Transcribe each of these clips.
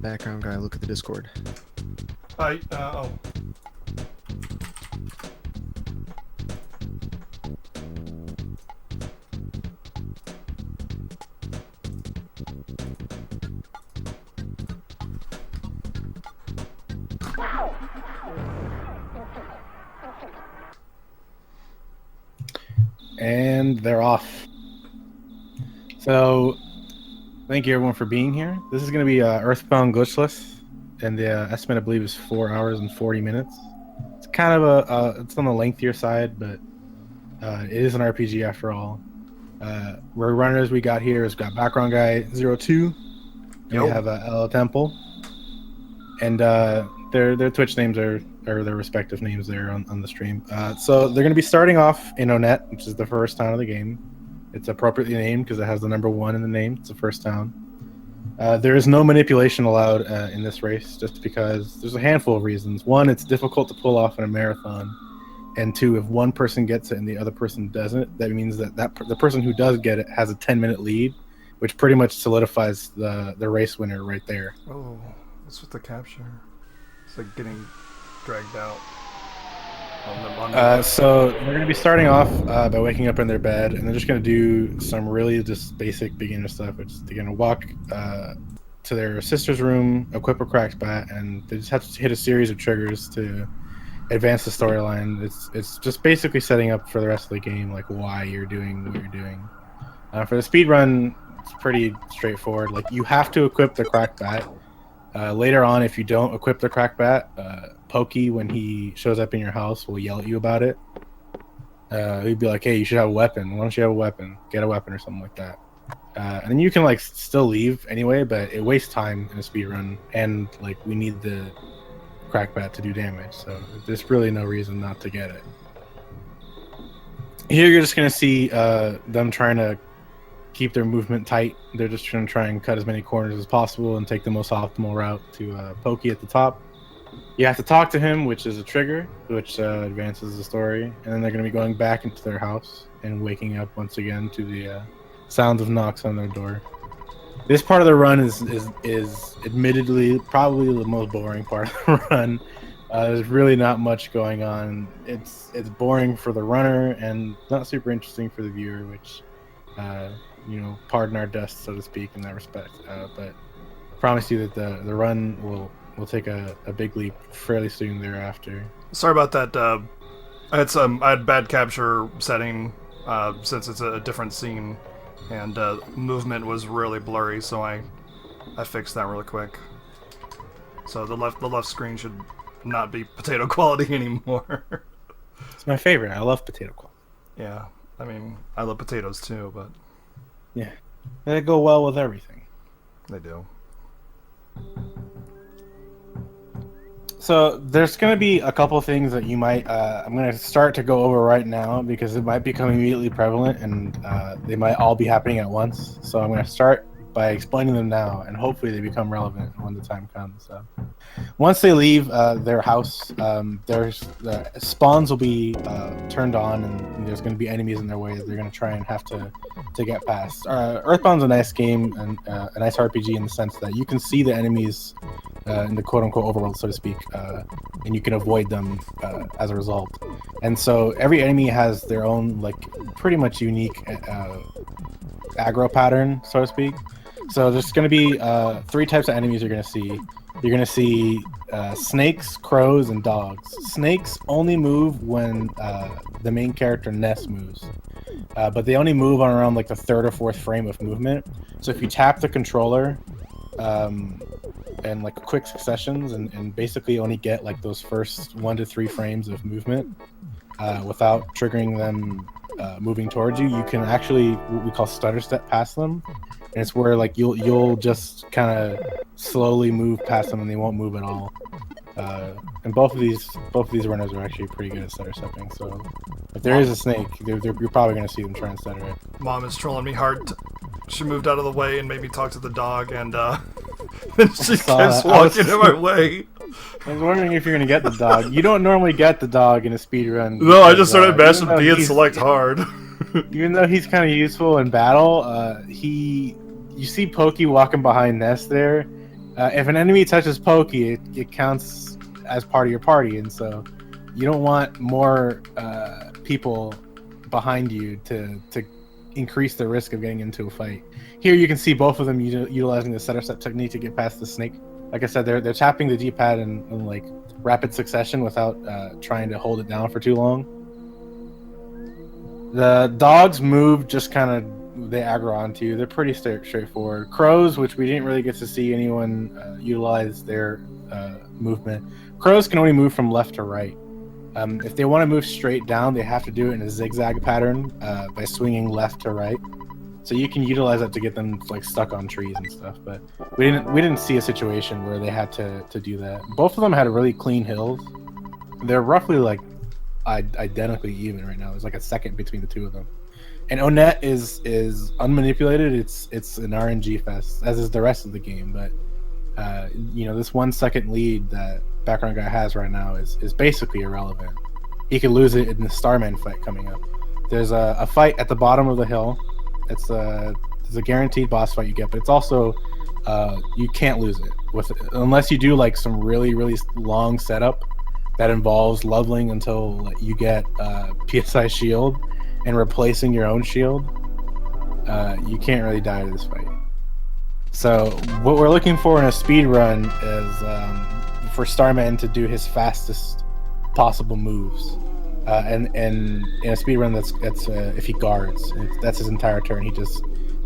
Background guy, look at the Discord. Hi, oh. And they're off. So, thank you everyone for being here. This is going to be Earthbound Glitchless, and the estimate I believe is 4 hours and 40 minutes. It's kind of it's on the lengthier side, but it is an RPG after all. We're runners we got here is got BackgroundGuy02, and we have lltemple, and their Twitch names are their respective names there on the stream. So they're going to be starting off in Onet, which is the first town of the game. It's appropriately named because it has the number 1 in the name. It's the first town. There is no manipulation allowed in this race, just because there's a handful of reasons. One, it's difficult to pull off in a marathon, and two, if one person gets it and the other person doesn't, that means that the person who does get it has a 10-minute lead, which pretty much solidifies the race winner right there. Oh, what's with the capture? It's like getting dragged out. So they're going to be starting off by waking up in their bed, and they're just going to do some really just basic beginner stuff, which is they're going to walk to their sister's room, equip a cracked bat, and they just have to hit a series of triggers to advance the storyline. It's just basically setting up for the rest of the game, like why you're doing what you're doing. For the speed run, it's pretty straightforward. Like, you have to equip the cracked bat. Later on, if you don't equip the crack bat, Pokey, when he shows up in your house, will yell at you about it. He'd be like, hey, you should have a weapon. Why don't you have a weapon? Get a weapon or something like that. And then you can like still leave anyway, but it wastes time in a speed run, and like we need the crack bat to do damage, so there's really no reason not to get it. Here you're just going to see them trying to keep their movement tight. They're just trying to cut as many corners as possible and take the most optimal route to Pokey at the top. You have to talk to him, which is a trigger, which advances the story, and then they're going to be going back into their house and waking up once again to the sound of knocks on their door. This part of the run is admittedly probably the most boring part of the run. There's really not much going on. It's boring for the runner and not super interesting for the viewer, which pardon our dust, so to speak, in that respect. But I promise you that the run will take a big leap fairly soon thereafter. Sorry about that. I had bad capture setting since it's a different scene, and movement was really blurry, so I fixed that really quick. So the left screen should not be potato quality anymore. It's my favorite. I love potato quality. Yeah, I mean, I love potatoes too, but yeah, they go well with everything. They do. So there's going to be a couple things that you might I'm going to start to go over right now because it might become immediately prevalent, and they might all be happening at once. So I'm going to start by explaining them now, and hopefully they become relevant when the time comes. So once they leave their house, their spawns will be turned on, and there's going to be enemies in their way that they're going to try and have to get past. Earthbound's a nice game and a nice RPG in the sense that you can see the enemies in the quote-unquote overworld, so to speak, and you can avoid them as a result. And so every enemy has their own, like, pretty much unique aggro pattern, so to speak. So there's going to be 3 types of enemies you're going to see. You're going to see snakes, crows, and dogs. Snakes only move when the main character Ness moves. But they only move on around like the 3rd or 4th frame of movement. So if you tap the controller in like quick successions and basically only get like those first 1 to 3 frames of movement without triggering them moving towards you, you can actually what we call stutter step past them. And it's where like you'll just kind of slowly move past them and they won't move at all. And both of these runners are actually pretty good at stutter stepping. So if there is a snake, you're probably going to see them try and stutter it. Mom is trolling me hard. She moved out of the way and made me talk to the dog, and then she keeps walking in my way. I was wondering if you're going to get the dog. You don't normally get the dog in a speed run. No, I just started mashing B and select hard. Even though he's kind of useful in battle, you see Pokey walking behind Ness there, If an enemy touches Pokey, it counts as part of your party, and so you don't want more people behind you to increase the risk of getting into a fight. Here you can see both of them utilizing the setter step technique to get past the snake. Like I said, they're tapping the D-pad in like rapid succession without trying to hold it down for too long. The dogs move just kind of, they aggro onto you. They're pretty straightforward. Crows, which we didn't really get to see anyone utilize their movement. Crows can only move from left to right. If they want to move straight down, they have to do it in a zigzag pattern by swinging left to right. So you can utilize that to get them like stuck on trees and stuff. But we didn't see a situation where they had to do that. Both of them had really clean hills. They're roughly like identically even right now. There's like a second between the two of them. And Onet is unmanipulated. It's an RNG fest, as is the rest of the game. But this 1 second lead that Background Guy has right now is basically irrelevant. He could lose it in the Starman fight coming up. There's a fight at the bottom of the hill. It's a guaranteed boss fight you get, but it's also you can't lose it unless you do like some really long setup that involves leveling until you get PSI shield and replacing your own shield. You can't really die to this fight. So what we're looking for in a speed run is for Starman to do his fastest possible moves, and in a speed run that's if he guards, that's his entire turn.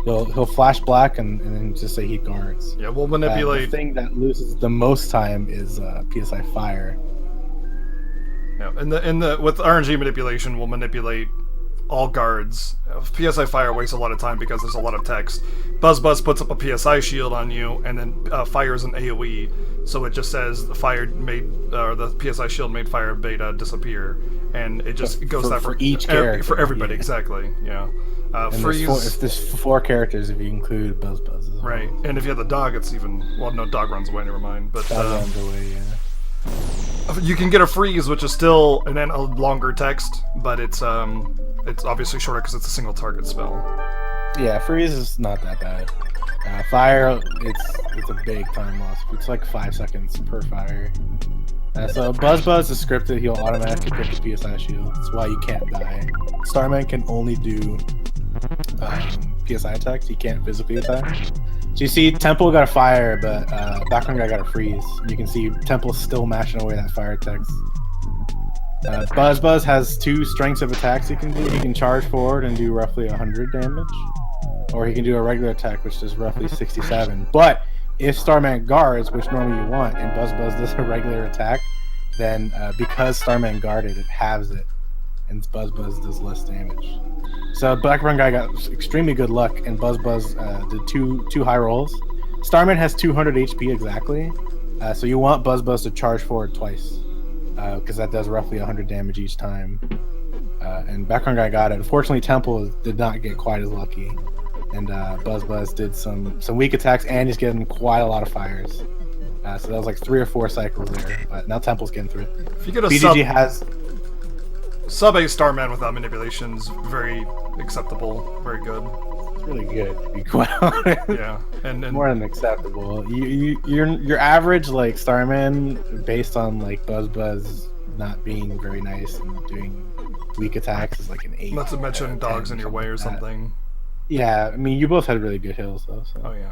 He'll flash black and then just say he guards. Yeah, we'll manipulate. The thing that loses the most time is PSI fire. Yeah, in the with RNG manipulation, we'll manipulate all guards. PSI fire wastes a lot of time because there's a lot of text. Buzz puts up a PSI shield on you and then fires an AoE, so it just says the PSI shield made fire beta disappear, and it just goes for each character for everybody. Yeah. Exactly. Yeah. Freeze. There's four characters if you include Buzz as well. Right, and if you have the dog, it's even no, dog runs away. Never mind. But dog runs away. Yeah. You can get a freeze, which is still a longer text, but it's obviously shorter because it's a single target spell. Yeah, freeze is not that bad. Fire, it's a big time loss. It's like 5 seconds per fire. So Buzz is scripted. He'll automatically get the PSI shield. That's why you can't die. Starman can only do PSI attacks. He can't physically attack. So you see Temple got a fire, but Background Guy got a freeze. You can see Temple still mashing away that fire text. Buzz has 2 strengths of attacks he can do. He can charge forward and do roughly 100 damage. Or he can do a regular attack, which does roughly 67. But if Starman guards, which normally you want, and Buzz does a regular attack, then because Starman guarded, it halves it. And Buzz does less damage. So Background Guy got extremely good luck, and Buzz did two high rolls. Starman has 200 HP exactly, so you want Buzz to charge forward twice, because that does roughly 100 damage each time. And Background Guy got it. Unfortunately, Temple did not get quite as lucky, and Buzz did some weak attacks, and he's getting quite a lot of fires. So that was like 3 or 4 cycles there, but now Temple's getting through it. If you get a BGG has sub A Starman without manipulations, very acceptable, very good. It's really good, to be quite honest. Yeah, and more than acceptable. Your average like Starman, based on like Buzz not being very nice and doing weak attacks, is like an 8. Not to mention dogs in your way or something. Yeah, I mean you both had really good hills though. So. Oh yeah.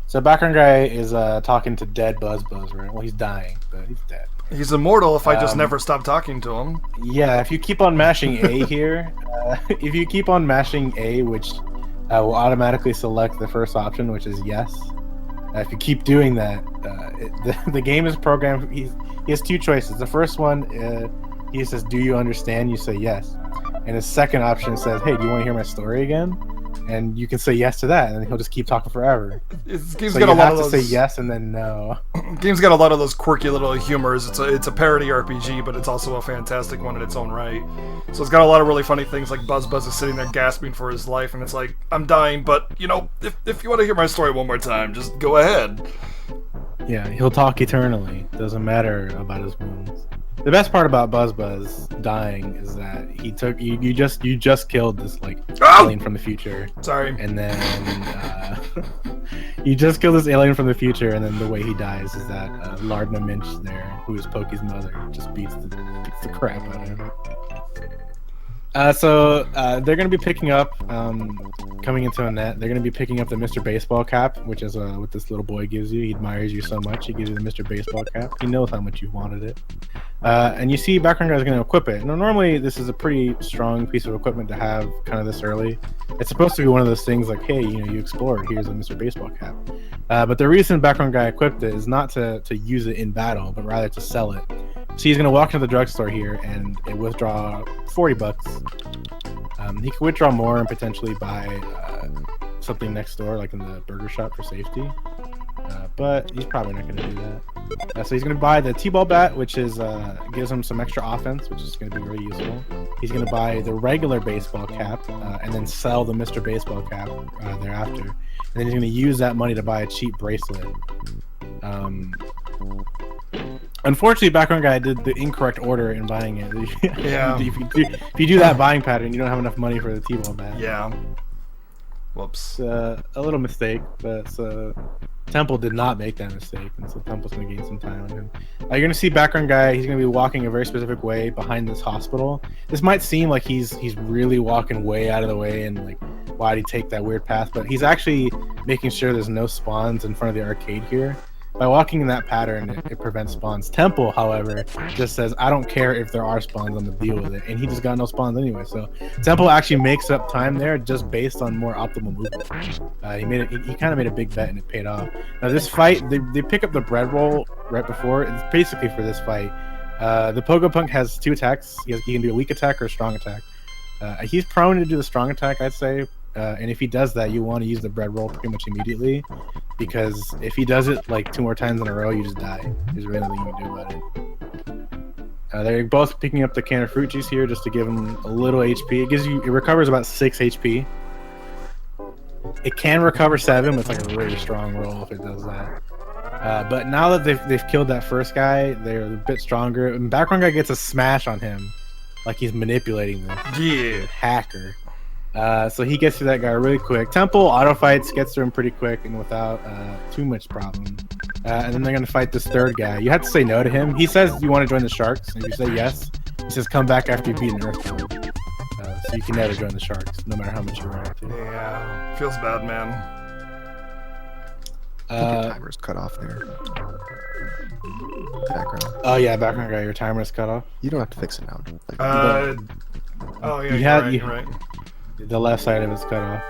So Background Guy is talking to dead Buzz, right? Well, he's dying, but he's dead. He's immortal if I just never stop talking to him. Yeah, if you keep on mashing A here, if you keep on mashing A, which will automatically select the first option, which is yes. If you keep doing that, the game is programmed. He has 2 choices. The first one, he says, "Do you understand?" You say yes. And his second option says, "Hey, do you want to hear my story again?" And you can say yes to that, and then he'll just keep talking forever. This game's so got you a lot have of to those... say yes and then no. Game's got a lot of those quirky little humors. It's a parody RPG, but it's also a fantastic one in its own right. So it's got a lot of really funny things, like Buzz is sitting there gasping for his life, and it's like, I'm dying, but if you want to hear my story one more time, just go ahead. Yeah, he'll talk eternally. Doesn't matter about his wounds. The best part about Buzz dying is that he took you just killed this like alien from the future. Sorry. And then you just killed this alien from the future, and then the way he dies is that Lardna Minch there, who is Pokey's mother, just beats the crap out of him. So they're going to be picking up, coming into a net, they're going to be picking up the Mr. Baseball cap, which is what this little boy gives you. He admires you so much. He gives you the Mr. Baseball cap. He knows how much you wanted it. And you see BackgroundGuy is going to equip it. Now, normally, this is a pretty strong piece of equipment to have kind of this early. It's supposed to be one of those things like, hey, you explored. Here's a Mr. Baseball cap. But the reason BackgroundGuy equipped it is not to use it in battle, but rather to sell it. So he's going to walk into the drugstore here and withdraw $40. He could withdraw more and potentially buy something next door, like in the burger shop for safety. But he's probably not going to do that. So he's going to buy the T-ball bat, which is gives him some extra offense, which is going to be really useful. He's going to buy the regular baseball cap and then sell the Mr. Baseball cap thereafter. And then he's going to use that money to buy a cheap bracelet. Unfortunately, BackgroundGuy did the incorrect order in buying it. Yeah. if you do that buying pattern, you don't have enough money for the T-ball bat. Yeah. Whoops. A little mistake, but Temple did not make that mistake, and so Temple's going to gain some time on him. You're going to see BackgroundGuy. He's going to be walking a very specific way behind this hospital. This might seem like he's really walking way out of the way, and like, why did he take that weird path? But he's actually making sure there's no spawns in front of the arcade here. By walking in that pattern, it prevents spawns. Temple, however, just says, I don't care if there are spawns, I'm going to deal with it. And he just got no spawns anyway. So Temple actually makes up time there just based on more optimal movement. He kind of made a big bet and it paid off. Now this fight, they pick up the bread roll right before. It's basically for this fight. The Pogo Punk has two attacks. He can do a weak attack or a strong attack. He's prone to do the strong attack, I'd say. And if he does that, you want to use the bread roll pretty much immediately, because if he does it like 2 more times in a row, you just die. There's really nothing you can do about it. They're both picking up the can of fruit juice here just to give him a little HP. It recovers about 6 HP. It can recover 7, but it's like a really strong roll if it does that. But now that they've killed that first guy, they're a bit stronger. And BackgroundGuy gets a smash on him, like he's manipulating them. Yeah. Hacker. So he gets through that guy really quick. Temple auto fights, gets through him pretty quick and without too much problem. And then they're going to fight this third guy. You have to say no to him. He says you want to join the Sharks, and if you say yes, he says come back after you've beaten Earthbound. So you can never join the Sharks, no matter how much you want to. Yeah, feels bad, man. Your timer's cut off there. Background. Oh yeah, BackgroundGuy, your timer's cut off. You don't have to fix it now. Oh yeah, you're right. The left side of it's cut off.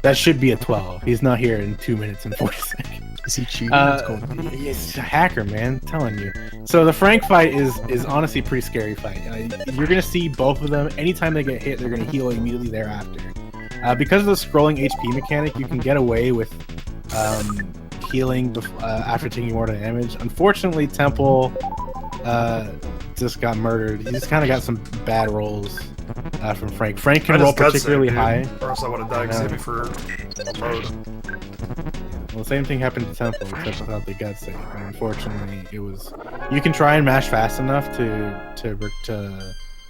That should be a 12. He's not here in 2 minutes and 40 seconds. Is he cheating? What's going on? He's a hacker, man. I'm telling you. So the Frank fight is honestly a pretty scary fight. You're gonna see both of them. Anytime they get hit, they're gonna heal immediately thereafter. Because of the scrolling HP mechanic, you can get away with healing after taking more damage. Unfortunately, Temple just got murdered. He just kind of got some bad rolls from Frank. Frank can roll particularly high. Or else I would have died because me for a load. Well, the same thing happened to Temple, except without the gut save. And unfortunately, it was. You can try and mash fast enough to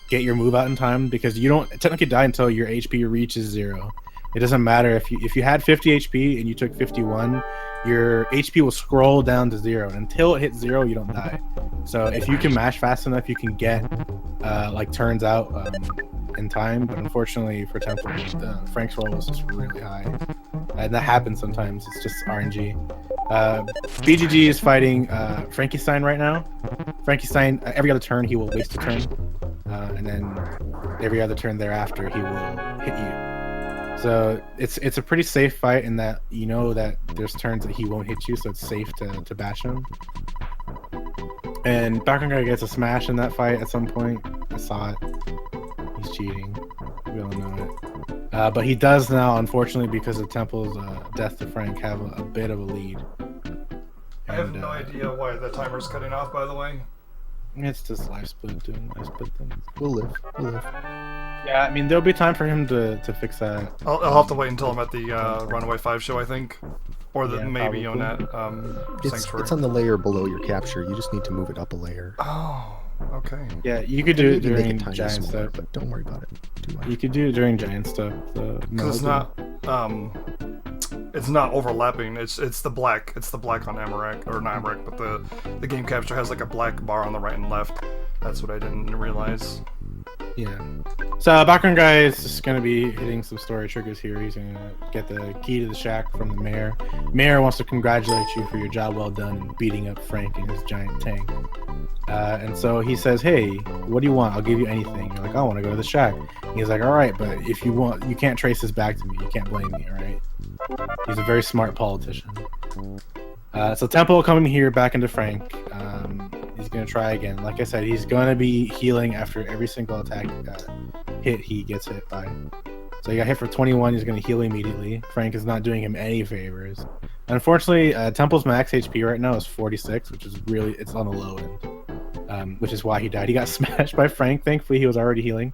get your move out in time, because you don't technically die until your HP reaches 0. It doesn't matter if you had 50 HP and you took 51. Your HP will scroll down to 0, and until it hits 0, you don't die. So if you can mash fast enough, you can get like turns out in time. But unfortunately for Temple, Frank's roll was just really high, and that happens sometimes. It's just RNG. BGG is fighting Frankenstein right now. Frankenstein, every other turn he will waste a turn, and then every other turn thereafter he will hit you. So it's a pretty safe fight in that you know that there's turns that he won't hit you, so it's safe to bash him. And BackgroundGuy gets a smash in that fight at some point. I saw it. He's cheating. We all know it. But he does now, unfortunately, because of Temple's death to Frank, have a bit of a lead. I have no idea why the timer's cutting off, by the way. It's just life split, doing life split things. We'll live. Yeah, I mean, there'll be time for him to fix that. I'll have to wait until I'm at the Runaway 5 show, I think. Or the Yeah, maybe probably. Yonet Sanctuary. It's on the layer below your capture. You just need to move it up a layer. Oh, okay. Yeah, you could do it Maybe make during it tiny giant smaller, stuff. but don't worry about it too much. You could do it during giant stuff. Because it's not overlapping. It's the black. It's the black on Amarak, or not Amarak, but the game capture has like a black bar on the right and left. That's what I didn't realize. Yeah. So background guy is just gonna be hitting some story triggers here. He's gonna get the key to the shack from the mayor. Mayor wants to congratulate you for your job well done in beating up Frank in his giant tank. And so he says, "Hey, what do you want? I'll give you anything." You're like, "I want to go to the shack." And he's like, "All right, but if you want, you can't trace this back to me. You can't blame me, all right?" He's a very smart politician. So Temple coming here back into Frank. He's gonna try again. Like I said, he's gonna be healing after every single attack hit he gets hit by. So he got hit for 21. He's gonna heal immediately. Frank is not doing him any favors. Unfortunately, Temple's max HP right now is 46, which is really it's on the low end. Which is why he died. He got smashed by Frank. Thankfully, he was already healing.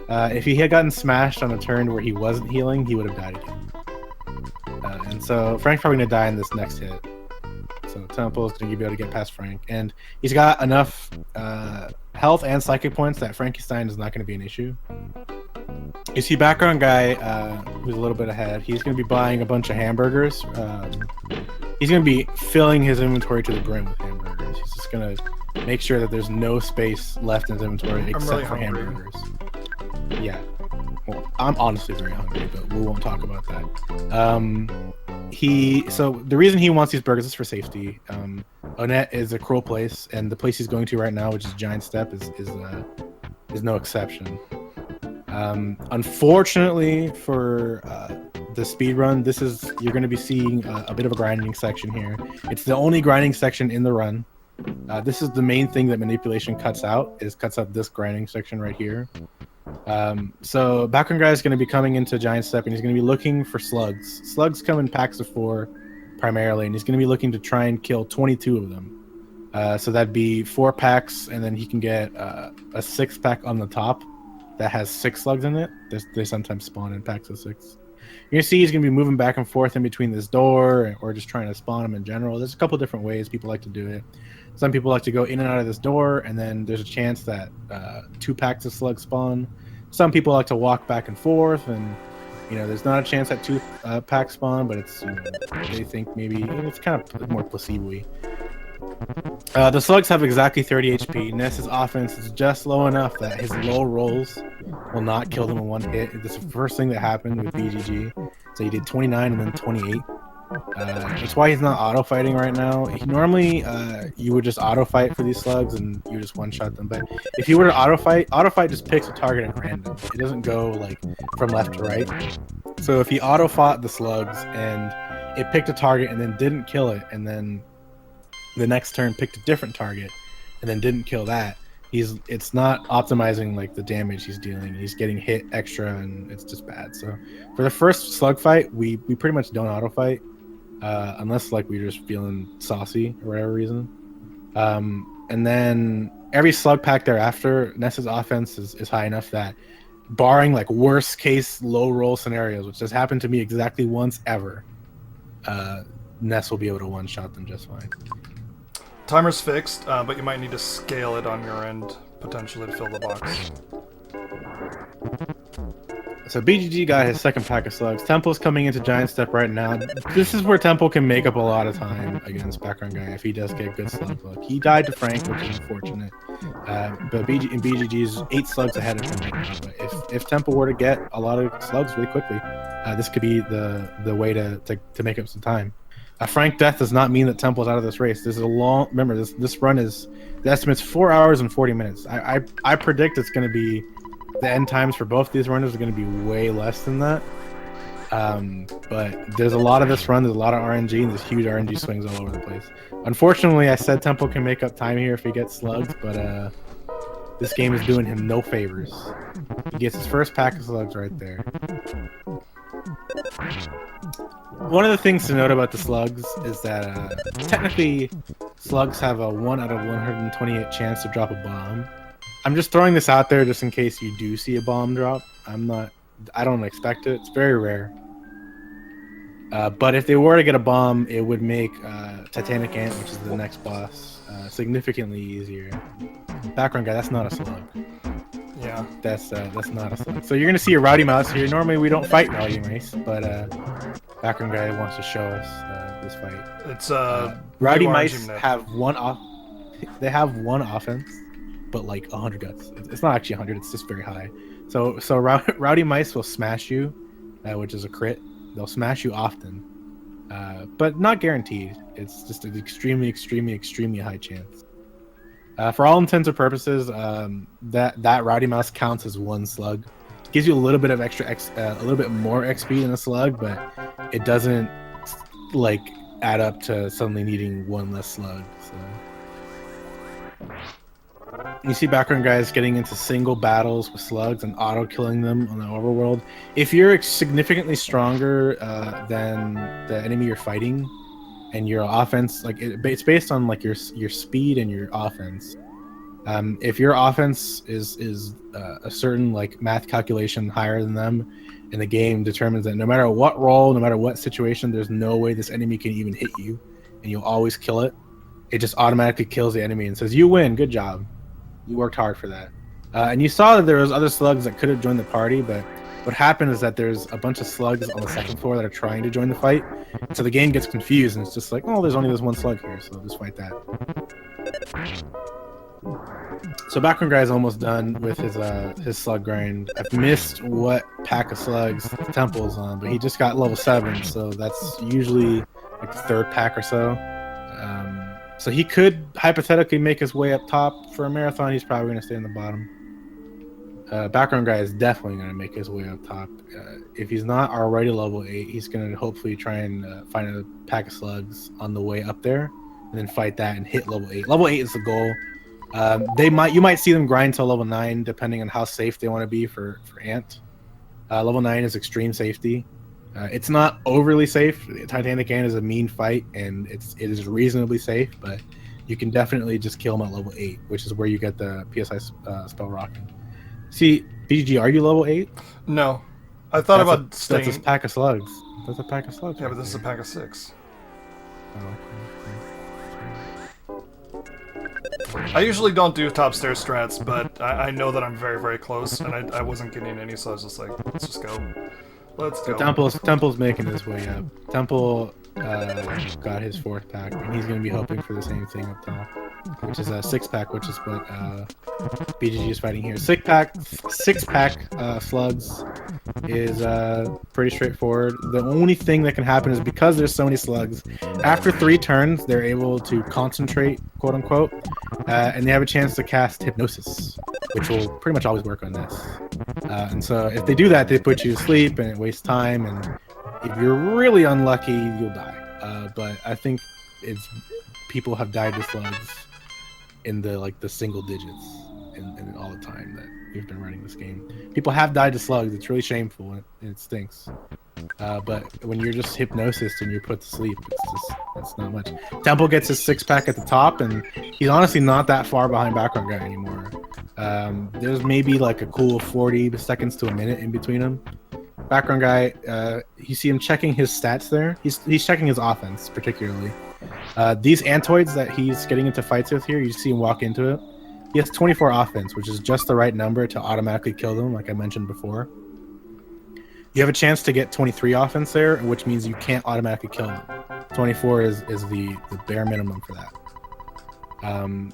If he had gotten smashed on a turn where he wasn't healing, he would have died again. And so Frank's probably gonna die in this next hit. So Temple is going to be able to get past Frank, and he's got enough health and psychic points that Frankenstein is not going to be an issue. You see background guy who's a little bit ahead. He's going to be buying a bunch of hamburgers. He's going to be filling his inventory to the brim with hamburgers. He's just going to make sure that there's no space left in his inventory except really for hungry. hamburgers. Yeah. Well, I'm honestly very hungry, but we won't talk about that. So the reason he wants these burgers is for safety. Onet is a cruel place, and the place he's going to right now, which is Giant Step, is no exception. Unfortunately for the speed run, you're going to be seeing a bit of a grinding section here. It's the only grinding section in the run. This is the main thing that manipulation cuts out this grinding section right here. So background guy is going to be coming into Giant Step, and he's going to be looking for slugs. Slugs come in packs of 4 primarily, and he's going to be looking to try and kill 22 of them. So that'd be 4 packs, and then he can get a 6-pack on the top that has 6 slugs in it. They sometimes spawn in packs of 6. You're going to see he's going to be moving back and forth in between this door, or just trying to spawn them in general. There's a couple different ways people like to do it. Some people like to go in and out of this door, and then there's a chance that 2 packs of slugs spawn. Some people like to walk back and forth, and there's not a chance that 2 packs spawn, but it's they think maybe it's kind of more placebo-y. The slugs have exactly 30 HP. Ness's offense is just low enough that his low rolls will not kill them in one hit. This is the first thing that happened with BGG. So he did 29 and then 28. That's why he's not auto fighting right now. Normally, you would just auto fight for these slugs and you just one shot them. But if you were to auto fight just picks a target at random. It doesn't go like from left to right. So if he auto fought the slugs and it picked a target and then didn't kill it, and then the next turn picked a different target and then didn't kill that, it's not optimizing like the damage he's dealing. He's getting hit extra, and it's just bad. So for the first slug fight, we pretty much don't auto fight. Unless like we're just feeling saucy or whatever reason. And then every slug pack thereafter, Ness's offense is high enough that, barring like worst case low roll scenarios, which has happened to me exactly once ever, Ness will be able to one shot them just fine. Timer's fixed, but you might need to scale it on your end potentially to fill the box. So BGG got his second pack of slugs. Temple's coming into Giant Step right now. This is where Temple can make up a lot of time against background guy if he does get good slug luck. He died to Frank, which is unfortunate. But BGG's 8 slugs ahead of him right now. But if Temple were to get a lot of slugs really quickly, this could be the way to make up some time. Frank death does not mean that Temple's out of this race. This is a long. Remember, this run is the estimate's 4 hours and 40 minutes. I predict it's going to be. The end times for both these runners are going to be way less than that. But there's a lot of this run. There's a lot of RNG, and there's huge RNG swings all over the place. Unfortunately, I said Temple can make up time here if he gets slugs, but this game is doing him no favors. He gets his first pack of slugs right there. One of the things to note about the slugs is that technically slugs have a 1 out of 128 chance to drop a bomb. I'm just throwing this out there just in case you do see a bomb drop. I don't expect it. It's very rare. But if they were to get a bomb, it would make Titanic Ant, which is the next boss, significantly easier. Background guy, that's not a slug. Yeah. That's not a slug. So you're gonna see a Rowdy Mouse here. Normally we don't fight Rowdy Mice, but Background guy wants to show us this fight. It's Rowdy blue Mice orange unit. have they have one offense, but like 100 guts. It's not actually 100. It's just very high. So Rowdy Mice will smash you, which is a crit. They'll smash you often, but not guaranteed. It's just an extremely, extremely, extremely high chance. For all intents and purposes, that Rowdy Mouse counts as one slug. Gives you a little bit of a little bit more XP than a slug, but it doesn't like add up to suddenly needing one less slug. So you see background guys getting into single battles with slugs and auto killing them on the overworld. If you're significantly stronger than the enemy you're fighting, and your offense, like it's based on like your speed and your offense. If your offense is a certain like math calculation higher than them, and the game determines that no matter what roll, no matter what situation, there's no way this enemy can even hit you, and you'll always kill it. It just automatically kills the enemy and says, "You win, good job, you worked hard for that." And you saw that there was other slugs that could have joined the party, but what happened is that there's a bunch of slugs on the second floor that are trying to join the fight. So the game gets confused and it's just like, oh, there's only this one slug here, so just fight that. So background guy is almost done with his slug grind. I've missed what pack of slugs the temple's on, but he just got level 7, so that's usually like the 3rd pack or so. So he could hypothetically make his way up top. For a marathon, he's probably going to stay in the bottom. Background guy is definitely going to make his way up top. If he's not already level 8, he's going to hopefully try and find a pack of slugs on the way up there, and then fight that and hit level 8. Level 8 is the goal. You might see them grind till level 9, depending on how safe they want to be for Ant. Level 9 is extreme safety. It's not overly safe. Titanic Ant is a mean fight, and it is reasonably safe, but you can definitely just kill him at level 8, which is where you get the PSI spell rocking. See, BG, are you level 8? No. I thought about staying... That's a pack of slugs. That's a pack of slugs. Yeah, but this is a pack of 6. Oh, okay. I usually don't do top stair strats, but I know that I'm very, very close, and I wasn't getting any, so I was just like, let's just go. Let's go. Temple's making his way up. Temple got his 4th pack, and he's going to be hoping for the same thing up top, which is a 6-pack, which is what BGG is fighting here. 6-pack slugs is pretty straightforward. The only thing that can happen is because there's so many slugs, after 3 turns, they're able to concentrate, quote unquote, and they have a chance to cast Hypnosis, which will pretty much always work on this. And so if they do that, they put you to sleep, and it wastes time, and if you're really unlucky, you'll die. But I think people have died to slugs in the single digits in all the time that we've been running this game. People have died to slugs. It's really shameful and it stinks. But when you're just hypnosis and you're put to sleep, it's not much. Temple gets his 6-pack at the top, and he's honestly not that far behind background guy anymore. There's maybe like a cool 40 seconds to a minute in between them. Background guy, you see him checking his stats there. He's checking his offense particularly. These Antoids that he's getting into fights with here, you see him walk into it. He has 24 offense, which is just the right number to automatically kill them, like I mentioned before. You have a chance to get 23 offense there, which means you can't automatically kill them. 24 is the bare minimum for that.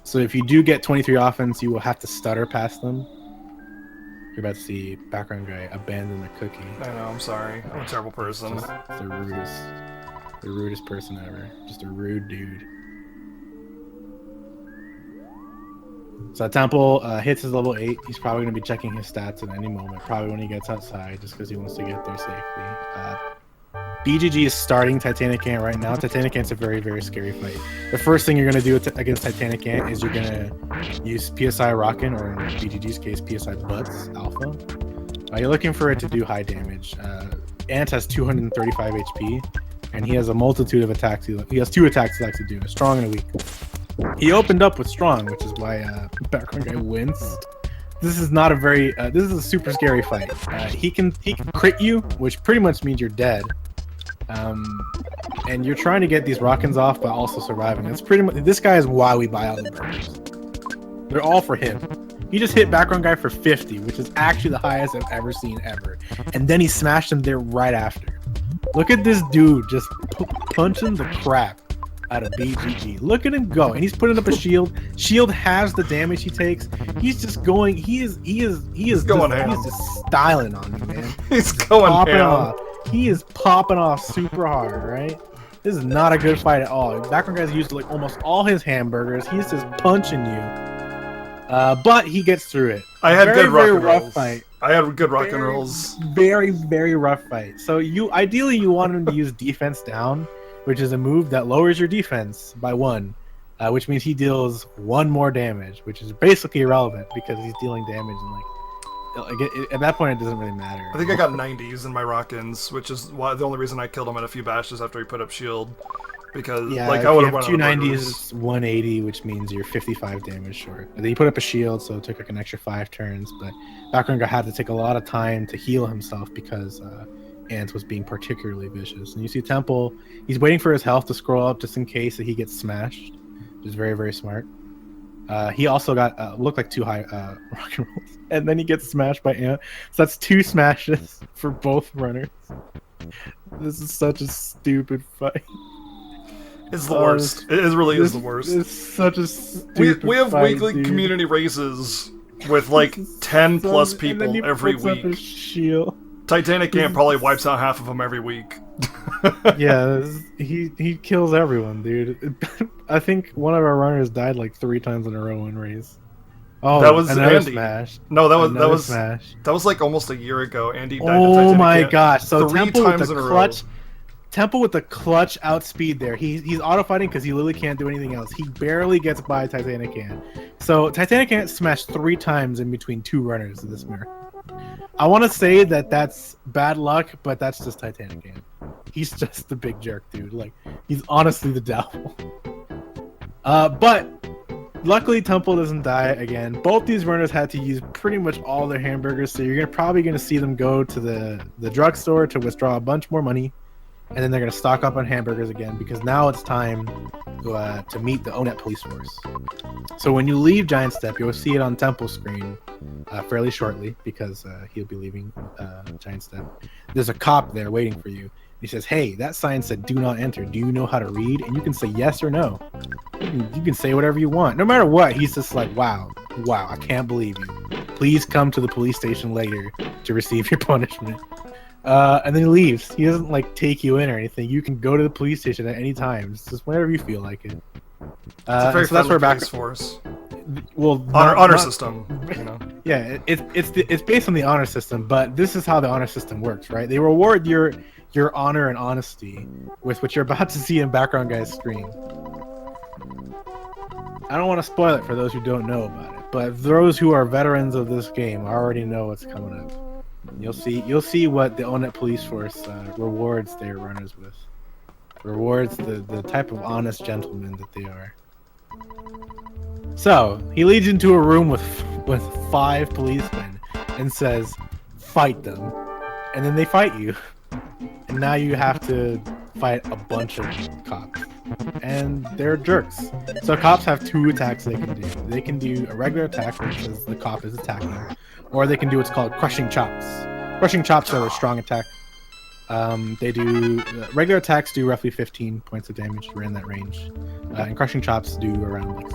So if you do get 23 offense, you will have to stutter past them. You're about to see background guy abandon the cookie. I know, I'm sorry. I'm a terrible person. Just the rudest person ever. Just a rude dude. So Temple hits his level 8. He's probably going to be checking his stats at any moment, probably when he gets outside, just because he wants to get there safely. BGG is starting Titanic Ant right now. Titanic Ant's a very, very scary fight. The first thing you're going to do against Titanic Ant is you're going to use PSI Rockin', or in BGG's case, PSI Butts Alpha. You're looking for it to do high damage. Ant has 235 HP, and he has a multitude of attacks. He has 2 attacks he likes to do, a strong and a weak. He opened up with strong, which is why background guy wins. This is not a very this is a super scary fight. He can crit you, which pretty much means you're dead. And you're trying to get these rockins off, but also surviving. It's pretty much this guy is why we buy all the burgers. They're all for him. He just hit Background Guy for 50, which is actually the highest I've ever seen ever. And then he smashed him there right after. Look at this dude just punching the crap out of BGG. Look at him go, and he's putting up a shield. Shield has the damage he takes. He's just going. He is going ham. He's just styling on me, man. He's going Popping ham. off. He is popping off super hard, right? This is not a good fight at all. Background Guy's used like almost all his hamburgers. He's just punching you. But he gets through it. I had very, good rock very and rough rolls. fight. I had good rock and rolls. Very, very rough fight. So ideally you want him to use defense down, which is a move that lowers your defense by 1, which means he deals 1 more damage, which is basically irrelevant because he's dealing damage and at that point it doesn't really matter. I think I got 90s in my rock-ins, which is why the only reason I killed him at a few bashes after he put up shield. Because like I would have won 2 90s, 180, which means you're 55 damage short. And then you put up a shield, so it took like an extra 5 turns. But Background Guy had to take a lot of time to heal himself because Ant was being particularly vicious. And you see Temple, he's waiting for his health to scroll up just in case that he gets smashed, which is very, very smart. He also got looked like 2 high rock and rolls, and then he gets smashed by Ant. So that's 2 smashes for both runners. This is such a stupid fight. It's the worst. It really is the worst. It's such a stupid we have fight, weekly dude. community raises with like 10 plus And then he people every puts up his week. shield. Titanic Ant probably wipes out half of them every week. Yeah, he kills everyone, dude. I think one of our runners died like 3 times in a row in race. Oh, That was another Andy. smash. No, that Another was smash. that was like almost a year ago. Andy died. Oh to Titanic my Ant gosh! So 3 Temple times with in the a clutch. row. Temple with the clutch outspeed there. He's auto fighting because he literally can't do anything else. He barely gets by Titanic Ant. So Titanic Ant smashed 3 times in between 2 runners in this mirror. I want to say that that's bad luck, but that's just Titanic Ant. He's just the big jerk, dude. Like, he's honestly the devil. But luckily Temple doesn't die again. Both these runners had to use pretty much all their hamburgers, so you're probably going to see them go to the drugstore to withdraw a bunch more money. And then they're going to stock up on hamburgers again because now it's time to meet the ONET police force. So when you leave Giant Step, you'll see it on Temple's screen fairly shortly because he'll be leaving Giant Step. There's a cop there waiting for you. He says, "Hey, that sign said do not enter. Do you know how to read?" And you can say yes or no. You can say whatever you want. No matter what, he's just like, wow, I can't believe you. Please come to the police station later to receive your punishment. And then he leaves. He doesn't like take you in or anything. You can go to the police station at any time. It's just whenever you feel like it. It's a very so that's where police force. Well, Honor system. You know. Yeah, it's based on the honor system, but this is how the honor system works, right? They reward your honor and honesty with what you're about to see in Background Guy's screen. I don't want to spoil it for those who don't know about it, but those who are veterans of this game already know what's coming up. You'll see what the ONET police force rewards their runners with. Rewards the type of honest gentlemen that they are. So he leads you into a room with 5 policemen and says, "Fight them," and then they fight you. And now you have to fight a bunch of cops. And they're jerks. So cops have 2 attacks they can do. They can do a regular attack, which is the cop is attacking, or they can do what's called crushing chops. Crushing chops are a strong attack. They do regular attacks do roughly 15 points of damage. We're in that range. And crushing chops do around like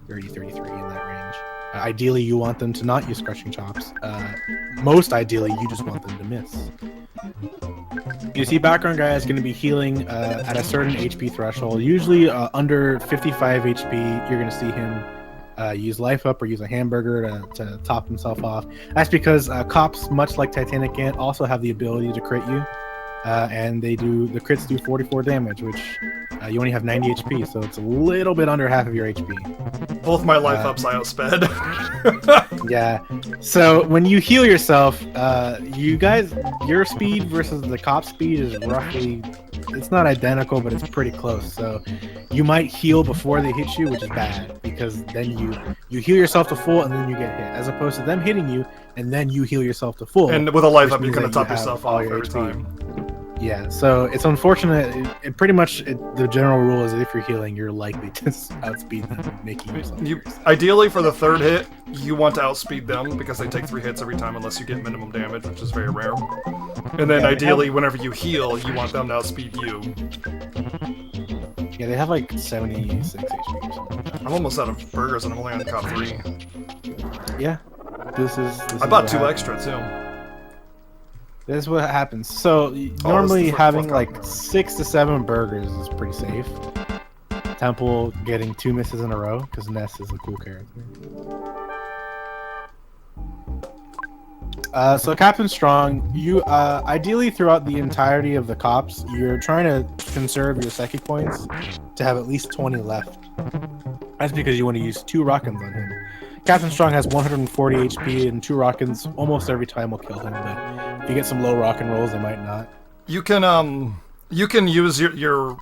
33 in that range. Ideally, you want them to not use crushing chops. Most ideally, you just want them to miss. You see, Background Guy is going to be healing at a certain HP threshold. Usually under 55 HP, you're going to see him use Life Up or use a hamburger to top himself off. That's because cops, much like Titanic Ant, also have the ability to crit you. And the crits do 44 damage, which you only have 90 HP, so it's a little bit under half of your HP. Both my life ups I outsped. Yeah. So when you heal yourself, you guys, your speed versus the cop speed is roughly, it's not identical, but it's pretty close. So you might heal before they hit you, which is bad, because then you heal yourself to full and then you get hit, as opposed to them hitting you and then you heal yourself to full. And with a life up, which you're means gonna that top you have yourself all off your every HP. time. Yeah, so it's unfortunate. Pretty much the general rule is that if you're healing, you're likely to outspeed them, making yourself. Ideally, for the third hit, you want to outspeed them because they take 3 hits every time unless you get minimum damage, which is very rare. And then ideally, whenever you heal, you want them to outspeed you. Yeah, they have like 76 HP or something. I'm almost out of burgers and I'm only on cop 3. Yeah, this is I bought 2 extra too. This is what happens. So normally having like 6 to 7 burgers is pretty safe. Temple getting 2 misses in a row because Ness is a cool character. So Captain Strong, you ideally throughout the entirety of the cops, you're trying to conserve your psychic points to have at least 20 left. That's because you want to use 2 rockins on him. Captain Strong has 140 HP, and 2 rockins almost every time will kill him. But if you get some low rock and rolls, they might not. You can use your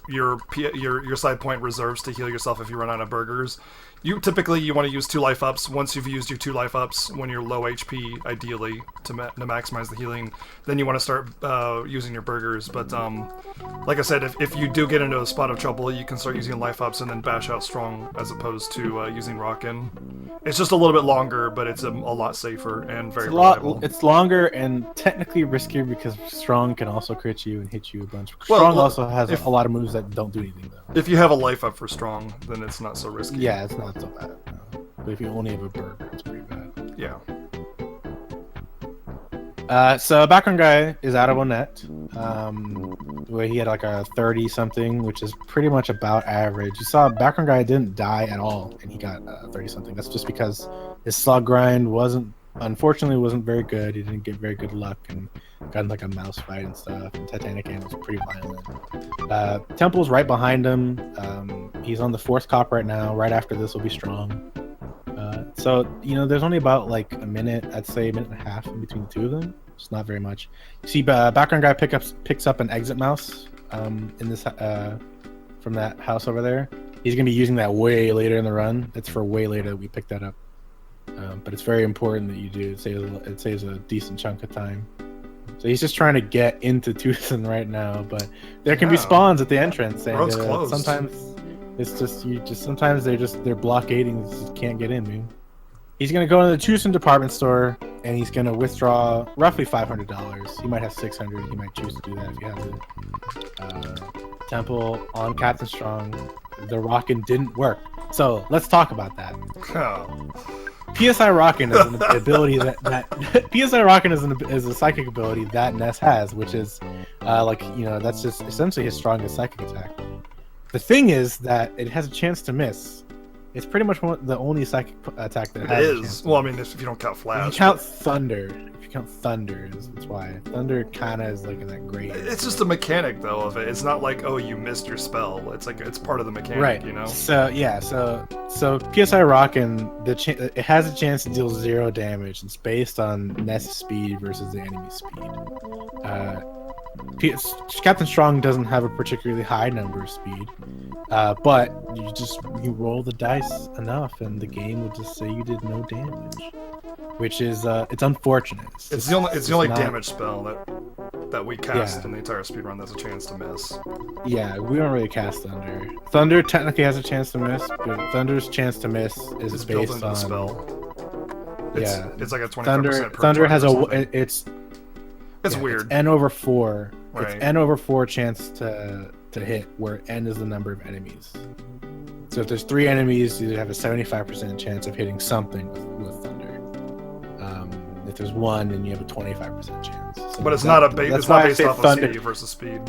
side point reserves to heal yourself if you run out of burgers. You want to use 2 life ups. Once you've used your 2 life ups, when you're low HP, ideally to maximize the healing, then you want to start using your burgers. But like I said, if you do get into a spot of trouble, you can start using life ups and then bash out strong as opposed to using rockin'. It's just a little bit longer, but it's a lot safer and very reliable. It's longer and technically riskier because strong can also crit you and hit you a bunch. Strong also has a lot of moves that don't do anything though. If you have a life up for strong, then it's not so risky. Yeah, it's not so bad. No. But if you only have a burger, it's pretty bad. Yeah. So Background Guy is out of a net. Where he had like a 30 something, which is pretty much about average. You saw Background Guy didn't die at all, and he got 30 something. That's just because his slug grind unfortunately wasn't very good. He didn't get very good luck and got in like a mouse fight and stuff. And Titanic Game was pretty violent. Temple's right behind him. He's on the 4th cop right now. Right after this will be strong. So there's only about like a minute, I'd say a minute and a half in between the 2 of them. It's not very much. You see, Background Guy picks up an exit mouse in this from that house over there. He's gonna be using that way later in the run. It's for way later that we picked that up. But it's very important that you do. It saves a decent chunk of time. So he's just trying to get into Tucson right now, but there can be spawns at the entrance, and sometimes it's sometimes they're blockading. You just can't get in, man. He's gonna go to the Tucson department store and he's gonna withdraw roughly $500. He might have 600. He might choose to do that if he has it. Temple on Captain Strong. The rockin' didn't work. So let's talk about that. PSI Rockin' is an ability that PSI Rockin' is a psychic ability that Ness has, which is that's just essentially his strongest psychic attack. The thing is that it has a chance to miss. It's pretty much the only psychic attack that has. It is. Well, I mean, if you don't count Flash. If you count Thunder. If you count Thunder, that's why. Thunder kind of is like in that gray area. It's just a mechanic, though, of it. It's not like, oh, you missed your spell. It's like, it's part of the mechanic, right. So, yeah, so PSI Rockin', it has a chance to deal 0 damage. It's based on Ness's speed versus the enemy's speed. Captain Strong doesn't have a particularly high number of speed, but you roll the dice enough and the game will just say you did no damage, which is it's unfortunate. It's the only damage spell that we cast in the entire speedrun that's a chance to miss. Yeah, we don't really cast Thunder. Thunder technically has a chance to miss, but Thunder's chance to miss is based built into on the spell. It's like a 25% Thunder has it's weird. It's N over 4. Right. It's N over 4 chance to hit, where N is the number of enemies. So if there's 3 enemies, you have a 75% chance of hitting something with Thunder. If there's 1, then you have a 25% chance. So but it's not based off of speed versus speed.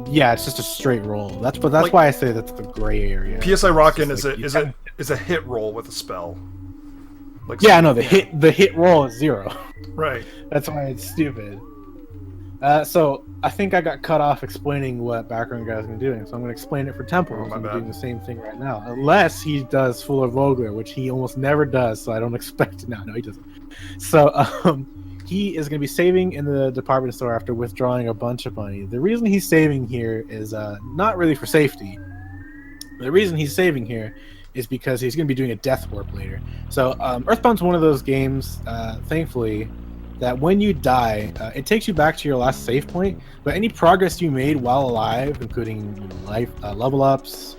Yeah, it's just a straight roll. That's why I say that's the gray area. PSI Rockin' is a hit roll with a spell. The hit roll is 0. Right. That's why it's stupid. So I think I got cut off explaining what Background Guy is going to be doing, so I'm going to explain it for Temple. I'm doing the same thing right now, unless he does Full of Vogler, which he almost never does. So I don't expect. No, he doesn't. So he is going to be saving in the department store after withdrawing a bunch of money. The reason he's saving here is not really for safety. The reason he's saving here is because he's going to be doing a death warp later. So Earthbound's one of those games, thankfully, that when you die, it takes you back to your last save point. But any progress you made while alive, including life, level ups,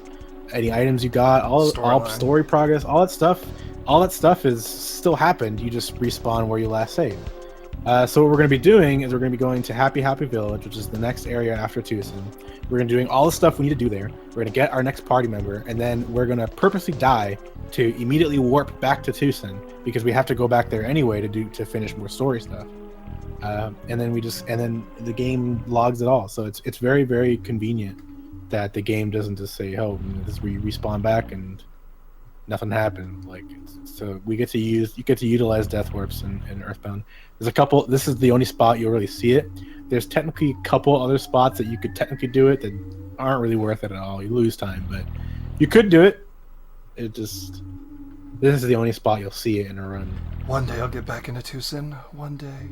any items you got, all story progress, all that stuff is still happened. You just respawn where you last saved. So what we're going to be doing is we're going to be going to Happy Village, which is the next area after Tucson. We're going to be doing all the stuff we need to do there. We're going to get our next party member, and then we're going to purposely die to immediately warp back to Tucson because we have to go back there anyway to finish more story stuff. And then the game logs it all. So it's very, very convenient that the game doesn't just say, "Oh, this is where you respawn back," and nothing happened. Like, so you get to utilize death warps in Earthbound. There's a couple. This is the only spot you'll really see it. There's technically a couple other spots that you could technically do it that aren't really worth it at all. You lose time, but you could do it. This is the only spot you'll see it in a run. One day I'll get back into Tucson. One day.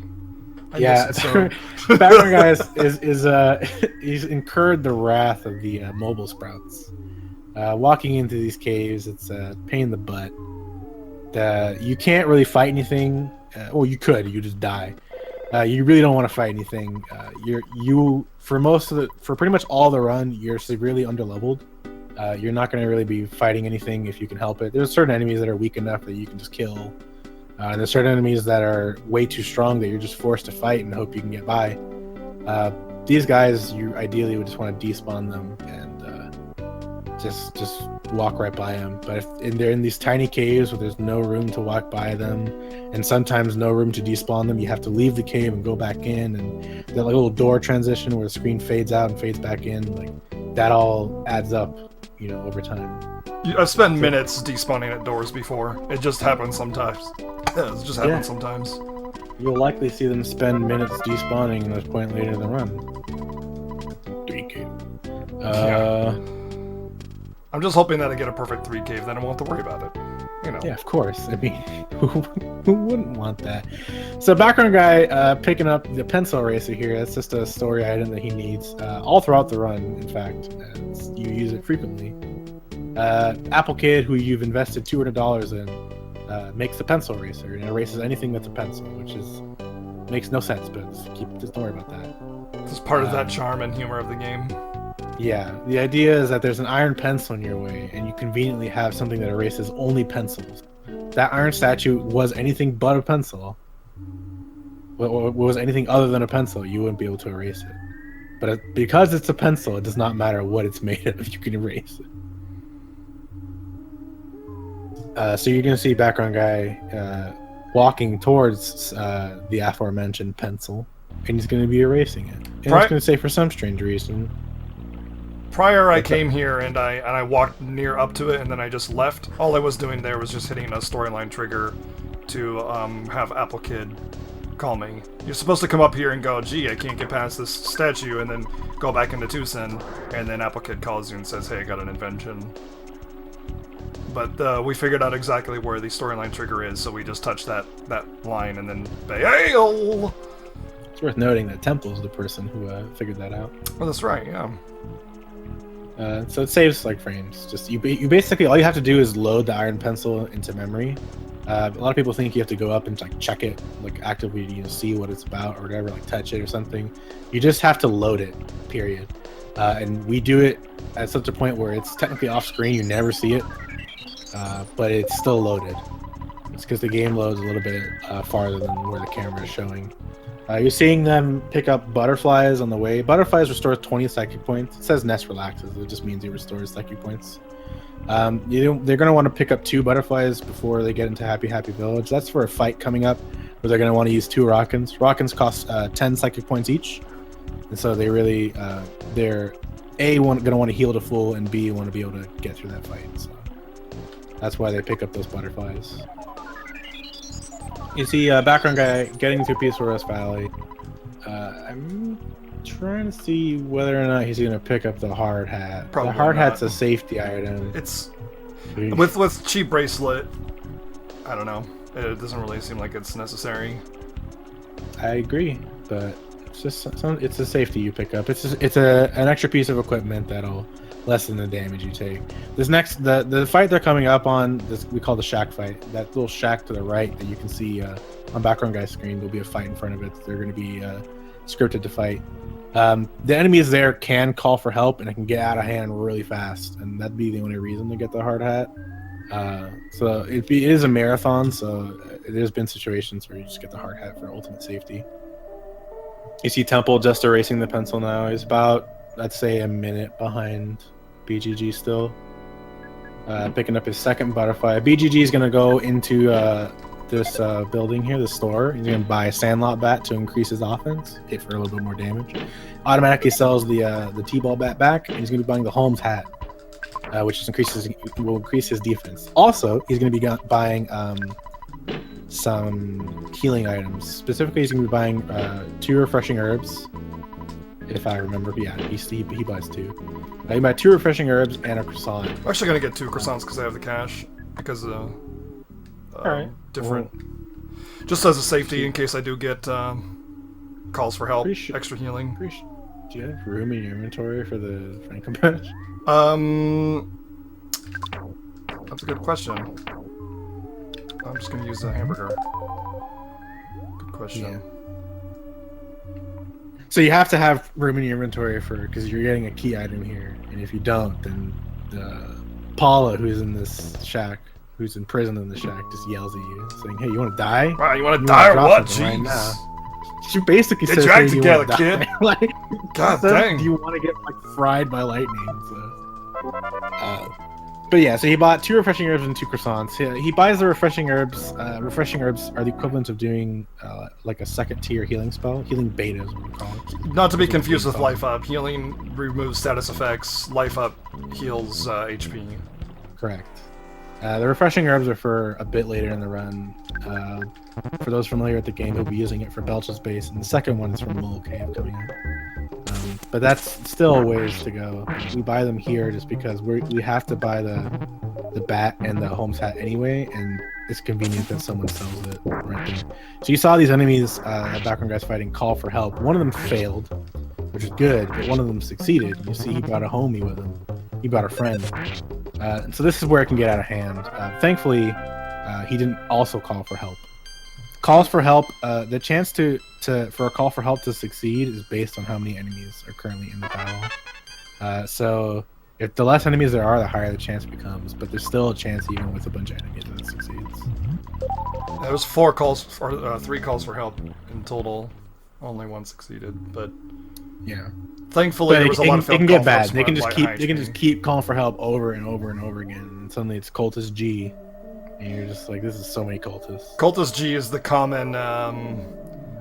Background Guy he's incurred the wrath of the mobile sprouts. Walking into these caves, it's a pain in the butt. You can't really fight anything. Well, you could. You just die. You really don't want to fight anything. For pretty much all the run, you're severely underleveled. You're not going to really be fighting anything if you can help it. There's certain enemies that are weak enough that you can just kill. And there's certain enemies that are way too strong that you're just forced to fight and hope you can get by. These guys, you ideally would just want to despawn them and just walk right by them. But they're in these tiny caves where there's no room to walk by them, and sometimes no room to despawn them. You have to leave the cave and go back in, and that little door transition where the screen fades out and fades back in, like that all adds up, over time. I've spent minutes despawning at doors before. It just happens sometimes. It just happens sometimes. You'll likely see them spend minutes despawning at this point later in the run. 3K. I'm just hoping that I get a perfect 3 cave, then I won't have to worry about it. Yeah, of course. I mean, who wouldn't want that? So Background Guy picking up the pencil eraser here. That's just a story item that he needs all throughout the run, in fact. You use it frequently. Apple Kid, who you've invested $200 in, makes the pencil eraser and erases anything that's a pencil, which makes no sense, but just don't worry about that. This is part of that charm and humor of the game. Yeah, the idea is that there's an iron pencil in your way, and you conveniently have something that erases only pencils. That iron statue was anything but a pencil. Was anything other than a pencil, you wouldn't be able to erase it. But because it's a pencil, it does not matter what it's made of, you can erase it. So you're going to see Background Guy walking towards the aforementioned pencil, and he's going to be erasing it. And he's going to say, for some strange reason... Prior, I came here and I walked near up to it, and then I just left. All I was doing there was just hitting a storyline trigger to have Apple Kid call me. You're supposed to come up here and go, "Gee, I can't get past this statue," and then go back into Tucson, and then Apple Kid calls you and says, "Hey, I got an invention." But we figured out exactly where the storyline trigger is, so we just touched that line and then bail. It's worth noting that Temple is the person who figured that out. Oh, that's right. Yeah. So it saves like frames. Just you basically all you have to do is load the iron pencil into memory. A lot of people think you have to go up and like check it, like actively see what it's about or whatever, like touch it or something. You just have to load it. Period. And we do it at such a point where it's technically off screen. You never see it, but it's still loaded. It's because the game loads a little bit farther than where the camera is showing. You're seeing them pick up butterflies on the way. Butterflies restore 20 psychic points. It says Nest relaxes. It just means it restores psychic points. They're going to want to pick up 2 butterflies before they get into Happy Village. That's for a fight coming up where they're going to want to use 2 Rockins. Rockins cost 10 psychic points each. And so they really, they're A, going to want to heal to full, and B, want to be able to get through that fight. So that's why they pick up those butterflies. You see Background Guy getting through Peaceful Rest Valley. I'm trying to see whether or not he's going to pick up the hard hat. Probably the hard not. hat's a safety item. It's with cheap bracelet. I don't know. It doesn't really seem like it's necessary. I agree, but It's just it's a safety you pick up. It's an extra piece of equipment that'll lessen the damage you take. This next the fight they're coming up on, this we call the shack fight. That little shack to the right that you can see on Background Guy's screen, there'll be a fight in front of it. They're going to be scripted to fight. The enemies there can call for help, and it can get out of hand really fast, and that'd be the only reason to get the hard hat. So it is a marathon, so there's been situations where you just get the hard hat for ultimate safety. You see Temple just erasing the pencil now. He's about, I'd say, a minute behind BGG still. Picking up his second butterfly. BGG is going to go into this building here, the store. He's going to buy a Sandlot bat to increase his offense, hit for a little bit more damage. Automatically sells the T-ball bat back, and he's going to be buying the Holmes hat, which will increase his defense. Also, he's going to be buying some healing items. Specifically, he's going to be buying 2 refreshing herbs, if I remember. Yeah, he buys 2. You buy 2 refreshing herbs and a croissant. I'm actually going to get 2 croissants because I have the cash. Because Alright. different. Just as a safety in case I do get calls for help, extra healing. Do you have room in your inventory for the Franken patch? That's a good question. I'm just gonna use a hamburger. Good question. Yeah. So you have to have room in your inventory because you're getting a key item here, and if you don't, then Paula, who's in this shack, who's in prison in the shack, just yells at you, saying, "Hey, you want to die? Wow, you want to die or what? Jeez. Right, she basically get says, your act "Hey, together, kid." Like, God says, dang. do you want to get fried by lightning? So. But yeah, so he bought 2 refreshing herbs and 2 croissants. He buys the refreshing herbs. Refreshing herbs are the equivalent of doing like a second tier healing spell. Healing beta is what we call it. Not to be confused with life up. Healing removes status effects. Life up heals HP. Correct. The refreshing herbs are for a bit later in the run. For those familiar with the game, he'll be using it for Belch's base, and the second one is from Mole Cave coming up. But that's still a ways to go. We buy them here just because we have to buy the bat and the Holmes hat anyway, and it's convenient that someone sells it right there. So you saw these enemies, Background Guys fighting, call for help. One of them failed, which is good, but one of them succeeded. You see, he brought a homie with him. He brought a friend. So this is where it can get out of hand. Thankfully, he didn't also call for help. Calls for help, the chance for a call for help to succeed is based on how many enemies are currently in the battle. So if the less enemies there are, the higher the chance becomes. But there's still a chance even with a bunch of enemies that it succeeds. There was 4 calls for 3 calls for help in total. Only 1 succeeded, but yeah. Thankfully, there was a lot of it can get bad. they They can just keep calling for help over and over and over again, and suddenly it's Cultist G, and you're just like, this is so many cultists. Cultist G is the common.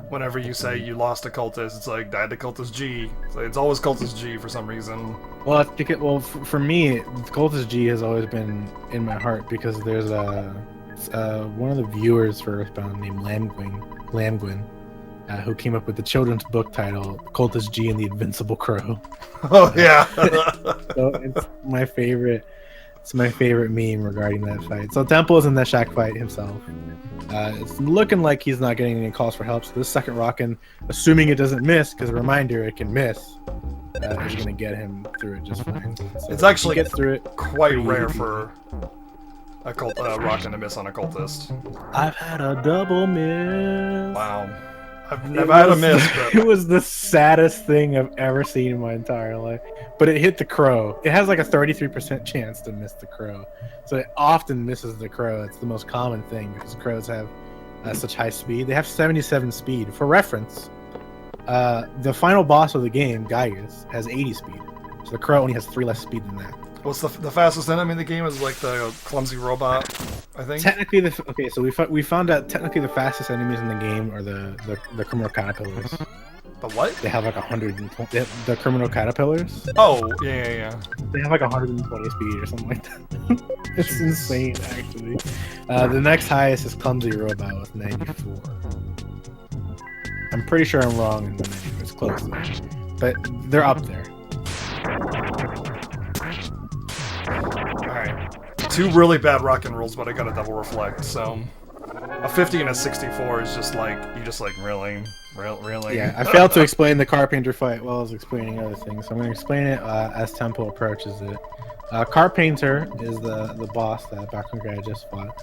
Whenever you say you lost a cultist, it's like died to Cultist G. So it's always Cultist G for some reason. Well, it's because, for me, Cultist G has always been in my heart because there's one of the viewers for Earthbound named Lamgwin, who came up with the children's book title Cultist G and the Invincible Crow. Oh yeah. So it's my favorite. It's my favorite meme regarding that fight. So Temple is in that shack fight himself. It's looking like he's not getting any calls for help. So this second Rockin', assuming it doesn't miss, because a reminder, it can miss, is going to get him through it just fine. So it's actually gets through it quite rare for a Rockin' to miss on a cultist. I've had a double miss. Wow. I've never had a miss, but it was the saddest thing I've ever seen in my entire life. But it hit the crow. It has like a 33% chance to miss the crow. So it often misses the crow. It's the most common thing because crows have such high speed. They have 77 speed. For reference, the final boss of the game, Gaius, has 80 speed. So the crow only has 3 less speed than that. What's the fastest enemy in the game is like the clumsy robot, I think. Technically, so we found out technically the fastest enemies in the game are the criminal caterpillars. The what? They have like 120. The criminal caterpillars. Oh yeah. They have like 120 speed or something like that. It's insane, actually. The next highest is clumsy robot with 94. I'm pretty sure I'm wrong in the name. It's close though, but they're up there. Alright. 2 really bad rock and rolls, but I got a double reflect, so a 50 and a 64 is just like you just like really. Yeah, I failed to explain the Carpenter fight while I was explaining other things, so I'm going to explain it as Temple approaches it. Carpenter is the boss that Background Guy just fought,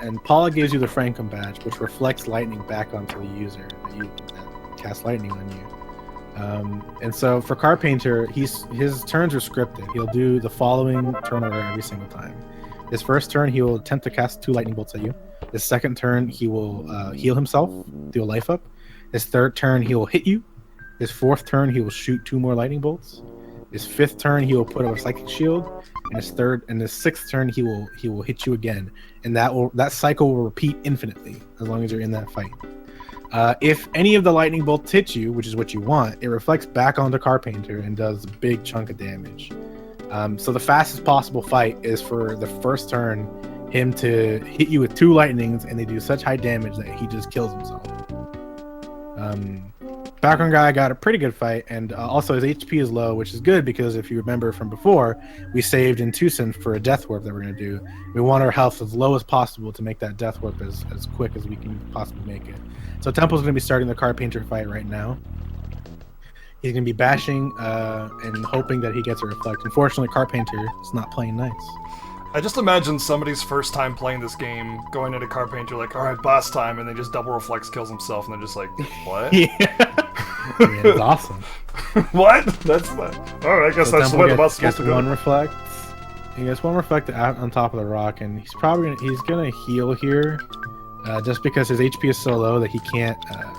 and Paula gives you the Frankum badge, which reflects lightning back onto the user that casts lightning on you. And so for Carpenter, his turns are scripted. He'll do the following turn order every single time. His first turn, he will attempt to cast 2 lightning bolts at you. His second turn, he will heal himself, do a life up. His third turn, he will hit you. His fourth turn, he will shoot 2 more lightning bolts. His fifth turn, he will put up a psychic shield. And his sixth turn, he will hit you again. And that cycle will repeat infinitely as long as you're in that fight. If any of the lightning bolts hit you, which is what you want, it reflects back onto Carpenter and does a big chunk of damage. So the fastest possible fight is for the first turn, him to hit you with 2 lightnings, and they do such high damage that he just kills himself. Background Guy got a pretty good fight, and also his HP is low, which is good because if you remember from before, we saved in Tucson for a death warp that we're going to do. We want our health as low as possible to make that death warp as quick as we can possibly make it. So Temple's going to be starting the Carpenter fight right now. He's going to be bashing and hoping that he gets a reflect. Unfortunately, Carpenter is not playing nice. I just imagine somebody's first time playing this game, going into Carpenter like, alright, boss time, and they just double reflex kills himself, and they're just like, what? Yeah, it's awesome. What? That's not... Alright, I guess So that's the Temple way the boss is gets supposed to go. 1 reflect. He gets 1 reflect out on top of the rock, and he's gonna heal here, just because his HP is so low that he can't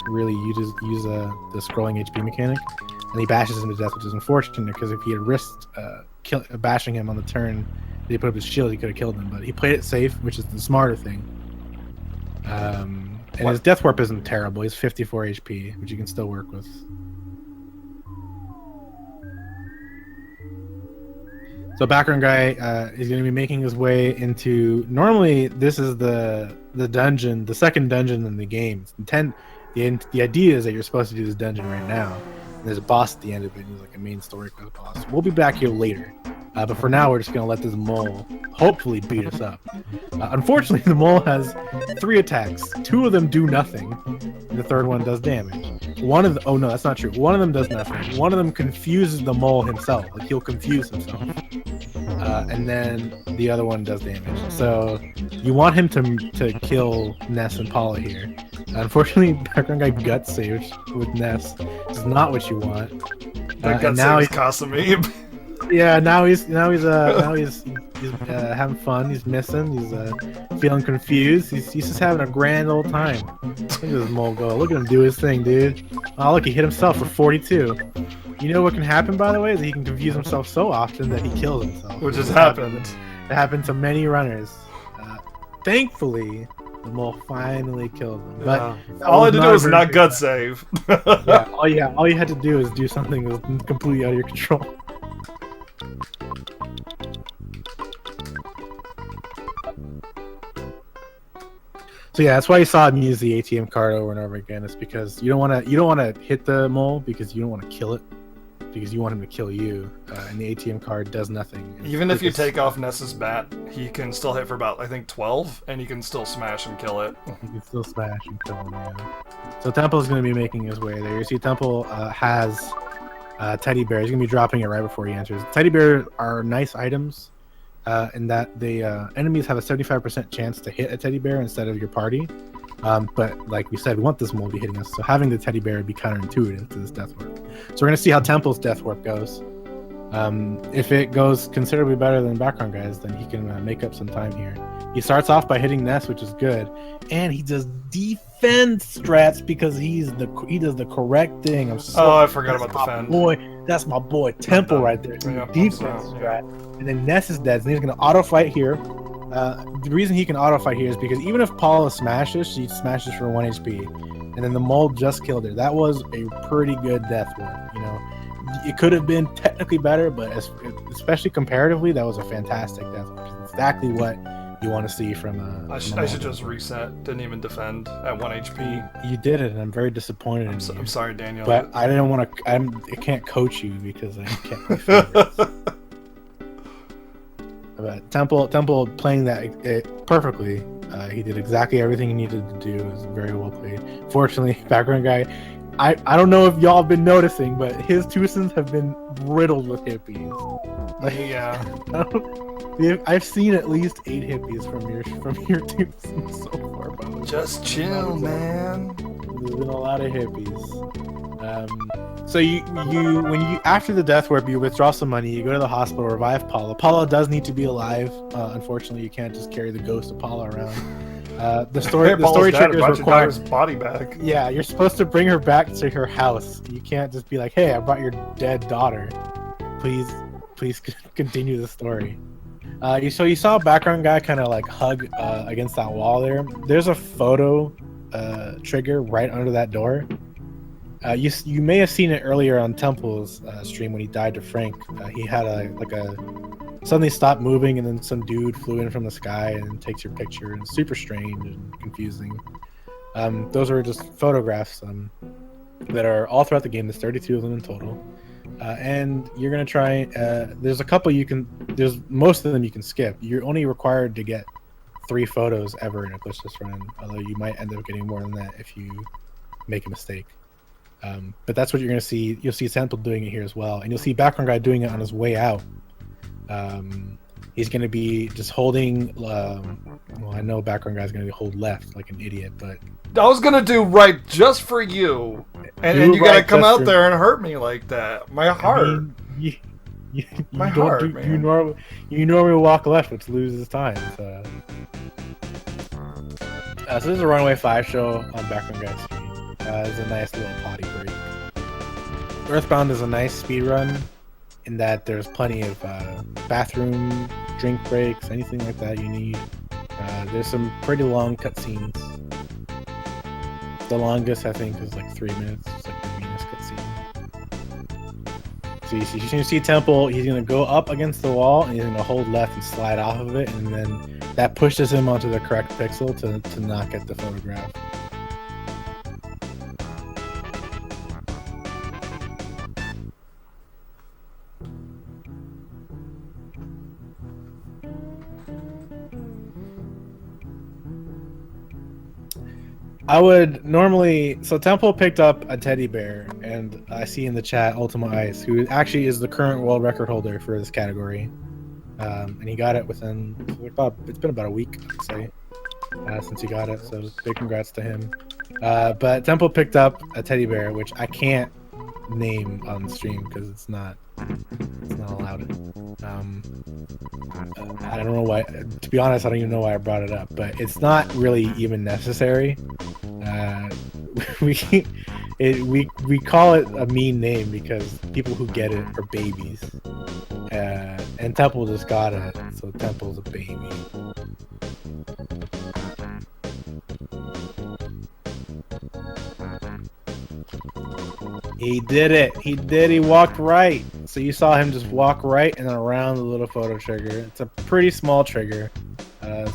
really use the scrolling HP mechanic, and he bashes him to death, which is unfortunate because if he had risked bashing him on the turn, he put up his shield, he could have killed him, but he played it safe, which is the smarter thing. And his death warp isn't terrible. He's 54 HP, which you can still work with. So Background Guy is going to be making his way into... Normally, this is the dungeon, the second dungeon in the game. The idea is that you're supposed to do this dungeon right now. And there's a boss at the end of it, and he's like a main story quest boss. We'll be back here later. But for now, we're just going to let this mole hopefully beat us up. Unfortunately, the mole has 3 attacks. 2 of them do nothing, and the third one does damage. Oh no, that's not true. One of them does nothing. One of them confuses the mole himself. Like, he'll confuse himself. And then the other one does damage. So you want him to kill Ness and Paula here. Unfortunately, Background Guy gut saved with Ness. It's not what you want. That gut save is costing me. Yeah, now he's having fun. He's missing. He's feeling confused. He's just having a grand old time. Look at this mole go. Look at him do his thing, dude. Oh, look, he hit himself for 42. You know what can happen, by the way, is that he can confuse himself so often that he kills himself. Which has happened. It happened to many runners. Thankfully, the mole finally killed him. But all I had to do was not gut save. Yeah, all you had to do is do something that was completely out of your control. So yeah, that's why you saw him use the ATM card over and over again. It's because you don't want to hit the mole because you don't want to kill it, because you want him to kill you. And the ATM card does nothing. Even if you take off Ness's bat, he can still hit for about, I think, 12, and he can still smash and kill it. He can still smash and kill him. Yeah. So Temple's going to be making his way there. You see, Temple has teddy bear. He's going to be dropping it right before he enters. Teddy bear are nice items. In that the enemies have a 75% chance to hit a teddy bear instead of your party. But like we said, we want this mole to be hitting us, so having the teddy bear would be counterintuitive to this death warp. So we're going to see how Temple's death warp goes. If it goes considerably better than Background Guy's, then he can make up some time here. He starts off by hitting Ness, which is good, and he does defense strats because he does the correct thing. I forgot about defend. That's my boy Temple right there. Yeah, Defense strat. And then Ness is dead, so he's going to auto fight here. The reason he can auto fight here is because even if Paula smashes, she smashes for 1 HP, and then the mole just killed her. That was a pretty good death warp. You know, it could have been technically better, but especially comparatively, that was a fantastic death warp. It's exactly what you want to see from a. I should just reset. Didn't even defend at 1 HP. You did it, and I'm very disappointed in you. I'm sorry, Daniel. But I didn't want to. I can't coach you because I can't play favorites. But Temple playing that perfectly He did exactly everything he needed to do. It was very well played. Fortunately, background guy, I don't know if y'all have been noticing, but his twosons have been riddled with hippies. Yeah. I've seen at least 8 hippies from your twosons so far. By the way. Just chill, man. There's been a lot of hippies. So you when you after the death warp, you withdraw some money. You go to the hospital, revive Paula. Paula does need to be alive. Unfortunately, you can't just carry the ghost of Paula around. The story triggers require his body back. Yeah, you're supposed to bring her back to her house. You can't just be like, "Hey, I brought your dead daughter. Please continue the story." You saw a background guy kind of like hug against that wall there. There's a photo trigger right under that door. You may have seen it earlier on Temple's stream when he died to Frank. He had suddenly stopped moving, and then some dude flew in from the sky and takes your picture, and it's super strange and confusing. Those are just photographs that are all throughout the game. There's 32 of them in total, and you're gonna try. There's a couple there's most of them you can skip. You're only required to get 3 photos ever in a glitchless run, although you might end up getting more than that if you make a mistake. But that's what you're going to see. You'll see Temple doing it here as well, and you'll see background guy doing it on his way out. He's going to be just holding. Well, I know background guy's going to hold left like an idiot, but I was gonna do right just for you, and you gotta come out there and hurt me like that. My heart. I mean, My heart, man. You normally walk left, which loses time. So this is a Runaway 5 show on background guy's screen. It's a nice little potty break. Earthbound is a nice speed run in that there's plenty of bathroom, drink breaks, anything like that you need. There's some pretty long cutscenes. The longest, I think, is like 3 minutes. It's like the Venus cutscene. So you see Temple, he's going to go up against the wall, and he's going to hold left and slide off of it, and then that pushes him onto the correct pixel to not get the photograph. I would normally... So Temple picked up a teddy bear, and I see in the chat Ultima Ice, who actually is the current world record holder for this category. And he got it within... It's been about a week, I'd say, since he got it, so big congrats to him. But Temple picked up a teddy bear, which I can't name on the stream because it's not allowed. I don't know why. To be honest, I don't even know why I brought it up, but it's not really even necessary. We call it a mean name because people who get it are babies, and Temple just got it, so Temple's a baby. He did it. He walked right. So you saw him just walk right and then around the little photo trigger. It's a pretty small trigger,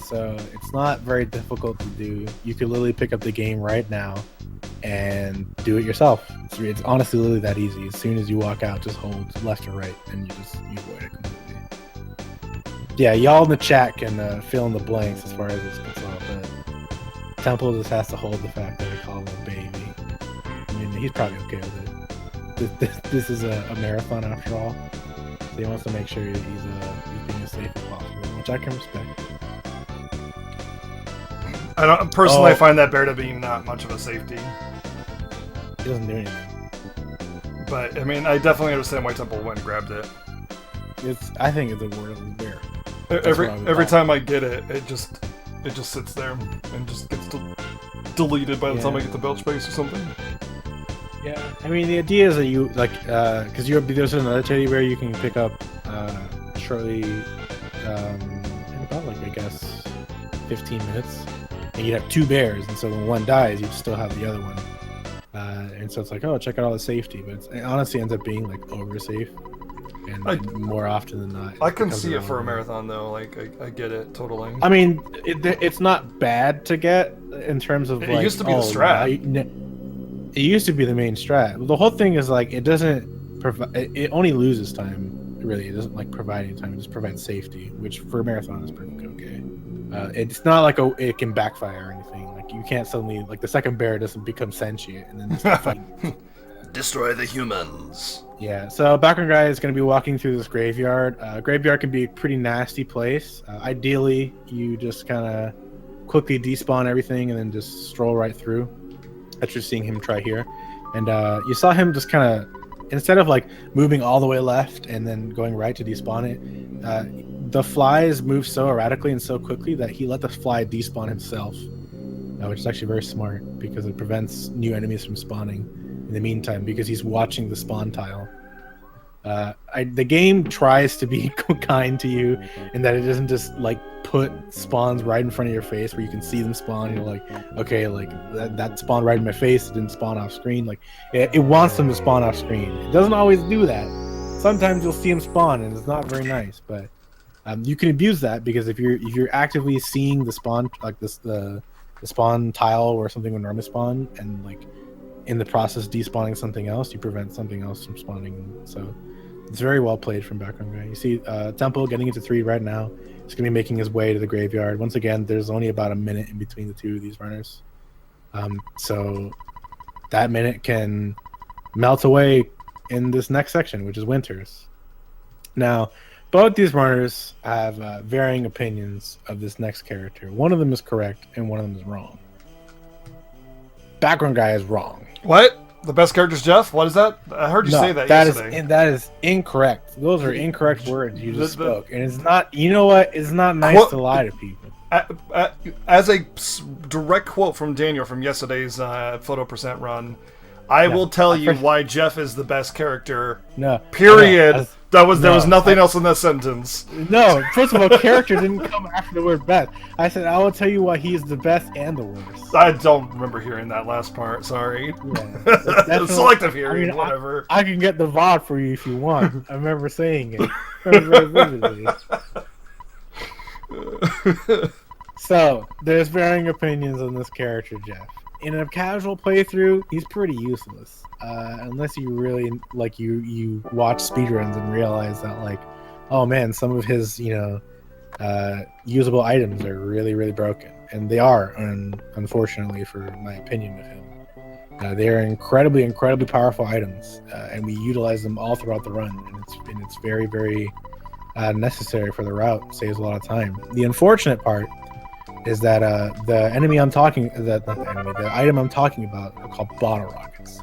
so it's not very difficult to do. You could literally pick up the game right now and do it yourself. It's honestly literally that easy. As soon as you walk out, just hold left or right, and you avoid it completely. Yeah, y'all in the chat can fill in the blanks as far as this goes on, but Temple just has to hold the fact that I call him a baby. I mean, he's probably okay with it. This is a marathon after all, so he wants to make sure he's being as safe as possible, which I can respect. I don't personally find that bear to be not much of a safety. He doesn't do anything. But I mean, I definitely understand why Temple went and grabbed it. I think it's a worthless bear. Every time I get it, it just sits there and just gets deleted by the time I get the belch space or something. Yeah, I mean the idea is that you because there's another teddy bear you can pick up shortly in about I guess 15 minutes, and you'd have 2 bears, and so when one dies, you'd still have the other one, and so it's like, oh, check out all the safety, but it honestly ends up being like over safe, and more often than not. I can see it for a marathon though. Like I get it totally. I mean, it's not bad to get in terms of it used to be the strat. It used to be the main strat. The whole thing is like it doesn't provide. It only loses time. Really, it doesn't like provide any time. It just provides safety, which for a marathon is pretty okay. It's not like it can backfire or anything. Like you can't suddenly like the second bear doesn't become sentient and then just fight. Destroy the humans. Yeah. So background guy is going to be walking through this graveyard. Graveyard can be a pretty nasty place. Ideally, you just kind of quickly despawn everything and then just stroll right through. That's just seeing him try here, and you saw him just kind of instead of like moving all the way left and then going right to despawn it. The flies move so erratically and so quickly that he let the fly despawn himself, which is actually very smart because it prevents new enemies from spawning in the meantime because he's watching the spawn tile. The game tries to be kind to you in that it doesn't just like put spawns right in front of your face where you can see them spawn. You're like, okay, like that spawned right in my face. It didn't spawn off screen. Like it wants them to spawn off screen. It doesn't always do that. Sometimes you'll see them spawn and it's not very nice, but you can abuse that because if you're actively seeing the spawn like the spawn tile or something would normally spawn and like in the process despawning something else, you prevent something else from spawning. So it's very well played from background guy. You see Temple getting into 3 right now. He's going to be making his way to the graveyard. Once again, there's only about a minute in between the two of these runners. So that minute can melt away in this next section, which is Winters. Now, both these runners have varying opinions of this next character. One of them is correct and one of them is wrong. Background guy is wrong. What? The best character is Jeff? What is that? I heard you say that yesterday. That is incorrect. Those are incorrect words you just spoke. And it's not, you know what? It's not nice to lie to people. As a direct quote from Daniel from yesterday's Photo Percent run, I will tell you why Jeff is the best character. No. Period. There was nothing else in that sentence. No, first of all, character didn't come after the word best. I said I will tell you why he's the best and the worst. I don't remember hearing that last part. Sorry. Yeah, selective hearing. Whatever. I can get the VOD for you if you want. I remember saying it very vividly. So there's varying opinions on this character, Jeff. In a casual playthrough, he's pretty useless. Unless you really like you watch speedruns and realize that like, oh man, some of his usable items are really broken, and they are, unfortunately for my opinion of him. They are incredibly powerful items, and we utilize them all throughout the run, and it's very necessary for the route. Saves a lot of time. The unfortunate part is that the item I'm talking about are called bottle rockets.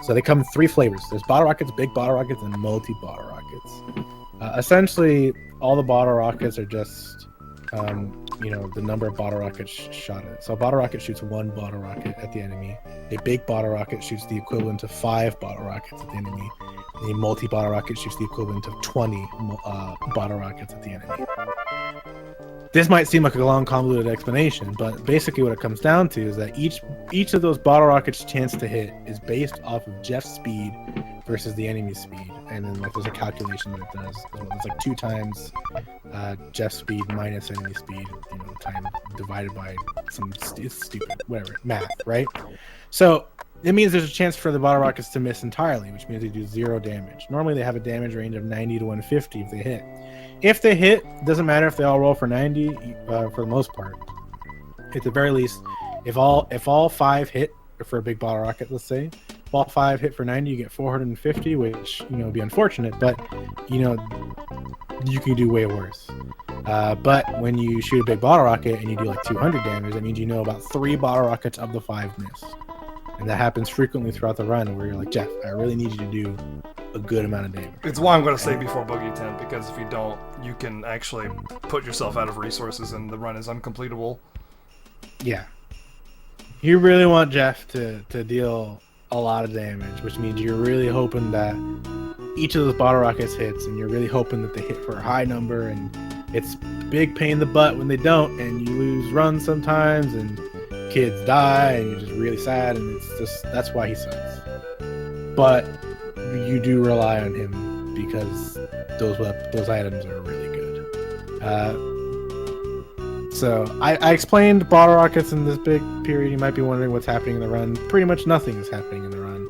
So they come in 3 flavors. There's bottle rockets, big bottle rockets, and multi-bottle rockets. Essentially, all the bottle rockets are just, the number of bottle rockets shot at. So a bottle rocket shoots 1 bottle rocket at the enemy. A big bottle rocket shoots the equivalent of 5 bottle rockets at the enemy. A multi-bottle rocket shoots the equivalent of 20 bottle rockets at the enemy. This might seem like a long, convoluted explanation, but basically what it comes down to is that each of those bottle rockets' chance to hit is based off of Jeff's speed versus the enemy's speed, and then like there's a calculation that it does. It's like 2 times Jeff's speed minus enemy speed, time divided by some stupid whatever math, right? So it means there's a chance for the bottle rockets to miss entirely, which means they do 0 damage. Normally they have a damage range of 90 to 150 if they hit. If they hit, doesn't matter if they all roll for 90 for the most part. At the very least, if all 5 hit for a big bottle rocket, let's say, if all 5 hit for 90, you get 450, which would be unfortunate, but you can do way worse. But when you shoot a big bottle rocket and you do like 200 damage, that means about 3 bottle rockets of the 5 miss. And that happens frequently throughout the run where you're like, Jeff, I really need you to do a good amount of damage. It's why I'm going to say before Boogie Tent, because if you don't, you can actually put yourself out of resources and the run is uncompletable. Yeah. You really want Jeff to deal a lot of damage, which means you're really hoping that each of those bottle rockets hits, and you're really hoping that they hit for a high number, and it's big pain in the butt when they don't, and you lose runs sometimes, and kids die, and you're just really sad, and that's why he sucks. But you do rely on him because those items are really good. So I explained bottle rockets in this big period. You might be wondering what's happening in the run. Pretty much nothing is happening in the run.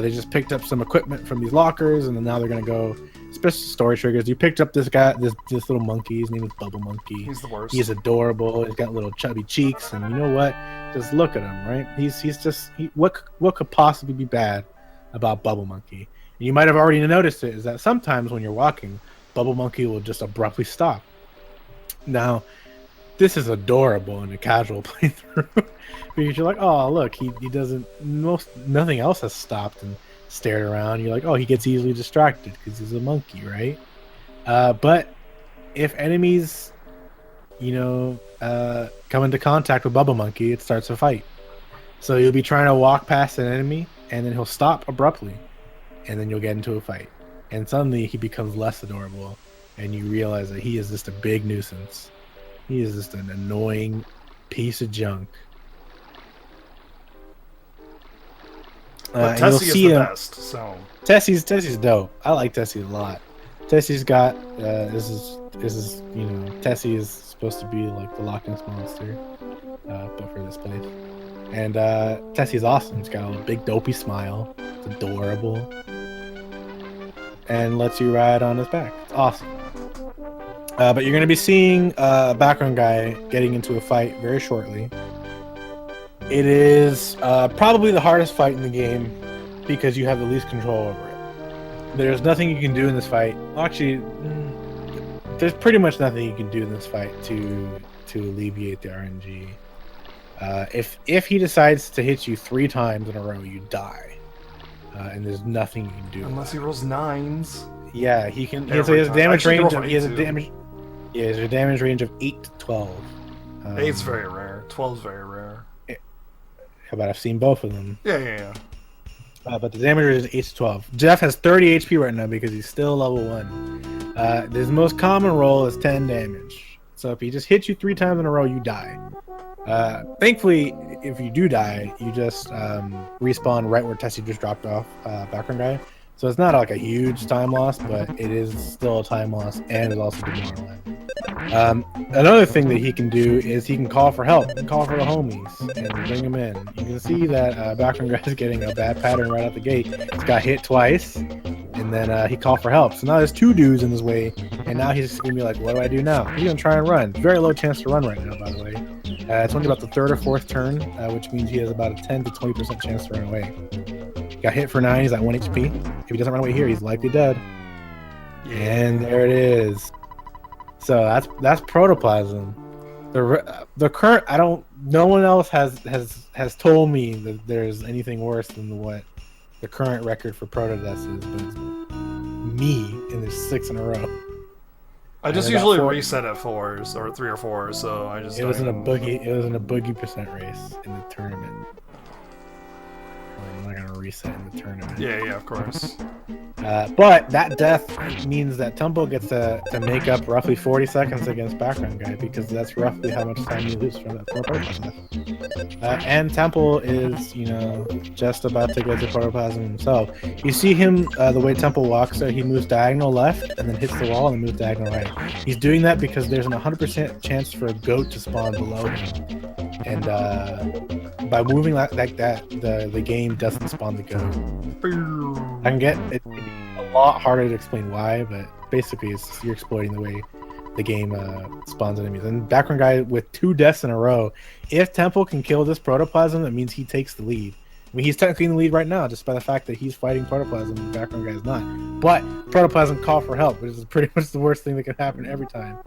They just picked up some equipment from these lockers, and then now they're going to go special story triggers. You picked up this guy, this little monkey. His name is Bubble Monkey. He's the worst. He's adorable. He's got little chubby cheeks, and you know what? Just look at him, right? What could possibly be bad about Bubble Monkey? And you might have already noticed it. Is that sometimes when you're walking, Bubble Monkey will just abruptly stop. Now, this is adorable in a casual playthrough because you're like, oh look, he doesn't. Nothing else has stopped and stared around. You're like, oh, he gets easily distracted because he's a monkey, right? But if enemies, come into contact with Bubble Monkey, it starts a fight. So you'll be trying to walk past an enemy, and then he'll stop abruptly, and then you'll get into a fight. And suddenly he becomes less adorable, and you realize that he is just a big nuisance. He is just an annoying piece of junk. But Tessie is the best, so... Tessie's dope. I like Tessie a lot. Tessie's got this is Tessie is supposed to be like the Loch Ness monster, but for this place. And Tessie's awesome. She's got a big dopey smile. It's adorable, and lets you ride on his back. It's awesome. But you're gonna be seeing a background guy getting into a fight very shortly. It is probably the hardest fight in the game because you have the least control over it. There's nothing you can do in this fight. Actually, there's pretty much nothing you can do in this fight to alleviate the RNG. If he decides to hit you 3 times in a row, you die, and there's nothing you can do. Unless he rolls 9s. Yeah, he can. He has Every a time. damage Actually, range. roll for He has a 8 damage. Yeah, there's a damage range of 8 to 12. 8's very rare. 12's very rare. How about I've seen both of them? Yeah. But the damage range is 8 to 12. Jeff has 30 HP right now because he's still level 1. His most common roll is 10 damage. So if he just hits you 3 times in a row, you die. Thankfully, if you do die, you just respawn right where Tessie just dropped off, background guy. So it's not like a huge time loss, but it is still a time loss, and it's also demoralizing. Another thing that he can do is he can call for help, call for the homies, and bring them in. You can see that background guy is getting a bad pattern right out the gate. He's got hit twice, and then he called for help. So now there's 2 dudes in his way, and now he's just gonna be like, what do I do now? He's gonna try and run. Very low chance to run right now, by the way. It's only about the 3rd or 4th turn, which means he has about a 10 to 20% chance to run away. Got hit for 9, he's at 1 HP. If he doesn't run away here, he's likely dead. Yeah. And there it is. So that's protoplasm. The current, no one else has told me that there's anything worse than what the current record for protodeaths is, but it's me, and there's 6 in a row. I just usually reset at 4s or 3 or 4s, so I just. It was in a boogie percent race in the tournament. I'm not gonna reset in the tournament. Yeah, of course. But that death means that lltemple gets to make up roughly 40 seconds against background guy, because that's roughly how much time you lose from that protoplasm. And lltemple is, just about to go to protoplasm himself. You see him, the way lltemple walks, so he moves diagonal left and then hits the wall and moves diagonal right. He's doing that because there's an 100% chance for a goat to spawn below him. And by moving like that, the game doesn't spawn the goat. I can get it. A lot harder to explain why, but basically you're exploiting the way the game spawns enemies. And background guy with 2 deaths in a row. If lltemple can kill this protoplasm, that means he takes the lead. I mean, he's technically in the lead right now, just by the fact that he's fighting protoplasm and background guy is not. But protoplasm call for help, which is pretty much the worst thing that can happen every time.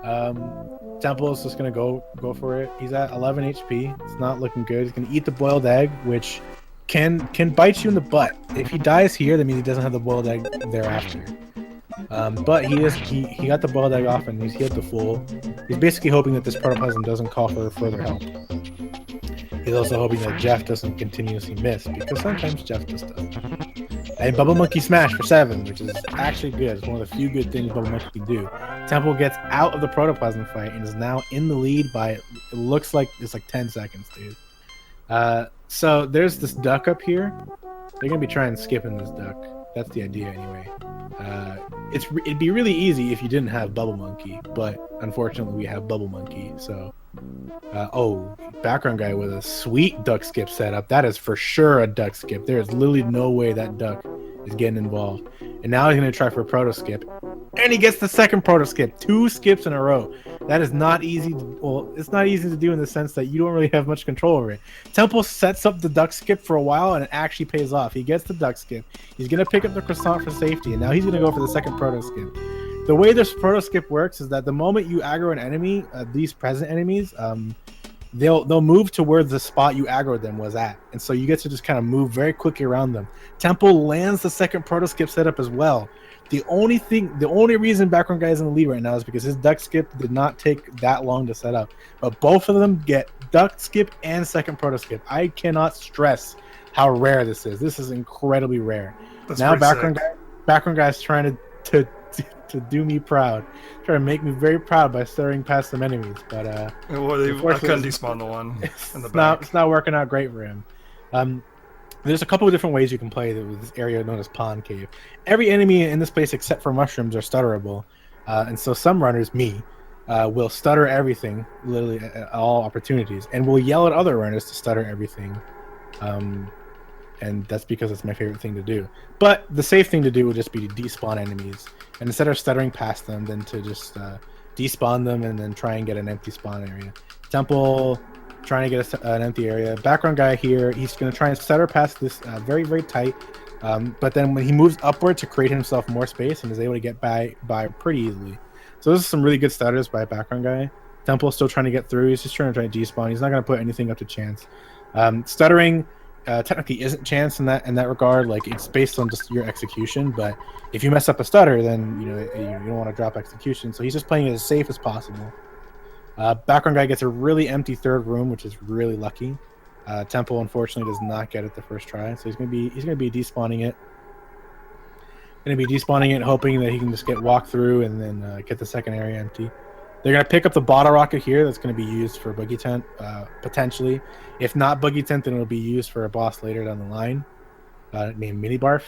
lltemple is just gonna go for it. He's at 11 HP. It's not looking good. He's gonna eat the boiled egg, which can bite you in the butt. If he dies here, that means he doesn't have the boiled egg thereafter. But he got the boiled egg off and he's healed to full. He's basically hoping that this protoplasm doesn't call for further help. He's also hoping that Jeff doesn't continuously miss, because sometimes Jeff just does. And Bubble Monkey Smash for 7, which is actually good. It's one of the few good things Bubble Monkey can do. lltemple gets out of the protoplasm fight and is now in the lead by, it looks like it's like 10 seconds, dude. So there's this duck up here. They're gonna be trying skipping this duck. That's the idea anyway. It'd be really easy if you didn't have Bubble Monkey, but unfortunately we have Bubble Monkey. So, background guy with a sweet duck skip setup. That is for sure a duck skip. There is literally no way that duck is getting involved. And now he's going to try for a proto skip. And he gets the second proto skip. 2 skips in a row. That is not easy. Well, it's not easy to do in the sense that you don't really have much control over it. Temple sets up the duck skip for a while, and it actually pays off. He gets the duck skip. He's going to pick up the croissant for safety, and now he's going to go for the second proto skip. The way this proto skip works is that the moment you aggro an enemy, these present enemies, they'll move to where the spot you aggroed them was at, and so you get to just kind of move very quickly around them. Temple lands the second proto skip setup as well. The only reason Background Guy is in the lead right now is because his duck skip did not take that long to set up, but both of them get duck skip and second proto skip. I cannot stress how rare this is. This is incredibly rare. That's now Background Guy is trying to do me proud, trying to make me very proud by staring past some enemies, but I couldn't despawn the one in the back. It's not working out great for him. There's a couple of different ways you can play with this area known as Pond Cave. Every enemy in this place except for mushrooms are stutterable, and so some runners, me, will stutter everything, literally at all opportunities, and will yell at other runners to stutter everything. And that's because it's my favorite thing to do. But the safe thing to do would just be to despawn enemies, and instead of stuttering past them, then to just despawn them and then try and get an empty spawn area. Temple trying to get an empty area. Background Guy here, he's going to try and stutter past this very, very tight, but then when he moves upward to create himself more space and is able to get by pretty easily. So this is some really good stutters by Background Guy. Temple's still trying to get through. He's just trying to despawn. He's not going to put anything up to chance. Stuttering technically isn't chance in that regard. Like, it's based on just your execution, but if you mess up a stutter, then you don't want to drop execution. So he's just playing it as safe as possible. Background Guy gets a really empty third room, which is really lucky. Temple unfortunately does not get it the first try, so he's gonna be despawning it. Hoping that he can just get walked through and then get the second area empty. They're gonna pick up the bottle rocket here. That's gonna be used for Boogie Tent, potentially. If not Boogie Tent, then it'll be used for a boss later down the line, named Mini Barf.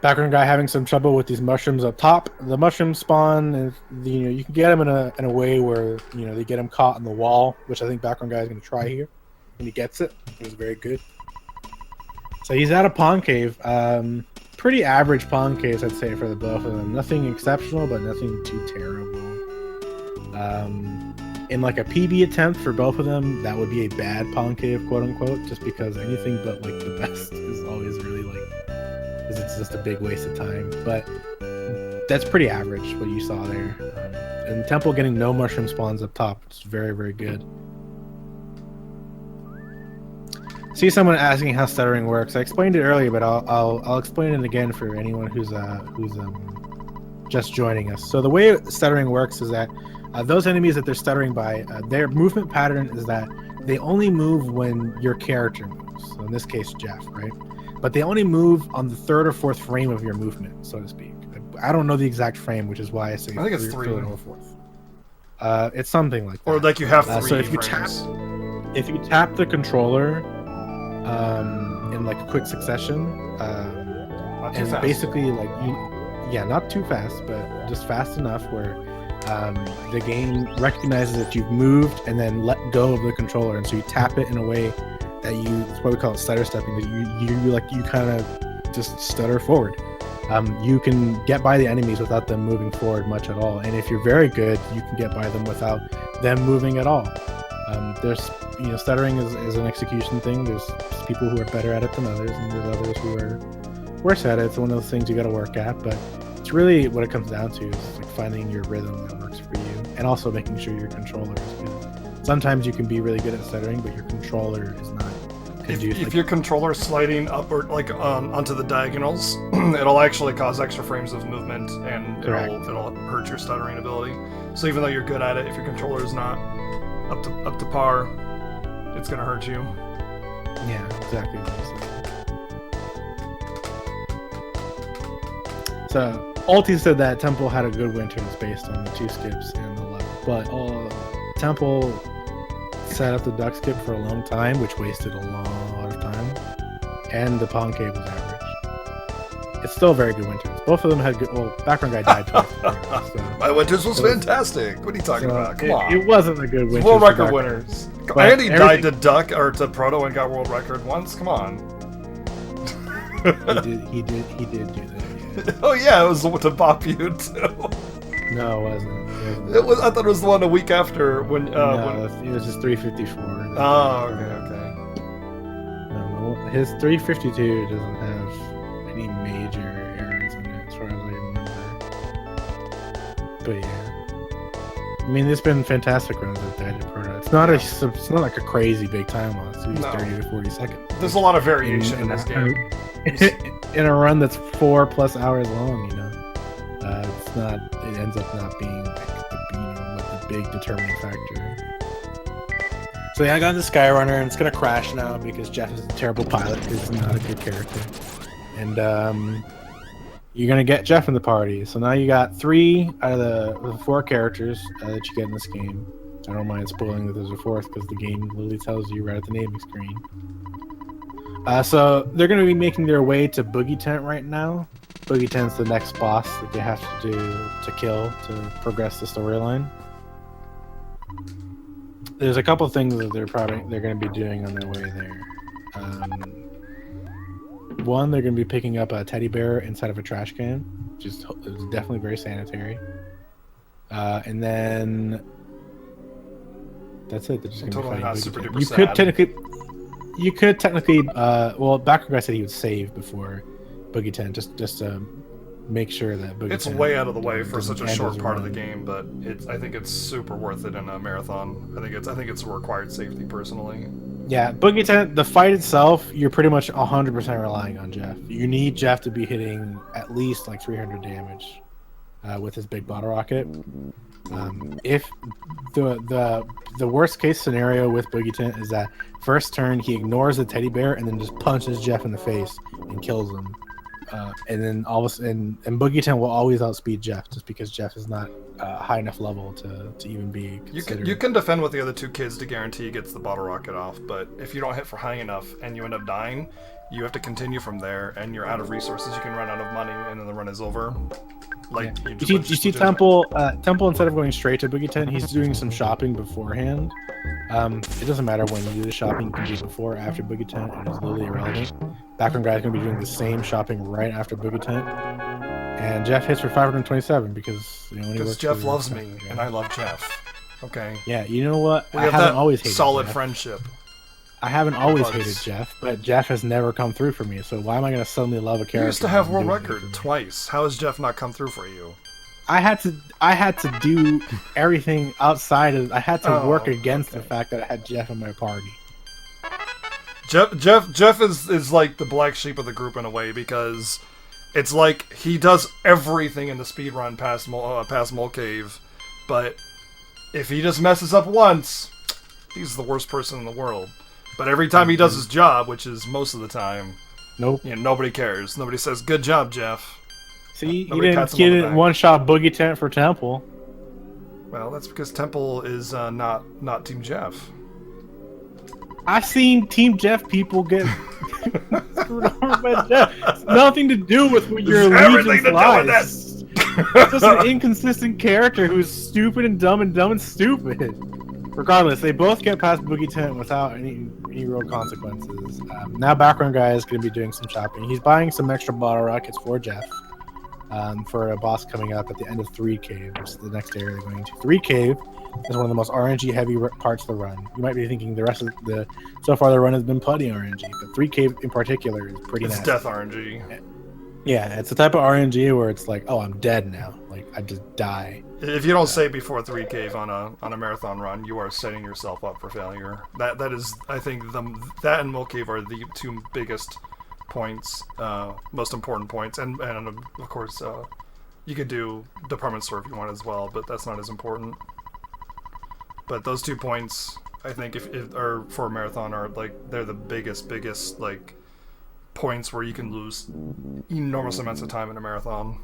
Background Guy having some trouble with these mushrooms up top. The mushroom spawn, you can get them in a way where they get him caught in the wall, which I think Background Guy is going to try here, and he gets it. It was very good. So he's at a pond cave. Pretty average pond caves, I'd say, for the both of them. Nothing exceptional, but nothing too terrible. In like a PB attempt for both of them, that would be a bad pond cave, quote unquote, just because anything but like the best is always really like. It's just a big waste of time, but that's pretty average what you saw there. And Temple getting no mushroom spawns up top, it's very, very good. See someone asking how stuttering works. I explained it earlier, but I'll explain it again for anyone who's just joining us. So the way stuttering works is that those enemies that they're stuttering by, their movement pattern is that they only move when your character moves. So in this case, Jeff, right? But they only move on the third or fourth frame of your movement, so to speak. I don't know the exact frame, which is why I say I think it's 3 or fourth. It's something like that. Or like you have 3 so if frames. you tap the controller in like a quick succession, Not too and fast. basically not too fast, but just fast enough where the game recognizes that you've moved and then let go of the controller, and so you tap it in a way that that's why we call it stutter stepping. That you kind of just stutter forward. You can get by the enemies without them moving forward much at all, and if you're very good, you can get by them without them moving at all. There's stuttering is an execution thing. There's people who are better at it than others, and there's others who are worse at it. It's one of those things you got to work at, but it's really what it comes down to is like finding your rhythm that works for you, and also making sure your controller is good. Sometimes you can be really good at stuttering, but your controller is not conducive. If your controller's sliding upward, like onto the diagonals, it'll actually cause extra frames of movement, and it'll hurt your stuttering ability. So even though you're good at it, if your controller is not up to par, it's gonna hurt you. Yeah, exactly. So Ulti said that Temple had a good winters based on the 2 skips and the level, but Temple set up the duck skip for a long time, which wasted a lot of time, and the pond cave was average. It's still a very good winters. Both of them had good. Well, Background Guy died twice. So My winters was fantastic. What are you talking about? Come on. It wasn't a good winters. World record winners. But Andy died to duck or to proto and got world record once. Come on. He did do that. Yeah. Oh yeah, it was to bop you too. No, it wasn't. It was. I thought it was the one a week after when. No, it was just 354. Oh, okay. No, his 352 doesn't have any major errors in it, as far as I remember. But yeah, I mean, there's been fantastic runs out there to Proto. It's not like a crazy big time loss. It's 30 to 40 seconds. There's a lot of variation in this game. In a run that's 4+ hours long, you know. It's not. It ends up not being like the big determining factor. So yeah, I got the Skyrunner, and it's gonna crash now because Jeff is a terrible pilot. He's not a good character, and you're gonna get Jeff in the party. So now you got 3 out of the 4 characters that you get in this game. I don't mind spoiling that there's a 4th because the game literally tells you right at the naming screen. So they're gonna be making their way to Boogie Tent right now. Boogie Tent's the next boss that they have to kill to progress the storyline. There's a couple things that they're going to be doing on their way there. One, they're going to be picking up a teddy bear inside of a trash can, which is definitely very sanitary. And then that's it. They're just going to Totally be not fighting super Boogie duper Tent. You could technically, well, BackgroundGuy said he would save before Boogie Tent, just to make sure that Boogie It's Tent way out of the way for doesn't such a end short his part of the run. game, but I think it's super worth it in a marathon. I think it's a required safety personally. Yeah, Boogie Tent, the fight itself, you're pretty much 100% relying on Jeff. You need Jeff to be hitting at least like 300 damage with his big bottle rocket. If the worst case scenario with Boogie Tent is that first turn he ignores the teddy bear and then just punches Jeff in the face and kills him. And then all of a sudden, and Boogie Tent will always outspeed Jeff just because Jeff is not high enough level to even be considered. You can defend with the other 2 kids to guarantee he gets the bottle rocket off, but if you don't hit for high enough and you end up dying, you have to continue from there, and you're out of resources. You can run out of money, and then the run is over. Like you see Temple instead of going straight to Boogie Tent, he's doing some shopping beforehand. It doesn't matter when you do the shopping, you can do it before or after Boogie Tent, and it's literally irrelevant. BackgroundGuy is going to be doing the same shopping right after Boogie Tent. And Jeff hits for 527 because Jeff loves me, and I love Jeff. Okay. Yeah, you know what? We I have haven't that always hated solid Jeff. friendship. I haven't always Bugs. hated Jeff, but Jeff has never come through for me. So why am I going to suddenly love a character? You used to have who world doesn't do record anything for me? twice. How has Jeff not come through for you? I had to do everything outside of. I had to work against the fact that I had Jeff in my party. Jeff is like the black sheep of the group in a way, because it's like he does everything in the speedrun past Mole Cave, but if he just messes up once, he's the worst person in the world. But every time he does his job, which is most of the time, Nope. nobody cares. Nobody says, "Good job, Jeff." See, Nobody he pats him on the didn't back. one-shot Boogie Tent for Temple. Well, that's because Temple is not Team Jeff. I've seen Team Jeff people get screwed over by Jeff. It's nothing to do with what your Everything allegiance to do with lies. It's just an inconsistent character who's stupid and dumb and stupid. Regardless, they both get past Boogie Tent without any real consequences. Now BackgroundGuy is going to be doing some shopping. He's buying some extra bottle rockets for Jeff. For a boss coming up at the end of 3 Cave, which is the next area they're going to. 3 Cave is one of the most RNG heavy parts of the run. You might be thinking the rest of so far the run has been plenty RNG, but 3 Cave in particular is pretty It's nasty. death RNG. Yeah, it's the type of RNG where it's like, oh, I'm dead now. Like, I just die. If you don't save before 3 Cave on a marathon run, you are setting yourself up for failure. That is, I think, that and Mole Cave are the 2 biggest points, most important points, and of course, you could do Department Store if you want as well, but that's not as important. But those 2 points, I think, if are for a marathon, are like they're the biggest like points where you can lose enormous amounts of time in a marathon.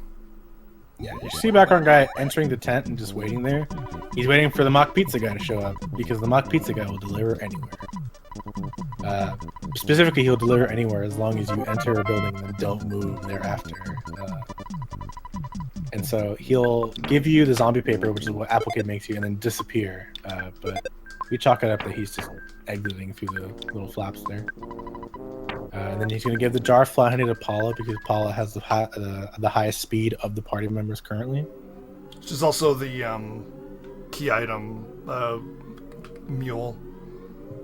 Yeah, you see BackgroundGuy entering the tent and just waiting there. He's waiting for the mock pizza guy to show up because the mock pizza guy will deliver anywhere. Specifically, he'll deliver anywhere as long as you enter a building and don't move thereafter. And so he'll give you the zombie paper, which is what Apple Kid makes you, and then disappear. But we chalk it up that he's just exiting through the little flaps there. And then he's going to give the jar of flat honey to Paula because Paula has the highest speed of the party members currently. Which is also the key item mule.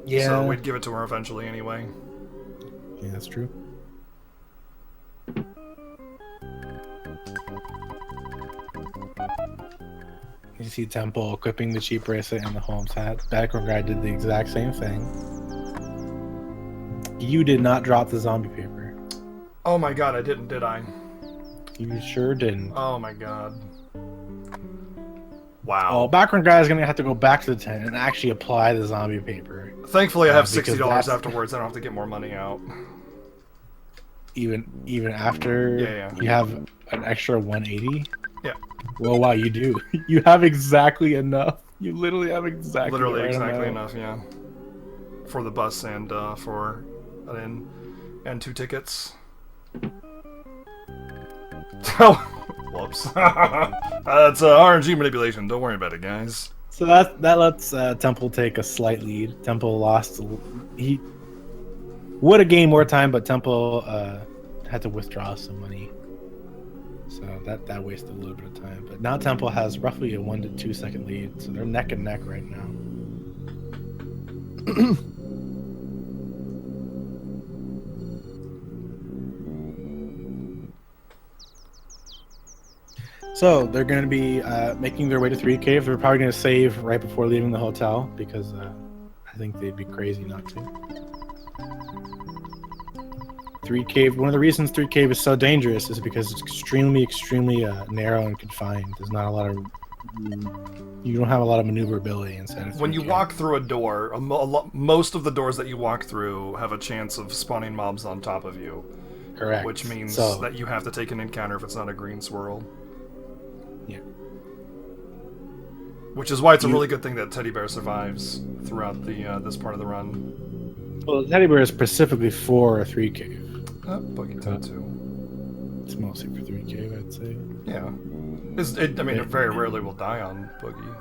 Yeah. So we'd give it to her eventually anyway. Yeah, that's true. You see Temple equipping the cheap bracelet and the Holmes hat. Background guy did the exact same thing. You did not drop the zombie paper. Oh my god, I didn't, did I? You sure didn't. Oh my god. Wow. Oh, background guy is going to have to go back to the tent and actually apply the zombie paper. Thankfully, I have because $60 afterwards. I don't have to get more money out. Even after Yeah. you have an extra 180? Yeah. Well, wow, you do. You have exactly enough. You literally have exactly enough, yeah. For the bus and for an inn and 2 tickets. Oh, whoops. That's RNG manipulation. Don't worry about it, guys. So that lets Temple take a slight lead. Temple lost. He would have gained more time, but Temple had to withdraw some money. So that wasted a little bit of time. But now Temple has roughly a 1 to 2 second lead. So they're neck and neck right now. So they're going to be making their way to 3 Cave. They're probably going to save right before leaving the hotel because I think they'd be crazy not to. 3 Cave. One of the reasons 3 Cave is so dangerous is because it's extremely narrow and confined. There's not a lot of. You don't have a lot of maneuverability inside of 3 When you Cave. walk through a door, most of the doors that you walk through have a chance of spawning mobs on top of you. Correct. Which means So- that you have to take an encounter if it's not a green swirl. Yeah. Which is why it's a really good thing that Teddy Bear survives throughout the this part of the run. Well, the teddy bear is specifically for a 3 Cave. Boogie Tattoo. It's mostly for 3 Cave, I'd say. Yeah. It very rarely will die on Boogie.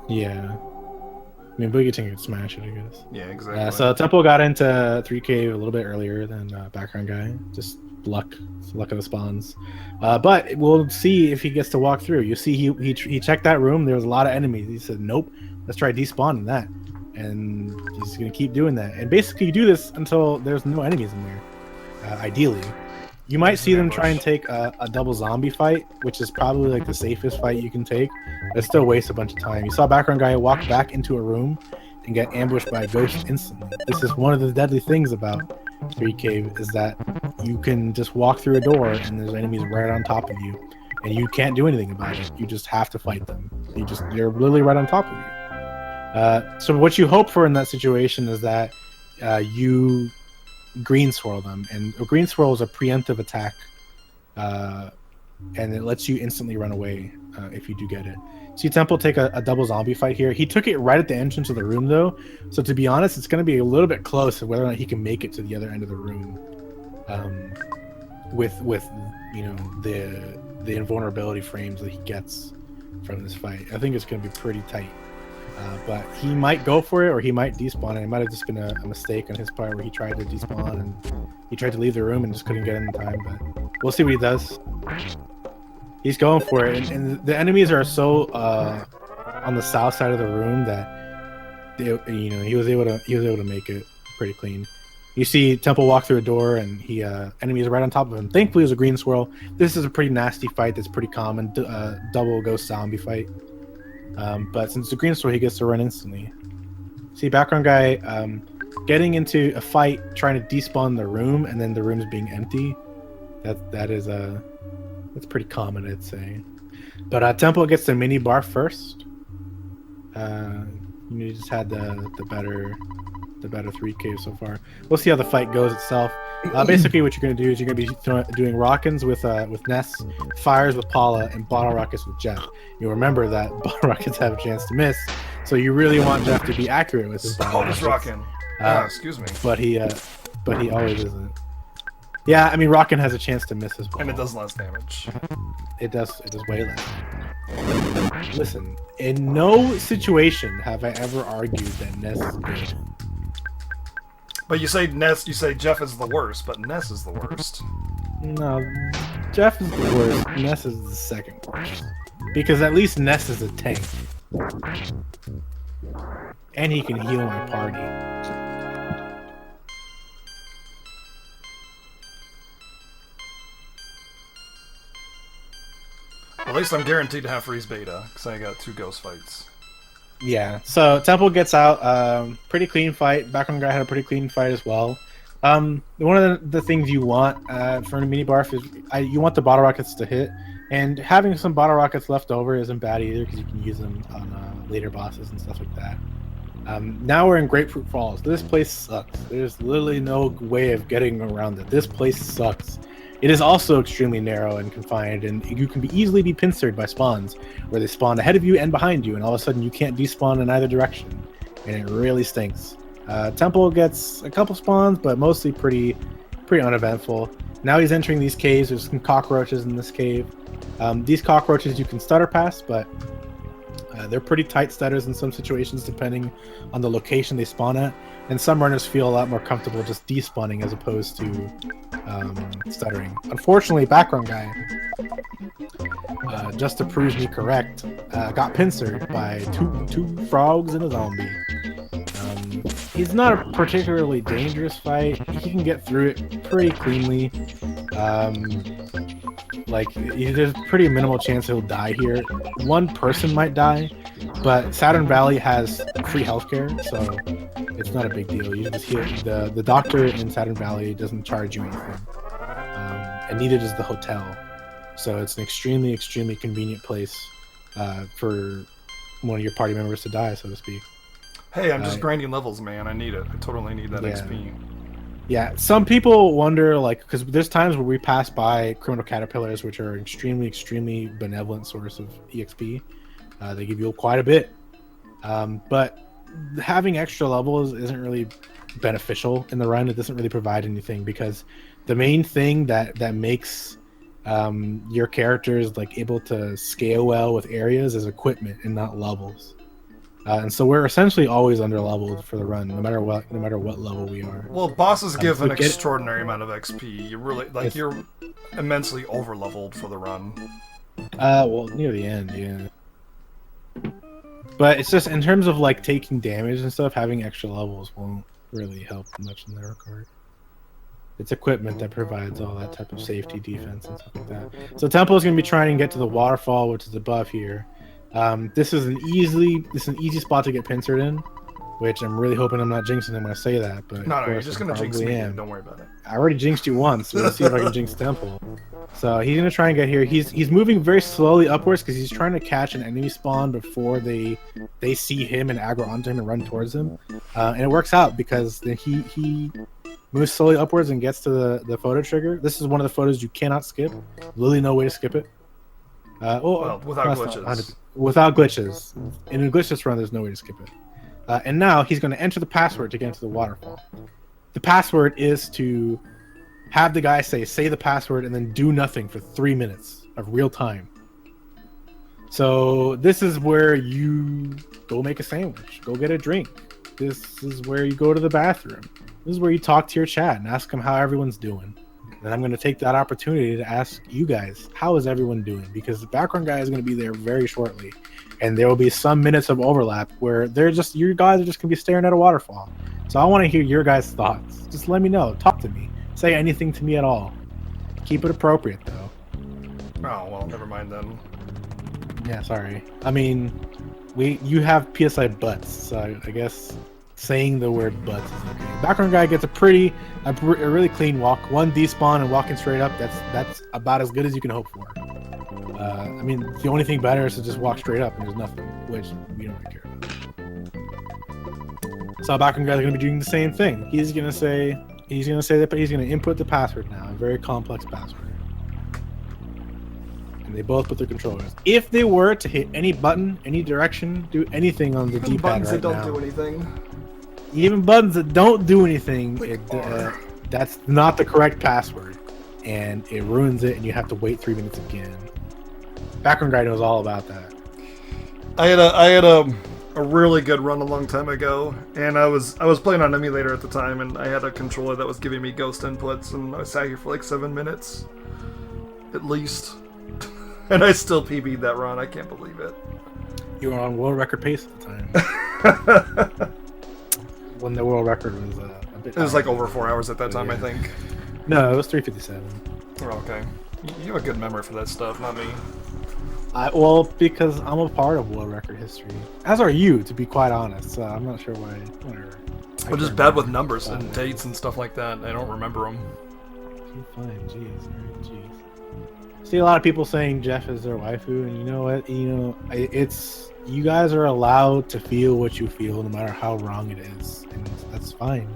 Yeah. I mean, Boogie Ting could smash it, I guess. Yeah, exactly. So Temple got into 3 Cave a little bit earlier than Background Guy. Just luck of the spawns. But we'll see if he gets to walk through. You see, he checked that room. There was a lot of enemies. He said, "Nope, let's try despawning that." And he's gonna keep doing that. And basically, you do this until there's no enemies in there. Ideally, you might see them try and take a double zombie fight, which is probably like the safest fight you can take. But it still wastes a bunch of time. You saw Background Guy walk back into a room and get ambushed by a ghost instantly. This is one of the deadly things about 3 Cave is that you can just walk through a door and there's enemies right on top of you, and you can't do anything about it. You just have to fight them. They're literally right on top of you. So what you hope for in that situation is that you green swirl them, and a green swirl is a preemptive attack, and it lets you instantly run away if you do get it. See Temple take a double zombie fight here. He took it right at the entrance of the room though, so to be honest, it's going to be a little bit close to whether or not he can make it to the other end of the room. With you know the invulnerability frames that he gets from this fight, I think it's going to be pretty tight. But he might go for it, or he might despawn, and it might have just been a mistake on his part where he tried to despawn and he tried to leave the room and just couldn't get in time. But we'll see what he does. He's going for it, and the enemies are so on the south side of the room that he was able to make it pretty clean. You see Temple walk through a door, and enemies are right on top of him. Thankfully, it was a green swirl. This is a pretty nasty fight. That's pretty common. Double ghost zombie fight. But since it's a green swirl, he gets to run instantly. See Background Guy getting into a fight, trying to despawn the room, and then the room's being empty. That's pretty common, I'd say. But Temple gets the mini bar first. You just had the better 3 Cave so far. We'll see how the fight goes itself. Basically, what you're going to do is you're going to be doing rockets with Ness, fires with Paula, and bottle rockets with Jeff. You'll remember that bottle rockets have a chance to miss, so you really want Jeff to be accurate with his bottle rockets. Rockin'. Excuse me. But he always isn't. Yeah, I mean, Rockin' has a chance to miss his ball. And it does less damage. It does way less. Listen, in no situation have I ever argued that Ness is good. But you say Ness, you say Jeff is the worst, but Ness is the worst. No, Jeff is the worst. Ness is the second worst. Because at least Ness is a tank. And he can heal my party. At least I'm guaranteed to have freeze beta, because I got 2 ghost fights. Yeah, so Temple gets out. Pretty clean fight. Background Guy had a pretty clean fight as well. One of the things you want for a mini barf is you want the bottle rockets to hit, and having some bottle rockets left over isn't bad either because you can use them on later bosses and stuff like that. Now we're in Grapefruit Falls. This place sucks. There's literally no way of getting around it. This place sucks. It is also extremely narrow and confined, and you can easily be pincered by spawns, where they spawn ahead of you and behind you, and all of a sudden you can't despawn in either direction, and it really stinks. Temple gets a couple spawns, but mostly pretty uneventful. Now he's entering these caves. There's some cockroaches in this cave. These cockroaches you can stutter past, but they're pretty tight stutters in some situations, depending on the location they spawn at. And some runners feel a lot more comfortable just despawning as opposed to stuttering. Unfortunately, Background Guy, just to prove me correct, got pincered by two frogs and a zombie. He's not a particularly dangerous fight. He can get through it pretty cleanly. There's pretty minimal chance he'll die here. One person might die, but Saturn Valley has free healthcare, so it's not a big deal. You just heal. The doctor in Saturn Valley doesn't charge you anything, and neither does the hotel. So it's an extremely convenient place for one of your party members to die, so to speak. Hey, I'm just grinding levels, man. I need it. I totally need that XP. Yeah, some people wonder, because there's times where we pass by criminal caterpillars, which are extremely benevolent source of EXP. They give you quite a bit, but having extra levels isn't really beneficial in the run. It doesn't really provide anything, because the main thing that makes your characters able to scale well with areas is equipment and not levels. And so we're essentially always under leveled for the run, no matter what level we are. Well, bosses give an extraordinary amount of XP. You really you're immensely over leveled for the run. Well, near the end, yeah. But it's just in terms of taking damage and stuff, having extra levels won't really help much in that regard. It's equipment that provides all that type of safety, defense, and stuff like that. So Temple is going to be trying to get to the waterfall, which is above here. This is an easy spot to get pincered in, which I'm really hoping I'm not jinxing him when I say that. But no, you're just gonna jinx me. Don't worry about it. I already jinxed you once. So let's see if I can jinx Temple. So he's gonna try and get here. He's moving very slowly upwards because he's trying to catch an enemy spawn before they see him and aggro onto him and run towards him. And it works out because he moves slowly upwards and gets to the photo trigger. This is one of the photos you cannot skip. Literally no way to skip it. Well, without glitches. Without glitches. In a glitchless run, there's no way to skip it. And now he's going to enter the password to get into the waterfall. The password is to have the guy say the password and then do nothing for 3 minutes of real time. So this is where you go make a sandwich, go get a drink. This is where you go to the bathroom. This is where you talk to your chat and ask them how everyone's doing. And I'm going to take that opportunity to ask you guys, how is everyone doing? Because the background guy is going to be there very shortly. And there will be some minutes of overlap where you guys are just going to be staring at a waterfall. So I want to hear your guys' thoughts. Just let me know. Talk to me. Say anything to me at all. Keep it appropriate, though. Oh, well, never mind then. Yeah, sorry. I mean, you have PSI butts, so I guess saying the word butts is okay. Background guy gets a really clean walk. One despawn and walking straight up. That's about as good as you can hope for. I mean, the only thing better is to just walk straight up and there's nothing, which we don't really care about. So background guy is going to be doing the same thing. He's going to say that he's going to input the password now, a very complex password. And they both put their controllers. If they were to hit any button, any direction, do anything on the D-pad buttons right that don't now, do anything. even buttons that don't do anything, that's not the correct password, and it ruins it, and you have to wait 3 minutes again. Background guy knows all about that. I had a a really good run a long time ago, and I was playing on emulator at the time, and I had a controller that was giving me ghost inputs, and I sat here for like 7 minutes, at least, and I still PB'd that run. I can't believe it. You were on world record pace at the time. When the world record was a bit. It was like over 4 hours at that time, I think. No, it was 3:57. Oh, okay. You have a good memory for that stuff, not me. Well, because I'm a part of world record history, as are you, to be quite honest. So I'm not sure why. Whatever. I'm just bad with numbers and dates and stuff like that. I don't remember them. You're fine, jeez. See a lot of people saying Jeff is their waifu, and you know what? It's you guys are allowed to feel what you feel, no matter how wrong it is, and that's fine.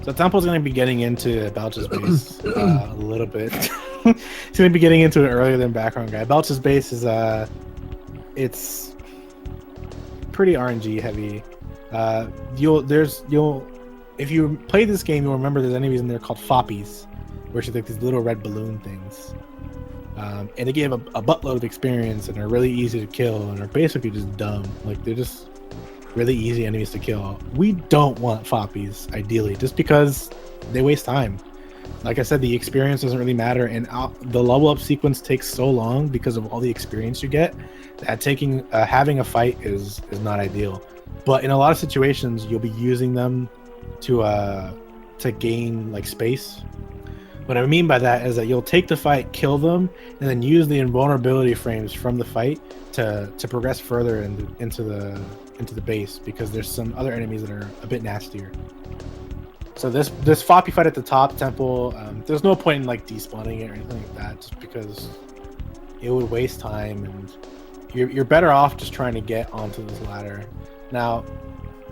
So Temple's going to be getting into Belch's base a little bit. He's going to be getting into it earlier than Background Guy. Belch's base is it's pretty RNG heavy. If you play this game, you'll remember there's enemies in there called Foppies, which are like these little red balloon things. And they give a buttload of experience and are really easy to kill and are basically just dumb. Like they're just really easy enemies to kill. We don't want Foppies, ideally, just because they waste time. Like I said, the experience doesn't really matter, and the level up sequence takes so long because of all the experience you get that having a fight is not ideal. But in a lot of situations, you'll be using them to gain like space. What I mean by that is that you'll take the fight, kill them, and then use the invulnerability frames from the fight to progress further into the base, because there's some other enemies that are a bit nastier. So this Foppy fight at the top temple, there's no point in like despawning it or anything like that, just because it would waste time, and you're better off just trying to get onto this ladder. Now,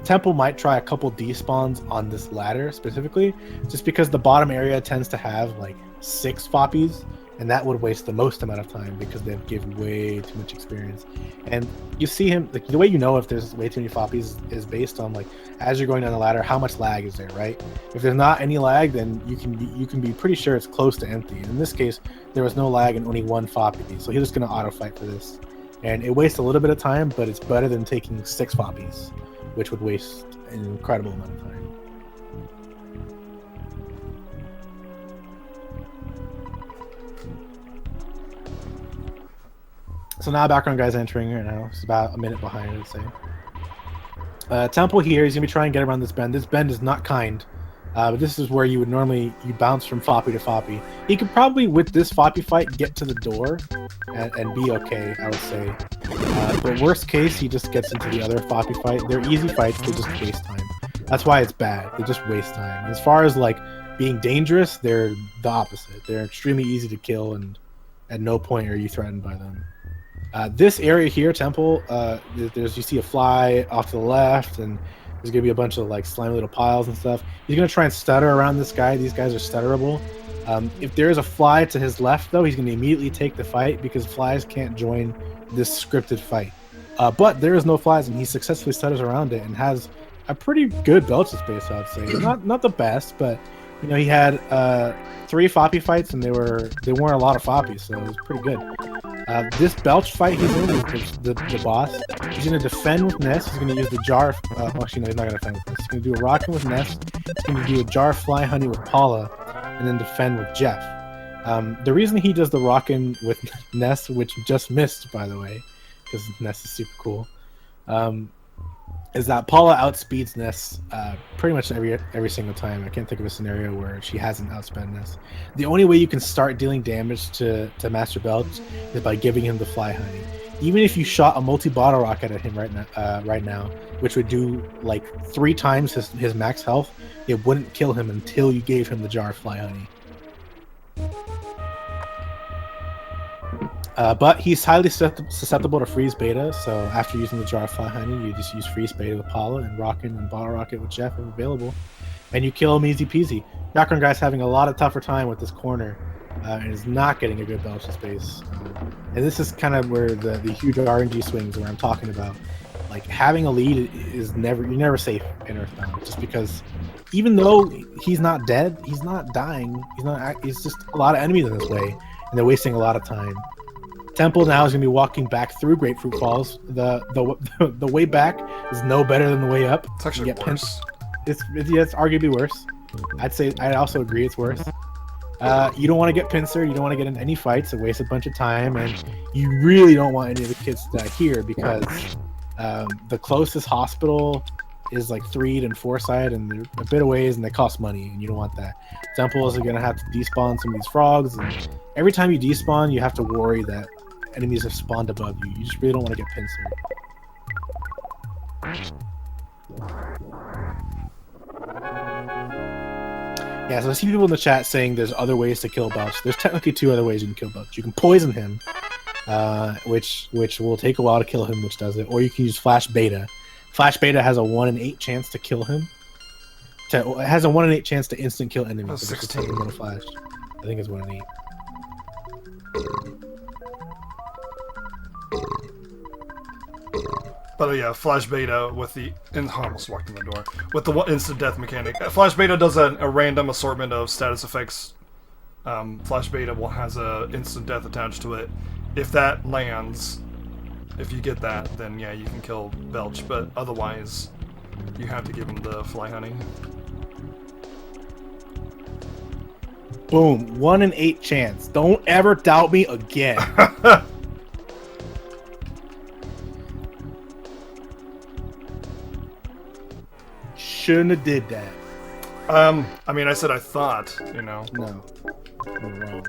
Temple might try a couple despawns on this ladder specifically, just because the bottom area tends to have like 6 Foppies, and that would waste the most amount of time because they give way too much experience. And you see him, like the way you know if there's way too many Foppies is based on like as you're going down the ladder, how much lag is there, right? If there's not any lag, then you can be pretty sure it's close to empty. And in this case, there was no lag and only 1 Foppy, so he's just gonna auto fight for this. And it wastes a little bit of time, but it's better than taking 6 Foppies, which would waste an incredible amount of time. So now Background Guy's entering right now. It's about a minute behind, I'd say. Temple here, he's going to be trying to get around this bend. This bend is not kind, but this is where you would normally bounce from Foppy to Foppy. He could probably, with this Foppy fight, get to the door and be okay, I would say. But worst case, he just gets into the other Foppy fight. They're easy fights, they just waste time. That's why it's bad. They just waste time. As far as like being dangerous, they're the opposite. They're extremely easy to kill, and at no point are you threatened by them. This area here, Temple, you see a fly off to the left, and there's gonna be a bunch of like slimy little piles and stuff. He's gonna try and stutter around this guy. These guys are stutterable. If there is a fly to his left, though, he's gonna immediately take the fight because flies can't join this scripted fight. But there is no flies, and he successfully stutters around it and has a pretty good Belch's base, I'd say. Not the best, but you know, he had 3 Foppy fights, and they weren't a lot of Foppies, so it was pretty good. This Belch fight he's in is the boss. He's going to defend with Ness. He's going to use the jar. Actually, no, he's not going to defend with Ness. He's going to do a rockin' with Ness. He's going to do a jar fly honey with Paula, and then defend with Jeff. The reason he does the rockin' with Ness, which just missed, by the way, because Ness is super cool, is that Paula outspeeds Ness pretty much every single time. I can't think of a scenario where she hasn't outspent Ness. The only way you can start dealing damage to Master Belch is by giving him the fly honey. Even if you shot a multi-bottle rocket at him right now, which would do like 3 times his max health, it wouldn't kill him until you gave him the jar of fly honey. But he's highly susceptible to freeze beta, so after using the jar of fly honey, you just use freeze beta with Paula and Rockin' and bottle rocket with Jeff if available, and you kill him easy peasy. Background Guy's having a lot of tougher time with this corner, and is not getting a good Belch's space. And this is kind of where the huge RNG swings where I'm talking about. Like, having a lead is you're never safe in Earthbound, just because even though he's not dead, he's not dying, he's just a lot of enemies in this way, and they're wasting a lot of time. Temple now is going to be walking back through Grapefruit Falls. The way back is no better than the way up. It's actually worse. It's arguably worse. I'd also agree it's worse. You don't want to get pincered. You don't want to get in any fights. It wastes a bunch of time, and you really don't want any of the kids to die here because the closest hospital is like Threed and Forsyth, and they're a bit of ways, and they cost money, and you don't want that. Temples are gonna have to despawn some of these frogs, and every time you despawn, you have to worry that enemies have spawned above you. You just really don't want to get pincered. Yeah, so I see people in the chat saying there's other ways to kill Belch. There's technically 2 other ways you can kill Belch. You can poison him, which will take a while to kill him, which does it, or you can use Flash Beta. Flash Beta has a 1 in 8 chance to kill him. It has a 1 in 8 chance to instant kill enemies. 16. Flash. I think it's 1 in 8. But yeah, Flash Beta with the... I almost walked in the door. With the instant death mechanic. Flash Beta does a random assortment of status effects. Flash Beta has a instant death attached to it. If that lands, if you get that, then yeah, you can kill Belch. But otherwise, you have to give him the fly honey. Boom. 1 in 8 chance. Don't ever doubt me again. Shouldn't have did that. I mean, I said I thought, you know. No. You're wrong.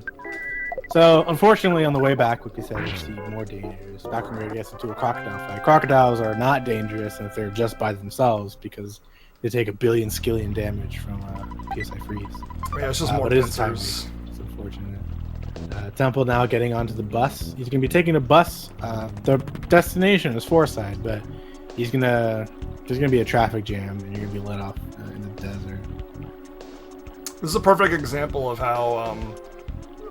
So, unfortunately, on the way back, like we said, we see more dangers. Back when we get into a crocodile fight. Crocodiles are not dangerous if they're just by themselves because they take 1 billion skillion damage from PSI freeze. Yeah, it's just more pincers. It's unfortunate. Temple now getting onto the bus. He's going to be taking a bus. The destination is Forsyth, but there's going to be a traffic jam and you're going to be let off in the desert. This is a perfect example of how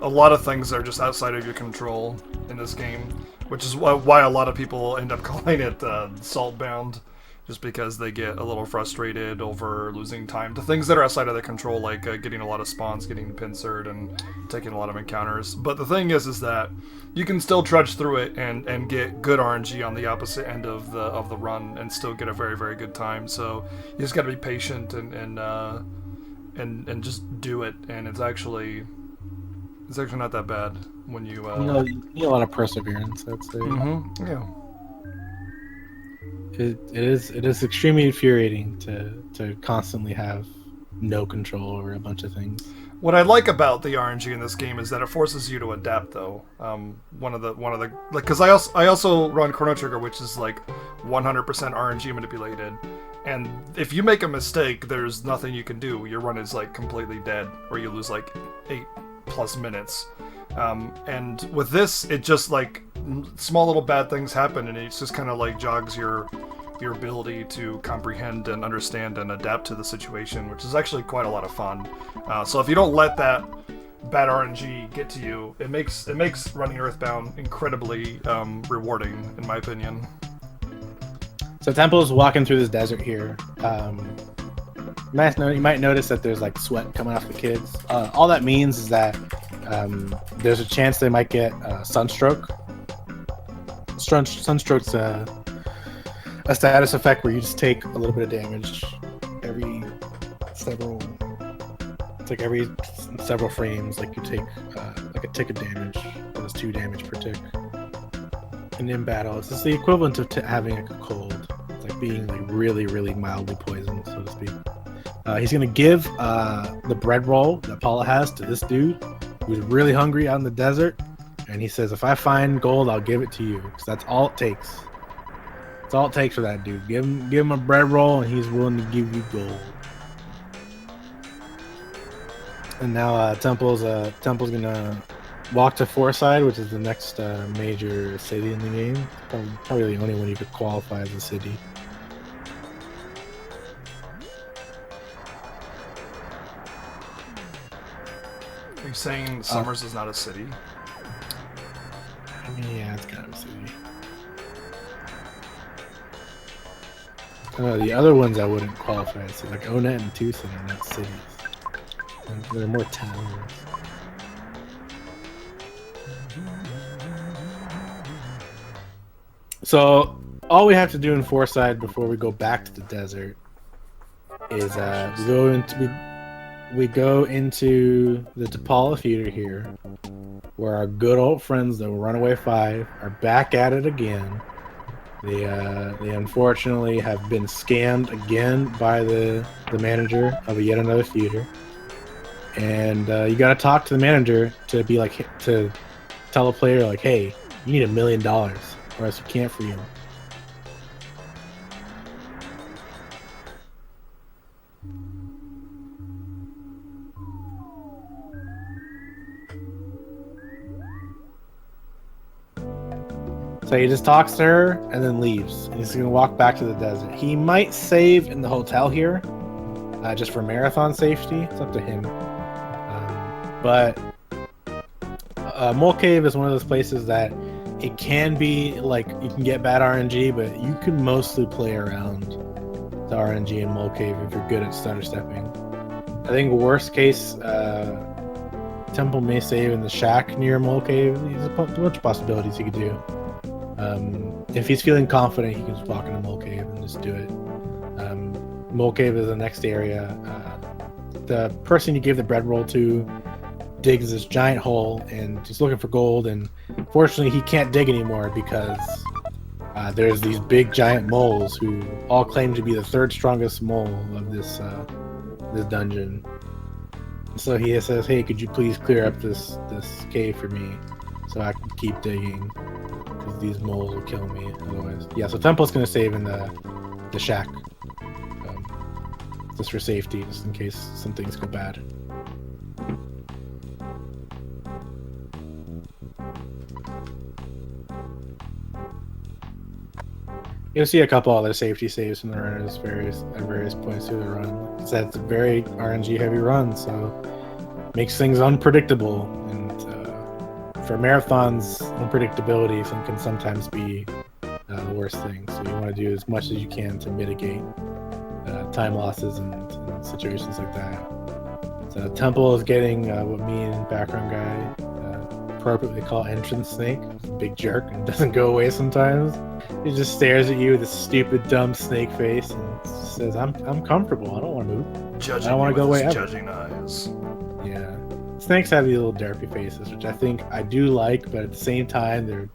a lot of things are just outside of your control in this game, which is why a lot of people end up calling it Saltbound, just because they get a little frustrated over losing time to things that are outside of their control, like getting a lot of spawns, getting pincered, and taking a lot of encounters. But the thing is that you can still trudge through it and get good RNG on the opposite end of the run and still get a very, very good time. So you just got to be patient and just do it, and it's actually not that bad when you. You need a lot of perseverance, I'd say. Mm-hmm. Yeah. It is extremely infuriating to constantly have no control over a bunch of things. What I like about the RNG in this game is that it forces you to adapt, though. One of the like, because I also run Chrono Trigger, which is like 100% RNG manipulated, and if you make a mistake, there's nothing you can do. Your run is like completely dead, or you lose like 8+ minutes. And with this, it just like small little bad things happen, and it's just kind of like jogs your ability to comprehend and understand and adapt to the situation, which is actually quite a lot of fun. So if you don't let that bad RNG get to you, it makes running Earthbound incredibly rewarding, in my opinion. So Temple's walking through this desert here. You might notice that there's like sweat coming off the kids. All that means is that there's a chance they might get sunstroke. Sunstroke's a status effect where you just take a little bit of damage every several frames. Like you take like a tick of damage. That's 2 damage per tick. And in battle, it's just the equivalent of having like a cold. It's like being like really, really mildly poisoned, so to speak. He's gonna give the bread roll that Paula has to this dude who's really hungry out in the desert, and he says, "If I find gold, I'll give it to you." Because that's all it takes. That's all it takes for that dude. Give him a bread roll, and he's willing to give you gold. And now Temple's gonna walk to Forsyth, which is the next major city in the game. Probably the only one you could qualify as a city. Are you saying Summers is not a city? I mean, yeah, it's kind of a city. The other ones I wouldn't qualify as city. Like Onet and Tucson are not cities. They're more towns. So all we have to do in Foreside before we go back to the desert is we go into the Tapala Theater here, where our good old friends, the Runaway Five, are back at it again. They unfortunately have been scammed again by the manager of yet another theater, and you got to talk to the manager to be like to tell a player like, hey, you need $1 million, or else we can't free him. So he just talks to her and then leaves. And he's going to walk back to the desert. He might save in the hotel here, just for marathon safety. It's up to him. But Mole Cave is one of those places that it can be like you can get bad RNG, but you can mostly play around the RNG in Mole Cave if you're good at stutter stepping. I think worst case, Temple may save in the shack near Mole Cave. There's a bunch of possibilities he could do. If he's feeling confident, he can just walk into Mole Cave and just do it. Mole Cave is the next area. The person you gave the bread roll to digs this giant hole and just looking for gold, and fortunately he can't dig anymore because there's these big giant moles who all claim to be the third strongest mole of this dungeon. So he says, hey, could you please clear up this cave for me so I can keep digging, because these moles will kill me otherwise. Yeah, so Temple's gonna save in the shack, just for safety, just in case some things go bad. You'll see a couple other safety saves from the runners at various points through the run. Like I said, it's a very RNG heavy run, so makes things unpredictable. And for marathons, unpredictability can sometimes be the worst thing. So you want to do as much as you can to mitigate time losses and situations like that. So Temple is getting what me and Background Guy appropriately call entrance snake. Big jerk and doesn't go away sometimes. He just stares at you with a stupid, dumb snake face and says, "I'm comfortable. I don't want to move. Judging I don't want to go away ever." judging eyes. Yeah, snakes have these little derpy faces, which I think I do like, but at the same time,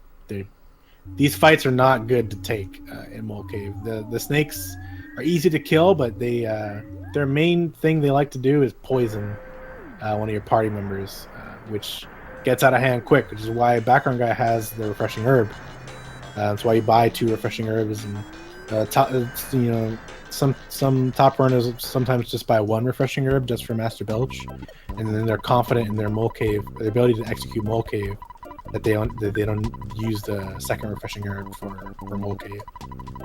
these fights are not good to take in Mole Cave. The snakes are easy to kill, but their main thing they like to do is poison one of your party members, which gets out of hand quick, which is why Background Guy has the refreshing herb. That's why you buy 2 refreshing herbs, and some top runners sometimes just buy 1 refreshing herb just for Master Belch, and then they're confident in their Mole Cave, their ability to execute Mole Cave, that they don't use the second refreshing herb for Mole Cave.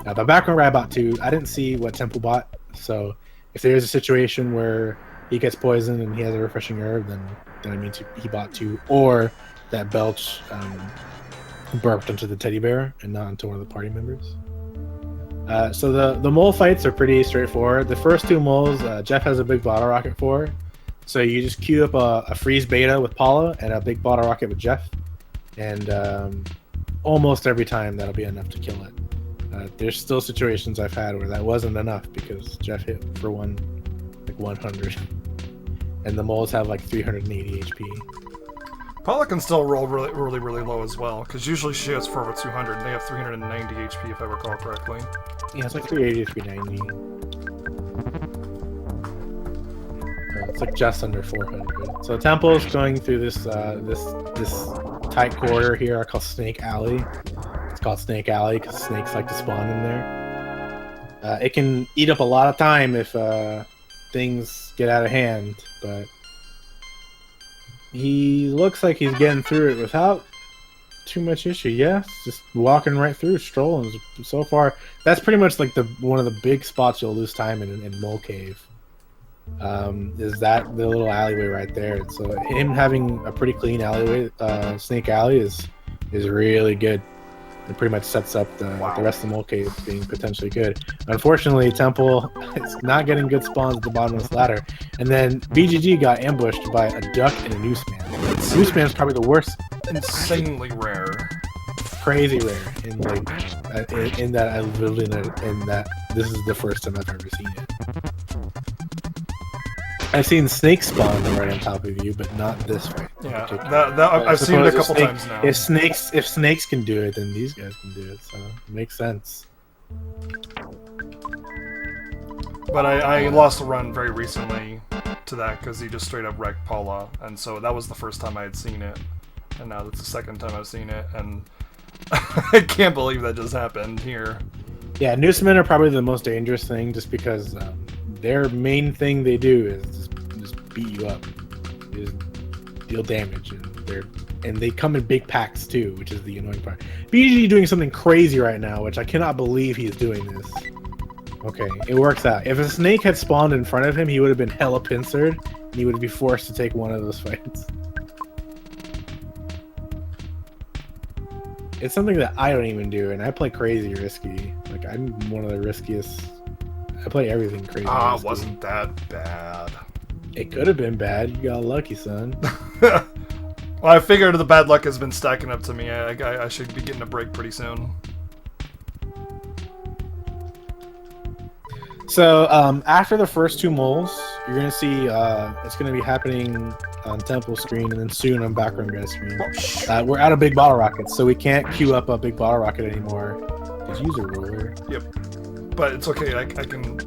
But Background Guy bought 2. I didn't see what Temple bought, so if there is a situation where he gets poisoned and he has a refreshing herb, then it means he bought 2, or that Belch burped into the teddy bear and not into one of the party members. So the mole fights are pretty straightforward. The first 2 moles, Jeff has a big bottle rocket for, so you just queue up a freeze beta with Paula and a big bottle rocket with Jeff, and almost every time that'll be enough to kill it. There's still situations I've had where that wasn't enough because Jeff hit for 100, and the moles have 380 HP. Paula can still roll really low as well, because usually she hits for over 200, and they have 390 HP if I recall correctly. Yeah, it's 380 to 390. It's just under 400. So Temple's going through this tight corridor here I call Snake Alley. It's called Snake Alley because snakes like to spawn in there. It can eat up a lot of time if things get out of hand, but he looks like he's getting through it without too much issue. Yeah, just walking right through, strolling. So far, that's pretty much one of the big spots you'll lose time in Mole Cave. Is that the little alleyway right there? So him having a pretty clean alleyway, Snake Alley, is really good. It pretty much sets up the rest of the Mole Cave being potentially good. Unfortunately, Temple is not getting good spawns at the bottom of this ladder. And then BGG got ambushed by a duck and a noose man. Noose man is probably the worst. Insanely rare. crazy rare in like in that I lived in it, and that this is the first time I've ever seen it. I've seen snakes spawn right on top of you, but not this way. Yeah, particular. that But I I've seen it a suppose couple times now. If snakes can do it, then these guys can do it. So it makes sense. But I lost a run very recently to that because he just straight up wrecked Paula, and so that was the first time I had seen it, and now that's the second time I've seen it, and I can't believe that just happened here. Yeah, Noosemen are probably the most dangerous thing, just because their main thing they do is just beat you up, just deal damage, and they come in big packs too, which is the annoying part. BG doing something crazy right now, which I cannot believe he's doing this. Okay, it works out. If a snake had spawned in front of him, he would have been hella pincered, and he would be forced to take one of those fights. It's something that I don't even do, and I play crazy risky. Like, I'm one of the riskiest. I play everything crazy. It wasn't that bad. It could have been bad. You got lucky, son. Well, I figured the bad luck has been stacking up to me. I should be getting a break pretty soon. So, after the first two moles, you're going to see it's going to be happening on Temple screen, and then soon on BackgroundGuy screen. We're out of big bottle rockets, so we can't queue up a big bottle rocket anymore. Just use a ruler. Yep. But it's okay, I can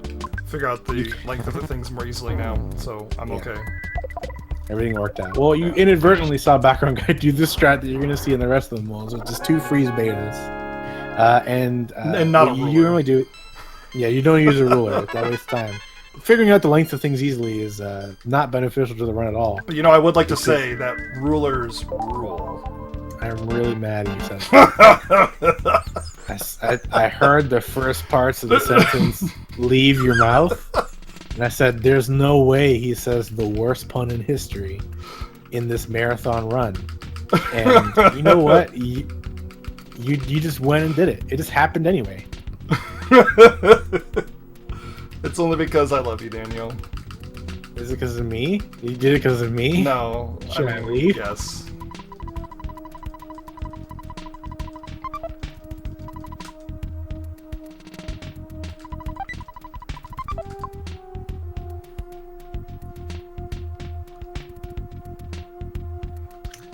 figure out the length of the things more easily now, so I'm okay. Everything worked out. Well, you inadvertently saw BackgroundGuy do this strat that you're going to see in the rest of the moles, which is 2 freeze betas. And not a ruler. You normally do it. Yeah, you don't use a ruler. That wastes time. Figuring out the length of things easily is not beneficial to the run at all. But you know, I would like to say that rulers rule. I'm really mad at you said that. I heard the first parts of the sentence leave your mouth, and I said, there's no way he says the worst pun in history in this marathon run. And you know what? You just went and did it. It just happened anyway. It's only because I love you, Daniel. Is it because of me? You did it because of me? No. Should I leave? Yes.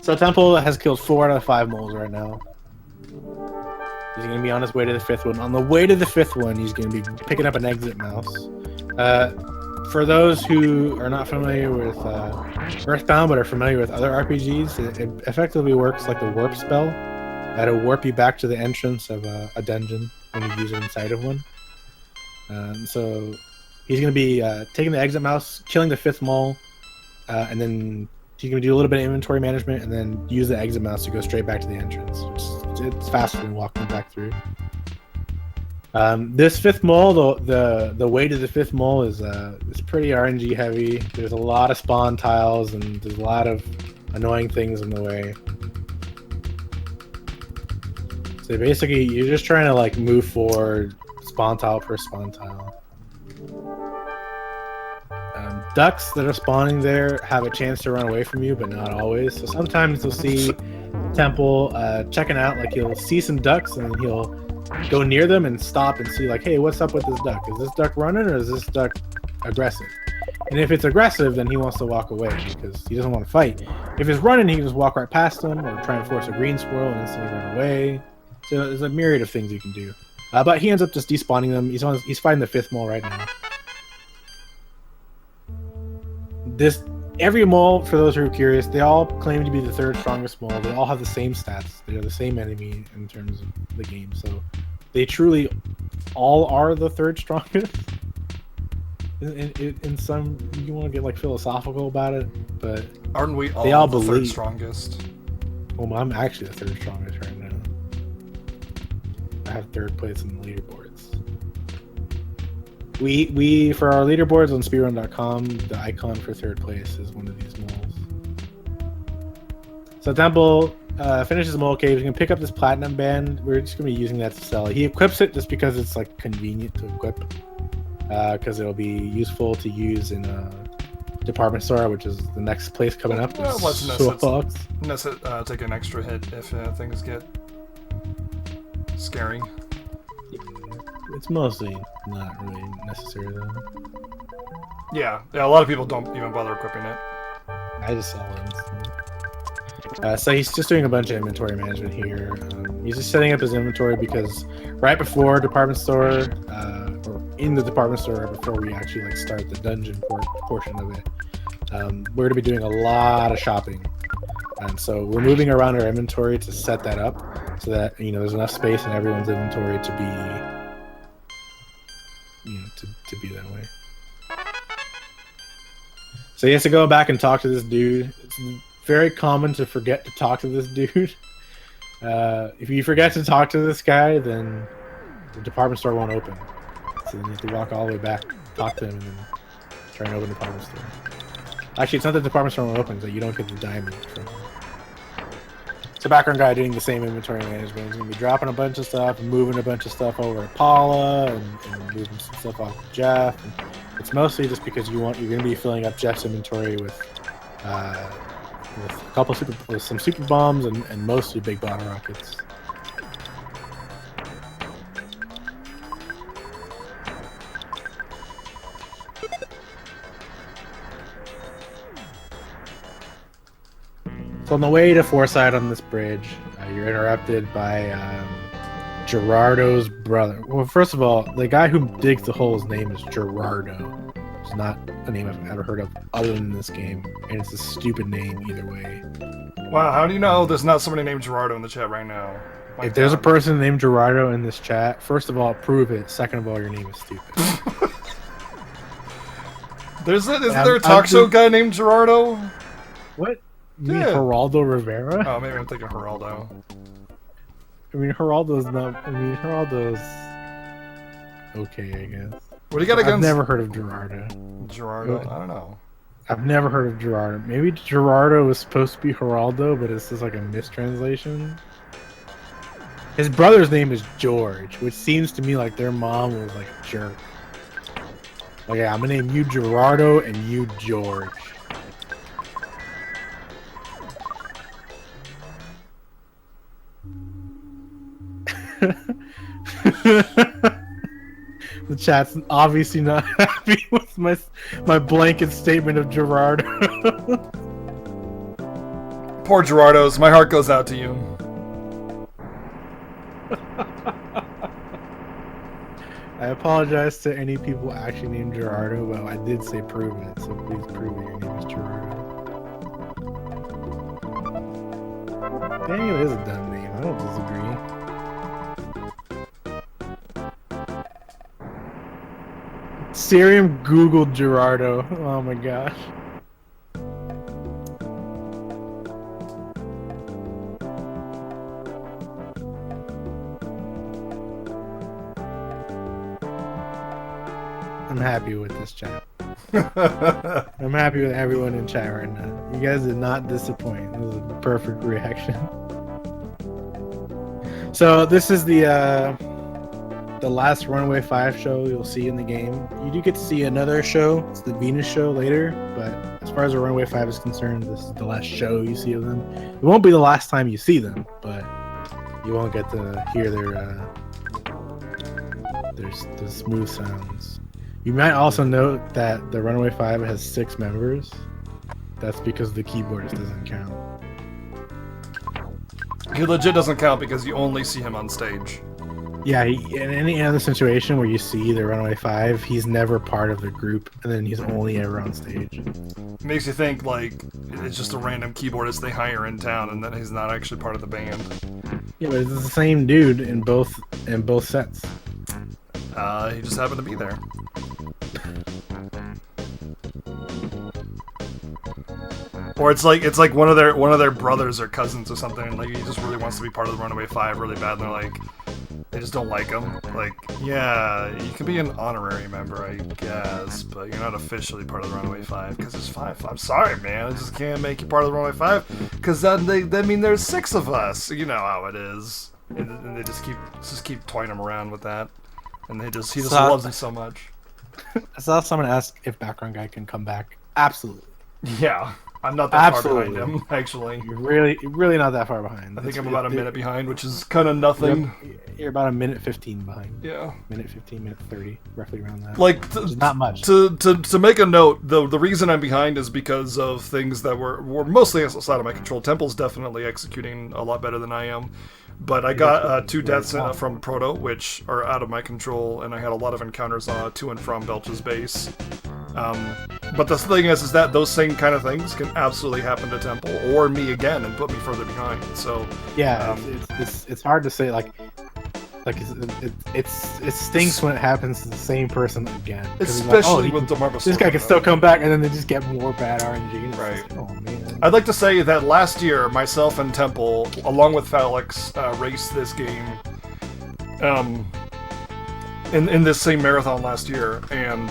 So Temple has killed 4 out of 5 moles right now. He's going to be on his way to the 5th one. On the way to the 5th one, he's going to be picking up an exit mouse. For those who are not familiar with Earthbound but are familiar with other RPGs, it effectively works like the warp spell. That'll warp you back to the entrance of a dungeon when you use it inside of one. So he's going to be taking the exit mouse, killing the 5th mole, and then he's going to do a little bit of inventory management and then use the exit mouse to go straight back to the entrance. It's faster than walking back through. This 5th mole, the way to the 5th mole is pretty RNG heavy. There's a lot of spawn tiles and there's a lot of annoying things in the way. So basically, you're just trying to like move forward, spawn tile per spawn tile. Ducks that are spawning there have a chance to run away from you, but not always. So sometimes you'll see Temple checking out, like he'll see some ducks and then he'll go near them and stop and see like, hey, what's up with this duck? Is this duck running or is this duck aggressive? And if it's aggressive, then he wants to walk away because he doesn't want to fight. If it's running, he can just walk right past them or try and force a green squirrel and instantly run away. So there's a myriad of things you can do. But he ends up just despawning them. He's fighting the 5th mole right now. Every mole, for those who are curious, they all claim to be the 3rd strongest mole. They all have the same stats. They're the same enemy in terms of the game. So they truly all are the 3rd strongest. In some, you want to get like philosophical about it, but aren't we all, they all the believe 3rd strongest? Well, I'm actually the 3rd strongest right now. I have 3rd place in the leaderboards. We for our leaderboards on speedrun.com, the icon for 3rd place is one of these moles. So Temple finishes the mole cave. He's gonna pick up this platinum band. We're just gonna be using that to sell. He equips it just because it's like convenient to equip, because it'll be useful to use in a department store, which is the next place coming up. Unless it take an extra hit if things get scary. It's mostly not really necessary though. Yeah, a lot of people don't even bother equipping it. I just saw it. So he's just doing a bunch of inventory management here. He's just setting up his inventory because right before department store, or in the department store, before we actually like start the dungeon portion of it, we're gonna be doing a lot of shopping, and so we're moving around our inventory to set that up so that there's enough space in everyone's inventory to be, to be that way. So he has to go back and talk to this dude. It's very common to forget to talk to this dude. If you forget to talk to this guy, then the department store won't open. So then you have to walk all the way back, talk to him, and then try and open the department store. Actually, it's not the department store won't open, so you don't get the diamond from him. So background guy doing the same inventory management. He's going to be dropping a bunch of stuff and moving a bunch of stuff over to Paula and moving some stuff off to Jeff. And it's mostly just because you're going to be filling up Jeff's inventory with a couple with some super bombs and mostly big bottle rockets. So on the way to Forsyth on this bridge, you're interrupted by Gerardo's brother. Well, first of all, the guy who digs the hole's name is Gerardo. It's not a name I've ever heard of other than this game, and it's a stupid name either way. Wow, how do you know there's not somebody named Gerardo in the chat right now? My If there's a God. person named Gerardo in this chat, first of all, prove it. Second of all, your name is stupid. Isn't there a talk show guy named Gerardo? What? You mean Yeah. Geraldo Rivera? Oh, maybe I'm thinking Geraldo. I mean, Geraldo's not. I mean, Geraldo's okay, I guess. What do you got against I've never heard of Gerardo. Gerardo? I don't know. I've never heard of Gerardo. Maybe Gerardo was supposed to be Geraldo, but it's just like a mistranslation. His brother's name is George, which seems to me like their mom was like a jerk. Like, yeah, I'm gonna name you Gerardo and you George. The chat's obviously not happy with my blanket statement of Gerardo. Poor Gerardo's. My heart goes out to you. I apologize to any people actually named Gerardo, but I did say prove it, so please prove it your name is Gerardo. Daniel is a dumb name, I don't disagree. Serium Googled Gerardo. Oh my gosh. I'm happy with this chat. I'm happy with everyone in chat right now. You guys did not disappoint. It was a perfect reaction. So this is the last Runaway 5 show you'll see in the game. You do get to see another show. It's the Venus show later, but as far as the Runaway 5 is concerned, this is the last show you see of them. It won't be the last time you see them, but you won't get to hear their smooth sounds. You might also note that the Runaway 5 has 6 members. That's because the keyboardist doesn't count. He legit doesn't count because you only see him on stage. Yeah, in any other situation where you see the Runaway 5, he's never part of the group, and then he's only ever on stage. Makes you think, like, it's just a random keyboardist they hire in town and that he's not actually part of the band. Yeah, but it's the same dude in both sets. He just happened to be there. Or it's like one of their brothers or cousins or something, and like he just really wants to be part of the Runaway 5 really bad, and they're like, they just don't like him. Like, yeah, you can be an honorary member, I guess, but you're not officially part of the Runaway 5 because there's 5. I'm sorry, man, I just can't make you part of the Runaway 5 because then that mean there's 6 of us. You know how it is, and they just keep toying him around with that, and he just loves him so much. I saw someone ask if Background Guy can come back. Absolutely. Yeah. I'm not that Absolutely. far behind him, actually. You're really not that far behind. I think I'm about a minute behind, which is kind of nothing. You're about a minute 15 behind. Yeah. Minute 15, minute 30, roughly around that. Like, Which is not much. To make a note, the reason I'm behind is because of things that were mostly outside of my control. Temple's definitely executing a lot better than I am. But I got 2 deaths from Proto, which are out of my control, and I had a lot of encounters to and from Belch's base. But the thing is that those same kind of things can absolutely happen to Temple or me again and put me further behind. So yeah, it's hard to say it stinks when it happens to the same person again. Especially with DeMarcus. This guy can still come back, and then they just get more bad RNG. Right. Oh man. I'd like to say that last year, myself and Temple, along with Felix, raced this game in this same marathon last year, and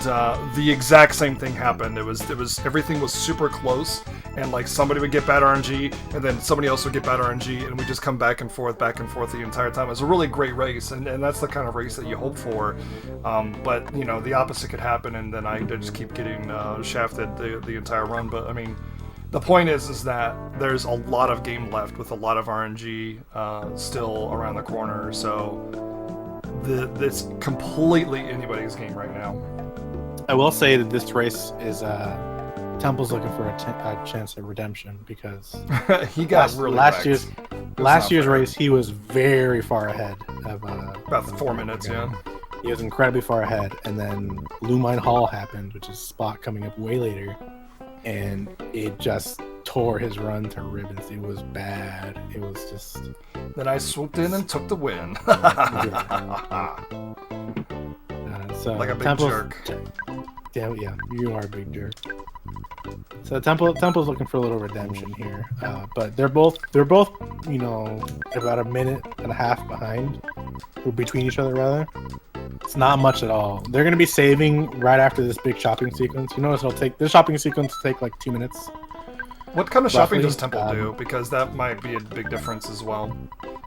the exact same thing happened. It was everything was super close, and like somebody would get bad RNG, and then somebody else would get bad RNG, and we just come back and forth the entire time. It was a really great race, and that's the kind of race that you hope for. But you know, the opposite could happen, and then I just keep getting shafted the entire run. But I mean, the point is that there's a lot of game left with a lot of RNG still around the corner, so it's completely anybody's game right now. I will say that this race is Temple's looking for a chance at redemption, because he got last year's race he was very far ahead of about 4 minutes. Yeah, he was incredibly far ahead, and then Lumine Hall happened, which is Spot coming up way later, and it just tore his run to ribbons. It was bad. It was just. Then I swooped in and took the win. So like a big jerk. Yeah, you are a big jerk. So Temple's looking for a little redemption here, but they're both you know, about a minute and a half behind, or between each other rather. It's not much at all. They're gonna be saving right after this big shopping sequence. You notice this shopping sequence will take like 2 minutes. What kind of shopping Roughly, does Temple do? Because that might be a big difference as well.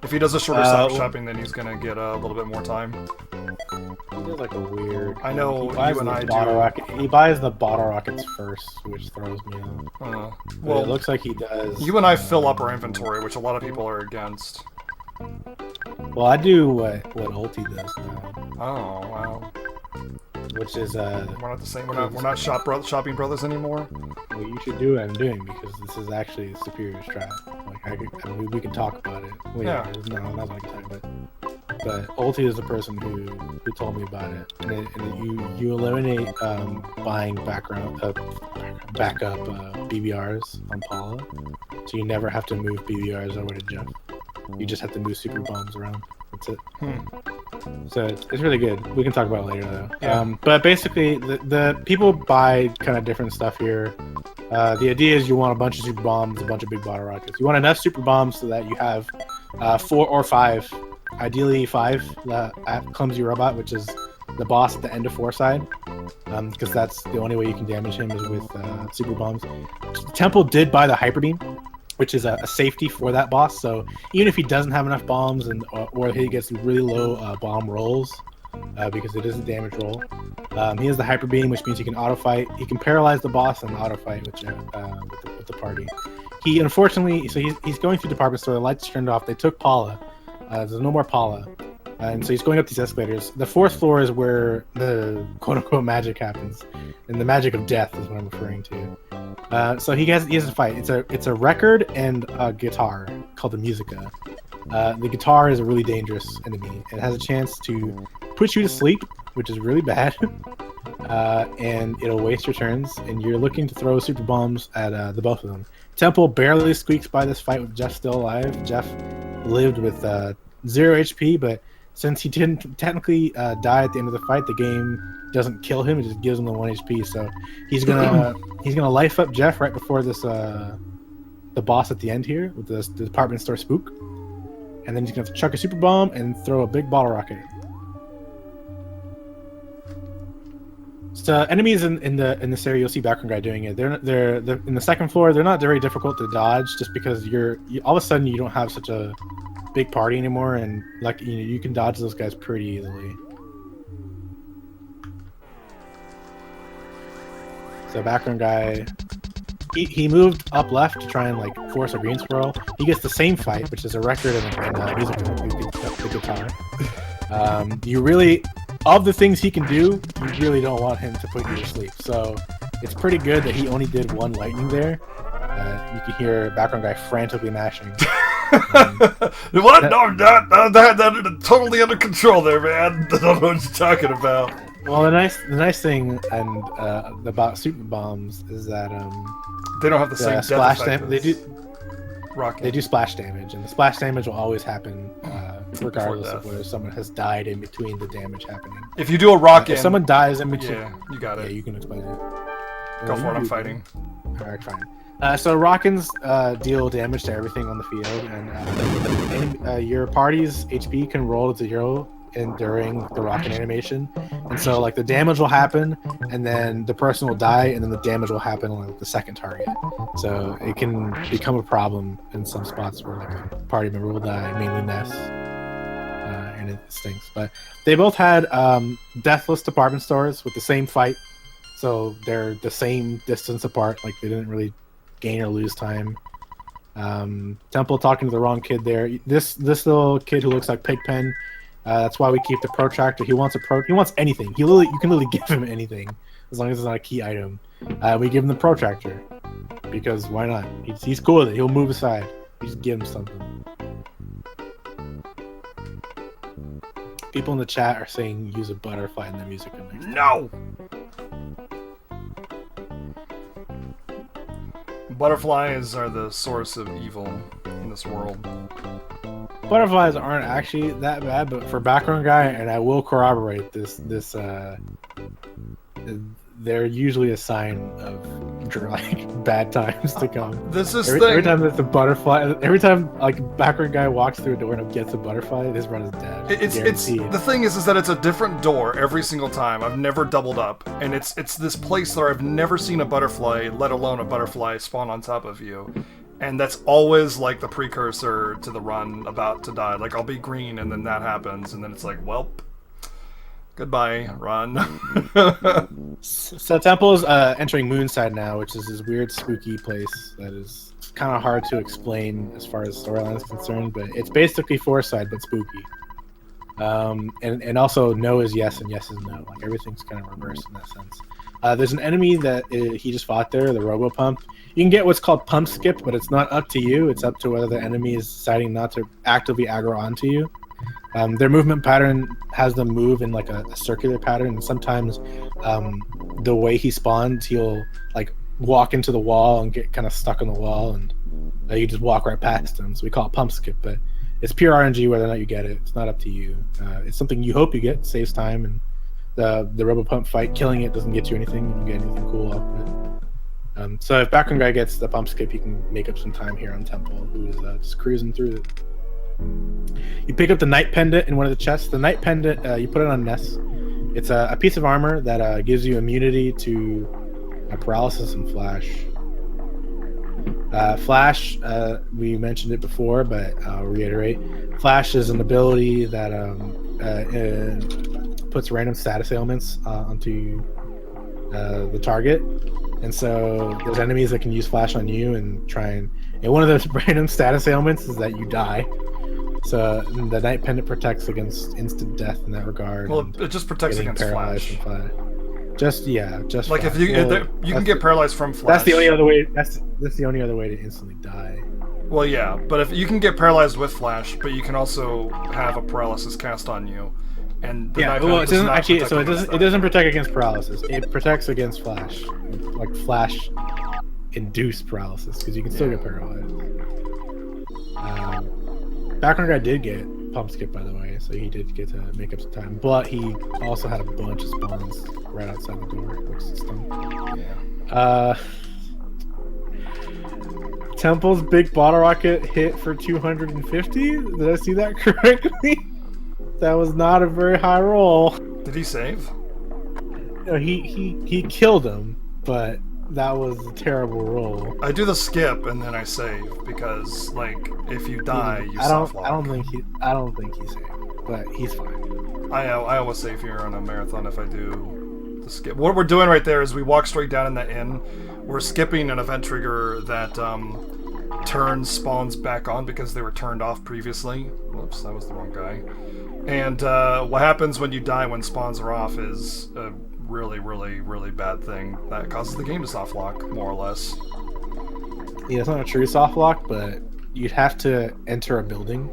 If he does a shorter shopping, then he's gonna get a little bit more time. He does like a weird. I know you and I do. He buys the bottle rockets first, which throws me out. Well, it looks like he does. You and I fill up our inventory, which a lot of people are against. Well, I do what Ulti does now. Oh wow. Which is we're not the same. We're not shopping brothers anymore. Well, you should do what I'm doing, because this is actually a superior strat. Like I mean, we can talk about it. Well, yeah. No, not like time, but Ulti is the person who told me about it. And you eliminate buying backup BBRs on Paula, so you never have to move BBRs over to Jeff. You just have to move super bombs around. That's it. So it's really good. We can talk about it later though. Yeah. But basically, the people buy kind of different stuff here. The idea is you want a bunch of super bombs, a bunch of big bottle rockets. You want enough super bombs so that you have 4 or 5, ideally 5, at Clumsy Robot, which is the boss at the end of 4 side, because that's the only way you can damage him is with super bombs. Temple did buy the Hyper Beam, which is a safety for that boss. So even if he doesn't have enough bombs, or he gets really low bomb rolls, because it is a damage roll, he has the Hyper Beam, which means he can auto fight. He can paralyze the boss and auto fight with the party. He unfortunately, so he's going through department store. The lights turned off. They took Paula. There's no more Paula, and so he's going up these escalators. The 4th floor is where the quote-unquote magic happens, and the magic of death is what I'm referring to. So he has a fight. It's a record and a guitar called the Musica. The guitar is a really dangerous enemy. It has a chance to put you to sleep, which is really bad, and it'll waste your turns. And you're looking to throw super bombs at the both of them. Temple barely squeaks by this fight with Jeff still alive. Jeff lived with 0 HP, but since he didn't technically die at the end of the fight, the game doesn't kill him; it just gives him the 1 HP. So he's gonna life up Jeff right before this the boss at the end here with the department store spook, and then he's gonna chuck a super bomb and throw a big bottle rocket. So enemies in this area, you'll see Background Guy doing it. They're in the 2nd floor. They're not very difficult to dodge, just because you all of a sudden you don't have such a big party anymore, and like you can dodge those guys pretty easily. So Background Guy he moved up left to try and like force a green squirrel. He gets the same fight, which is a record in music the guitar. You really, of the things he can do, you really don't want him to put you to sleep. So it's pretty good that he only did one lightning there. You can hear background guy frantically mashing. What? No, that totally under control there, man. I don't know what you're talking about. Well, the nice thing and about super bombs is that they don't have the same splash death effect. They do splash damage, and the splash damage will always happen regardless of whether someone has died in between the damage happening. If you do a rock-in, if someone dies in between, yeah, you got it. Yeah, you can explain it. Go for it. I'm fighting. Alright, fine. So rock-ins deal damage to everything on the field, and your party's HP can roll to 0 during the rock-in animation, and so like the damage will happen, and then the person will die, and then the damage will happen on like the second target. So it can become a problem in some spots where like a party member will die, mainly Ness, and it stinks. But they both had deathless department stores with the same fight, so they're the same distance apart. Like they didn't really gain or lose time. Temple talking to the wrong kid there. This little kid who looks like Pigpen. That's why we keep the protractor. He wants he wants anything. You can literally give him anything as long as it's not a key item. We give him the protractor because why not? He's cool with it. He'll move aside. We just give him something. People in the chat are saying use a butterfly in the music. No. Butterflies are the source of evil in this world. Butterflies aren't actually that bad, but for background guy, and I will corroborate this, they're usually a sign of like bad times to come. Every time there's a butterfly, every time like background guy walks through a door and gets a butterfly, his run is dead. It's the thing is that it's a different door every single time. I've never doubled up, and it's this place where I've never seen a butterfly, let alone a butterfly spawn on top of you. And that's always like the precursor to the run about to die. Like I'll be green and then that happens and then it's like, welp, goodbye, run. So Temple's entering Moonside now, which is this weird spooky place that is kind of hard to explain as far as storyline is concerned, but it's basically Foreside but spooky. And also no is yes and yes is no. Like everything's kind of reversed in that sense. There's an enemy that he just fought there, the Robo Pump. You can get what's called pump skip, but it's not up to you. It's up to whether the enemy is deciding not to actively aggro onto you. Their movement pattern has them move in like a circular pattern, and sometimes the way he spawns, he'll like walk into the wall and get kind of stuck on the wall, and you just walk right past him. So we call it pump skip, but it's pure RNG whether or not you get it. It's not up to you. It's something you hope you get, saves time, and the Robo Pump fight, killing it doesn't get you anything. You don't get anything cool off of it. So if background guy gets the pump skip, you can make up some time here on Temple, who is just cruising through it. You pick up the Night Pendant in one of the chests. The Night Pendant, you put it on Ness. It's a piece of armor that gives you immunity to paralysis and flash. Flash, we mentioned it before, but I'll reiterate. Flash is an ability that puts random status ailments onto the target. And so there's enemies that can use flash on you and try and one of those random status ailments is that you die. So the Night Pendant protects against instant death in that regard. Well, it just protects against flash. Just like flash. If you can get paralyzed from flash. That's the only other way. That's the only other way to instantly die. Well, yeah, but if you can get paralyzed with flash, but you can also have a paralysis cast on you. And yeah, well, it doesn't actually. So it doesn't protect against paralysis. It protects against flash, like flash induced paralysis, because you can still get paralyzed. Background guy did get pump skip, by the way, so he did get to make up some time. But he also had a bunch of spawns right outside the door, which is stunk. Yeah. Temple's big bottle rocket hit for 250. Did I see that correctly? That was not a very high roll. Did he save? No, he killed him, but that was a terrible roll. I do the skip and then I save because, like, if you die, you soft lock. I don't think he saved, but he's fine. I always save here on a marathon if I do the skip. What we're doing right there is we walk straight down in that inn. We're skipping an event trigger that turns spawns back on because they were turned off previously. Whoops, that was the wrong guy. And what happens when you die when spawns are off is a really, really, really bad thing that causes the game to soft lock, more or less. Yeah, it's not a true soft lock, but you'd have to enter a building,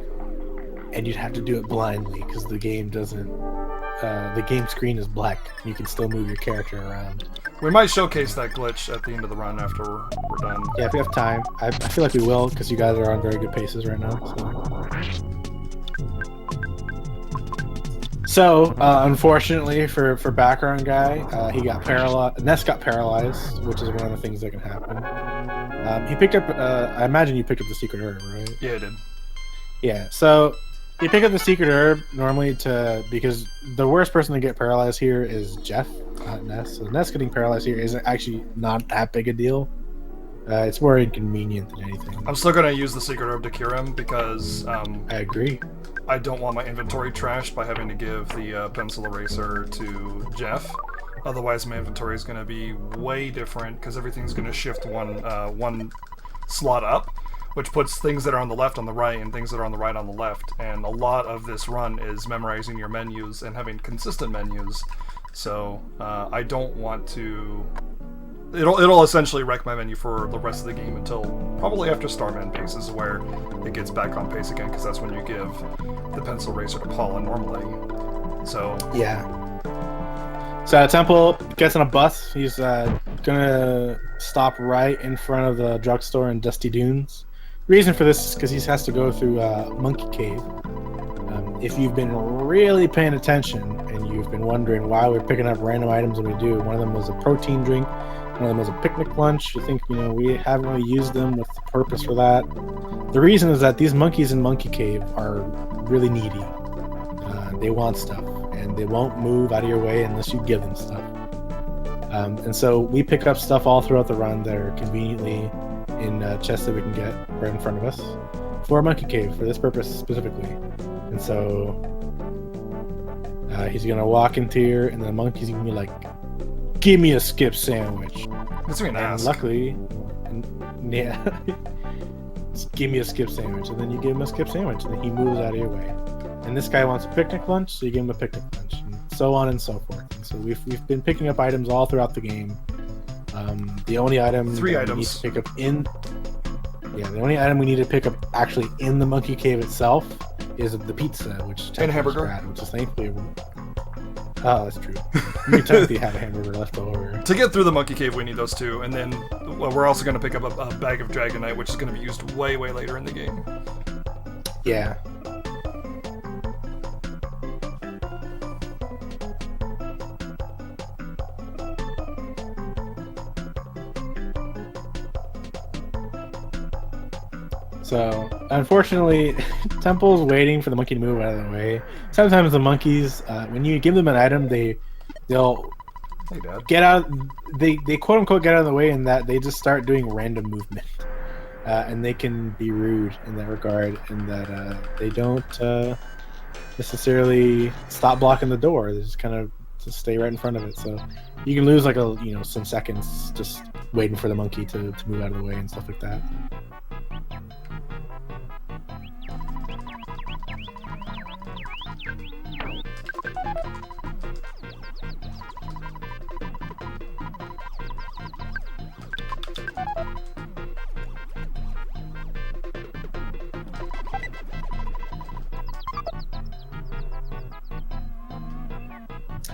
and you'd have to do it blindly because the game doesn't. The game screen is black. You can still move your character around. We might showcase that glitch at the end of the run after we're done. Yeah, if we have time. I feel like we will because you guys are on very good paces right now. So unfortunately for background guy, he got paralyzed. Ness got paralyzed, which is one of the things that can happen. He picked up. I imagine you picked up the secret herb, right? Yeah, I did. Yeah. So you pick up the secret herb normally because the worst person to get paralyzed here is Jeff, not Ness. So Ness getting paralyzed here is actually not that big a deal. It's more inconvenient than anything. I'm still gonna use the secret herb to cure him because I agree. I don't want my inventory trashed by having to give the pencil eraser to Jeff. Otherwise, my inventory is gonna be way different because everything's gonna shift one slot up, which puts things that are on the left on the right and things that are on the right on the left. And a lot of this run is memorizing your menus and having consistent menus. So I don't want to. It'll essentially wreck my menu for the rest of the game until probably after Starman pace is where it gets back on pace again, because that's when you give the pencil eraser to Paula normally. So yeah. So Temple gets on a bus. He's gonna stop right in front of the drugstore in Dusty Dunes. The reason for this is because he has to go through Monkey Cave. If you've been really paying attention and you've been wondering why we're picking up random items when we do, one of them was a protein drink, one of them was a picnic lunch. You think, we haven't really used them. What's the purpose for that? The reason is that these monkeys in Monkey Cave are really needy. They want stuff, and they won't move out of your way unless you give them stuff. And so we pick up stuff all throughout the run that are conveniently in chests that we can get right in front of us for Monkey Cave, for this purpose specifically. And so he's gonna walk into here, and the monkey's gonna be like, "Give me a skip sandwich." That's an ask. Luckily, yeah, just give me a skip sandwich, and then you give him a skip sandwich, and then he moves out of your way. And this guy wants a picnic lunch, so you give him a picnic lunch, and so on and so forth. And so we've been picking up items all throughout the game. The only item Three that items. we need to pick up the only item we need to pick up actually in the Monkey Cave itself is the pizza, which and hamburger, which is thankfully. Oh, that's true. You technically have a hamburger left over. To get through the Monkey Cave, we need those two, and then we're also going to pick up a bag of Dragonite, which is going to be used way, way later in the game. Yeah. So, unfortunately, Temple's waiting for the monkey to move out of the way. Sometimes the monkeys, when you give them an item, they'll Hey, Dad. get out. They quote unquote get out of the way in that they just start doing random movement, and they can be rude in that regard. In that they don't necessarily stop blocking the door. They just kind of just stay right in front of it. So you can lose some seconds just waiting for the monkey to move out of the way and stuff like that.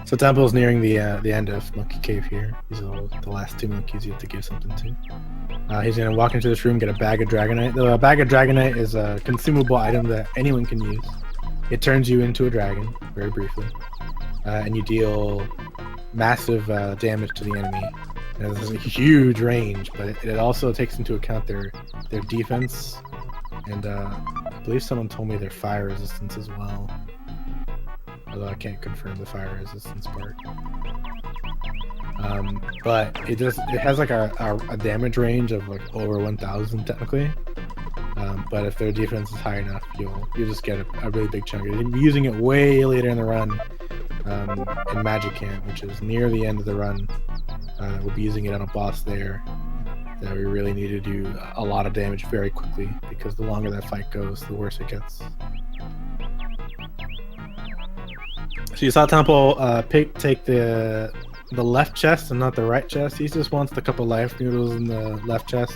So Temple's nearing the end of Monkey Cave here. These are the last two monkeys you have to give something to. He's going to walk into this room, get a bag of Dragonite. The bag of Dragonite is a consumable item that anyone can use. It turns you into a dragon, very briefly. And you deal massive damage to the enemy. And this is a huge range, but it also takes into account their defense. And I believe someone told me their fire resistance as well. Although I can't confirm the fire resistance part. But it has like a damage range of like over 1,000 technically. But if their defense is high enough, you'll just get a really big chunk. You're using it way later in the run, in Magicant, which is near the end of the run. We'll be using it on a boss there that we really need to do a lot of damage very quickly, because the longer that fight goes, the worse it gets. So you saw Temple take the left chest and not the right chest. He just wants the couple life noodles in the left chest.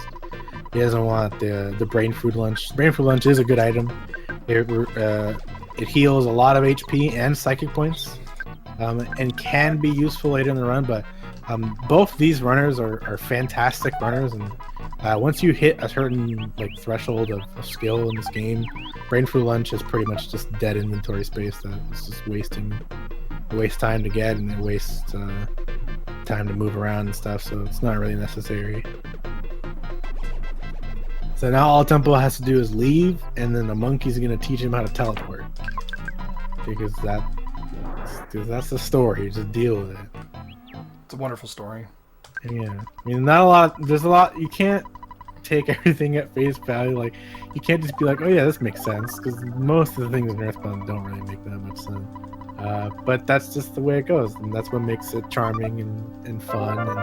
He doesn't want the brain food lunch. Brain food lunch is a good item. It heals a lot of HP and psychic points, and can be useful later in the run. But both these runners are fantastic runners, and once you hit a certain threshold of skill in this game, brain food lunch is pretty much just dead inventory space that it's just waste time to get, and it wastes time to move around and stuff. So it's not really necessary. So now all Temple has to do is leave, and then the monkey's gonna teach him how to teleport. Because that's the story. Just deal with it. It's a wonderful story. Yeah, I mean, not a lot. There's a lot. You can't take everything at face value. Like, you can't just be like, "Oh yeah, this makes sense," because most of the things in Earthbound don't really make that much sense. But that's just the way it goes, and that's what makes it charming and fun, and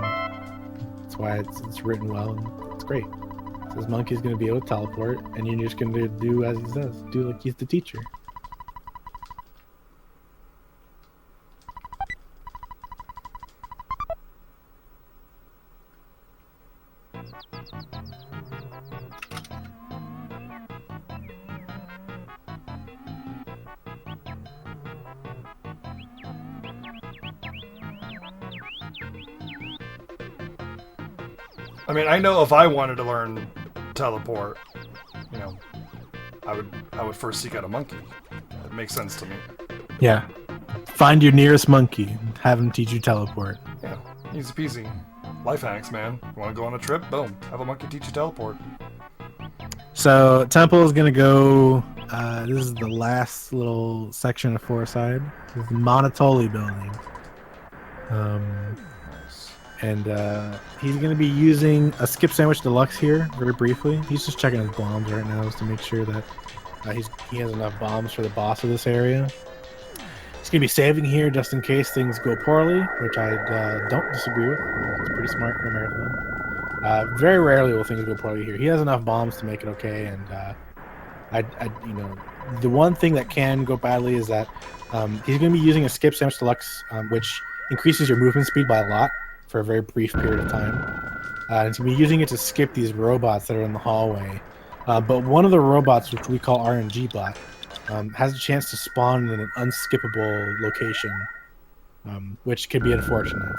that's why it's written well, and it's great. So this monkey's gonna be able to teleport, and you're just gonna do as he says. Do like he's the teacher. I mean, I know if I wanted to learn teleport, you know, I would first seek out a monkey. It makes sense to me. Yeah. Find your nearest monkey and have him teach you teleport. Yeah, easy peasy. Life hacks, man. You want to go on a trip? Boom. Have a monkey teach you teleport. So Temple is gonna go. This is the last little section of Foreside. This is the Monotoli building. And he's going to be using a Skip Sandwich Deluxe here, very briefly. He's just checking his bombs right now just to make sure that he has enough bombs for the boss of this area. He's going to be saving here just in case things go poorly, which I don't disagree with. It's pretty smart for a marathon. Very rarely will things go poorly here. He has enough bombs to make it okay, and the one thing that can go badly is that he's going to be using a Skip Sandwich Deluxe, which increases your movement speed by a lot for a very brief period of time. And he's going to be using it to skip these robots that are in the hallway. But one of the robots, which we call RNG bot, has a chance to spawn in an unskippable location, which could be unfortunate.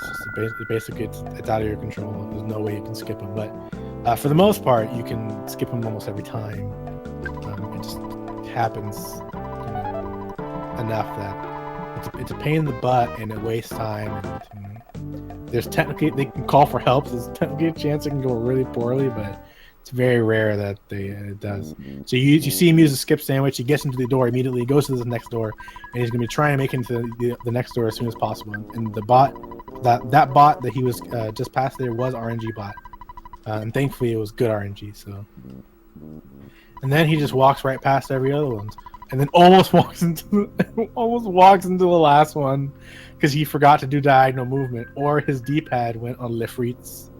Basically, it's out of your control. There's no way you can skip them. But for the most part, you can skip them almost every time. It just happens enough that it's a pain in the butt and it wastes time. And there's technically, they can call for help. There's technically a chance it can go really poorly, but it's very rare that it does. So you see him use a skip sandwich. He gets into the door immediately. He goes to the next door, and he's going to be trying to make it into the next door as soon as possible. And the bot, that bot that he was just past there was RNG bot, and thankfully it was good RNG. So, and then he just walks right past every other one, and then almost walks into the last one because he forgot to do diagonal movement, or his D-pad went on Lifritz.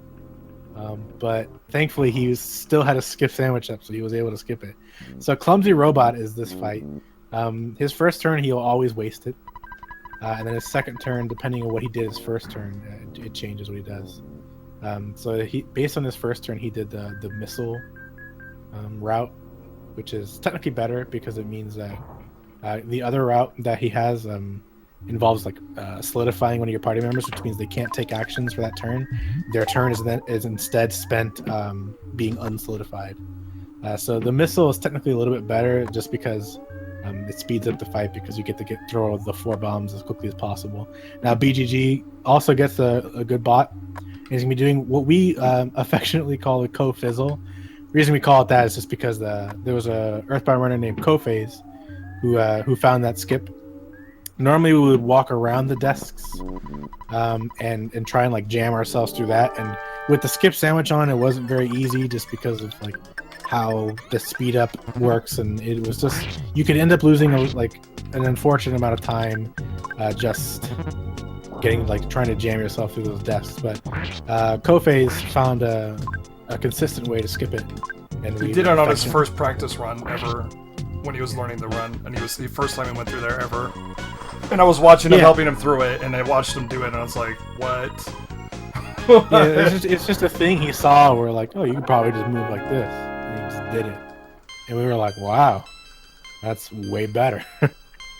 But thankfully he still had a skip sandwich up, so he was able to skip it. So Clumsy Robot is this fight. His first turn he'll always waste it, and then his second turn, depending on what he did his first turn, it changes what he does. So he, based on his first turn, he did the missile route, which is technically better because it means that the other route that he has involves solidifying one of your party members, which means they can't take actions for that turn. Their turn is instead spent being unsolidified. So the missile is technically a little bit better just because it speeds up the fight because you get to throw the 4 bombs as quickly as possible. Now BGG also gets a good bot. He's gonna be doing what we affectionately call a co-fizzle. The reason we call it that is just because there was a Earthbound runner named Kophase who found that skip. Normally we would walk around the desks and try and jam ourselves through that, and with the skip sandwich on, it wasn't very easy just because of how the speed up works, and it was just, you could end up losing an unfortunate amount of time just getting like trying to jam yourself through those desks. But Kofei's found a consistent way to skip it, and He did it on his first practice run ever when he was learning the run, and he was the first time he went through there ever. And I was watching him, helping him through it, and I watched him do it, and I was like, what? Yeah, it's just a thing he saw where like, oh, you could probably just move like this, and he just did it, and we were like, wow, that's way better.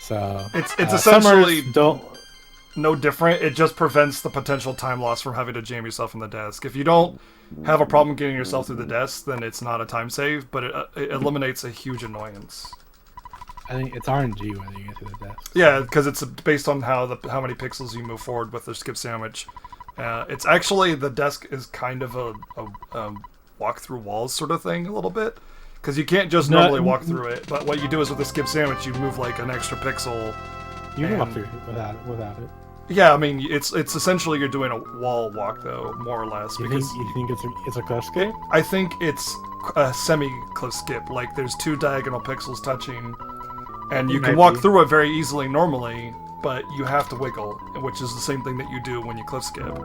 So it's essentially don't. No different. It just prevents the potential time loss from having to jam yourself in the desk. If you don't have a problem getting yourself through the desk, then it's not a time save, but it eliminates a huge annoyance. I think it's RNG whether you get to the desk. Yeah, because it's based on how many pixels you move forward with the skip sandwich. It's actually, the desk is kind of a walk through walls sort of thing a little bit, because you can't just normally walk through it. But what you do is with the skip sandwich, you move like an extra pixel. You can walk through it without it. Yeah, I mean, it's essentially you're doing a wall walk though, more or less. You think it's a cliff skip? I think it's a semi-cliff skip. Like there's 2 diagonal pixels touching, and you can walk through it very easily normally, but you have to wiggle, which is the same thing that you do when you cliff skip.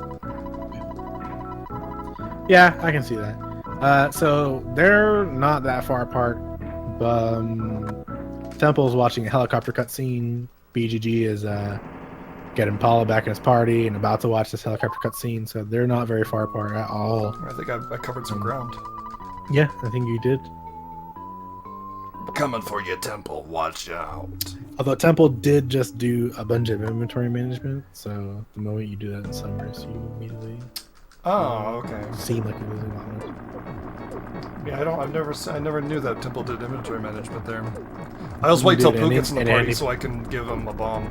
Yeah, I can see that. So they're not that far apart. Temple's watching a helicopter cutscene. BGG is getting Paula back in his party and about to watch this helicopter cutscene, so they're not very far apart at all. I think I covered some ground. Yeah, I think you did. Coming for you, Temple. Watch out. Although Temple did just do a bunch of inventory management, so the moment you do that in Summers, you immediately okay. seem like you're losing a lot. Yeah, I never knew that Temple did inventory management there. I always wait till Pooh gets in the party so I can give him a bomb.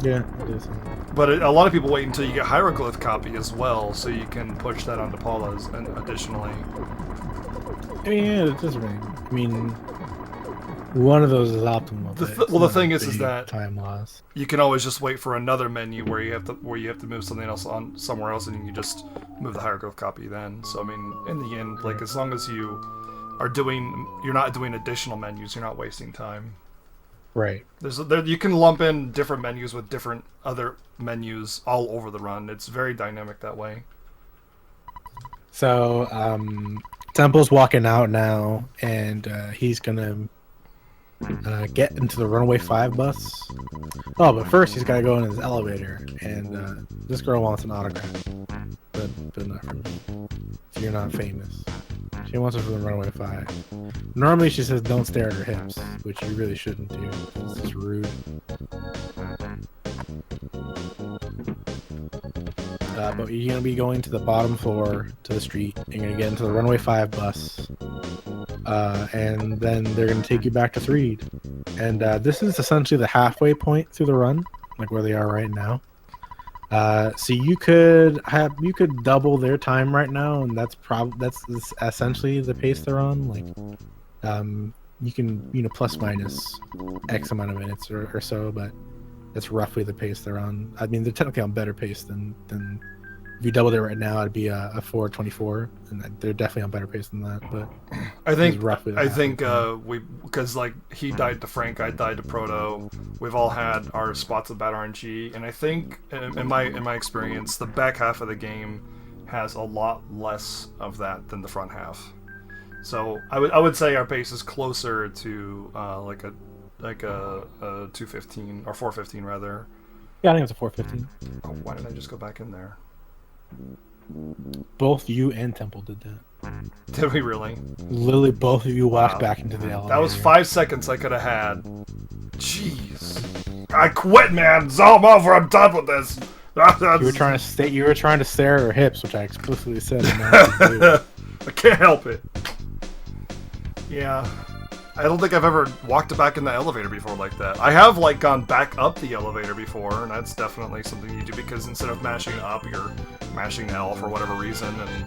Yeah, it is. But a lot of people wait until you get Hieroglyph copy as well, so you can push that onto Paula's and additionally. I mean, yeah, it does ring. I mean, one of those is optimal. The thing is that time loss. You can always just wait for another menu where you have to move something else on somewhere else, and you can just move the Hieroglyph copy then. So I mean, in the end, like as long as you're not doing additional menus, you're not wasting time. Right. You can lump in different menus with different other menus all over the run. It's very dynamic that way. So, Temple's walking out now, and he's gonna get into the Runaway 5 bus. Oh, but first he's gotta go in his elevator, and this girl wants an autograph, but not from you. So you're not famous. She wants it from the Runaway 5. Normally she says don't stare at her hips, which you really shouldn't do. It's just rude. But you're going to be going to the bottom floor, to the street. You're going to get into the Runaway 5 bus. And then they're going to take you back to Threed. And this is essentially the halfway point through the run, like where they are right now. So you could double their time right now, and that's essentially the pace they're on. Like, you can plus minus X amount of minutes or so, but that's roughly the pace they're on. I mean, they're technically on better pace than if you doubled it right now, it'd be a 4:24, and they're definitely on better pace than that. But I think because like he died to Frank, I died to Proto. We've all had our spots of bad RNG, and I think in my experience, the back half of the game has a lot less of that than the front half. So I would say our pace is closer to like a 215 or 415 rather. Yeah, I think it's a 415. Oh, why didn't I just go back in there? Both you and Temple did that. Did we really? Literally, both of you walked back into the elevator. That was 5 seconds I could have had. Jeez. I quit, man. Zone over. I'm done with this. You were trying to stare at her hips, which I explicitly said. I can't help it. Yeah. I don't think I've ever walked back in the elevator before like that. I have like gone back up the elevator before, and that's definitely something you do because instead of mashing up, you're mashing L for whatever reason. And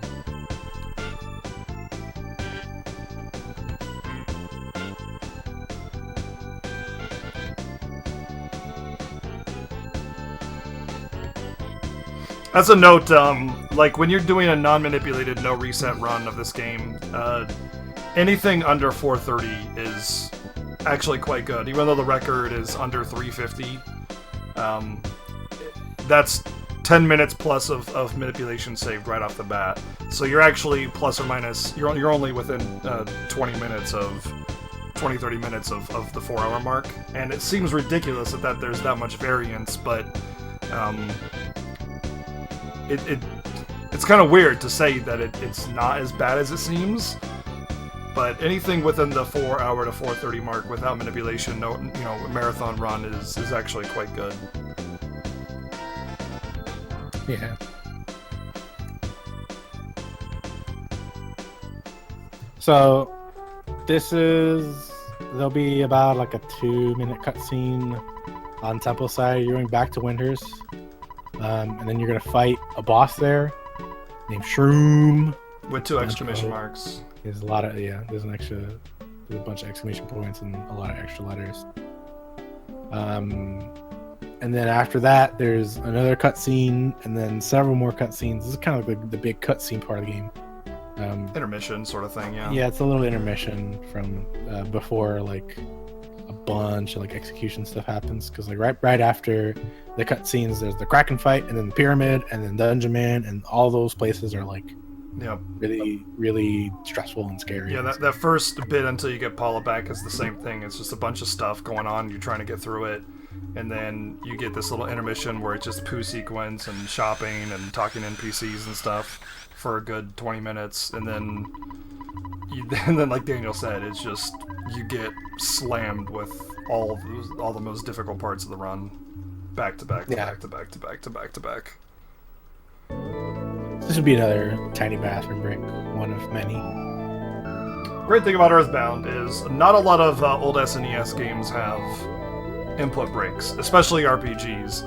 as a note, like when you're doing a non-manipulated, no reset run of this game, anything under 430 is actually quite good, even though the record is under 350. that's 10 minutes plus of manipulation saved right off the bat. So you're actually plus or minus, you're only within 20 minutes of 30 minutes of the 4-hour mark. And it seems ridiculous that there's that much variance, but it's kind of weird to say that it's not as bad as it seems. But anything within the 4-hour to 4:30 mark without manipulation, marathon run is actually quite good. Yeah. So there'll be about like a 2-minute cutscene on Temple side. You're going back to Winters, and then you're gonna fight a boss there named Shroom With 2 exclamation marks. There's there's a bunch of exclamation points and a lot of extra letters. And then after that, there's another cutscene, and then several more cutscenes. This is kind of like the big cutscene part of the game. Intermission sort of thing, yeah. Yeah, it's a little intermission from before like a bunch of like execution stuff happens. Because like right after the cutscenes, there's the Kraken fight, and then the Pyramid, and then Dungeon Man, and all those places are like really, really stressful and scary. Yeah, that first bit until you get Paula back is the same thing. It's just a bunch of stuff going on. You're trying to get through it. And then you get this little intermission where it's just poo sequence and shopping and talking to NPCs and stuff for a good 20 minutes. And then, like Daniel said, it's just you get slammed with all the most difficult parts of the run, back to back to back to back to back to back to back. This would be another tiny bathroom break, one of many. Great thing about Earthbound is not a lot of old SNES games have input breaks, especially RPGs.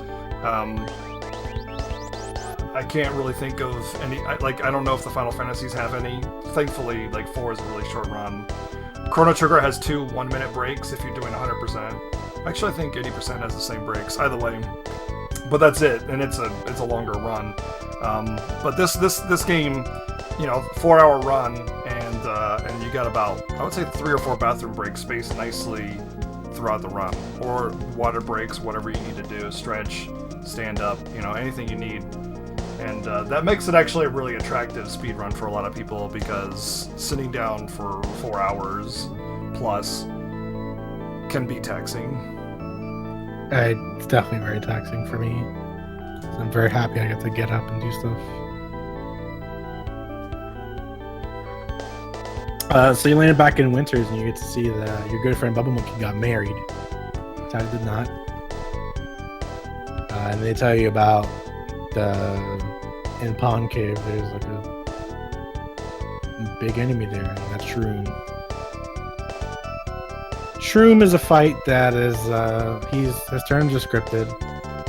I can't really think of any. I don't know if the Final Fantasies have any. Thankfully, 4 is a really short run. Chrono Trigger has 2 1-minute breaks if you're doing 100%. Actually, I think 80% has the same breaks. Either way, but that's it, and it's a longer run. But this game, 4-hour run, and you got about, I would say, 3 or 4 bathroom breaks spaced nicely throughout the run, or water breaks, whatever you need to do, stretch, stand up, anything you need. And that makes it actually a really attractive speed run for a lot of people, because sitting down for 4 hours plus can be taxing. It's definitely very taxing for me. I'm very happy I get to get up and do stuff. So you landed back in Winters, and you get to see that your good friend Bubble Monkey got married. Tyler did not. And they tell you about in Pond Cave, there's like a big enemy there, and that's Shroom. Shroom is a fight that is, his turns are scripted.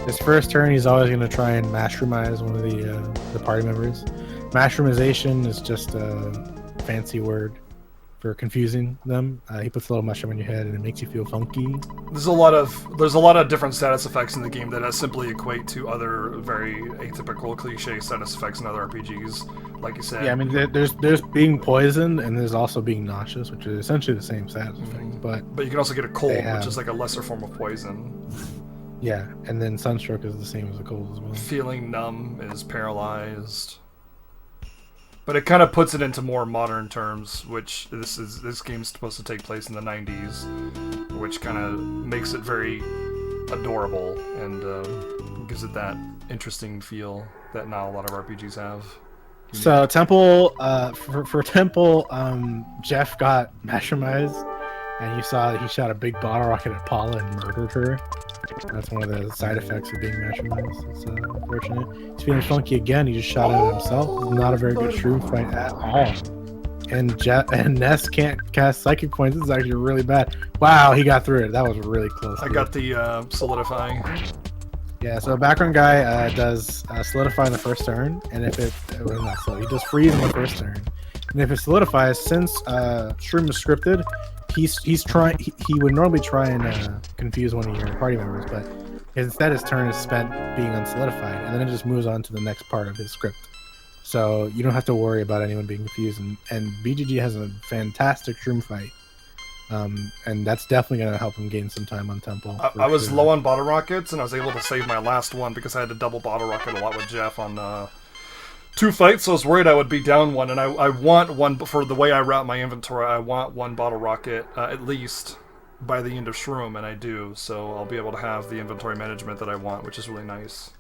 His first turn, he's always going to try and mushroomize one of the party members. Mushroomization is just a fancy word for confusing them. He puts a little mushroom on your head and it makes you feel funky. There's a lot of different status effects in the game that simply equate to other very atypical cliche status effects in other RPGs, like you said. Yeah, I mean, there's being poisoned, and there's also being nauseous, which is essentially the same status effect. But you can also get a cold, which is like a lesser form of poison. Yeah, and then sunstroke is the same as a cold as well. Feeling numb is paralyzed. But it kind of puts it into more modern terms, which this game's supposed to take place in the 90s, which kind of makes it very adorable and gives it that interesting feel that not a lot of RPGs have. So Temple, for Temple, Jeff got mushroomized, and you saw that he shot a big bottle rocket at Paula and murdered her. That's one of the side effects of being mushroomized. It's unfortunate. He's feeling funky again. He just shot at himself. Not a very good shroom fight at all. And Ness can't cast psychic points. This is actually really bad. Wow, he got through it. That was really close. I got the solidifying. Yeah, so background guy does solidify in the first turn, and if he does freeze in the first turn, and if it solidifies, since Shroom is scripted, he's trying. He would normally try and confuse one of your party members, but instead his turn is spent being unsolidified, and then it just moves on to the next part of his script. So you don't have to worry about anyone being confused, and BGG has a fantastic Shroom fight. and that's definitely gonna help him gain some time on Temple. I was low on bottle rockets, and I was able to save my last one because I had to double bottle rocket a lot with Jeff on 2 fights, so I was worried I would be down one, and I want one, for the way I route my inventory, I want 1 bottle rocket at least by the end of Shroom, and I do, so I'll be able to have the inventory management that I want, which is really nice.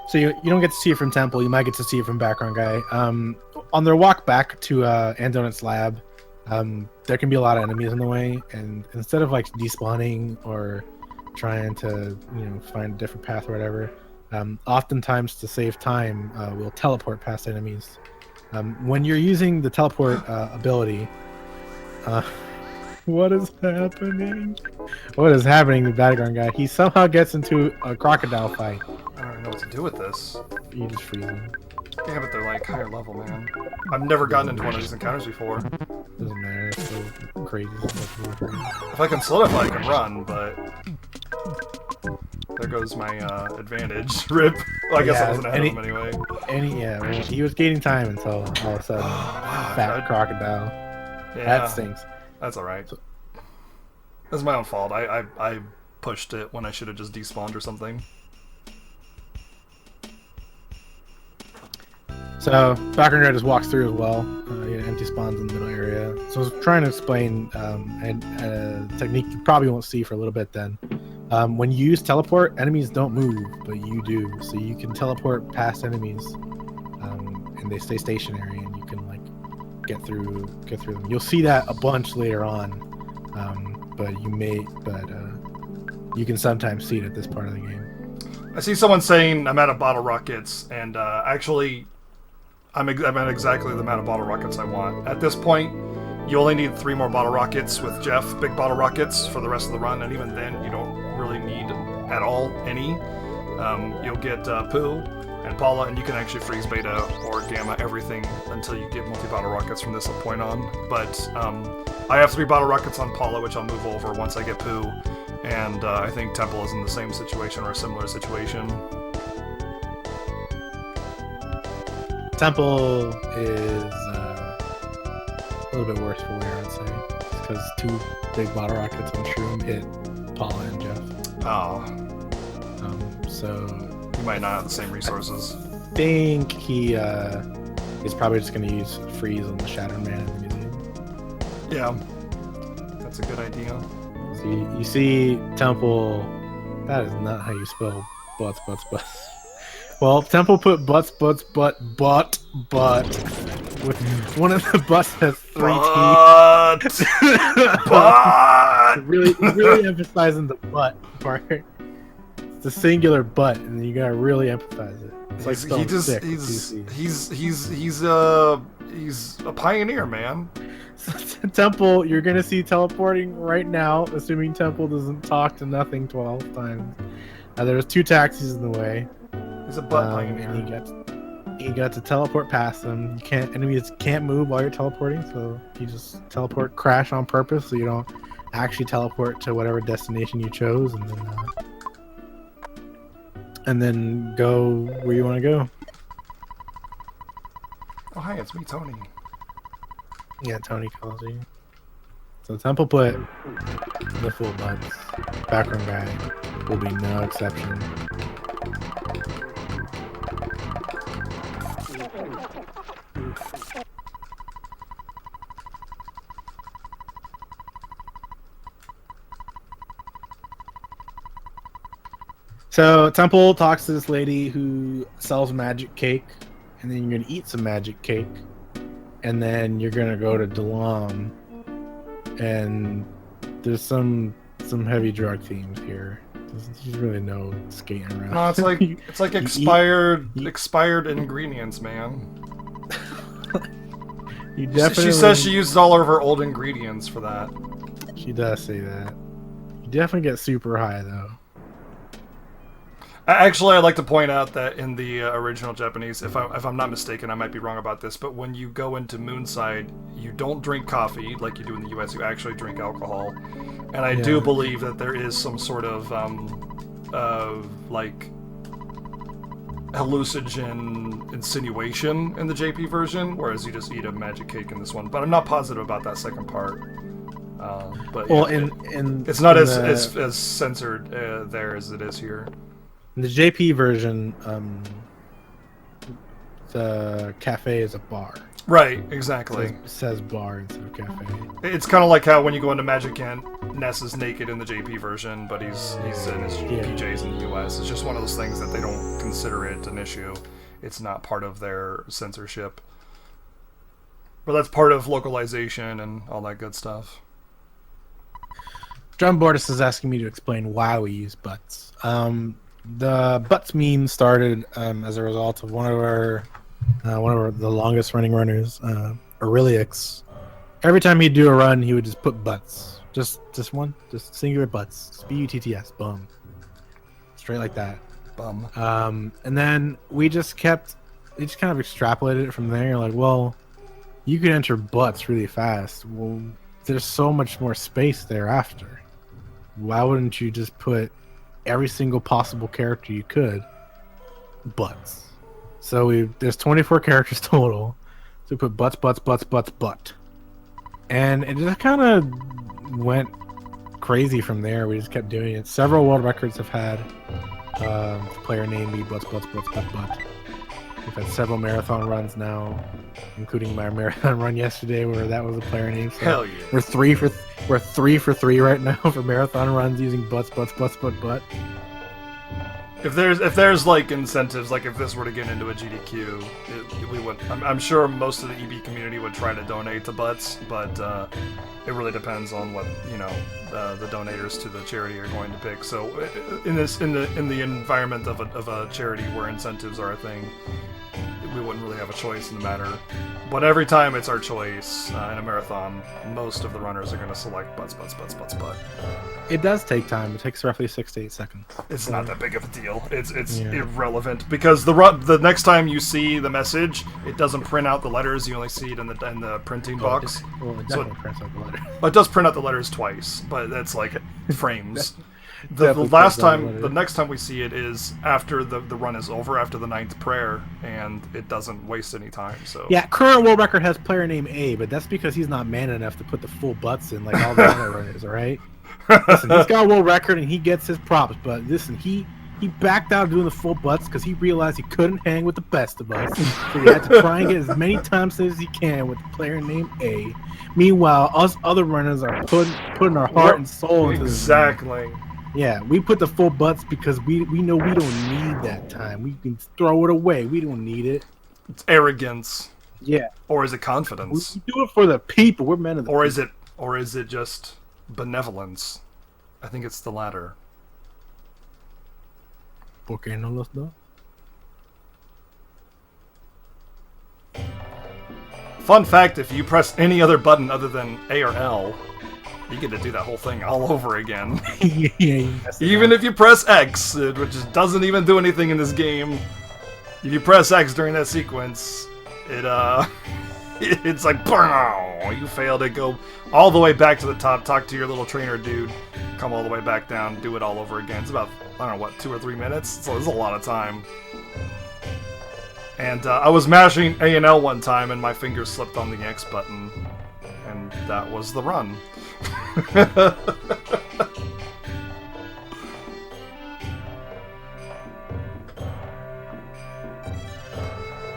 So you don't get to see it from Temple. You might get to see it from Background Guy. On their walk back to Andonut's lab, there can be a lot of enemies in the way, and instead of like despawning or trying to find a different path or whatever, oftentimes to save time, we'll teleport past enemies. When you're using the teleport ability, what is happening? What is happening to Background Guy? He somehow gets into a crocodile fight. I don't know what to do with this. You just freeze him. Yeah, but they're like higher level, man. I've never gotten into one of these encounters before. Doesn't matter. It's so crazy. If I can solidify, I can run, but there goes my advantage. Rip. Well, I guess I wasn't ahead of him anyway. Well, he was gaining time until all of a sudden, fat crocodile. Yeah, that stinks. That's all right. That's my own fault. I pushed it when I should have just despawned or something. So Background Guy just walks through as well. Empty spawns in the middle area. So I was trying to explain a technique you probably won't see for a little bit then. When you use teleport, enemies don't move, but you do. So you can teleport past enemies, and they stay stationary, and you can like get through them. You'll see that a bunch later on, but you can sometimes see it at this part of the game. I see someone saying I'm out of bottle rockets, and actually, I'm at exactly the amount of bottle rockets I want. At this point, you only need 3 more bottle rockets with Jeff, big bottle rockets, for the rest of the run, and even then, you don't really need at all any. You'll get Pooh and Paula, and you can actually freeze Beta or Gamma everything until you get multi-bottle rockets from this point on. But I have 3 bottle rockets on Paula, which I'll move over once I get Pooh, and I think Temple is in the same situation or a similar situation. Temple is a little bit worse for wear, I'd say, because 2 big bottle rockets on Shroom hit Paula and Jeff. Oh. So you might not have the same resources. I think he is probably just going to use freeze on the Shattered Man in the museum. Yeah, that's a good idea. So you see Temple. That is not how you spell butts. Well, Temple put butts, butt. With one of the butts has 3 teeth. But really emphasizing the butt part. It's the singular butt, and you gotta really emphasize it. It's like spelling sick. He's a pioneer, man. Temple, you're gonna see teleporting right now, assuming Temple doesn't talk to nothing 12 times. There's 2 taxis in the way. He's a butt pioneer. And you got to teleport past them. Enemies can't move while you're teleporting, so you just teleport crash on purpose, so you don't actually teleport to whatever destination you chose, and then go where you want to go. Oh hi, it's me, Tony. Yeah, Tony calls you. So Temple put the full butts. Background Guy will be no exception. So Temple talks to this lady who sells magic cake, and then you're gonna eat some magic cake, and then you're gonna go to Dalam, and there's some heavy drug themes here. There's really no skating around. No, it's like expired ingredients, man. You definitely. She says she uses all of her old ingredients for that. She does say that. You definitely get super high though. Actually, I'd like to point out that in the original Japanese, if I'm not mistaken, I might be wrong about this, but when you go into Moonside, you don't drink coffee like you do in the US. You actually drink alcohol, and I do believe that there is some sort of like hallucinogen insinuation in the JP version, whereas you just eat a magic cake in this one. But I'm not positive about that second part. But Well, yeah, it's not as censored there as it is here. In the JP version, the cafe is a bar. Right, exactly. It says bar instead of cafe. It's kind of like how when you go into Magic Ant, Ness is naked in the JP version, but he's in his PJs in the US. It's just one of those things that they don't consider it an issue. It's not part of their censorship. But that's part of localization and all that good stuff. John Bordis is asking me to explain why we use butts. The butts meme started as a result of one of the longest running runners, Aurelix. Every time he'd do a run, he would just put butts. Just singular butts. B-U-T-T-S, boom. Straight like that. Bum. And then we just kind of extrapolated it from there. Like, well, you can enter butts really fast. Well, there's so much more space thereafter. Why wouldn't you just put every single possible character you could butts? So there's 24 characters total. So we put butts, butt. And it just kind of went crazy from there. We just kept doing it. Several world records have had the player name be butts. We've had several marathon runs now, including my marathon run yesterday where that was a player name. So Hell yeah. We're 3 for 3 right now for marathon runs using butts. If there's like incentives, like if this were to get into a GDQ, we would. I'm sure most of the EB community would try to donate to butts, but it really depends on what the donators to the charity are going to pick. So in the environment of a charity where incentives are a thing, we wouldn't really have a choice in the matter. But every time it's our choice in a marathon, most of the runners are going to select butts. It does take time. It takes roughly 6 to 8 seconds. It's not that big of a deal. It's irrelevant because the next time you see the message, it doesn't print out the letters. You only see it in the printing box. It definitely prints out the letters. It does print out the letters twice, but that's like frames. The next time we see it is after the run is over, after the 9th prayer, and it doesn't waste any time. So yeah, current world record has player name A, but that's because he's not man enough to put the full butts in like all the other runners, all right? Listen, he's got a world record and he gets his props, but listen, he backed out of doing the full butts because he realized he couldn't hang with the best of us, so he had to try and get as many times as he can with the player name A. Meanwhile, us other runners are putting our heart and soul into this. Exactly. Yeah, we put the full butts because we know we don't need that time. We can throw it away. We don't need it. It's arrogance. Yeah. Or is it confidence? We do it for the people. We're men of the people. Or is it just benevolence? I think it's the latter. ¿Por qué no los dos? Fun fact, if you press any other button other than A or L, you get to do that whole thing all over again. Even if you press X, which just doesn't even do anything in this game, if you press X during that sequence, it's like, you failed it, go all the way back to the top, talk to your little trainer dude, come all the way back down, do it all over again. It's about, 2 or 3 minutes? So it's a lot of time. And I was mashing A and L one time, and my fingers slipped on the X button, and that was the run.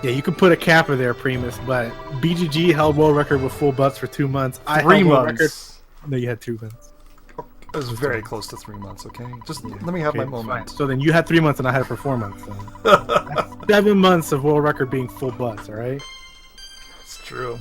Yeah, you could put a capper there, Primus, but BGG held world record with full butts for 2 months. I 3 held world months. Record. No, you had 2 months. It was very close to 3 months, okay? Just let me have my moment. So then you had 3 months and I had it for 4 months. So. That's 7 months of world record being full butts, alright? It's true.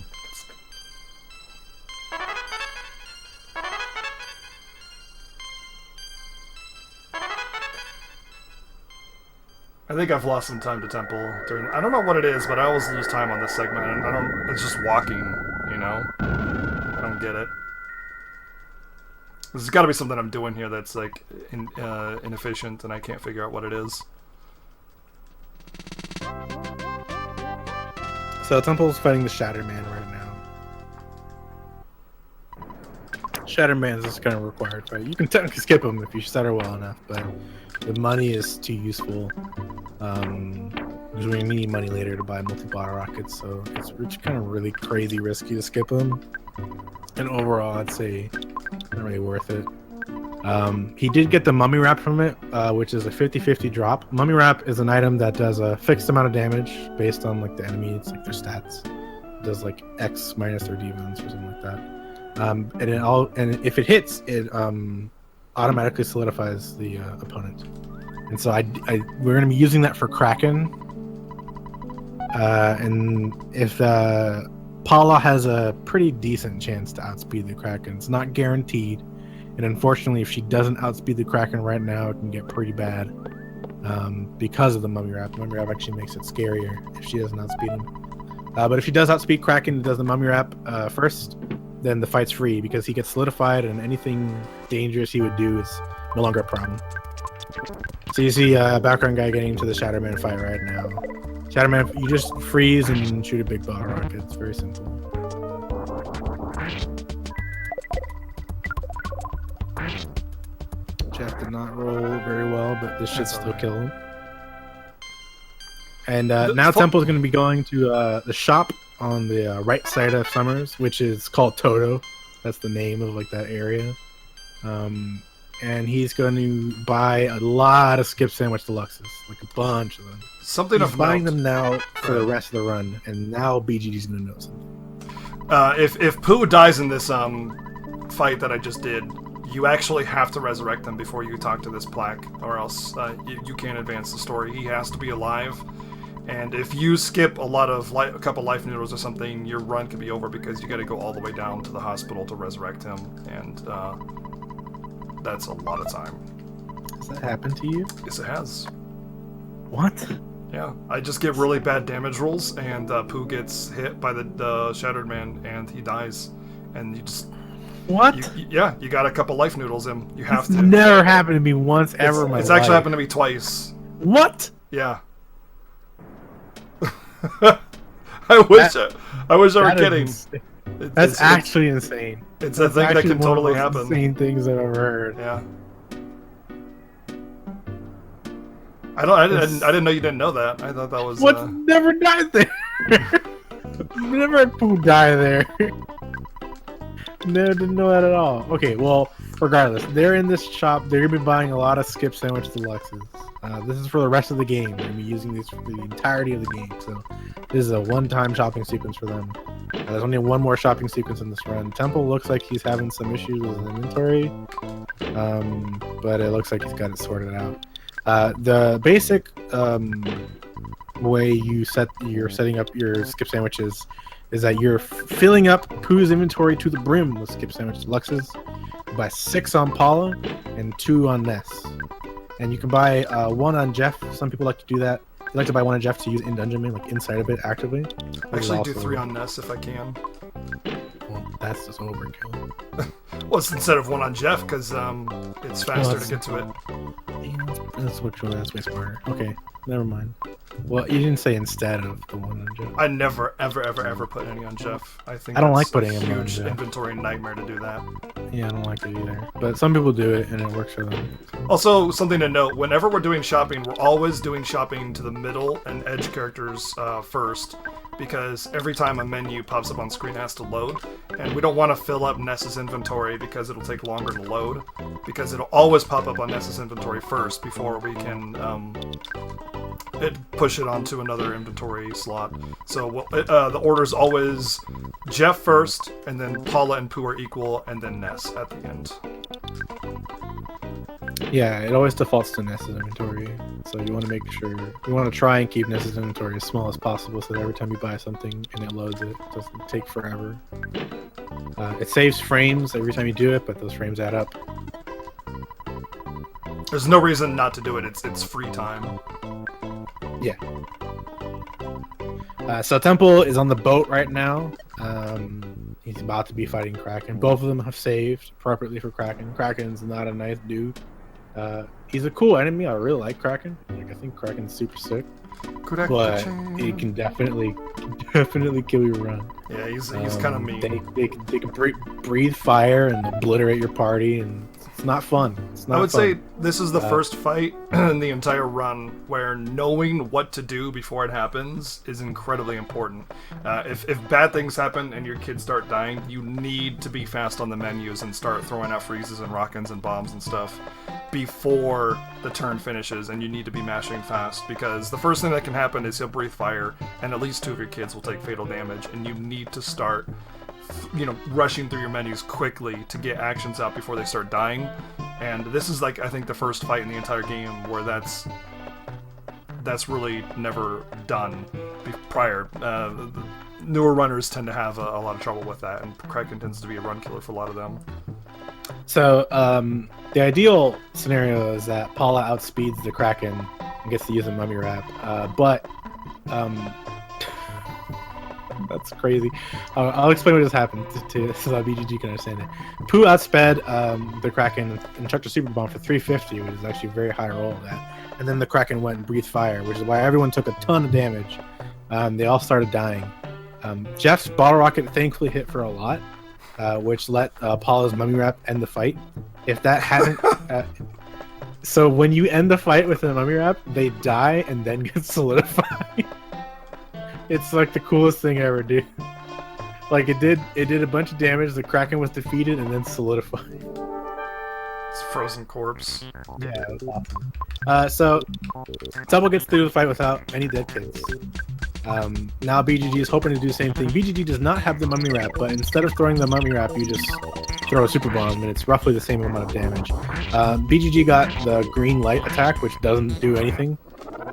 I think I've lost some time to Temple during. I don't know what it is, but I always lose time on this segment, and it's just walking, I don't get it. There's got to be something I'm doing here that's like inefficient, and I can't figure out what it is. So Temple's fighting the Shatter Man right now. Shatter Man is just kind of required fight. You can technically skip him if you stutter well enough, but the money is too useful. because we're gonna need money later to buy multi-bottle rockets, so it's kind of really crazy risky to skip them. And overall, I'd say not really worth it. He did get the mummy wrap from it, which is a 50-50 drop. Mummy wrap is an item that does a fixed amount of damage based on like the enemies, like their stats. It does like X minus their defense or something like that. And if it hits, it automatically solidifies the opponent. And so we're gonna be using that for Kraken. And if Paula has a pretty decent chance to outspeed the Kraken, it's not guaranteed. And unfortunately, if she doesn't outspeed the Kraken right now, it can get pretty bad because of the mummy wrap. The mummy wrap actually makes it scarier if she doesn't outspeed him. But if she does outspeed Kraken and does the mummy wrap first, then the fight's free because he gets solidified, and anything dangerous he would do is no longer a problem. So you see background guy getting into the Shatterman fight right now. Shatterman, you just freeze and shoot a big bottle rocket. It's very simple. Jeff did not roll very well, but this should still kill him. And now Temple's going to be going to the shop on the right side of Summers, which is called Toto. That's the name of like that area. And he's going to buy a lot of Skip Sandwich Deluxes, like a bunch of them. He's buying them now for the rest of the run, and now BGD's going to know something. If Pooh dies in this fight that I just did, you actually have to resurrect him before you talk to this plaque, or else you can't advance the story. He has to be alive. And if you skip a couple life noodles or something, your run can be over because you got to go all the way down to the hospital to resurrect him, and that's a lot of time. Has that happened to you? Yes, it has. What? Yeah, I just get really bad damage rolls, and Pooh gets hit by the Shattered Man, and he dies. And you just... What? You got a couple life noodles in. You have to. Never happened to me once ever in my life. It's actually happened to me twice. What? Yeah. I wish I were kidding. That's actually insane. It's a thing that can totally happen. Insane things I've ever heard. Yeah. I didn't know you didn't know that. I thought that was. What? Never died there. Never had Pooh die there. No, didn't know that at all. Okay, well, regardless, they're in this shop. They're gonna be buying a lot of Skip Sandwich Deluxes. This is for the rest of the game. They're gonna be using these for the entirety of the game. So this is a one-time shopping sequence for them. There's only one more shopping sequence in this run. Temple looks like he's having some issues with his inventory, but it looks like he's got it sorted out. The basic way you're setting up your Skip Sandwiches is that you're filling up Pooh's inventory to the brim with Skip Sandwich Deluxes. You buy 6 on Paula and 2 on Ness. And you can buy 1 on Jeff. Some people like to do that. They like to buy 1 on Jeff to use in Dungeon Man, like inside of it actively. Actually, do 3 on Ness if I can. Well, that's just overkill. Well, it's instead of 1 on Jeff, because it's faster to get to it. Yeah, that's way smarter. Okay, never mind. Well, you didn't say instead of the 1 on Jeff. I never, ever put any on Jeff. I don't like putting a him on huge Jeff. Inventory nightmare to do that. Yeah, I don't like it either. But some people do it, and it works for them. Also, something to note, whenever we're doing shopping, we're always doing shopping to the middle and edge characters first, because every time a menu pops up on screen it has to load, and we don't want to fill up Ness's inventory because it'll take longer to load, because it'll always pop up on Ness's inventory first before we can push it onto another inventory slot. So the order's always Jeff first, and then Paula and Pooh are equal, and then Ness at the end. Yeah, it always defaults to Ness's inventory, so you want to make sure, you want to try and keep Ness's inventory as small as possible so that every time you buy something and it loads it doesn't take forever. It saves frames every time you do it, but those frames add up. There's no reason not to do it, it's free time. Yeah. So Temple is on the boat right now. He's about to be fighting Kraken. Both of them have saved appropriately for Kraken. Kraken's not a nice dude. He's a cool enemy. I really like Kraken. I think Kraken's super sick. Correct. but it can definitely kill your run. Yeah, he's kind of mean. They can breathe fire and obliterate your party, and it's not fun. It's not I would fun. say this is the first fight in the entire run where knowing what to do before it happens is incredibly important. If bad things happen and your kids start dying, you need to be fast on the menus and start throwing out freezes and rockins and bombs and stuff before the turn finishes, and you need to be mashing fast, because the first thing that can happen is he'll breathe fire and at least 2 of your kids will take fatal damage, and you need to start rushing through your menus quickly to get actions out before they start dying. And this is like, I think, the first fight in the entire game where that's really never done prior. Newer runners tend to have a lot of trouble with that, and Kraken tends to be a run killer for a lot of them. So the ideal scenario is that Paula outspeeds the Kraken and gets to use a mummy wrap, but that's crazy. I'll explain what just happened so that BGG can understand it. Pooh outsped the Kraken and chucked a super bomb for 350, which is actually a very high roll of that. And then the Kraken went and breathed fire, which is why everyone took a ton of damage. They all started dying. Jeff's bottle rocket thankfully hit for a lot, which let Paula's mummy wrap end the fight. If that hadn't... so when you end the fight with a mummy wrap, they die and then get solidified. It's like the coolest thing ever, dude. Like it did a bunch of damage. The Kraken was defeated and then solidified. It's a frozen corpse. Yeah, it was awesome. So lltemple gets through the fight without any dead kids. Now BGG is hoping to do the same thing. BGG does not have the mummy wrap, but instead of throwing the mummy wrap, you just throw a super bomb, and it's roughly the same amount of damage. BGG got the green light attack, which doesn't do anything.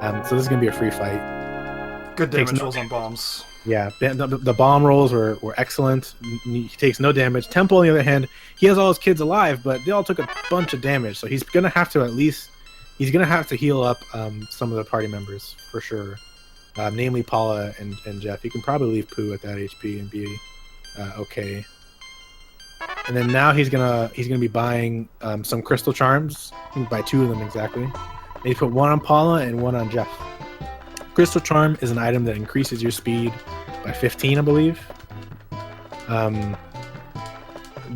So this is gonna be a free fight. Good damage rolls on bombs. Yeah, the bomb rolls were excellent. He takes no damage. lltemple, on the other hand, he has all his kids alive, but they all took a bunch of damage, so he's gonna have to heal up some of the party members for sure. Namely Paula and Jeff. You can probably leave Pooh at that HP and be okay. And then now he's gonna be buying some crystal charms. He can buy 2 of them exactly. And he put 1 on Paula and 1 on Jeff. Crystal charm is an item that increases your speed by 15, I believe.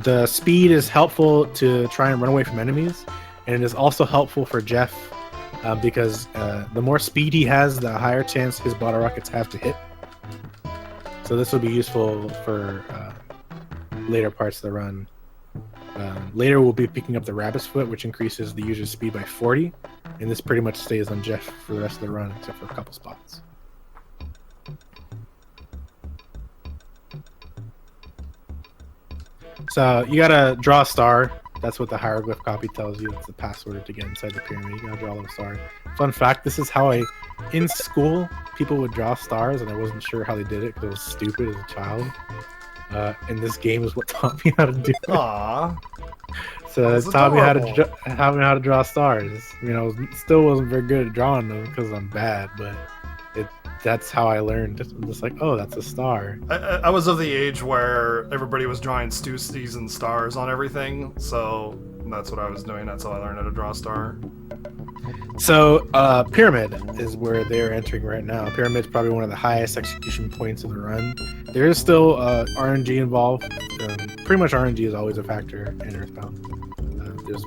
The speed is helpful to try and run away from enemies, and it is also helpful for Jeff because the more speed he has, the higher chance his bottle rockets have to hit. So this will be useful for later parts of the run. Later we'll be picking up the Rabbit's Foot, which increases the user's speed by 40, and this pretty much stays on Jeff for the rest of the run, except for a couple spots. So you gotta draw a star. That's what the hieroglyph copy tells you. It's the password to get inside the pyramid. You gotta draw a little star. Fun fact, this is how in school, people would draw stars, and I wasn't sure how they did it because I was stupid as a child. And this game is what taught me how to do it. Aww. So it taught me how to draw stars. Still wasn't very good at drawing them because I'm bad, but that's how I learned. I'm just like, oh, that's a star. I was of the age where everybody was drawing Stussies and stars on everything, so that's what I was doing. That's how I learned how to draw a star. So Pyramid is where they're entering right now. Pyramid's probably one of the highest execution points of the run. There is still RNG involved. Pretty much RNG is always a factor in Earthbound.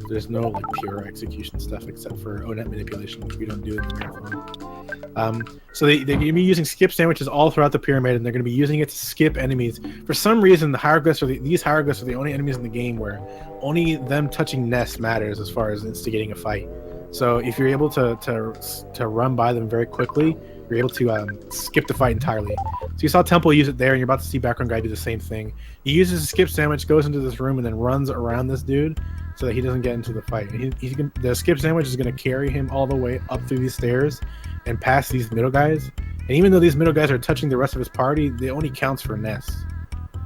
There's no like pure execution stuff except for ONET manipulation, which we don't do in the marathon. So they're going to be using skip sandwiches all throughout the pyramid, and they're going to be using it to skip enemies. For some reason, these hieroglyphs are the only enemies in the game where only them touching nests matters as far as instigating a fight. So if you're able to run by them very quickly, you're able to skip the fight entirely. So you saw lltemple use it there, and you're about to see BackgroundGuy do the same thing. He uses a skip sandwich, goes into this room, and then runs around this dude so that he doesn't get into the fight. And the skip sandwich is going to carry him all the way up through these stairs and past these middle guys. And even though these middle guys are touching the rest of his party, they only counts for nests.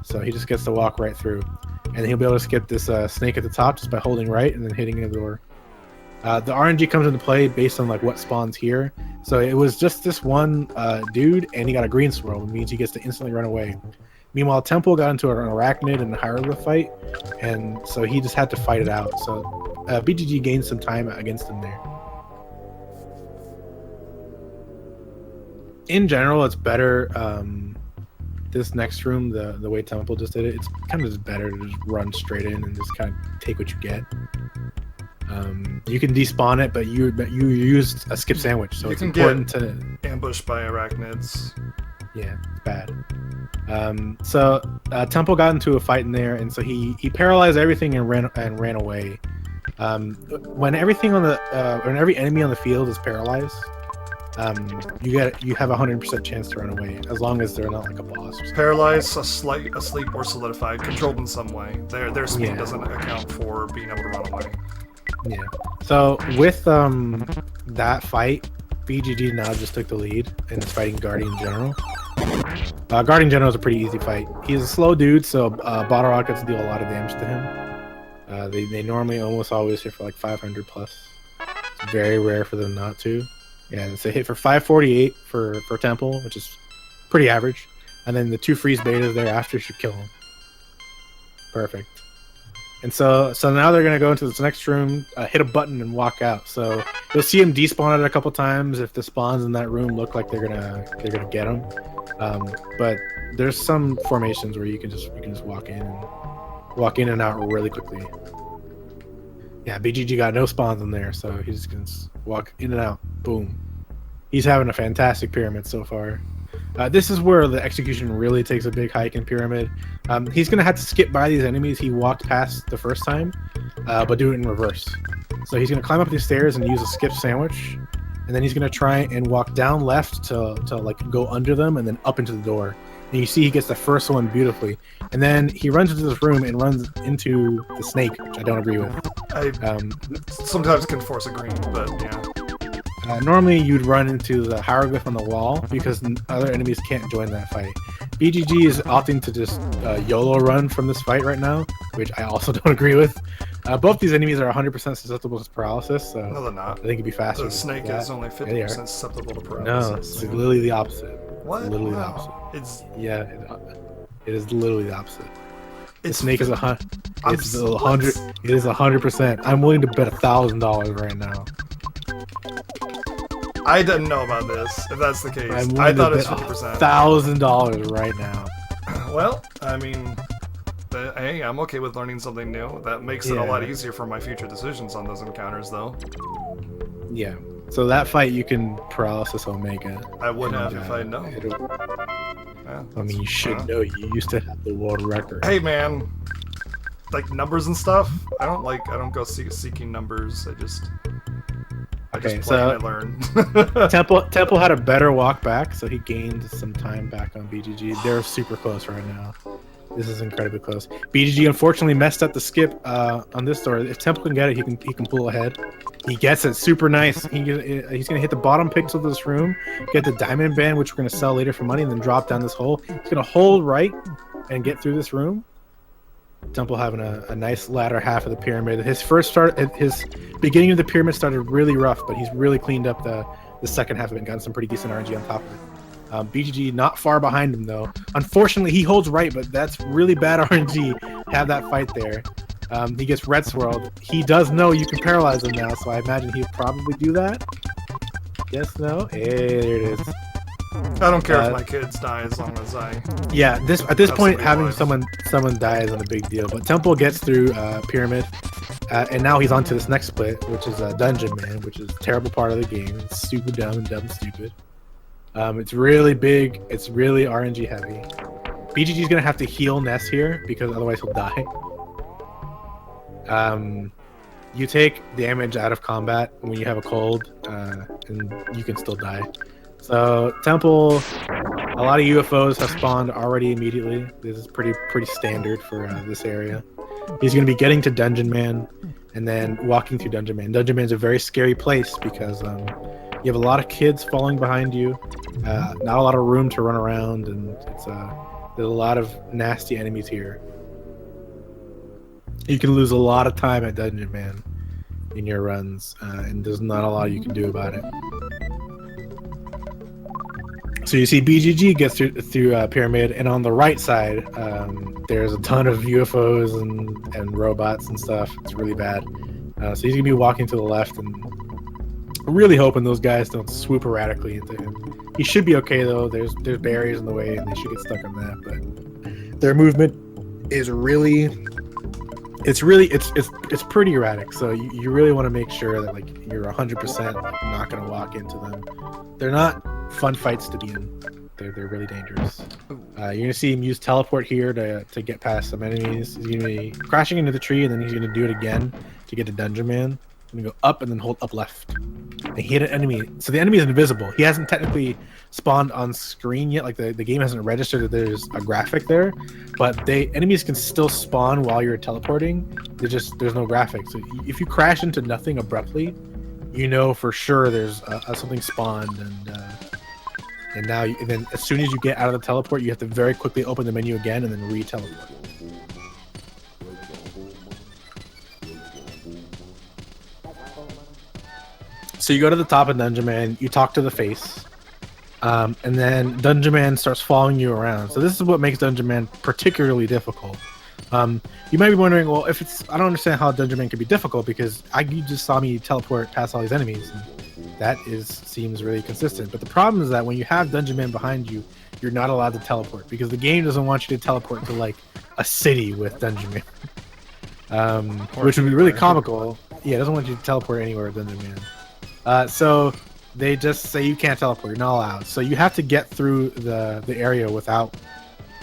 So he just gets to walk right through. And he'll be able to skip this snake at the top just by holding right and then hitting the door. The RNG comes into play based on like what spawns here. So it was just this one dude, and he got a green swirl, which means he gets to instantly run away. Meanwhile, lltemple got into an arachnid and a hieroglyph fight, and so he just had to fight it out. So BGG gained some time against him there. in general, it's better. This next room, the way Temple just did it, it's kind of just better to just run straight in and just kind of take what you get. You can despawn it, but you used a skip sandwich, so it's important to ambushed by arachnids. Yeah, it's bad. So Temple got into a fight in there, and so he paralyzed everything and ran away. When everything on the when every enemy on the field is paralyzed, you have a 100% chance to run away as long as they're not like a boss. Or something. Paralyzed, asleep, or solidified, controlled in some way. Their speed doesn't account for being able to run away. Yeah. So with that fight, BGG now just took the lead and is fighting Guardian General. Guardian General is a pretty easy fight. He's a slow dude, so bottle rockets deal a lot of damage to him. They normally almost always hit for like 500 plus. It's very rare for them not to. Yeah, it's a hit for 548 for Temple, which is pretty average. And then the 2 freeze betas thereafter should kill him. Perfect. And so now they're gonna go into this next room, hit a button, and walk out. So you'll see him despawn it a couple times if the spawns in that room look like they're gonna get him. But there's some formations where you can just walk in and out really quickly. Yeah, BGG got no spawns in there, so he's just gonna walk in and out. Boom. He's having a fantastic pyramid so far. This is where the execution really takes a big hike in pyramid. He's gonna have to skip by these enemies he walked past the first time, but do it in reverse. So he's gonna climb up these stairs and use a skip sandwich, and then he's gonna try and walk down left to like go under them and then up into the door. And you see he gets the first one beautifully, and then he runs into this room and runs into the snake, which I don't agree with. I sometimes can force a green, but yeah. Normally you'd run into the hieroglyph on the wall because other enemies can't join that fight. BGG is opting to just YOLO run from this fight right now, which I also don't agree with. Both these enemies are 100% susceptible to paralysis, so no, they're not. I think it'd be faster. The snake is only 50% susceptible to paralysis. No, it's literally the opposite. What? It's literally the opposite. It is literally the opposite. The snake is 100. It's 100. It is 100%. I'm willing to bet $1,000 right now. I didn't know about this. If that's the case, I thought it was 50%. $1,000 right now. Well, I mean, hey, I'm okay with learning something new. That makes it a lot easier for my future decisions on those encounters, though. Yeah. So that fight, you can paralysis Omega. I would have if I know. Yeah, I mean, you should know. You used to have the world record. Hey, man. Like numbers and stuff. I don't go seeking numbers. I just play and I learn. Temple had a better walk back, so he gained some time back on BGG. They're super close right now. This is incredibly close. BGG unfortunately messed up the skip on this door. If Temple can get it, he can pull ahead. He gets it, super nice. He's gonna hit the bottom pixel of this room, get the diamond band, which we're gonna sell later for money, and then drop down this hole. He's gonna hold right and get through this room. Temple having a nice latter half of the pyramid. His beginning of the pyramid started really rough, but he's really cleaned up the second half of it and gotten some pretty decent RNG on top of it. BGG not far behind him though. Unfortunately, he holds right, but that's really bad RNG. Have that fight there. He gets red swirled. He does know you can paralyze him now, so I imagine he'd probably do that. Yes, no. Hey, there it is. I don't care if my kids die as long as I. Yeah, at this point, having someone die isn't a big deal. But Temple gets through pyramid, and now he's on to this next split, which is Dungeon Man, which is a terrible part of the game. It's super dumb and stupid. It's really big. It's really RNG heavy. BGG's gonna have to heal Ness here because otherwise he'll die. You take damage out of combat when you have a cold, and you can still die. So Temple, a lot of UFOs have spawned already immediately. This is pretty standard for this area. He's going to be getting to Dungeon Man and then walking through Dungeon Man. Dungeon Man's a very scary place because you have a lot of kids falling behind you, not a lot of room to run around, and there's a lot of nasty enemies here. You can lose a lot of time at Dungeon Man in your runs, and there's not a lot you can do about it. So you see BGG gets through pyramid, and on the right side, there's a ton of UFOs and robots and stuff. It's really bad. So he's gonna be walking to the left and really hoping those guys don't swoop erratically into him. He should be okay though. There's barriers in the way, and they should get stuck on that. But their movement is really, it's pretty erratic. So you really want to make sure that like you're 100% not going to walk into them. They're not fun fights to be in. They're really dangerous. You're gonna see him use teleport here to get past some enemies. He's gonna be crashing into the tree, and then he's gonna do it again to get to Dungeon Man. He's gonna go up and then hold up left. And he hit an enemy, so the enemy is invisible. He hasn't technically spawned on screen yet. Like the game hasn't registered that there's a graphic there, but enemies can still spawn while you're teleporting. There's no graphic. So if you crash into nothing abruptly, you know for sure there's something spawned, and then as soon as you get out of the teleport, you have to very quickly open the menu again and then re-teleport. So you go to the top of Dungeon Man, you talk to the face, and then Dungeon Man starts following you around. So this is what makes Dungeon Man particularly difficult. You might be wondering, well, I don't understand how Dungeon Man could be difficult, because you just saw me teleport past all these enemies. And that seems really consistent. But the problem is that when you have Dungeon Man behind you, you're not allowed to teleport, because the game doesn't want you to teleport to like a city with Dungeon Man, which would be really comical. Yeah, it doesn't want you to teleport anywhere with Dungeon Man. So they just say you can't teleport. You're not allowed. So you have to get through the area without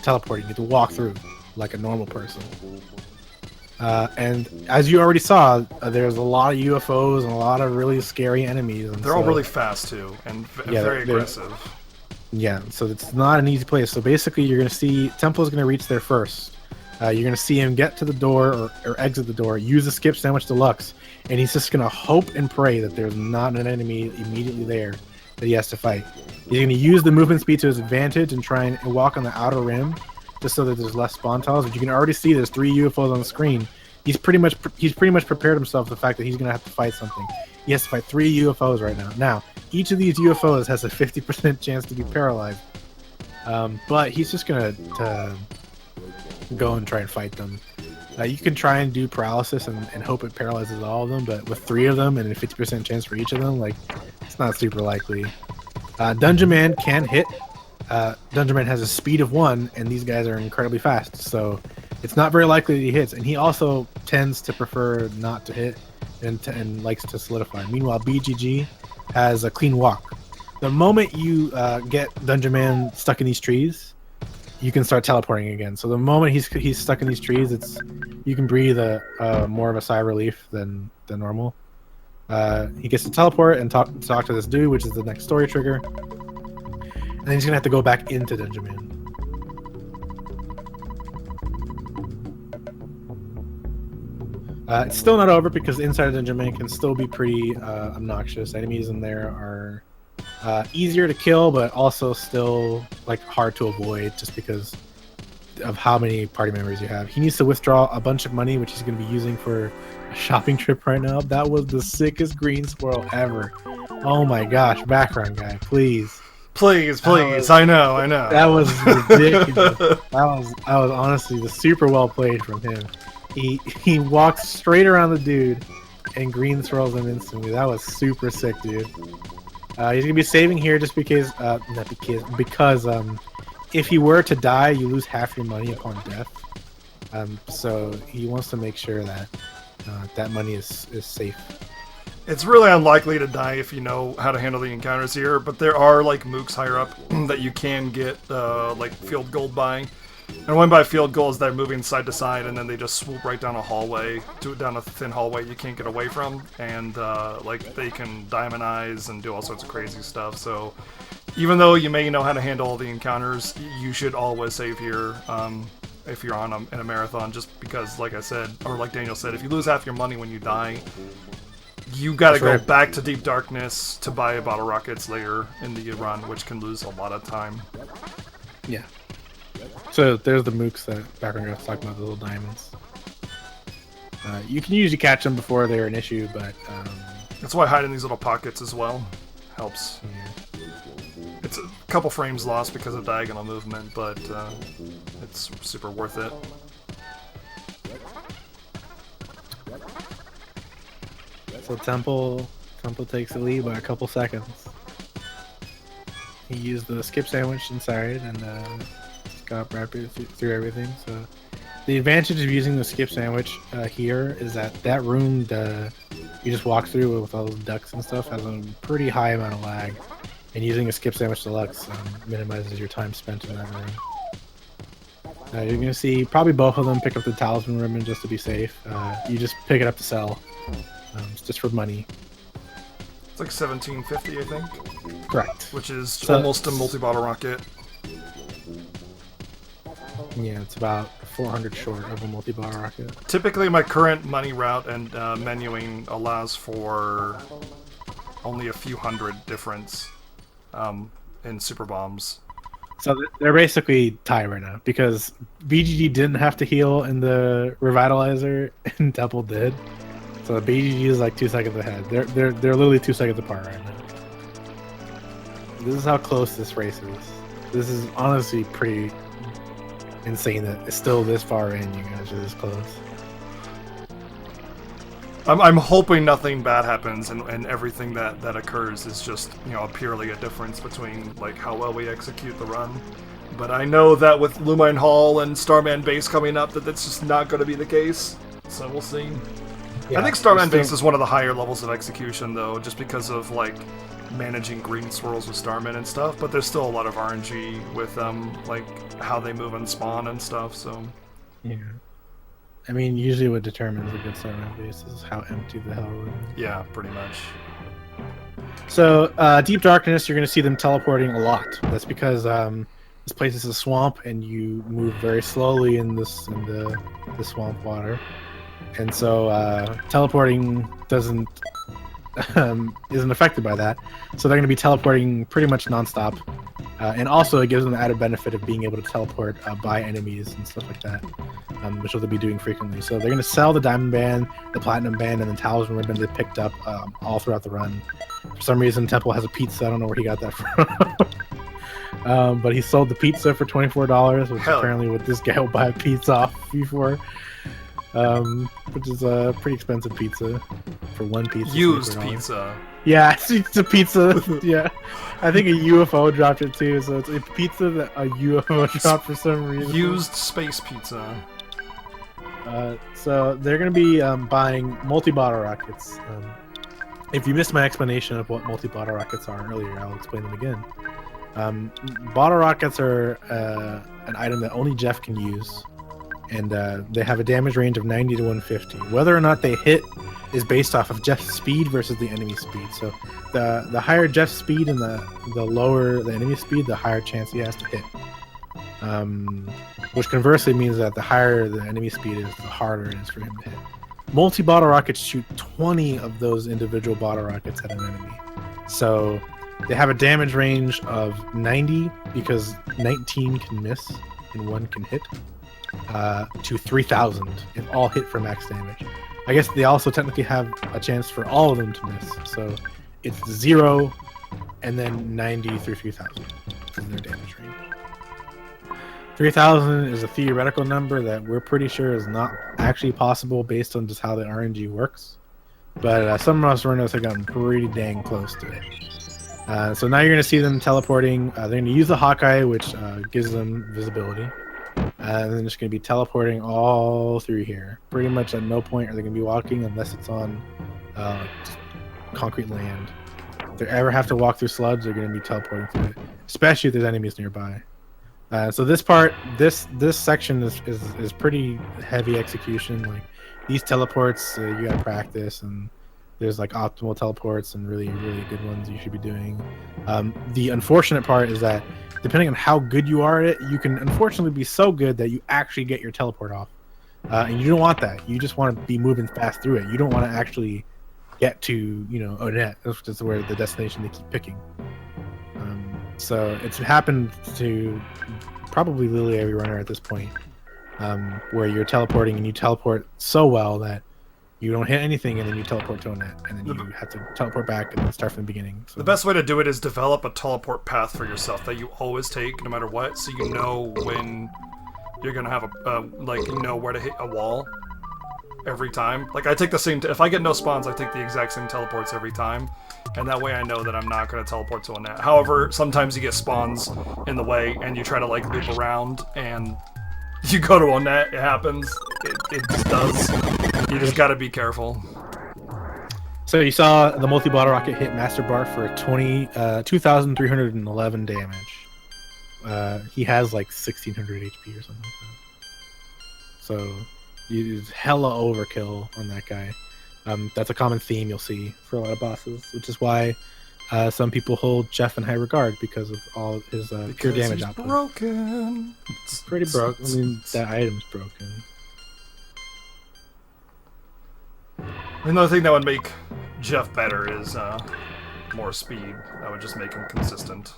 teleporting. You have to walk through like a normal person. And as you already saw, there's a lot of UFOs and a lot of really scary enemies. And they're all really fast too, and very aggressive. Yeah, so it's not an easy place. So basically, you're going to see Temple is going to reach there first. You're going to see him get to the door or exit the door, use the skip sandwich deluxe, and he's just going to hope and pray that there's not an enemy immediately there that he has to fight. He's going to use the movement speed to his advantage and try and walk on the outer rim, just so that there's less spawn tiles. But you can already see there's 3 UFOs on the screen. He's pretty much prepared himself for the fact that he's going to have to fight something. He has to fight 3 UFOs right now. Now, each of these UFOs has a 50% chance to be paralyzed. But he's just going to go and try and fight them. You can try and do paralysis and hope it paralyzes all of them, but with 3 of them and a 50% chance for each of them, like, it's not super likely. Dungeon Man can hit. Dungeon Man has a speed of 1, and these guys are incredibly fast, so it's not very likely that he hits. And he also tends to prefer not to hit and likes to solidify. Meanwhile, BGG has a clean walk. The moment you get Dungeon Man stuck in these trees, you can start teleporting again. So the moment he's stuck in these trees, you can breathe more of a sigh of relief than normal. He gets to teleport and talk to this dude, which is the next story trigger. And then he's gonna have to go back into Dungeon Man. It's still not over, because inside of Dungeon Man can still be pretty obnoxious. Enemies in there are easier to kill, but also still like hard to avoid, just because of how many party members you have. He needs to withdraw a bunch of money, which he's going to be using for a shopping trip right now. That was the sickest green squirrel ever. Oh my gosh, background guy, please. Please, I know. That was ridiculous. that was honestly the super well played from him. He walks straight around the dude and green swirls him instantly. That was super sick, dude. He's gonna be saving here just because if he were to die, you lose half your money upon death. So he wants to make sure that that money is safe. It's really unlikely to die if you know how to handle the encounters here, but there are like mooks higher up that you can get like field gold by. And when by field goals, they're moving side to side, and then they just swoop right down down a thin hallway you can't get away from, and like they can diamondize and do all sorts of crazy stuff. So even though you may know how to handle all the encounters, you should always save here if you're in a marathon, just because, like I said, or like Daniel said, if you lose half your money when you die, you gotta go back to Deep Darkness to buy a bottle rockets later in the run, which can lose a lot of time. Yeah. So there's the mooks that Background Guy was talking about, the little diamonds. You can usually catch them before they're an issue, but that's why hiding these little pockets as well helps. Yeah. It's a couple frames lost because of diagonal movement, but it's super worth it. So Temple takes the lead by a couple seconds. He used the skip sandwich inside and just got right through everything. So the advantage of using the skip sandwich here is that room you just walk through with all those ducks and stuff has a pretty high amount of lag, and using a skip sandwich deluxe minimizes your time spent in that room. You're gonna see probably both of them pick up the talisman ribbon just to be safe. You just pick it up to sell, it's just for money. It's like 1750, I think. Correct. Which is almost a multi-bottle rocket. Yeah, it's about 400 short of a multi-bar rocket. Typically, my current money route and menuing allows for only a few hundred difference in super bombs. So they're basically tied right now because BGG didn't have to heal in the revitalizer, and Temple did. So BGG is like 2 seconds ahead. They're literally 2 seconds apart right now. This is how close this race is. This is honestly pretty insane that it's still this far in. You guys are this close. I'm hoping nothing bad happens and everything that occurs is just, you know, purely a difference between like how well we execute the run. But I know that with Lumine Hall and Starman Base coming up that that's just not going to be the case. So we'll see. Yeah, I think Starman Base is one of the higher levels of execution though, just because of like managing green swirls with Starman and stuff, but there's still a lot of RNG with like how they move and spawn and stuff, so yeah. I mean, usually what determines a good Starman base is how empty the hell it is. Yeah, pretty much. So, Deep Darkness, you're going to see them teleporting a lot. That's because this place is a swamp, and you move very slowly in the swamp water, and so teleporting isn't affected by that. So they're going to be teleporting pretty much nonstop, and also it gives them the added benefit of being able to teleport by enemies and stuff like that, which they'll be doing frequently. So they're going to sell the Diamond Band, the Platinum Band, and the Talisman Ribbon they picked up all throughout the run. For some reason, Temple has a pizza. I don't know where he got that from. But he sold the pizza for $24, which is apparently what this guy will buy a pizza off you for. Which is a pretty expensive pizza for one pizza. Used pizza. Yeah, it's a pizza. Yeah, I think a UFO dropped it too. So it's a pizza that a UFO dropped for some reason. Used space pizza. So they're going to be buying multi-bottle rockets. If you missed my explanation of what multi-bottle rockets are earlier, I'll explain them again. Bottle rockets are an item that only Jeff can use, and they have a damage range of 90 to 150. Whether or not they hit is based off of Jeff's speed versus the enemy speed. So the higher Jeff's speed and the lower the enemy speed, the higher chance he has to hit. Which conversely means that the higher the enemy speed is, the harder it is for him to hit. Multi-bottle rockets shoot 20 of those individual bottle rockets at an enemy. So they have a damage range of 90 because 19 can miss and 1 can hit, to 3,000 if all hit for max damage. I guess they also technically have a chance for all of them to miss. So it's 0 and then 90 through 3,000 is their damage range. 3,000 is a theoretical number that we're pretty sure is not actually possible based on just how the RNG works. But some of us runners have gotten pretty dang close to it. So now you're going to see them teleporting. They're going to use the Hawkeye, which gives them visibility. And then just going to be teleporting all through here. Pretty much at no point are they going to be walking unless it's on concrete land. If they ever have to walk through sludge, they're going to be teleporting through it, especially if there's enemies nearby. So this part, this section is pretty heavy execution. Like these teleports, you gotta practice, and there's like optimal teleports and really good ones you should be doing. The unfortunate part is that depending on how good you are at it, you can unfortunately be so good that you actually get your teleport off, and you don't want that. You just want to be moving fast through it. You don't want to actually get to Onet, which is where the destination they keep picking. So it's happened to probably literally every runner at this point, where you're teleporting and you teleport so well that you don't hit anything, and then you teleport to a net, and then you have to teleport back and then start from the beginning. So. The best way to do it is develop a teleport path for yourself that you always take, no matter what, so you know when you're gonna have where to hit a wall. every time. Like, I take the same... if I get no spawns, I take the exact same teleports every time. And that way I know that I'm not going to teleport to a net. However, sometimes you get spawns in the way, and you try to, like, loop around, and you go to a net, it happens. It just does. You just gotta be careful. So you saw the multi-bottle rocket hit Master Bar for 2,311 damage. He has like 1,600 HP or something like that. So it's hella overkill on that guy. That's a common theme you'll see for a lot of bosses, which is why some people hold Jeff in high regard because of all of his pure damage he's output. Broken. It's pretty broken. I mean, that item's broken. Another thing that would make Jeff better is more speed. That would just make him consistent.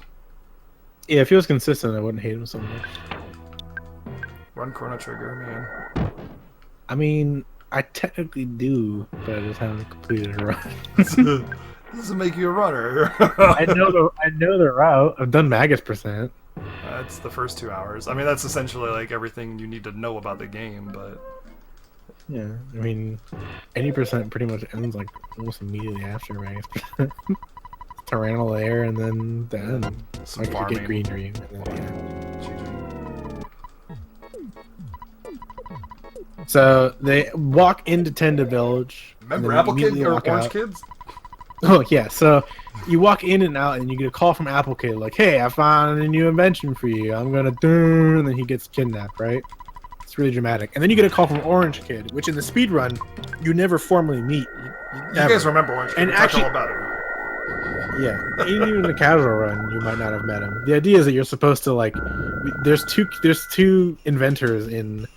Yeah, if he was consistent, I wouldn't hate him so much. Run Chrono Trigger, man. I mean, I technically do, but I just haven't completed a run. Doesn't make you a runner. I know the route. I've done Magus %. That's the first 2 hours. I mean, that's essentially like everything you need to know about the game, but... Yeah, I mean, any percent pretty much ends like almost immediately after Magus %. Tyrannical Lair and then the end. Some Like, you farming. get Green Dream and then the end. So they walk into Tenda Village. Remember and then Apple Kid immediately or walk Orange out. Kids? Oh yeah, so you walk in and out, and you get a call from Apple Kid, like, "Hey, I found a new invention for you. I'm gonna do," and then he gets kidnapped, right? It's really dramatic. And then you get a call from Orange Kid, which in the speed run you never formally meet. You guys remember Orange Kid? And We talked actually- all about it. Yeah, even in the casual run, you might not have met him. The idea is that you're supposed to like, there's two inventors in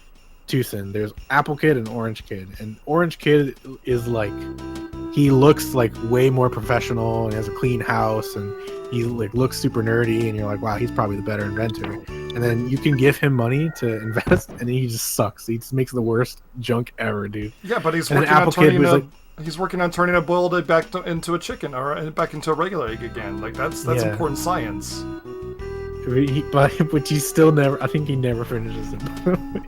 Tucson. There's Apple Kid and Orange Kid, and Orange Kid is like, he looks like way more professional and has a clean house, and he like looks super nerdy, and you're like, wow, he's probably the better inventor. And then you can give him money to invest, and he just sucks. He just makes the worst junk ever, dude. Yeah, but he's And then working on Apple Kid turning was a... like, He's working on turning a boiled egg back into a chicken, or back into a regular egg again. Like, that's Yeah. important science. but he still never. I think he never finishes it.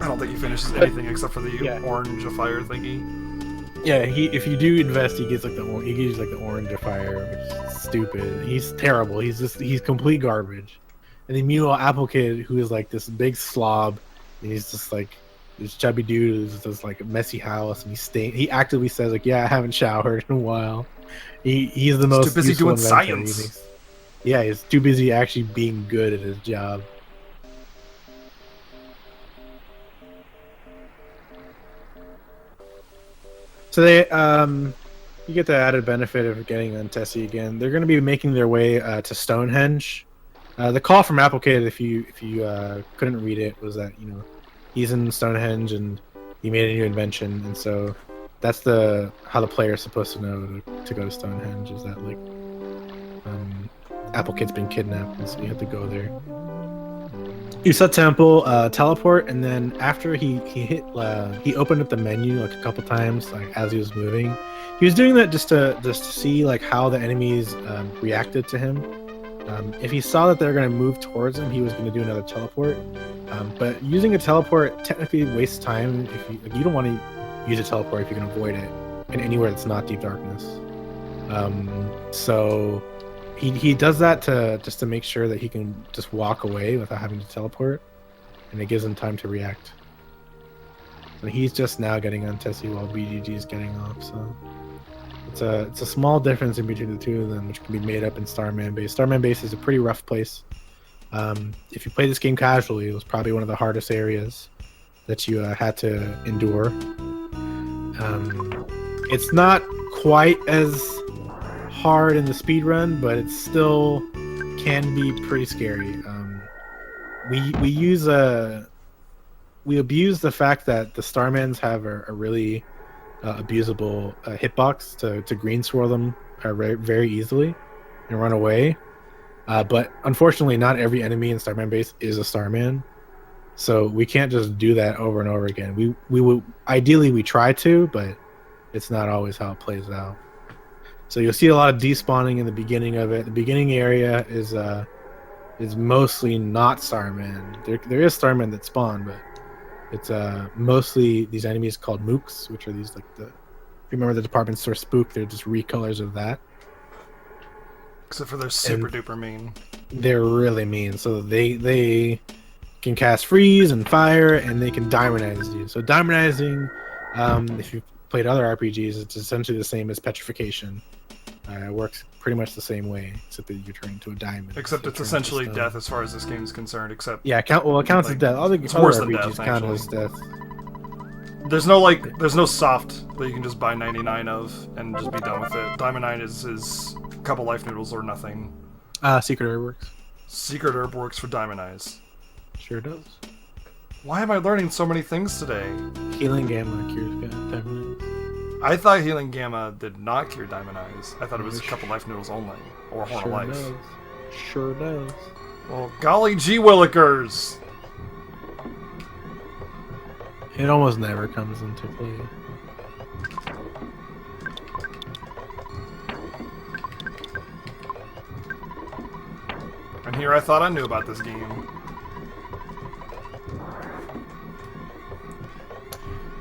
I don't think he finishes anything except for the Yeah. orange fire thingy. Yeah, if you do invest, he gets like the orange fire, which is stupid. He's terrible. He's complete garbage. And then meanwhile, Apple Kid, who is like this big slob, and he's just like this chubby dude who's just like a messy house, and he actively says like, "Yeah, I haven't showered in a while." He's the most too busy useful doing inventor, science. he thinks. Yeah, he's too busy actually being good at his job. So they, you get the added benefit of getting on Tessie again. They're going to be making their way to Stonehenge. The call from Apple Kid, if you couldn't read it, was that he's in Stonehenge and he made a new invention, and so that's how the player is supposed to know to go to Stonehenge. Is that like Apple Kid's been kidnapped, and so you have to go there. You saw Temple teleport, and then after he opened up the menu like a couple times, like as he was moving. He was doing that just to see like how the enemies reacted to him. If he saw that they're going to move towards him, he was going to do another teleport. But using a teleport technically wastes time. If you don't want to use a teleport if you can avoid it in anywhere that's not deep darkness. So he does that just to make sure that he can just walk away without having to teleport, and it gives him time to react. And he's just now getting on Tessie while BGG is getting off. So it's a small difference in between the two of them, which can be made up in Starman Base. Starman Base is a pretty rough place. If you play this game casually, it was probably one of the hardest areas that you had to endure. It's not quite as hard in the speed run, but it still can be pretty scary. We abuse the fact that the Starmans have a really abusable hitbox to green swirl them very, very easily and run away. But unfortunately, not every enemy in Starman Base is a Starman, so we can't just do that over and over again. We would ideally we try to, but it's not always how it plays out. So you'll see a lot of despawning in the beginning of it. The beginning area is mostly not Starman. There is Starman that spawn, but It's mostly these enemies called mooks, which are these like the. If you remember the department store spook, they're just recolors of that. Except for they're super duper mean. They're really mean. So they can cast freeze and fire, and they can diamondize you. So diamondizing, if you've played other RPGs, it's essentially the same as petrification. It works pretty much the same way, except that you turn into a diamond. Except it's essentially death as far as this game is concerned. Except it counts as death. All the other RPGs count as death. There's no soft that you can just buy 99 of and just be done with it. Diamond 9 is a couple life noodles or nothing. Secret herb works. Secret herb works for Diamond Eyes. Sure does. Why am I learning so many things today? Healing Gamma cures Diamond Eyes. I thought Healing Gamma did not cure Diamond Eyes. I thought it was a couple life noodles only. Or Horn of Life. Does. Sure does. Well, golly gee willikers! It almost never comes into play. And here I thought I knew about this game.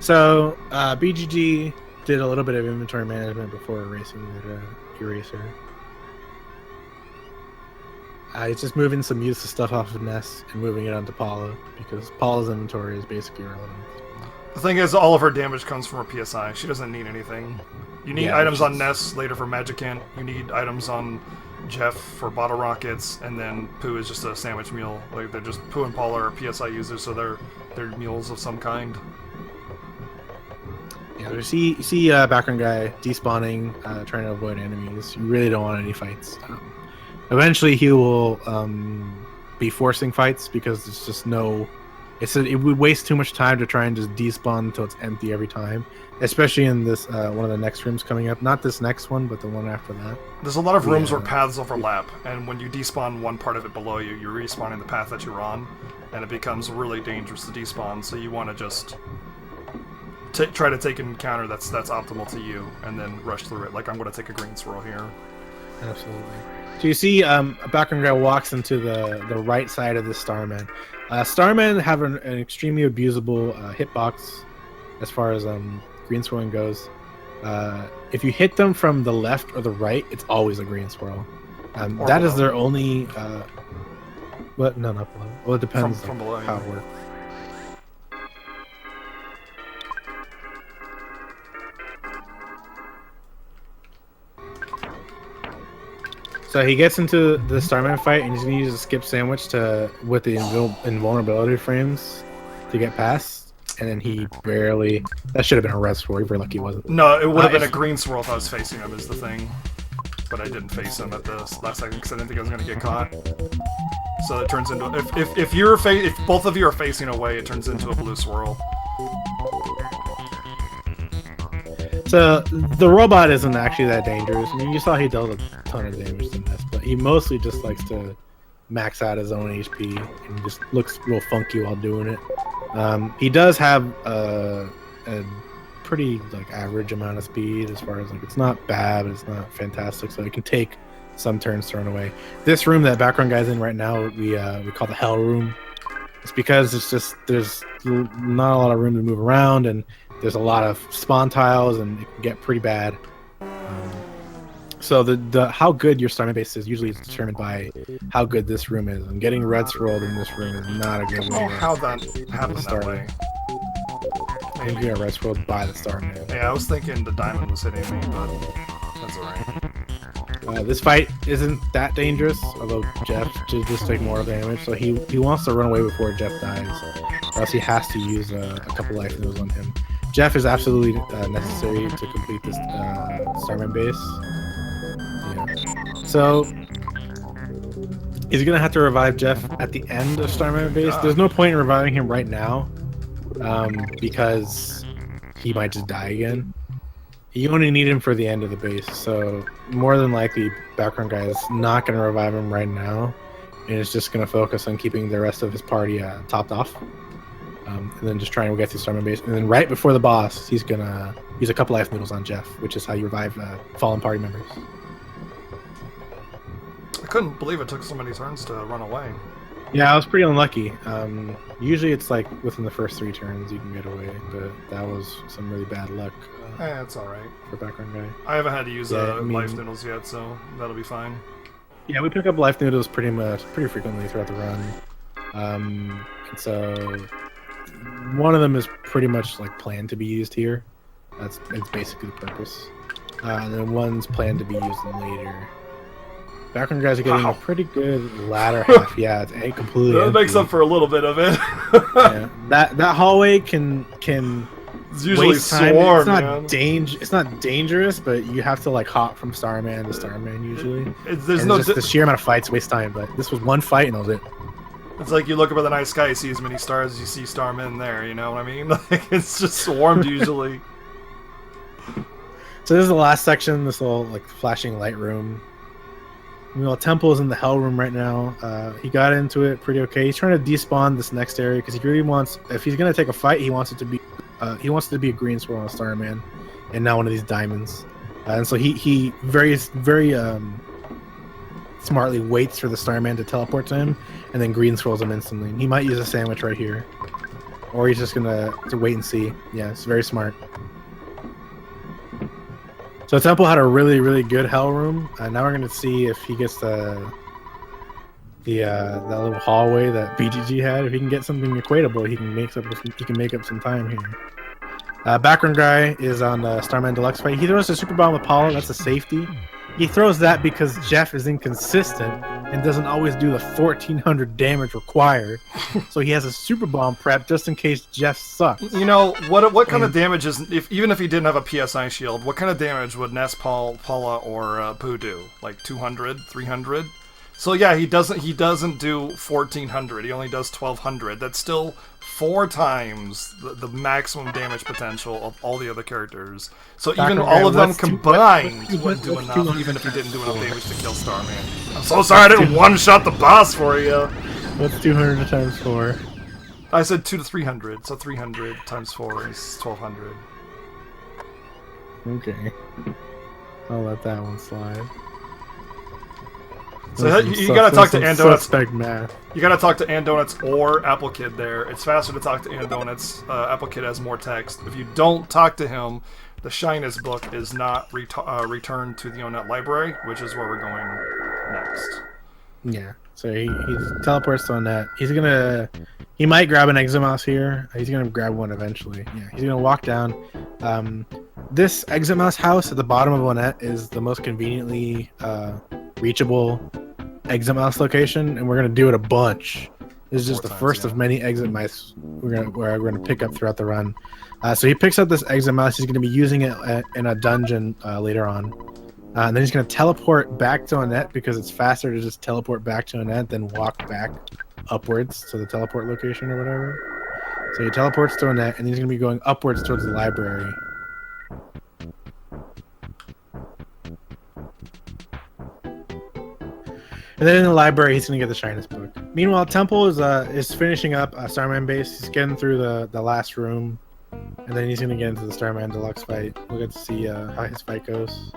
So, BGG did a little bit of inventory management before erasing their eraser. It's just moving some useless stuff off of NES and moving it onto Paula, because Paula's inventory is basically irrelevant. The thing is, all of her damage comes from her PSI. She doesn't need anything. You need items on NES later for Magicant. You need items on Jeff for bottle rockets, and then Pooh is just a sandwich meal. Like they're just Pooh and Paula are PSI users, so they're meals of some kind. Yeah, you see background guy despawning, trying to avoid enemies. You really don't want any fights. Eventually, he will be forcing fights because it's just it would waste too much time to try and just despawn until it's empty every time. Especially in this one of the next rooms coming up. Not this next one, but the one after that. There's a lot of rooms where paths overlap, and when you despawn one part of it below you, you're respawning the path that you're on, and it becomes really dangerous to despawn. So you want to just try to take an encounter that's optimal to you, and then rush through it. Like I'm going to take a green swirl here. Absolutely. So you see a background guy walks into the right side of the Starman. Starmen have an extremely abusable hitbox as far as green swirling goes. If you hit them from the left or the right, it's always a green swirl. That is their only... no, not below. Well, it depends from below, how it works. So he gets into the Starman fight, and he's going to use a skip sandwich with the invulnerability frames to get past. And then he barely... That should have been a red swirl. You're lucky he wasn't. No, it would have been a green swirl if I was facing him, is the thing. But I didn't face him at the last second because I didn't think I was going to get caught. So it turns into... If both of you are facing away, it turns into a blue swirl. So the robot isn't actually that dangerous. I mean, you saw he dealt a ton of damage to this, but he mostly just likes to max out his own HP and just looks real funky while doing it. He does have a pretty average amount of speed as far as it's not bad, but it's not fantastic. So he can take some turns thrown away. This room that background guy's in right now, we call the Hell Room. It's because there's not a lot of room to move around, and there's a lot of spawn tiles, and it can get pretty bad. So the how good your Starman base is usually is determined by how good this room is. And getting red swirled in this room is not a good way. Oh, how that happened that way. I think you got red swirled by the Starman. Yeah, I was thinking the diamond was hitting me, but that's alright. This fight isn't that dangerous, although Jeff should just take more damage. So he wants to run away before Jeff dies, or else he has to use a couple life noodles on him. Jeff is absolutely necessary to complete this Starman base. Yeah. So he's gonna have to revive Jeff at the end of Starman base. There's no point in reviving him right now, because he might just die again. You only need him for the end of the base, so more than likely, background guy is not gonna revive him right now, and is just gonna focus on keeping the rest of his party topped off. And then just trying to get through Starman base. And then right before the boss, he's gonna use a couple life noodles on Jeff, which is how you revive fallen party members. I couldn't believe it took so many turns to run away. Yeah, I was pretty unlucky. Usually it's like within the first 3 turns you can get away, but that was some really bad luck It's alright. for background guy. I haven't had to use Yeah, I mean- life noodles yet, so that'll be fine. Yeah, we pick up life noodles pretty frequently throughout the run. And so one of them is pretty much like planned to be used here. It's basically the purpose. And then one's planned to be used later. Background guys are getting a pretty good latter half. Yeah, it's completely. That makes empty. up for a little bit of it. Yeah. That hallway can It's usually waste time. swarm, It's not man. It's not dangerous, but you have to like hop from Starman to Starman usually. There's And no. just the sheer amount of fights waste time. But this was one fight and that was it. It's like you look up at the night sky, you see as many stars as you see starmen there. You know what I mean? Like it's just swarmed usually. So this is the last section. This little like flashing light room. Temple is in the hell room right now. He got into it pretty okay. He's trying to despawn this next area because he really wants. If he's gonna take a fight, he wants it to be. He wants it to be a green sword on a Starman, and not one of these diamonds. And so he very smartly waits for the Starman to teleport to him, and then green scrolls him instantly. He might use a sandwich right here, or he's just gonna wait and see. Yeah, it's very smart. So Temple had a really good hell room. Now we're gonna see if he gets that little hallway that BGG had. If he can get something equatable, he can make up some time here. Background guy is on the Starman Deluxe fight. He throws a super bomb with Apollo. That's a safety. He throws that because Jeff is inconsistent and doesn't always do the 1400 damage required. So he has a super bomb prep just in case Jeff sucks. You know what kind of damage is even if he didn't have a PSI shield? What kind of damage would Ness, Paula, or Pooh do? Like 200, 300? So yeah, he doesn't do 1400. He only does 1200. That's still 4 times the maximum damage potential of all the other characters. So even all of them combined wouldn't do enough, even if he didn't do enough damage to kill Starman. I'm so sorry I didn't one-shot the boss for you. What's 200 times 4? I said 2 to 300, so 300 times 4 is 1200. Okay. I'll let that one slide. So you gotta talk to Andonuts. Suspect math. You gotta talk to Andonuts or Apple Kid there. It's faster to talk to Andonuts. Apple Kid has more text. If you don't talk to him, the Shyness book is not returned to the ONET library, which is where we're going next. Yeah. So he teleports to ONET. He might grab an Exomouse here. He's gonna grab one eventually. Yeah. He's gonna walk down. This Exomouse house at the bottom of ONET is the most conveniently reachable exit mouse location, and we're gonna do it a bunch. This is just the first of many exit mice we're gonna pick up throughout the run. So he picks up this exit mouse. He's gonna be using it in a dungeon later on, and then he's gonna teleport back to ONET because it's faster to just teleport back to ONET than walk back upwards to the teleport location or whatever. So he teleports to ONET, and he's gonna be going upwards towards the library. And then in the library, he's gonna get the Shyness book. Meanwhile, Temple is finishing up Starman base. He's getting through the last room, and then he's gonna get into the Starman Deluxe fight. We'll get to see how his fight goes.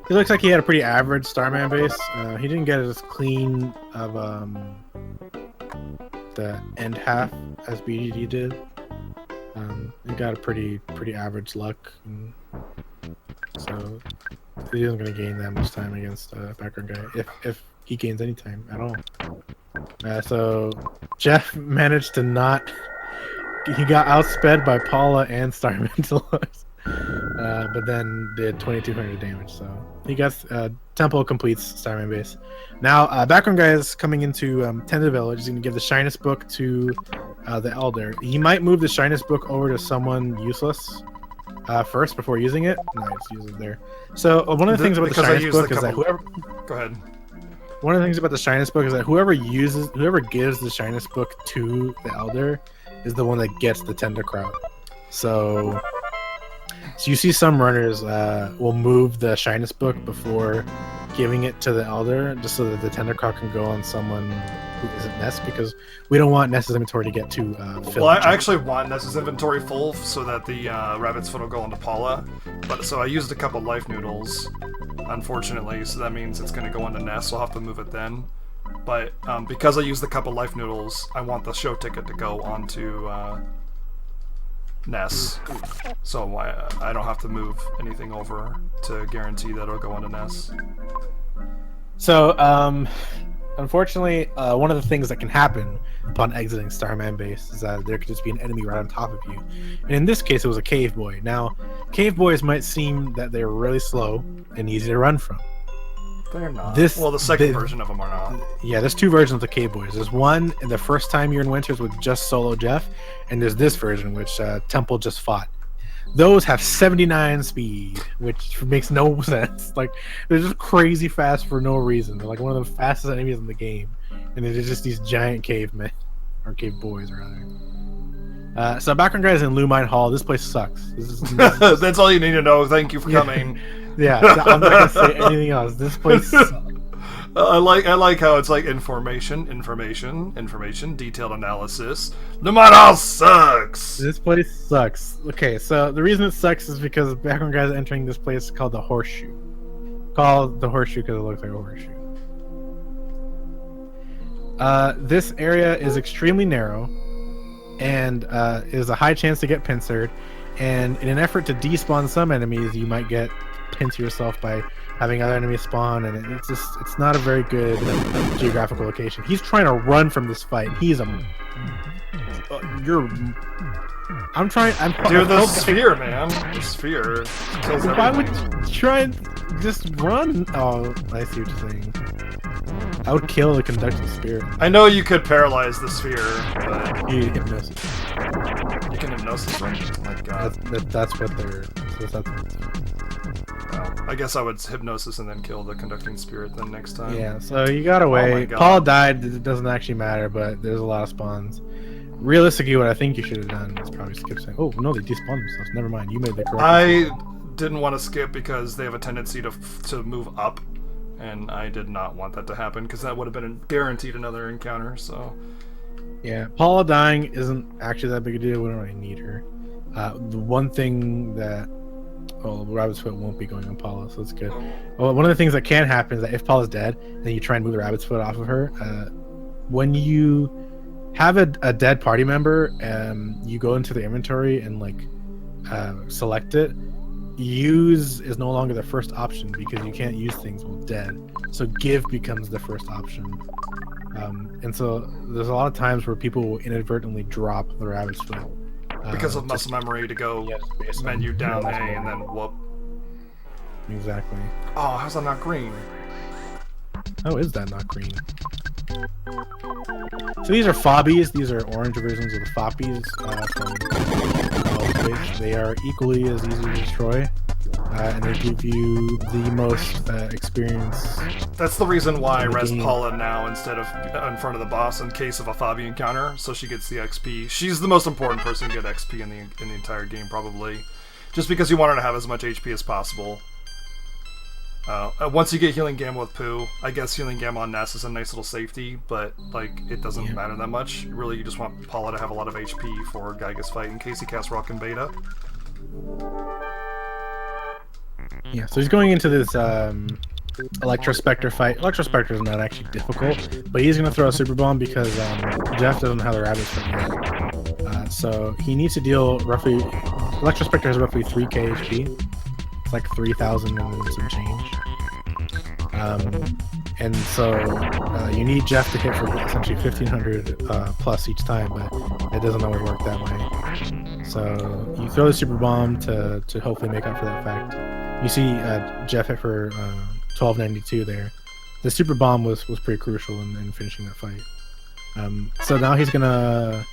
He looks like he had a pretty average Starman base. He didn't get as clean of the end half as BGD did. He got a pretty average luck, and so he isn't going to gain that much time against Background Guy, if he gains any time at all. So Jeff managed to not. He got outsped by Paula and Starman Deluxe, but then did 2,200 damage. So he gets Temple completes Starman base. Now Background Guy is coming into Tenda Village. He's going to give the Shyness book to the Elder. He might move the Shyness book over to someone useless first before using it. No, it's used it there. So one of the things about the Shyness book is that whoever. Go ahead. One of the things about the Shyness book is that whoever gives the Shyness book to the Elder is the one that gets the Tenda Crown. So you see some runners will move the Shyness book before giving it to the Elder, just so that the Tenda Crown can go on someone who isn't Ness, because we don't want Ness's inventory to get too filled. Well, I actually want Ness's inventory full so that the rabbit's foot will go into Paula. But so I used a couple life noodles unfortunately, so that means it's going to go into NES, so I'll have to move it then. But because I use the cup of life noodles, I want the show ticket to go onto NES, so I don't have to move anything over to guarantee that it'll go onto NES. So, unfortunately, one of the things that can happen upon exiting Starman Base is that there could just be an enemy right on top of you. And in this case, it was a cave boy. Now, cave boys might seem that they're really slow and easy to run from. They're not. Well, the second version of them are not. Yeah, there's two versions of the cave boys. There's one in the first time you're in Winters with just solo Jeff, and there's this version which lltemple just fought. Those have 79 speed, which makes no sense. Like, they're just crazy fast for no reason. They're like one of the fastest enemies in the game, and they're just these giant cavemen, or cave boys rather. So background guys in Lumine Hall. This place sucks. That's all you need to know. Thank you for coming. Yeah, I'm not gonna say anything else. This place sucks. I like how it's like information, detailed analysis. Lumine Hall sucks. This place sucks. Okay, so the reason it sucks is because background guys entering this place called the Horseshoe. Called the Horseshoe because it looks like a horseshoe. This area is extremely narrow, and is a high chance to get pincered. And in an effort to despawn some enemies, you might get pincer yourself by having other enemies spawn, and it's not a very good geographical location. He's trying to run from this fight. He's a I'm Dude, the sphere, man. The sphere kills everything. Why would you try and just run? Oh, I see what you're saying. I would kill the conducting spirit. I know you could paralyze the sphere, but You hypnosis. you can hypnosis them. Oh my god. That's what they're. Well, I guess I would hypnosis and then kill the conducting spirit then next time. Yeah, so you got away. my God. Paul died. It doesn't actually matter, but there's a lot of spawns. Realistically, what I think you should have done is probably skip saying, "Oh no, they despawned themselves." Never mind, you made the correct. I didn't want to skip because they have a tendency to move up, and I did not want that to happen because that would have been guaranteed another encounter. So Yeah, Paula dying isn't actually that big a deal. We don't really need her. The one thing that Rabbit's Foot won't be going on Paula, so that's good. Well, one of the things that can happen is that if Paula's dead, then you try and move the Rabbit's Foot off of her. When you have a dead party member, you go into the inventory and select it. Use is no longer the first option because you can't use things while dead. So give becomes the first option. And so there's a lot of times where people will inadvertently drop the Rabbit's Foot. because of muscle memory to go menu down A and then whoop. Exactly. Oh, how's that not green? How is that not green? So these are fobbies. These are orange versions of the foppies from Switch. They are equally as easy to destroy, and they give you the most experience. That's the reason why I res Paula now instead of in front of the boss in case of a Fobby encounter, so she gets the XP. She's the most important person to get XP in the entire game, probably, just because you want her to have as much HP as possible. Once you get Healing Gamma with Pooh, I guess Healing Gamma on NES is a nice little safety, but it doesn't matter that much. Really, you just want Paula to have a lot of HP for Geiga's fight in case he casts Rock and Beta. Yeah, so he's going into this Electrospectre fight. Electrospectre is not actually difficult, but he's going to throw a Super Bomb because Jeff doesn't have the Rabbit's Foot yet. So he needs to deal roughly... Electrospectre has roughly 3k HP. It's like 3,000 and some change. And so you need Jeff to hit for essentially 1,500 plus each time, but it doesn't always work that way. So you throw the Super Bomb to hopefully make up for that fact. You see Jeff hit for 1292 there. The Super Bomb was pretty crucial in finishing that fight. So now he's gonna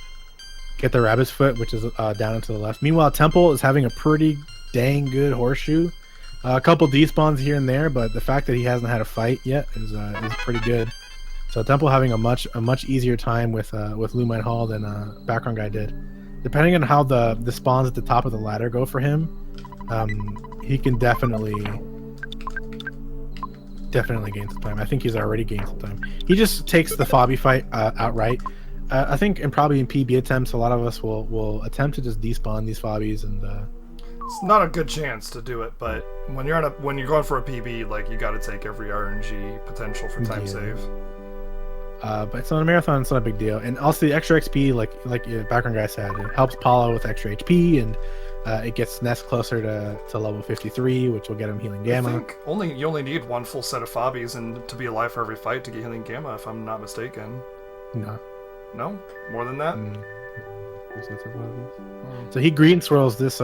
get the Rabbit's Foot, which is down and to the left. Meanwhile, lltemple is having a pretty dang good horseshoe. A couple despawns here and there, but the fact that he hasn't had a fight yet is pretty good. So lltemple having a much easier time with Lumine Hall than Background Guy did. Depending on how the spawns at the top of the ladder go for him, he can definitely gain some time. I think he's already gained some time. He just takes the Fobby fight outright. I think, and probably in PB attempts, a lot of us will attempt to just despawn these Fobbies and It's not a good chance to do it, but when you're going for a PB, like you got to take every RNG potential for time save. But it's on a marathon, it's not a big deal. And also the extra XP, like background guy said, it helps Paula with extra HP, and it gets Ness closer to level 53, which will get him healing gamma. I think you only need one full set of Fobbies and to be alive for every fight to get healing gamma, if I'm not mistaken. No? More than that? So he green swirls this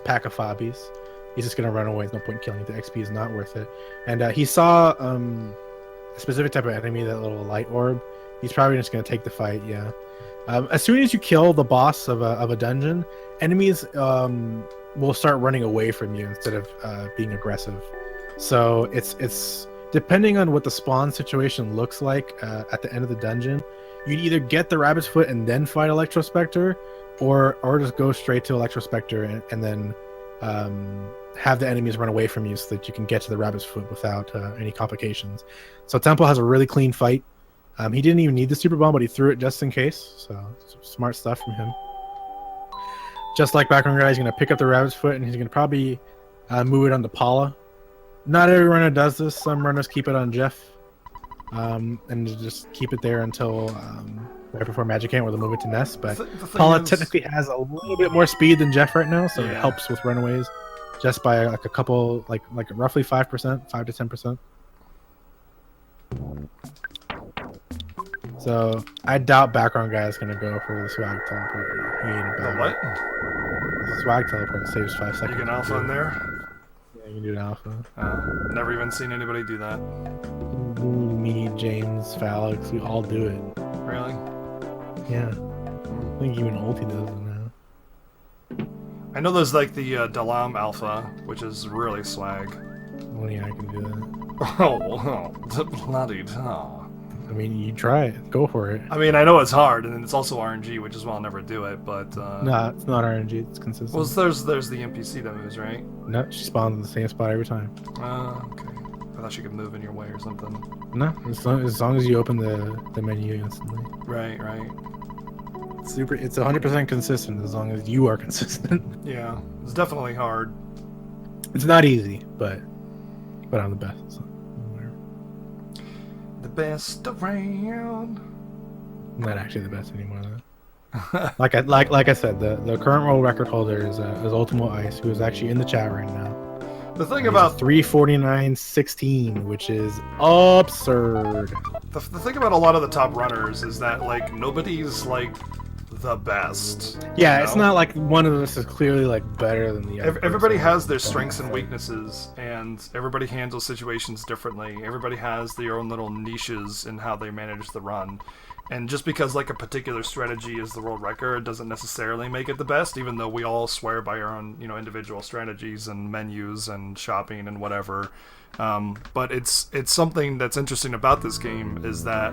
pack of Fobbies. He's just gonna run away. There's no point in killing it. The XP is not worth it. And he saw a specific type of enemy, that little light orb. He's probably just gonna take the fight. Yeah. As soon as you kill the boss of a dungeon, enemies will start running away from you instead of being aggressive. So it's depending on what the spawn situation looks like at the end of the dungeon. You'd either get the Rabbit's Foot and then fight Electrospectre, or just go straight to Electrospectre and then have the enemies run away from you so that you can get to the Rabbit's Foot without any complications. So Temple has a really clean fight. He didn't even need the Super Bomb, but he threw it just in case. So smart stuff from him. Just like background guy, he's going to pick up the Rabbit's Foot and he's going to probably move it onto Paula. Not every runner does this. Some runners keep it on Jeff. And just keep it there until right before Magic Hand, where they'll move it to Ness. But Paula technically has a little bit more speed than Jeff right now, so it helps with runaways just by like a couple, like roughly 5%, 5 to 10%. So I doubt background guy is gonna go for the swag teleport. He ain't about what? The swag teleport saves 5 seconds. You can alpha in there? Yeah, you can do an alpha. Never even seen anybody do that. Me, James, Falix, we all do it. Really? Yeah. I think even Ulti does it now. I know there's like the Dalam Alpha, which is really swag. Well, yeah, I can do that. Oh, bloody hell. I mean, you try it. Go for it. I mean, I know it's hard, and it's also RNG, which is why I'll never do it, but... Nah, it's not RNG. It's consistent. Well, there's the NPC that moves, right? No, she spawns in the same spot every time. Okay. I thought she could move in your way or something. No, as long as you open the menu instantly. Right. It's 100% consistent as long as you are consistent. Yeah, it's definitely hard. It's not easy, but I'm the best. So whatever. The best around. I'm not actually the best anymore though. like I said, the current world record holder is Ultimo Ice, who is actually in the chat right now. The thing about 349.16, which is absurd. The thing about a lot of the top runners is that like nobody's like the best. Yeah, it's not like one of us is clearly like better than the other. Everybody has their strengths and weaknesses, and everybody handles situations differently. Everybody has their own little niches in how they manage the run. And just because like a particular strategy is the world record doesn't necessarily make it the best, even though we all swear by our own, individual strategies and menus and shopping and whatever. But it's something that's interesting about this game is that,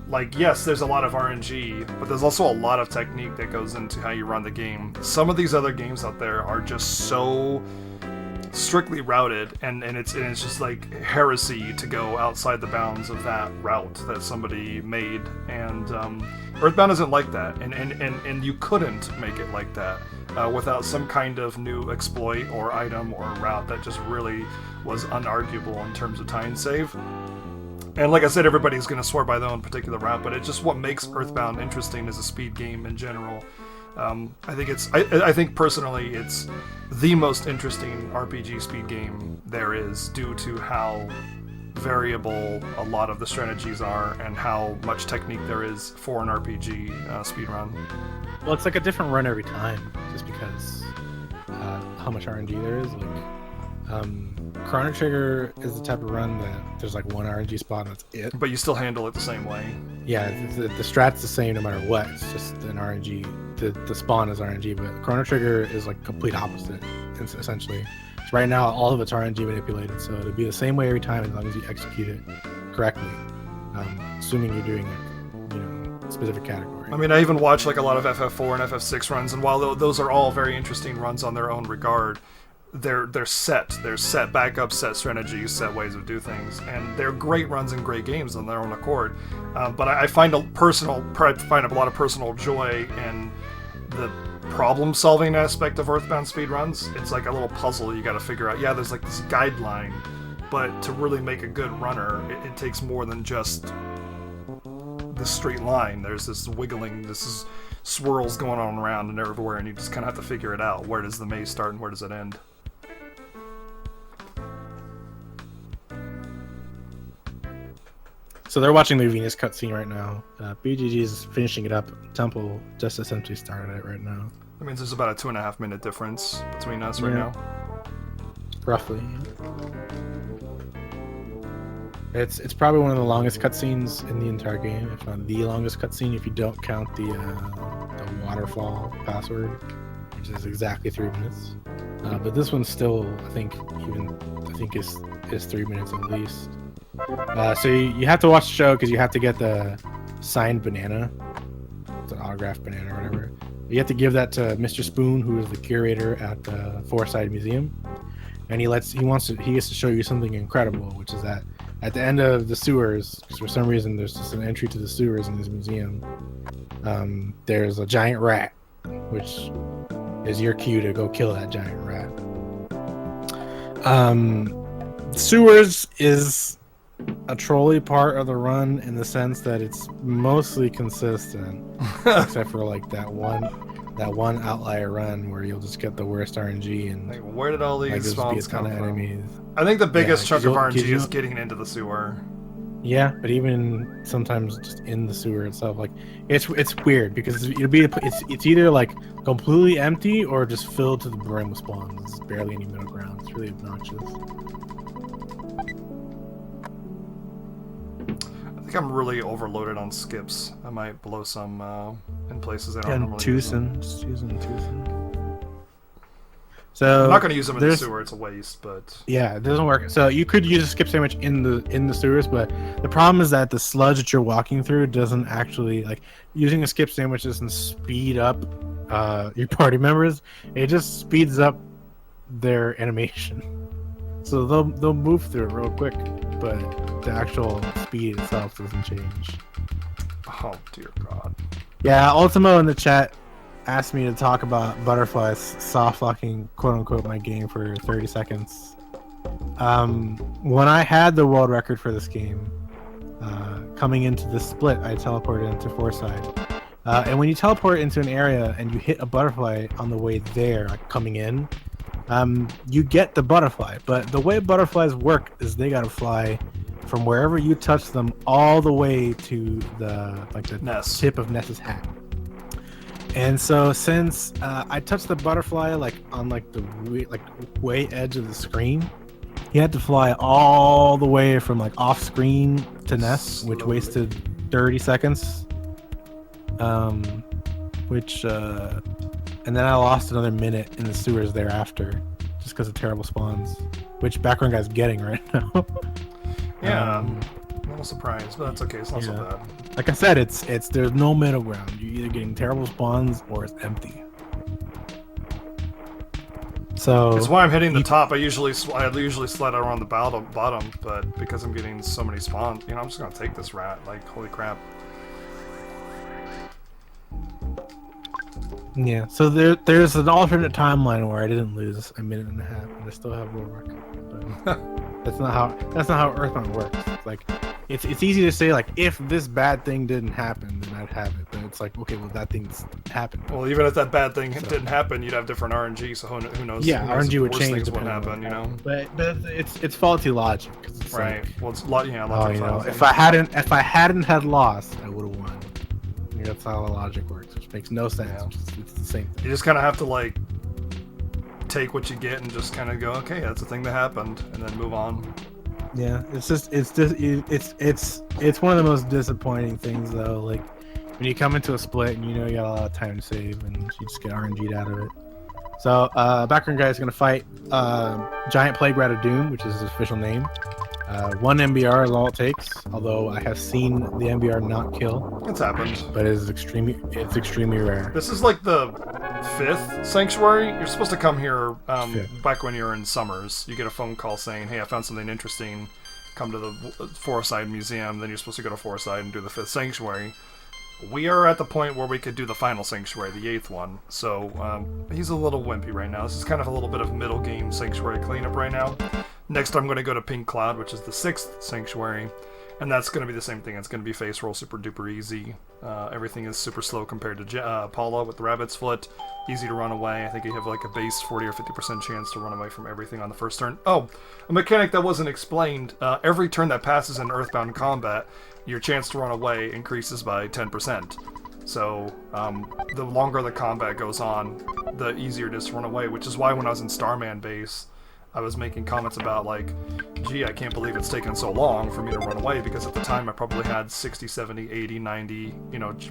like, yes, there's a lot of RNG, but there's also a lot of technique that goes into how you run the game. Some of these other games out there are just so strictly routed, and it's just like heresy to go outside the bounds of that route that somebody made, and Earthbound isn't like that, and you couldn't make it like that without some kind of new exploit or item or route that just really was unarguable in terms of time save. And like I said, everybody's going to swear by their own particular route, but it's just what makes Earthbound interesting as a speed game in general. I think personally it's the most interesting RPG speed game there is, due to how variable a lot of the strategies are and how much technique there is for an RPG speedrun. Well, it's like a different run every time, just because how much RNG there is. Like, Chrono Trigger is the type of run that there's like one RNG spot and that's it. But you still handle it the same way. Yeah, the strat's the same no matter what. It's just an RNG. The spawn is RNG, but Chrono Trigger is like complete opposite, essentially. So right now, all of it's RNG manipulated, so it'll be the same way every time as long as you execute it correctly, assuming you're doing it, a specific category. I mean, I even watch like a lot of FF4 and FF6 runs, and while those are all very interesting runs on their own regard, they're set backups, set strategies, set ways of do things, and they're great runs and great games on their own accord. But I find a lot of personal joy in the problem-solving aspect of Earthbound speedruns. It's like a little puzzle you got to figure out. Yeah, there's like this guideline, but to really make a good runner, it takes more than just the straight line. There's this wiggling, this is swirls going on around and everywhere, and you just kind of have to figure it out. Where does the maze start and where does it end? So they're watching the Venus cutscene right now. BGG is finishing it up. Temple just essentially started it right now. That means there's about a 2.5 minute difference between us right now. Roughly. It's probably one of the longest cutscenes in the entire game, if not the longest cutscene, if you don't count the waterfall password, which is exactly 3 minutes. But this one's still, I think is 3 minutes at least. So you have to watch the show because you have to get the signed banana, the autographed banana or whatever. You have to give that to Mr. Spoon, who is the curator at the Foreside Museum, and he gets to show you something incredible, which is that at the end of the sewers, because for some reason there's just an entry to the sewers in this museum, there's a giant rat, which is your cue to go kill that giant rat. Sewers is a trolley part of the run in the sense that it's mostly consistent, except for like that one outlier run where you'll just get the worst RNG and like, where did all these spawns come from? Enemies. I think the biggest chunk of RNG is getting into the sewer. Yeah, but even sometimes just in the sewer itself, like it's weird because it's either like completely empty or just filled to the brim with spawns. There's barely any middle ground. It's really obnoxious. I think I'm really overloaded on skips. I might blow some in places I don't normally use them. So I'm not going to use them in the sewer. It's a waste, but yeah, it doesn't work. So you could use a skip sandwich in the sewers, but the problem is that the sludge that you're walking through doesn't actually, like, using a skip sandwich doesn't speed up your party members. It just speeds up their animation. So they'll move through it real quick, but the actual speed itself doesn't change. Oh dear God. Yeah, Ultimo in the chat asked me to talk about butterflies soft locking, quote unquote, my game for 30 seconds. When I had the world record for this game, coming into the split, I teleported into Foreside. And when you teleport into an area and you hit a butterfly on the way there, like coming in, you get the butterfly. But the way butterflies work is they gotta fly from wherever you touch them all the way to the Ness. Tip of Ness's hat. And so since I touched the butterfly like on the way edge of the screen, he had to fly all the way from like off screen to Ness, which wasted 30 seconds. And then I lost another minute in the sewers thereafter, just because of terrible spawns, which Background Guy's getting right now. Yeah, I'm a little surprised, but that's okay. It's not so bad. Like I said, it's there's no middle ground. You're either getting terrible spawns or it's empty. So it's why I'm hitting the top. I usually slide around the bottom, but because I'm getting so many spawns, I'm just gonna take this rat. Like, holy crap. Yeah, so there's an alternate timeline where I didn't lose a minute and a half, and I still have world record. But that's not how Earthbound works. It's like it's easy to say, like, if this bad thing didn't happen, then I'd have it. But it's like, okay, well, that thing's happened. Well, even if that bad thing didn't happen, you'd have different RNG. So who knows? Yeah, RNG would change. What happen? But it's faulty logic. It's right. Like, well, it's logic. If I hadn't had lost, I would have won. That's how the logic works, which makes no sense. Yeah. It's the same thing. You just kind of have to like take what you get and just kind of go, okay, that's a thing that happened, and then move on. Yeah, it's one of the most disappointing things though. Like when you come into a split and you got a lot of time to save, and you just get RNG'd out of it. So Background Guy is gonna fight Giant Plague Rat of Doom, which is his official name. 1 MBR is all it takes, although I have seen the MBR not kill. It's happened. But it's extremely rare. This is like the 5th sanctuary. You're supposed to come here back when you're in summers. You get a phone call saying, hey, I found something interesting. Come to the Foreside Museum. Then you're supposed to go to Foreside and do the 5th sanctuary. we are at the point where we could do the final sanctuary, the 8th one. So he's a little wimpy right now. This is kind of a little bit of middle game sanctuary cleanup right now. Next, I'm going to go to Pink Cloud, which is the 6th sanctuary. And that's going to be the same thing. It's going to be face roll super duper easy. Everything is super slow compared to Paula with the rabbit's foot. Easy to run away. I think you have like a base 40 or 50% chance to run away from everything on the first turn. Oh, a mechanic that wasn't explained. Every turn that passes in Earthbound combat, your chance to run away increases by 10%. So the longer the combat goes on, the easier it is to run away, which is why when I was in Starman base, I was making comments about like, gee, I can't believe it's taken so long for me to run away, because at the time I probably had 60, 70, 80, 90,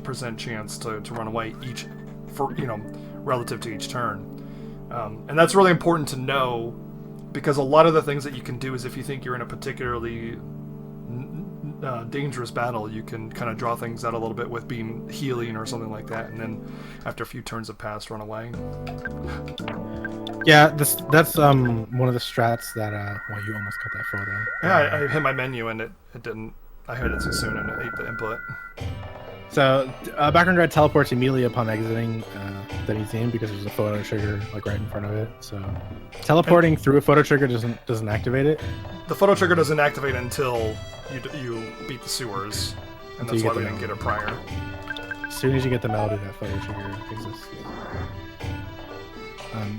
percent chance to run away each, for relative to each turn. And that's really important to know, because a lot of the things that you can do is if you think you're in a particularly dangerous battle, you can kind of draw things out a little bit with being healing or something like that, and then after a few turns have passed, run away. Yeah, that's one of the strats that well, you almost got that photo. Yeah, I hit my menu and it didn't. I hit it too soon and it ate the input. So background guy teleports immediately upon exiting the museum because there's a photo trigger like right in front of it. So teleporting through a photo trigger doesn't activate it. The photo trigger doesn't activate until you beat the sewers, and that's why we didn't get it prior. As soon as you get the melody, that photo trigger exists.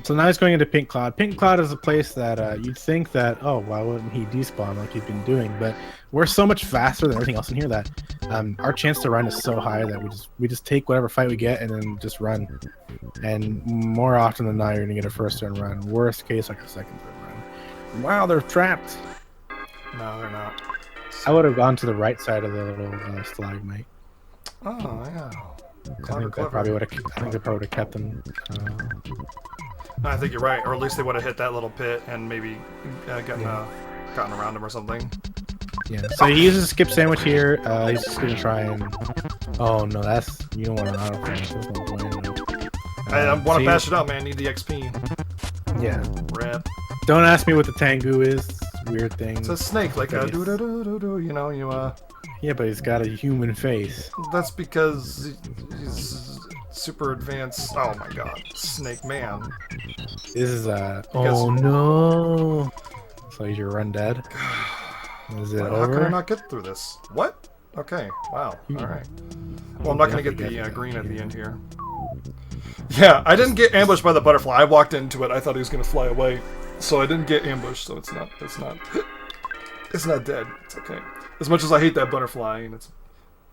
So now he's going into Pink Cloud. Pink Cloud is a place that you'd think that, oh, why wouldn't he despawn like he's been doing? But we're so much faster than everything else in here that our chance to run is so high that we just take whatever fight we get and then just run. And more often than not, you're gonna get a first turn run. Worst case, like a second turn run. Wow, they're trapped. No, they're not. I would have gone to the right side of the little stalagmite. Oh yeah. I think they probably would have kept them. No, I think you're right, or at least they would have hit that little pit and maybe gotten around him or something. Yeah. So he uses a skip sandwich here. He's just gonna try and. Oh no, you don't want to auto finish. There's no point. I want to bash it up, man. Need the XP. Yeah. Rip. Don't ask me what the Tengu is. It's a weird thing. It's a snake, like a do. Yeah, but he's got a human face. That's because he's super advanced. Oh my god, Snake Man. This is oh no! So you're run dead. Is it over? How can I not get through this? What? Okay. Wow. All right. Well, I'm not gonna get the green at the end here. Yeah, I didn't get ambushed by the butterfly. I walked into it. I thought he was gonna fly away, so I didn't get ambushed. So it's not dead. It's okay. As much as I hate that butterfly, and it's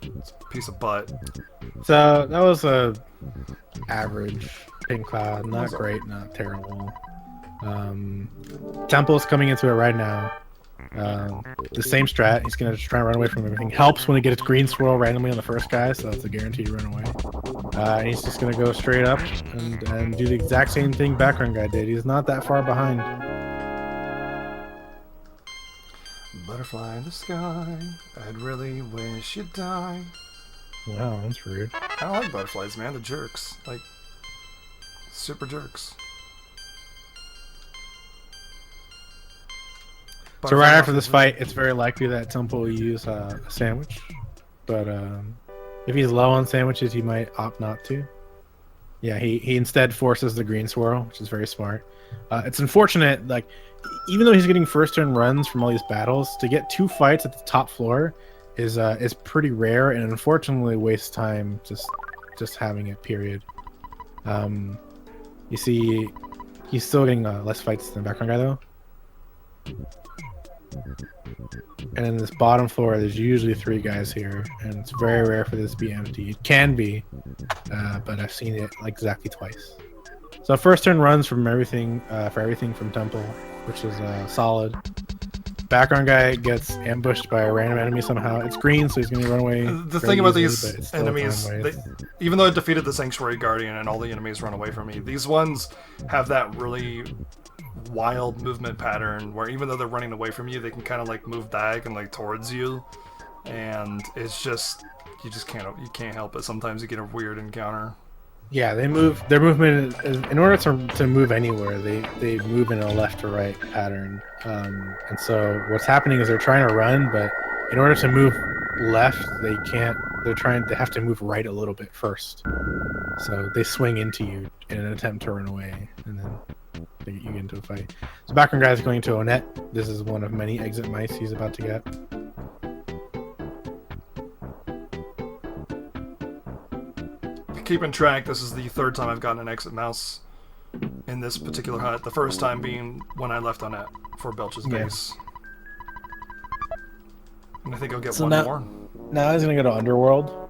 a piece of butt. So that was a average Pink Cloud. Not great, not terrible. Temple's coming into it right now. The same strat. He's gonna try and run away from everything. Helps when he gets green swirl randomly on the first guy, so that's a guaranteed run away. And he's just gonna go straight up and do the exact same thing Background Guy did. He's not that far behind. Butterfly in the sky, I'd really wish you'd die. Wow, that's rude. I don't like butterflies, man. They're jerks. Like, super jerks. So right after this fight, it's very likely that Temple will use a sandwich. But if he's low on sandwiches, he might opt not to. Yeah, he instead forces the green swirl, which is very smart. It's unfortunate, like, even though he's getting first turn runs from all these battles, to get 2 fights at the top floor is pretty rare, and unfortunately wastes time just having it. Period. You see, he's still getting less fights than Background Guy though. And in this bottom floor, there's usually 3 guys here, and it's very rare for this to be empty. It can be, but I've seen it like exactly twice. So first turn runs from everything from Temple, which is solid. Background Guy gets ambushed by a random enemy somehow. It's green, so he's going to run away. The thing about these enemies, even though it defeated the Sanctuary Guardian and all the enemies run away from me, these ones have that really wild movement pattern where even though they're running away from you, they can kind of like move back and like towards you, and it's just you can't help it. Sometimes you get a weird encounter. Yeah, they move. Their movement is, in order to move anywhere, they move in a left to right pattern. And so what's happening is they're trying to run, but in order to move left, they can't. they have to move right a little bit first. So they swing into you in an attempt to run away, and then you get into a fight. So background guy is going to Onett. This is one of many exit mice he's about to get. Keeping track, this is the third time I've gotten an exit mouse in this particular hut. The first time being when I left on it for Belch's base. And I think I'll get one more. Now he's gonna go to Underworld.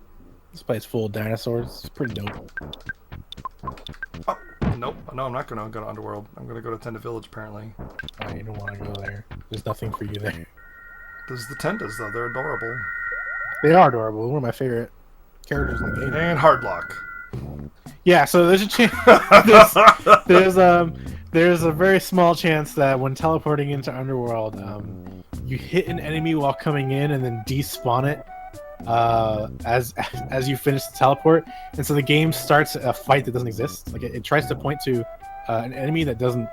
This place full of dinosaurs. It's pretty dope. Oh, nope. No, I'm not gonna go to Underworld. I'm gonna go to Tenda Village, apparently. Oh, you don't want to go there. There's nothing for you there. There's the Tendas, though. They're adorable. They are adorable. One of my favorite characters in the game. And Hardlock. Yeah, so there's a chance. There's a very small chance that when teleporting into Underworld, you hit an enemy while coming in and then despawn it as you finish the teleport, and so the game starts a fight that doesn't exist. Like it tries to point to an enemy that isn't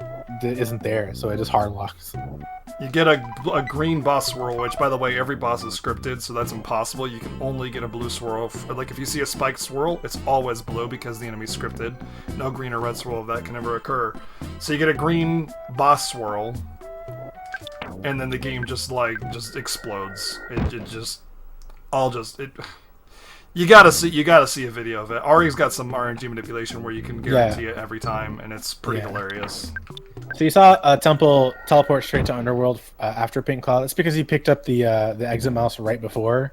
there, so it just hard locks. You get a green boss swirl, which, by the way, every boss is scripted, so that's impossible. You can only get a blue swirl. Like, if you see a spiked swirl, it's always blue because the enemy's scripted. No green or red swirl of that can ever occur. So you get a green boss swirl, and then the game just explodes. You gotta see a video of it. Ari's got some RNG manipulation where you can guarantee it every time, and it's pretty hilarious. So you saw Temple teleport straight to Underworld after Pink Cloud. It's because he picked up the exit mouse right before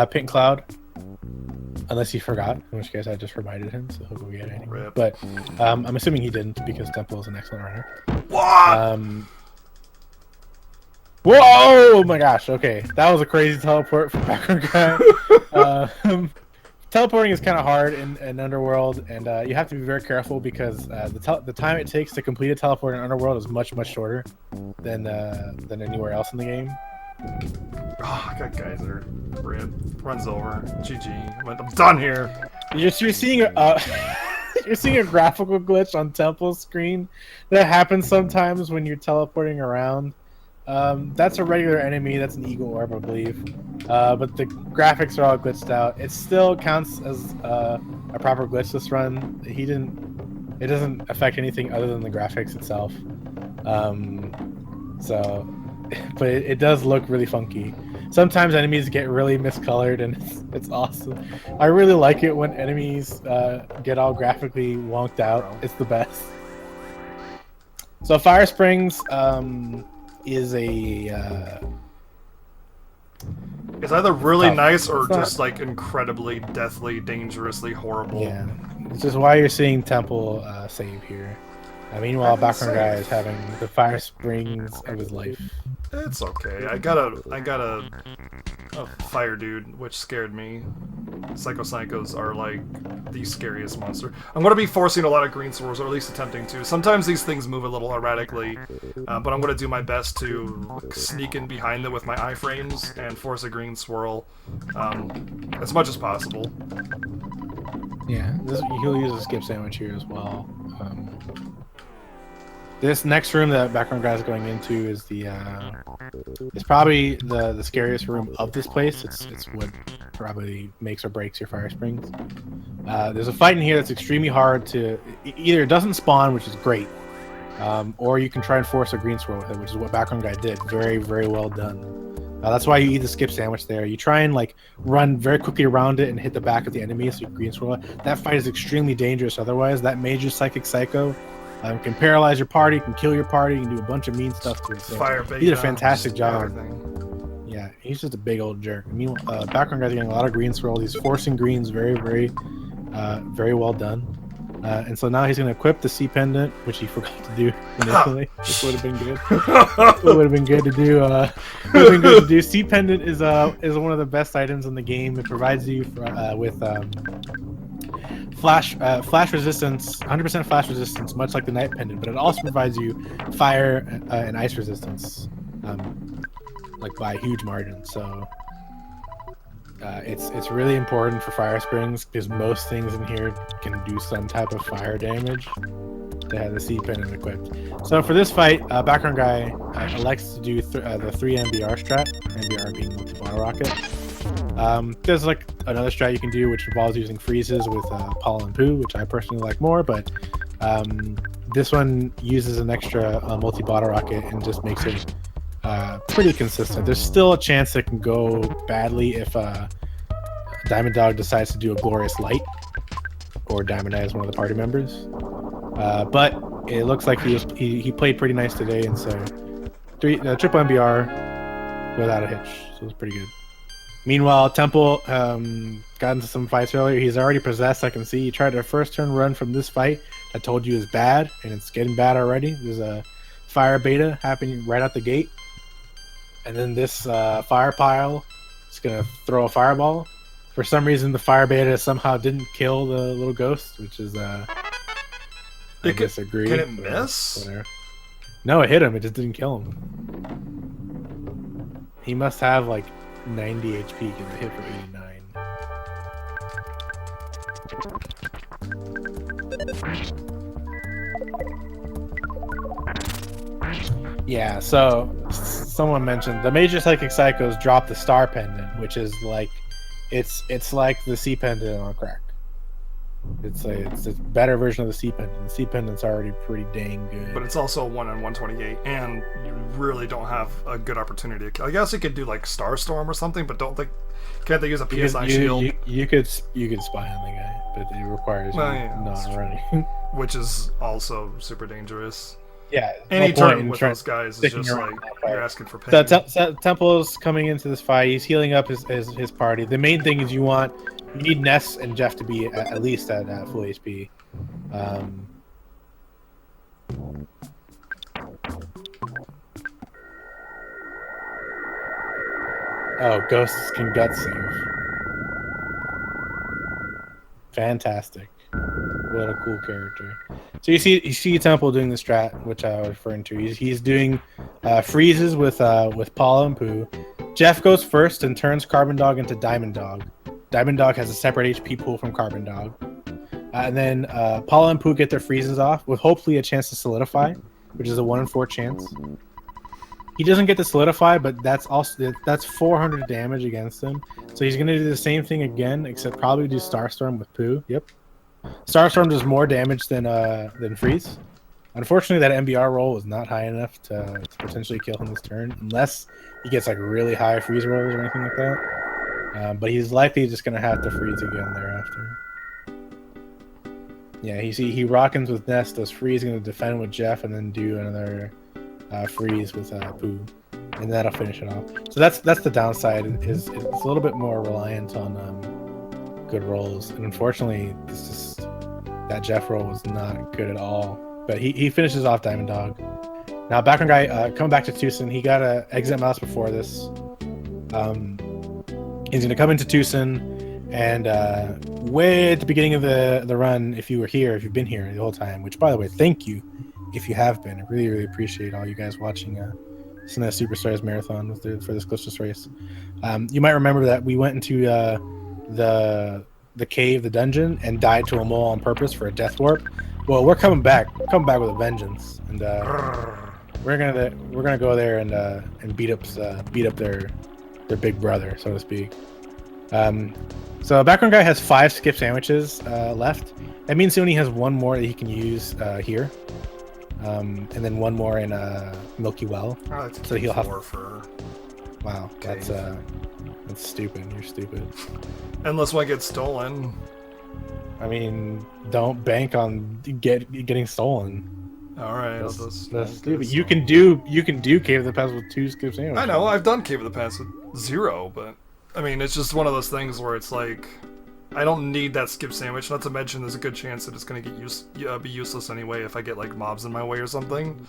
Pink Cloud. Unless he forgot, in which case I just reminded him, so he'll go get it anyway. Rip. But I'm assuming he didn't because Temple is an excellent runner. What? Whoa! Oh my gosh, okay. That was a crazy teleport for Background Guy. Teleporting is kind of hard in Underworld, and you have to be very careful because the time it takes to complete a teleport in Underworld is much shorter than anywhere else in the game. Oh, I got Geyser. Rip. Runs over. GG. I'm done here. You're seeing you're seeing a graphical glitch on Temple's screen that happens sometimes when you're teleporting around. That's a regular enemy. That's an Eagle Orb, I believe. But the graphics are all glitched out. It still counts as a proper glitchless run. It doesn't affect anything other than the graphics itself. But it does look really funky. Sometimes enemies get really miscolored, and it's awesome. I really like it when enemies get all graphically wonked out. It's the best. So Fire Springs is it's either really tough. nice or It's not- just like incredibly deathly, dangerously horrible. Yeah, this is why you're seeing Temple save here. Meanwhile, Background Guy is having the Fire Springs of his life. It's okay. I got a fire dude, which scared me. Psychos are like the scariest monster. I'm going to be forcing a lot of green swirls, or at least attempting to. Sometimes these things move a little erratically, but I'm going to do my best to sneak in behind them with my iframes and force a green swirl as much as possible. Yeah, he'll use a skip sandwich here as well. This next room that Background Guy is going into is it's probably the scariest room of this place. It's what probably makes or breaks your Fire Springs. There's a fight in here that's extremely hard to either it doesn't spawn, which is great, or you can try and force a green swirl with it, which is what Background Guy did. Very well done. That's why you eat the skip sandwich there. You try and run very quickly around it and hit the back of the enemy so you green swirl it. That fight is extremely dangerous. Otherwise, that major psychic psycho can paralyze your party, can kill your party, can do a bunch of mean stuff to it. So he did a fantastic job. Yeah, he's just a big old jerk. Meanwhile, Background Guy's getting a lot of green swirls. He's forcing greens very well done. And so now he's going to equip the C pendant, which he forgot to do initially. This would have been good. It would have been good to do. C pendant is one of the best items in the game. It provides you with flash resistance, 100% flash resistance, much like the night pendant, but it also provides you fire and ice resistance, by a huge margin. So it's really important for Fire Springs because most things in here can do some type of fire damage to have the C pendant equipped. So for this fight, Background Guy elects to do the 3 MBR strat, MBR being multi-bottle rocket. There's another strat you can do, which involves using freezes with Paul and Pooh, which I personally like more. But this one uses an extra multi-bottle rocket and just makes it pretty consistent. There's still a chance it can go badly if Diamond Dog decides to do a glorious light or Diamondize one of the party members. But it looks like he played pretty nice today, and so triple MBR without a hitch, so it's pretty good. Meanwhile, Temple got into some fights earlier. He's already possessed, I can see. He tried a first turn run from this fight I told you is bad, and it's getting bad already. There's a fire beta happening right out the gate. And then this fire pile is going to throw a fireball. For some reason, the fire beta somehow didn't kill the little ghost, which is, I disagree. Can it miss? Whatever. No, it hit him. It just didn't kill him. He must have, like, 90 HP because it hit for 89. Yeah, so someone mentioned the major psychic psychos dropped the star pendant, which is like it's like the C pendant on crack. It's a better version of the C pendant. The C pendant's already pretty dang good. But it's also 1 on 128, and you really don't have a good opportunity to kill. I guess you could do like Starstorm or something, but can't they use a PSI shield? You could spy on the guy, but it requires not running. Which is also super dangerous. Yeah, any turn with those guys is just like you're asking for pain. So Temple's coming into this fight. He's healing up his party. The main thing is you need Ness and Jeff to be at least at full HP. Oh, Ghosts can gut save. Fantastic. What a cool character. So you see Temple doing the strat, which I was referring to. He's doing freezes with Paula and Pooh. Jeff goes first and turns Carbon Dog into Diamond Dog. Diamond Dog has a separate HP pool from Carbon Dog. And then Paula and Pooh get their freezes off with hopefully a chance to solidify, which is a 1 in 4 chance. He doesn't get to solidify, but that's 400 damage against him. So he's gonna do the same thing again, except probably do Starstorm with Pooh. Yep. Starstorm does more damage than freeze. Unfortunately, that MBR roll was not high enough to potentially kill him this turn, unless he gets like really high freeze rolls or anything like that. But he's likely just gonna have to freeze again thereafter. Yeah, he rockins with Ness, does freeze, gonna defend with Jeff, and then do another freeze with Pooh, and that'll finish it off. So that's the downside. Is it's a little bit more reliant on good rolls, and unfortunately, that Jeff roll was not good at all. But he finishes off Diamond Dog. Now, Background Guy, coming back to Tucson, he got a exit mouse before this. He's going to come into Tucson, and way at the beginning of the run, if you've been here the whole time, which, by the way, thank you if you have been. I really, really appreciate all you guys watching SNES Superstars Marathon for this Glitchless race. You might remember that we went into the cave, the dungeon, and died to a mole on purpose for a death warp. Well, we're coming back with a vengeance, and we're gonna go there and beat up their big brother, so to speak. So Background Guy has 5 skip sandwiches left. That means he only has 1 more that he can use here, and then 1 more in Milky Well. Oh, so he'll have 4 for. Wow, that's stupid. You're stupid. Unless one gets stolen. I mean, don't bank on getting stolen. All right, that's stupid. You can do Cave of the Past with 2 skip sandwiches. I know, I've done Cave of the Past with 0, but I mean, it's just one of those things where it's like, I don't need that skip sandwich. Not to mention, there's a good chance that it's gonna be useless anyway if I get like mobs in my way or something.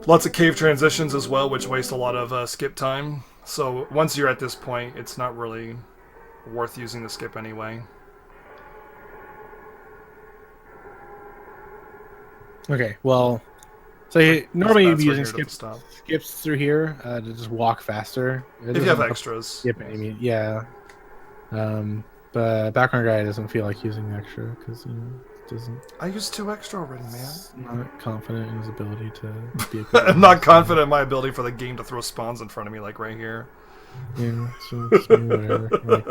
Lots of cave transitions as well, which waste a lot of skip time. So once you're at this point, it's not really worth using the skip anyway. Okay, well, so normally you'd be using skips through here to just walk faster. If you have extras. Skip, I mean, yeah. But Background Guy doesn't feel like using extra because doesn't. I used 2 extra already, man. Not confident in his ability to be a good I'm not confident in my ability for the game to throw spawns in front of me, like right here. Yeah, so it's whatever. Like,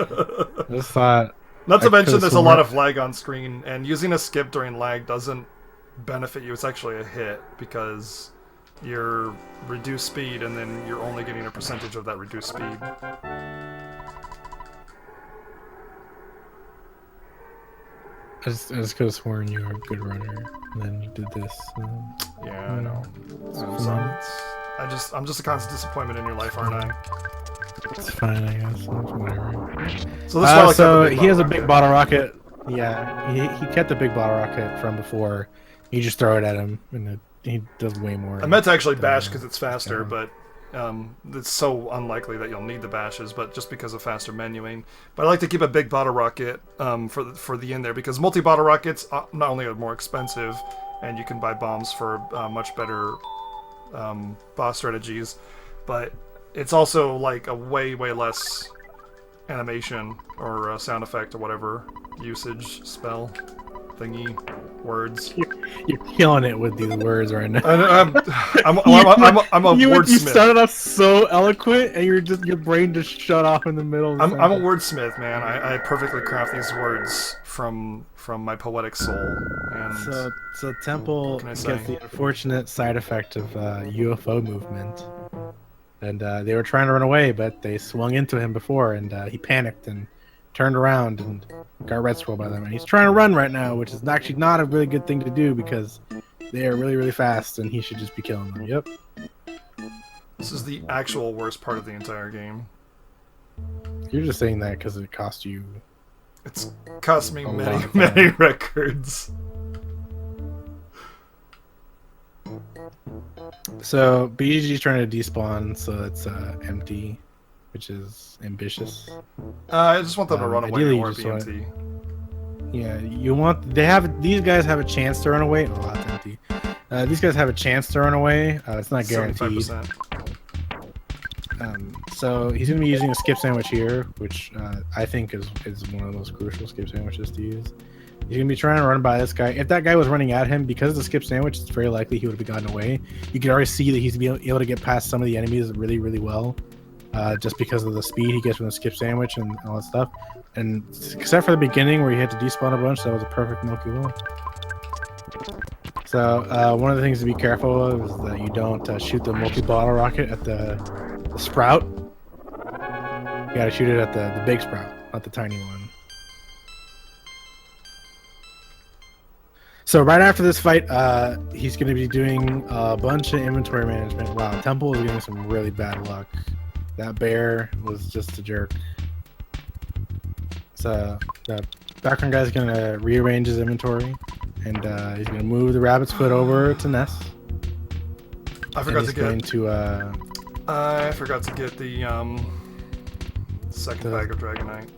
I just thought. Not to I mention could've there's a sworn- lot of lag on screen, and using a skip during lag doesn't benefit you. It's actually a hit because you're reduced speed, and then you're only getting a percentage of that reduced speed. I just could have sworn you were a good runner, and then you did this. Yeah, I know. It's So fine. I'm just a constant disappointment in your life, aren't I? It's fine, I guess. It's whatever. So this is why I like to have So the big he has a bottle big rocket. bottle rocket. Yeah, he kept the big bottle rocket from before. You just throw it at him, and he does way more. I meant to actually bash because it's this faster, guy. but it's so unlikely that you'll need the bashes, but just because of faster menuing. But I like to keep a big bottle rocket for the end there, because multi-bottle rockets not only are more expensive, and you can buy bombs for much better boss strategies, but it's also like a way less animation or sound effect or whatever usage spell thingy words. You're killing it with these words right now. I'm a You wordsmith. started off so eloquent, and your brain just shut off in the middle. Of the I'm a sentence. wordsmith, man. I perfectly craft these words from my poetic soul. And So Temple what can I say? gets the unfortunate side effect of UFO movement, and they were trying to run away, but they swung into him before, and he panicked and turned around and got red scroll by them. And he's trying to run right now, which is actually not a really good thing to do because they are really fast, and he should just be killing them. Yep. This is the actual worst part of the entire game. You're just saying that because it cost you. It's cost me A many lot of many records. So BG's trying to despawn, so it's empty, which is ambitious. I just want them to run away ideally, or you be just want- empty. Yeah, these guys have a chance to run away. Oh, that's empty. These guys have a chance to run away. It's not guaranteed. 75%. So he's gonna be using a skip sandwich here, which I think is one of those crucial skip sandwiches to use. He's gonna be trying to run by this guy. If that guy was running at him, because of the skip sandwich, it's very likely he would have gotten away. You can already see that he's able to get past some of the enemies really well, just because of the speed he gets from the skip sandwich and all that stuff. And except for the beginning where he had to despawn a bunch, that was a perfect Milky Way. So one of the things to be careful of is that you don't shoot the multi-bottle rocket at the sprout. You gotta shoot it at the big sprout, not the tiny one. So right after this fight, he's going to be doing a bunch of inventory management. Wow, Temple is getting some really bad luck. That bear was just a jerk. So the background guy's going to rearrange his inventory, and he's going to move the rabbit's foot over to Ness. I forgot to going get. to I forgot to get the second The- bag of Dragonite.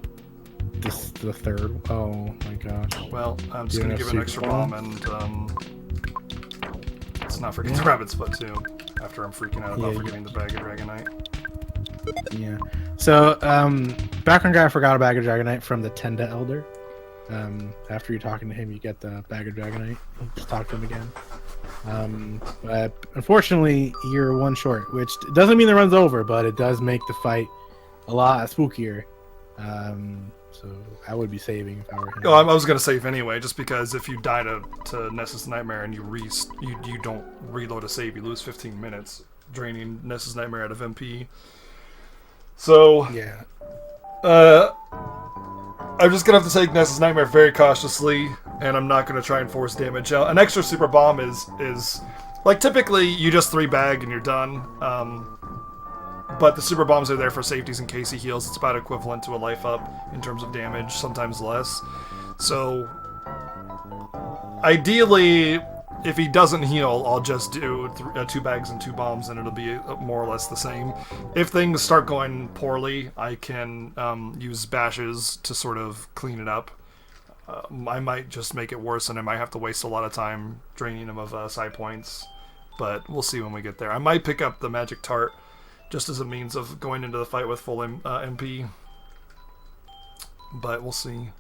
the third. Oh my gosh. Well, I'm just You gonna have give an super extra bomb? bomb and let's not forget the rabbit's foot too. After I'm freaking out about Yeah, forgetting the bag of Dragonite. Yeah. So, background guy forgot a bag of Dragonite from the Tenda Elder. After you're talking to him, you get the bag of Dragonite. Just talk to him again. But unfortunately, you're one short, which doesn't mean the run's over, but it does make the fight a lot spookier. So I would be saving if I were him. Oh, I was gonna save anyway, just because if you die to Ness's Nightmare and you don't reload a save, you lose 15 minutes, draining Ness's Nightmare out of MP. So Yeah. I'm just gonna have to take Ness's Nightmare very cautiously, and I'm not gonna try and force damage. An extra super bomb is like typically you just 3-bag and you're done. But the super bombs are there for safeties in case he heals. It's about equivalent to a life up in terms of damage, sometimes less. So ideally, if he doesn't heal, I'll just do 2 bags and 2 bombs, and it'll be more or less the same. If things start going poorly, I can use bashes to sort of clean it up. I might just make it worse, and I might have to waste a lot of time draining him of side points. But we'll see when we get there. I might pick up the magic tart just as a means of going into the fight with full MP. But we'll see.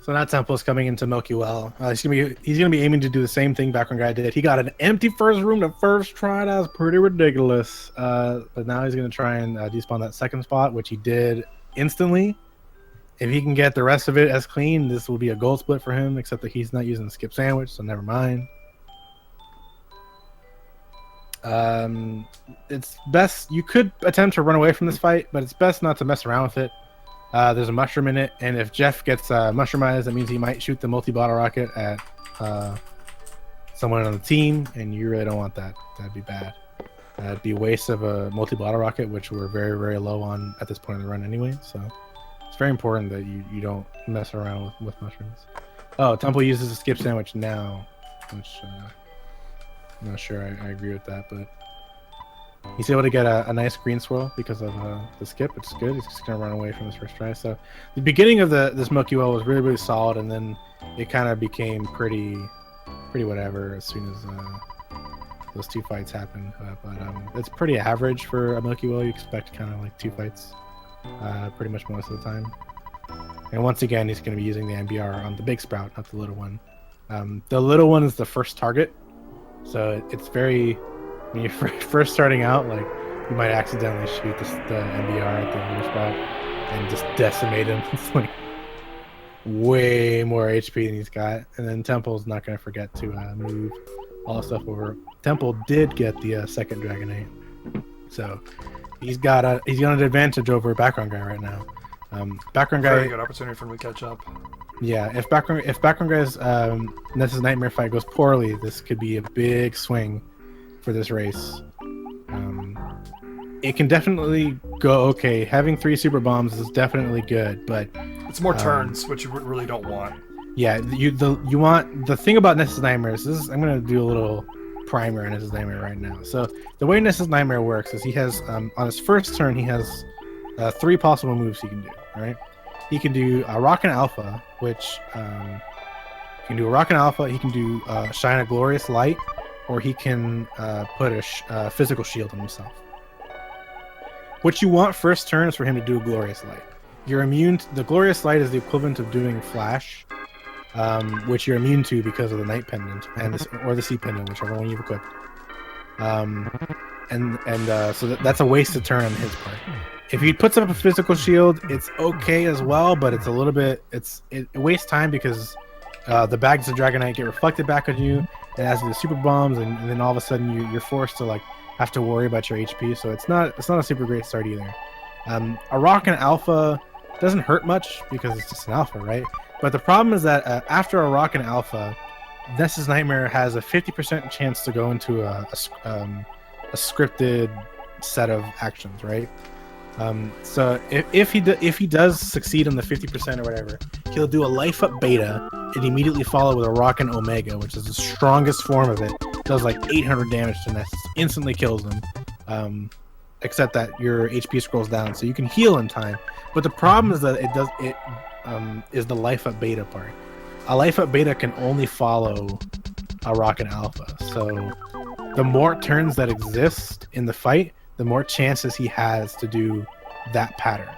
So now Temple's coming into Milky Well. He's gonna be aiming to do the same thing Background Guy did. He got an empty first room the first try. That was pretty ridiculous. But now he's gonna try and despawn that second spot, which he did instantly. If he can get the rest of it as clean, this will be a gold split for him. Except that he's not using the skip sandwich, so never mind. It's best you could attempt to run away from this fight, but it's best not to mess around with it. There's a mushroom in it, and if Jeff gets mushroomized, that means he might shoot the multi-bottle rocket at someone on the team, and you really don't want that. That'd be bad. It'd be a waste of a multi-bottle rocket, which we're very, very low on at this point in the run anyway, so it's very important that you don't mess around with mushrooms. Oh, Temple uses a skip sandwich now, which I'm not sure I agree with that, but he's able to get a nice green swirl because of the skip, which is good. He's just going to run away from his first try. So the beginning of this Milky Well was really, really solid, and then it kind of became pretty whatever as soon as those two fights happened. But it's pretty average for a Milky Well. You expect kind of like two fights pretty much most of the time. And once again, he's going to be using the MBR on the big sprout, not the little one. The little one is the first target, so it's very... When you're first starting out, like, you might accidentally shoot the MBR at the little sprout and just decimate him. It's like way more HP than he's got. And then Temple's not going to forget to move all the stuff over. Temple did get the second Dragonite, so he's got an advantage over Background Guy right now. Background Guy, very good opportunity for him to catch up. Yeah, if Background Guy's Ness's Nightmare fight goes poorly, this could be a big swing for this race. It can definitely go okay. Having 3 super bombs is definitely good, but it's more turns, which you really don't want. Yeah, you want the thing about Ness's Nightmares. I'm gonna do a little primer on Ness's Nightmare right now. So the way Ness's Nightmare works is he has on his first turn he has 3 possible moves he can do. Right, he can do a Rock and Alpha, which he can do a Rock and Alpha. He can do Shine a Glorious Light, or he can put a physical shield on himself. What you want first turn is for him to do a Glorious Light. You're immune. The Glorious Light is the equivalent of doing Flash, which you're immune to because of the Night Pendant or the Sea Pendant, whichever one you've equipped. So that's a wasted turn on his part. If he puts up a physical shield, it's okay as well, but it's a little bit. It wastes time because the bags of Dragonite get reflected back on you. And as the super bombs, and then all of a sudden you're forced to like have to worry about your HP. So it's not a super great start either. A Rock and Alpha doesn't hurt much because it's just an Alpha, right? But the problem is that after a Rock and Alpha, Ness's Nightmare has a 50% chance to go into a scripted set of actions, right? So if he does succeed on the 50% or whatever, he'll do a Life Up Beta and immediately follow with a Rock and Omega, which is the strongest form of it. It does like 800 damage to Ness, instantly kills him. Except that your HP scrolls down, so you can heal in time. But the problem is that it is the Life Up Beta part. A Life Up Beta can only follow a Rock and Alpha. So the more turns that exist in the fight, the more chances he has to do that pattern.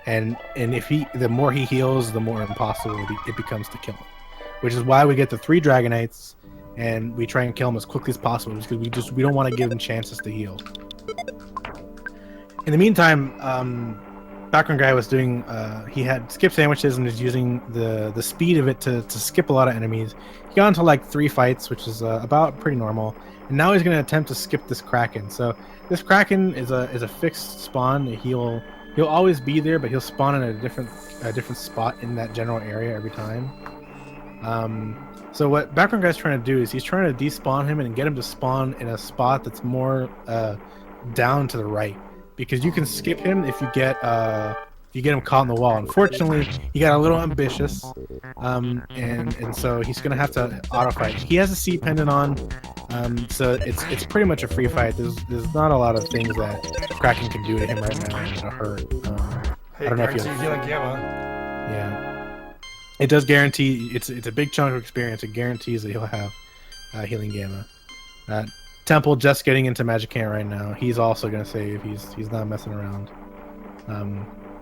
And if the more he heals, the more impossible it becomes to kill him. Which is why we get the 3 Dragonites, and we try and kill him as quickly as possible, because we don't want to give him chances to heal. In the meantime, Background Guy was doing he had skip sandwiches and was using the speed of it to skip a lot of enemies. He got into like 3 fights, which is about pretty normal. And now he's going to attempt to skip this Kraken. So this Kraken is a fixed spawn. He'll always be there, but he'll spawn in a different spot in that general area every time. So what Background Guy's trying to do is he's trying to despawn him and get him to spawn in a spot that's more down to the right, because you can skip him if you get him caught in the wall. Unfortunately, he got a little ambitious, and so he's gonna have to auto fight. He has a Sea Pendant on, so it's pretty much a free fight. There's not a lot of things that Kraken can do to him right now that'll hurt. Hey, I don't know if you're healing Gamma. Yeah, it does guarantee. It's a big chunk of experience. It guarantees that he'll have healing Gamma. Temple just getting into Magic right now. He's also gonna save. He's not messing around.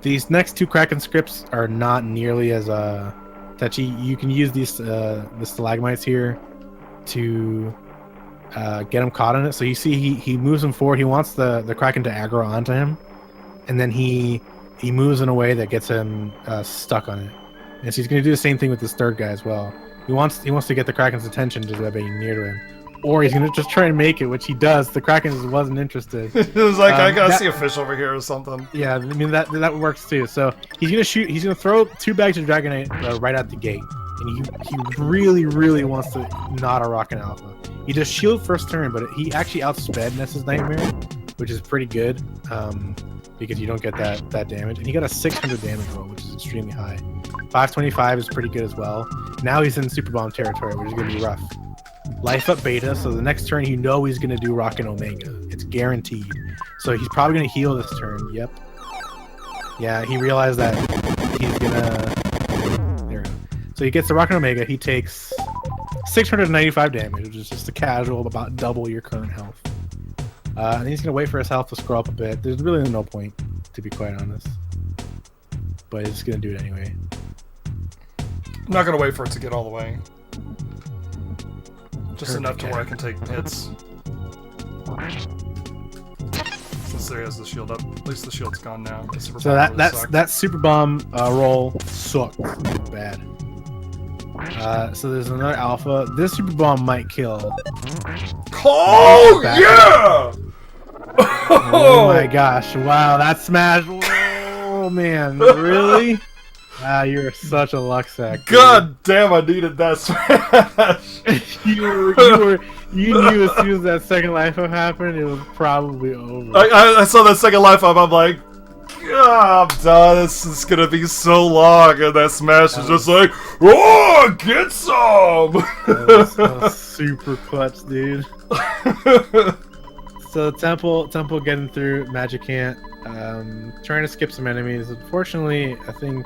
These next 2 Kraken scripts are not nearly as Techi, you can use these the stalagmites here to get him caught in it. So you see he moves him forward. He wants the Kraken to aggro onto him, and then he moves in a way that gets him stuck on it. And so he's going to do the same thing with this third guy as well. He wants to get the Kraken's attention just by being near to him, or he's going to just try and make it, which he does. The Kraken just wasn't interested. It was like, I gotta see a fish over here or something. Yeah, I mean that works too. So he's gonna shoot. He's gonna throw 2 bags of Dragonite right out the gate, and he really wants to not a Rockin' Alpha. He does shield first turn, but he actually outsped Ness's Nightmare, which is pretty good because you don't get that damage. And he got a 600 damage roll, which is extremely high. 525 is pretty good as well. Now he's in Super Bomb territory, which is gonna be rough. Life up beta, so the next turn you know he's gonna do Rockin' Omega. It's guaranteed. So he's probably gonna heal this turn. Yep. Yeah, he realized that he's gonna. There we go. So he gets the Rockin' Omega. He takes 695 damage, which is just a casual, about double your current health. And he's gonna wait for his health to scroll up a bit. There's really no point, to be quite honest. But he's gonna do it anyway. I'm not gonna wait for it to get all the way. Just enough to where I can take hits. Since there has the shield up. At least the shield's gone now. So that super bomb roll sucked bad. So there's another alpha. This super bomb might kill. Oh yeah! Oh my gosh! Wow, that smash! Oh man, really? Wow, you're such a luck sack. God damn, I needed that smash. you knew as soon as that second life up happened, it was probably over. I saw that second life up. I'm like, I'm done. This is gonna be so long, and that smash is just like, oh, get some. That was super clutch, dude. So Temple getting through Magicant, trying to skip some enemies. Unfortunately, I think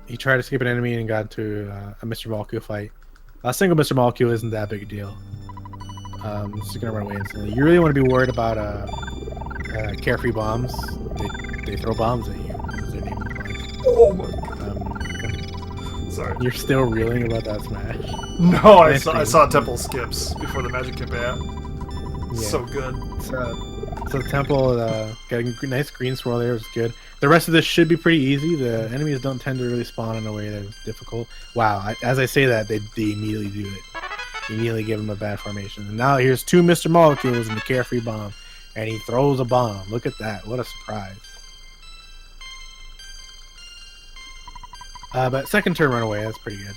he tried to skip an enemy and got into a Mr. Molecule fight. A single Mr. Molecule isn't that big a deal. Just gonna run away instantly. You really want to be worried about carefree bombs. They throw bombs at you. As their name implies. Oh my god. Sorry. You're still reeling about that smash. No, I saw Temple skips before the magic came out. Yeah. So good. So Temple getting a nice green swirl there was good. The rest of this should be pretty easy. The enemies don't tend to really spawn in a way that is difficult. Wow, as I say that, they immediately do it. They immediately give him a bad formation. And now here's 2 Mr. Molecules and the carefree bomb. And he throws a bomb. Look at that. What a surprise. But second turn run away. That's pretty good.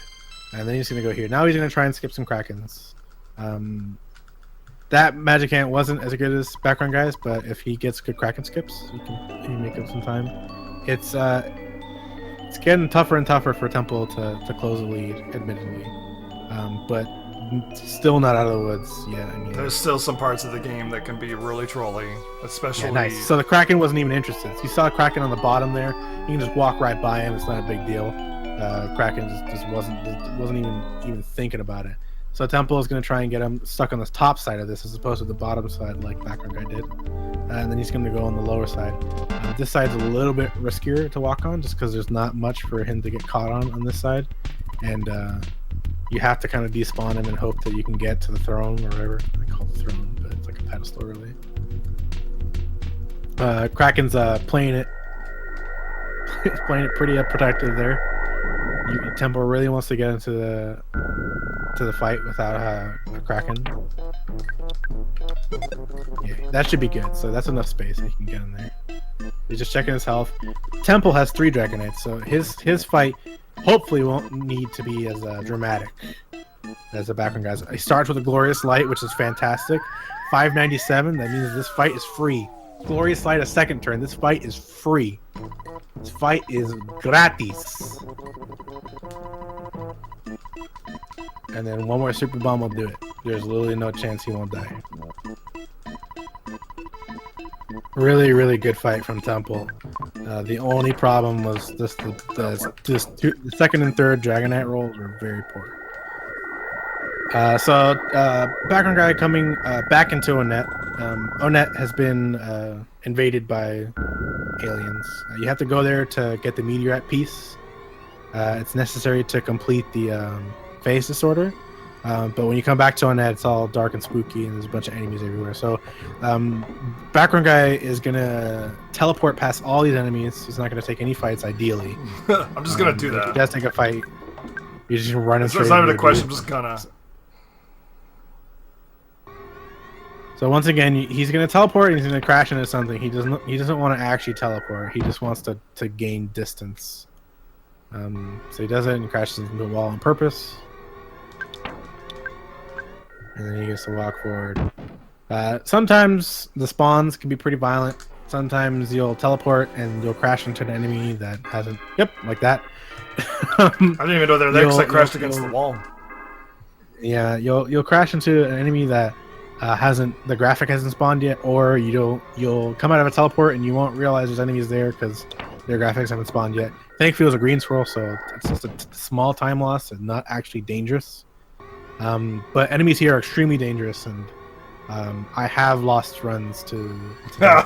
And then he's going to go here. Now he's going to try and skip some Krakens. That Magicant wasn't as good as Background Guys, but if he gets good Kraken skips, he can make up some time. It's getting tougher and tougher for Temple to close the lead, admittedly. But still not out of the woods yet. I mean, there's still some parts of the game that can be really trolly, especially. Yeah, nice. So the Kraken wasn't even interested. So you saw Kraken on the bottom there. You can just walk right by him. It's not a big deal. Kraken just wasn't even thinking about it. So Temple is going to try and get him stuck on the top side of this as opposed to the bottom side like Background Guy did. And then he's going to go on the lower side. This side's a little bit riskier to walk on just because there's not much for him to get caught on this side. And you have to kind of despawn him and hope that you can get to the throne or whatever. I call it the throne, but it's like a pedestal really. Kraken's playing it pretty protective there. Temple really wants to get into the fight without a Kraken. Yeah, that should be good. So that's enough space he can get in there. He's just checking his health. Temple has 3 Dragonites, so his fight hopefully won't need to be as dramatic as the Background Guys. He starts with a Glorious Light, which is fantastic. 597. That means this fight is free. Glorious Light a second turn. This fight is free. This fight is gratis. And then one more Super Bomb will do it. There's literally no chance he won't die. Really, really good fight from Temple. The only problem was just the second and third Dragonite rolls were very poor. So Background Guy coming back into Onet. Onet has been invaded by aliens. You have to go there to get the meteorite piece. It's necessary to complete the phase disorder. But when you come back to Onett, it's all dark and spooky, and there's a bunch of enemies everywhere. So, Background Guy is gonna teleport past all these enemies. He's not gonna take any fights, ideally. I'm just gonna do If that. he does take a fight, you're just running straight. It's not even a into question. it. I'm just gonna. So once again, he's gonna teleport. And he's gonna crash into something. He doesn't want to actually teleport. He just wants to gain distance. So he does it and crashes into a wall on purpose. And then he gets to walk forward. Sometimes the spawns can be pretty violent. Sometimes you'll teleport and you'll crash into an enemy that hasn't. Yep, like that. I didn't even know they were there because I crashed against the wall. Yeah, you'll crash into an enemy that the graphic hasn't spawned yet, or you'll come out of a teleport and you won't realize there's enemies there because their graphics haven't spawned yet. Thankfully, it was a green swirl, so it's just a small time loss and not actually dangerous. But enemies here are extremely dangerous, and I have lost runs to now.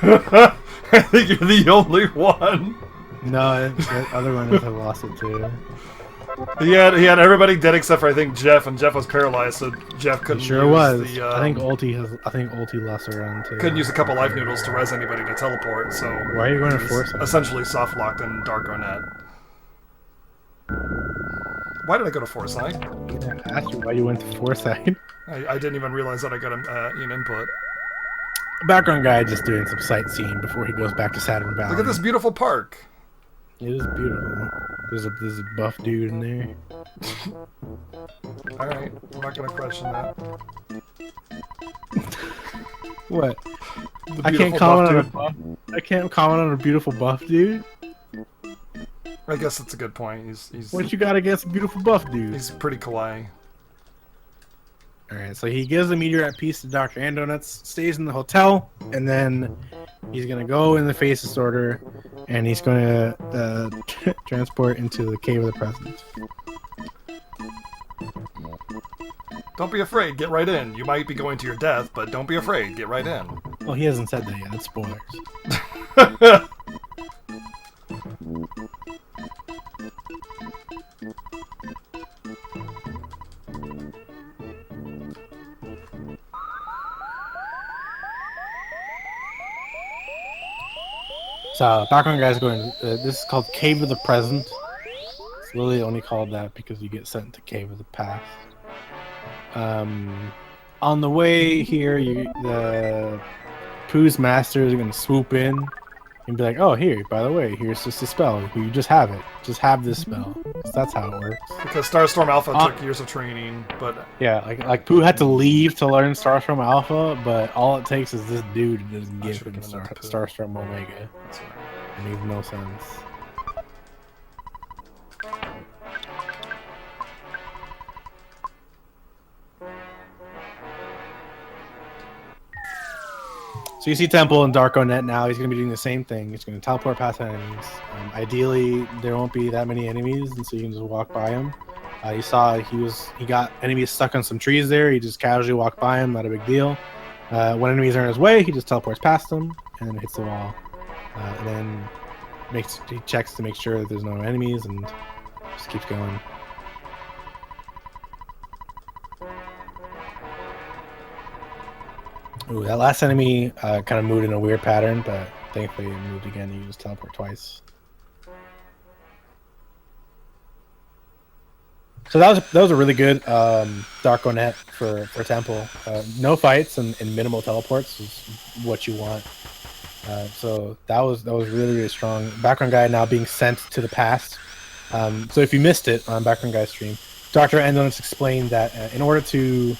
I think you're the only one. No, the other runners have lost it too. He had everybody dead except for I think Jeff, and Jeff was paralyzed, so Jeff couldn't. It sure use was. The, I think Ulti lost a run too. couldn't use a couple life noodles to res anybody to teleport. So Why are you going to he was force it? essentially soft locked in Dark Onett. Why did I go to Foresight? I asked you why you went to Foresight. I didn't even realize that I got an input. Background Guy just doing some sightseeing before he goes back to Saturn Valley. Look at this beautiful park. It is beautiful. There's a buff dude in there. Alright, I'm not gonna question that. What? The I can't beautiful comment on a dude. buff. I can't comment on a beautiful buff dude. I guess that's a good point. He's What you got against a beautiful buff dude? he's pretty kawaii. Alright, so he gives the meteorite piece to Dr. Andonuts, stays in the hotel, and then he's gonna go in the phase disorder, and he's gonna transport into the cave of the president. Don't be afraid, get right in. You might be going to your death, but don't be afraid, get right in. Well, he hasn't said that yet. That's spoilers. So, Background Guy's going. This is called Cave of the Present. It's literally only called that because you get sent to Cave of the Past. On the way here, the Pooh's masters are going to swoop in and be like, "Oh, here, by the way, here's just a spell. You just have it. Just have this spell." So that's how it works. Because Starstorm Alpha took years of training, but Yeah, like Pooh had to leave to learn Starstorm Alpha, but all it takes is this dude to just give should've him given that to Pooh. Starstorm Omega. that's alright. It makes no sense. So you see Temple and Dark Onett now. He's going to be doing the same thing. He's going to teleport past enemies. Ideally, there won't be that many enemies, and so you can just walk by him. You saw he got enemies stuck on some trees there. He just casually walked by him, not a big deal. When enemies are in his way, he just teleports past them and then hits the wall. And then he checks to make sure that there's no enemies and just keeps going. Ooh, that last enemy kind of moved in a weird pattern, but thankfully it moved again. You just teleport twice. So that was a really good Dark Onett for Temple. No fights and minimal teleports is what you want. So that was really strong. Background Guy now being sent to the past. So if you missed it on Background Guy's stream, Dr. Endonus explained that in order to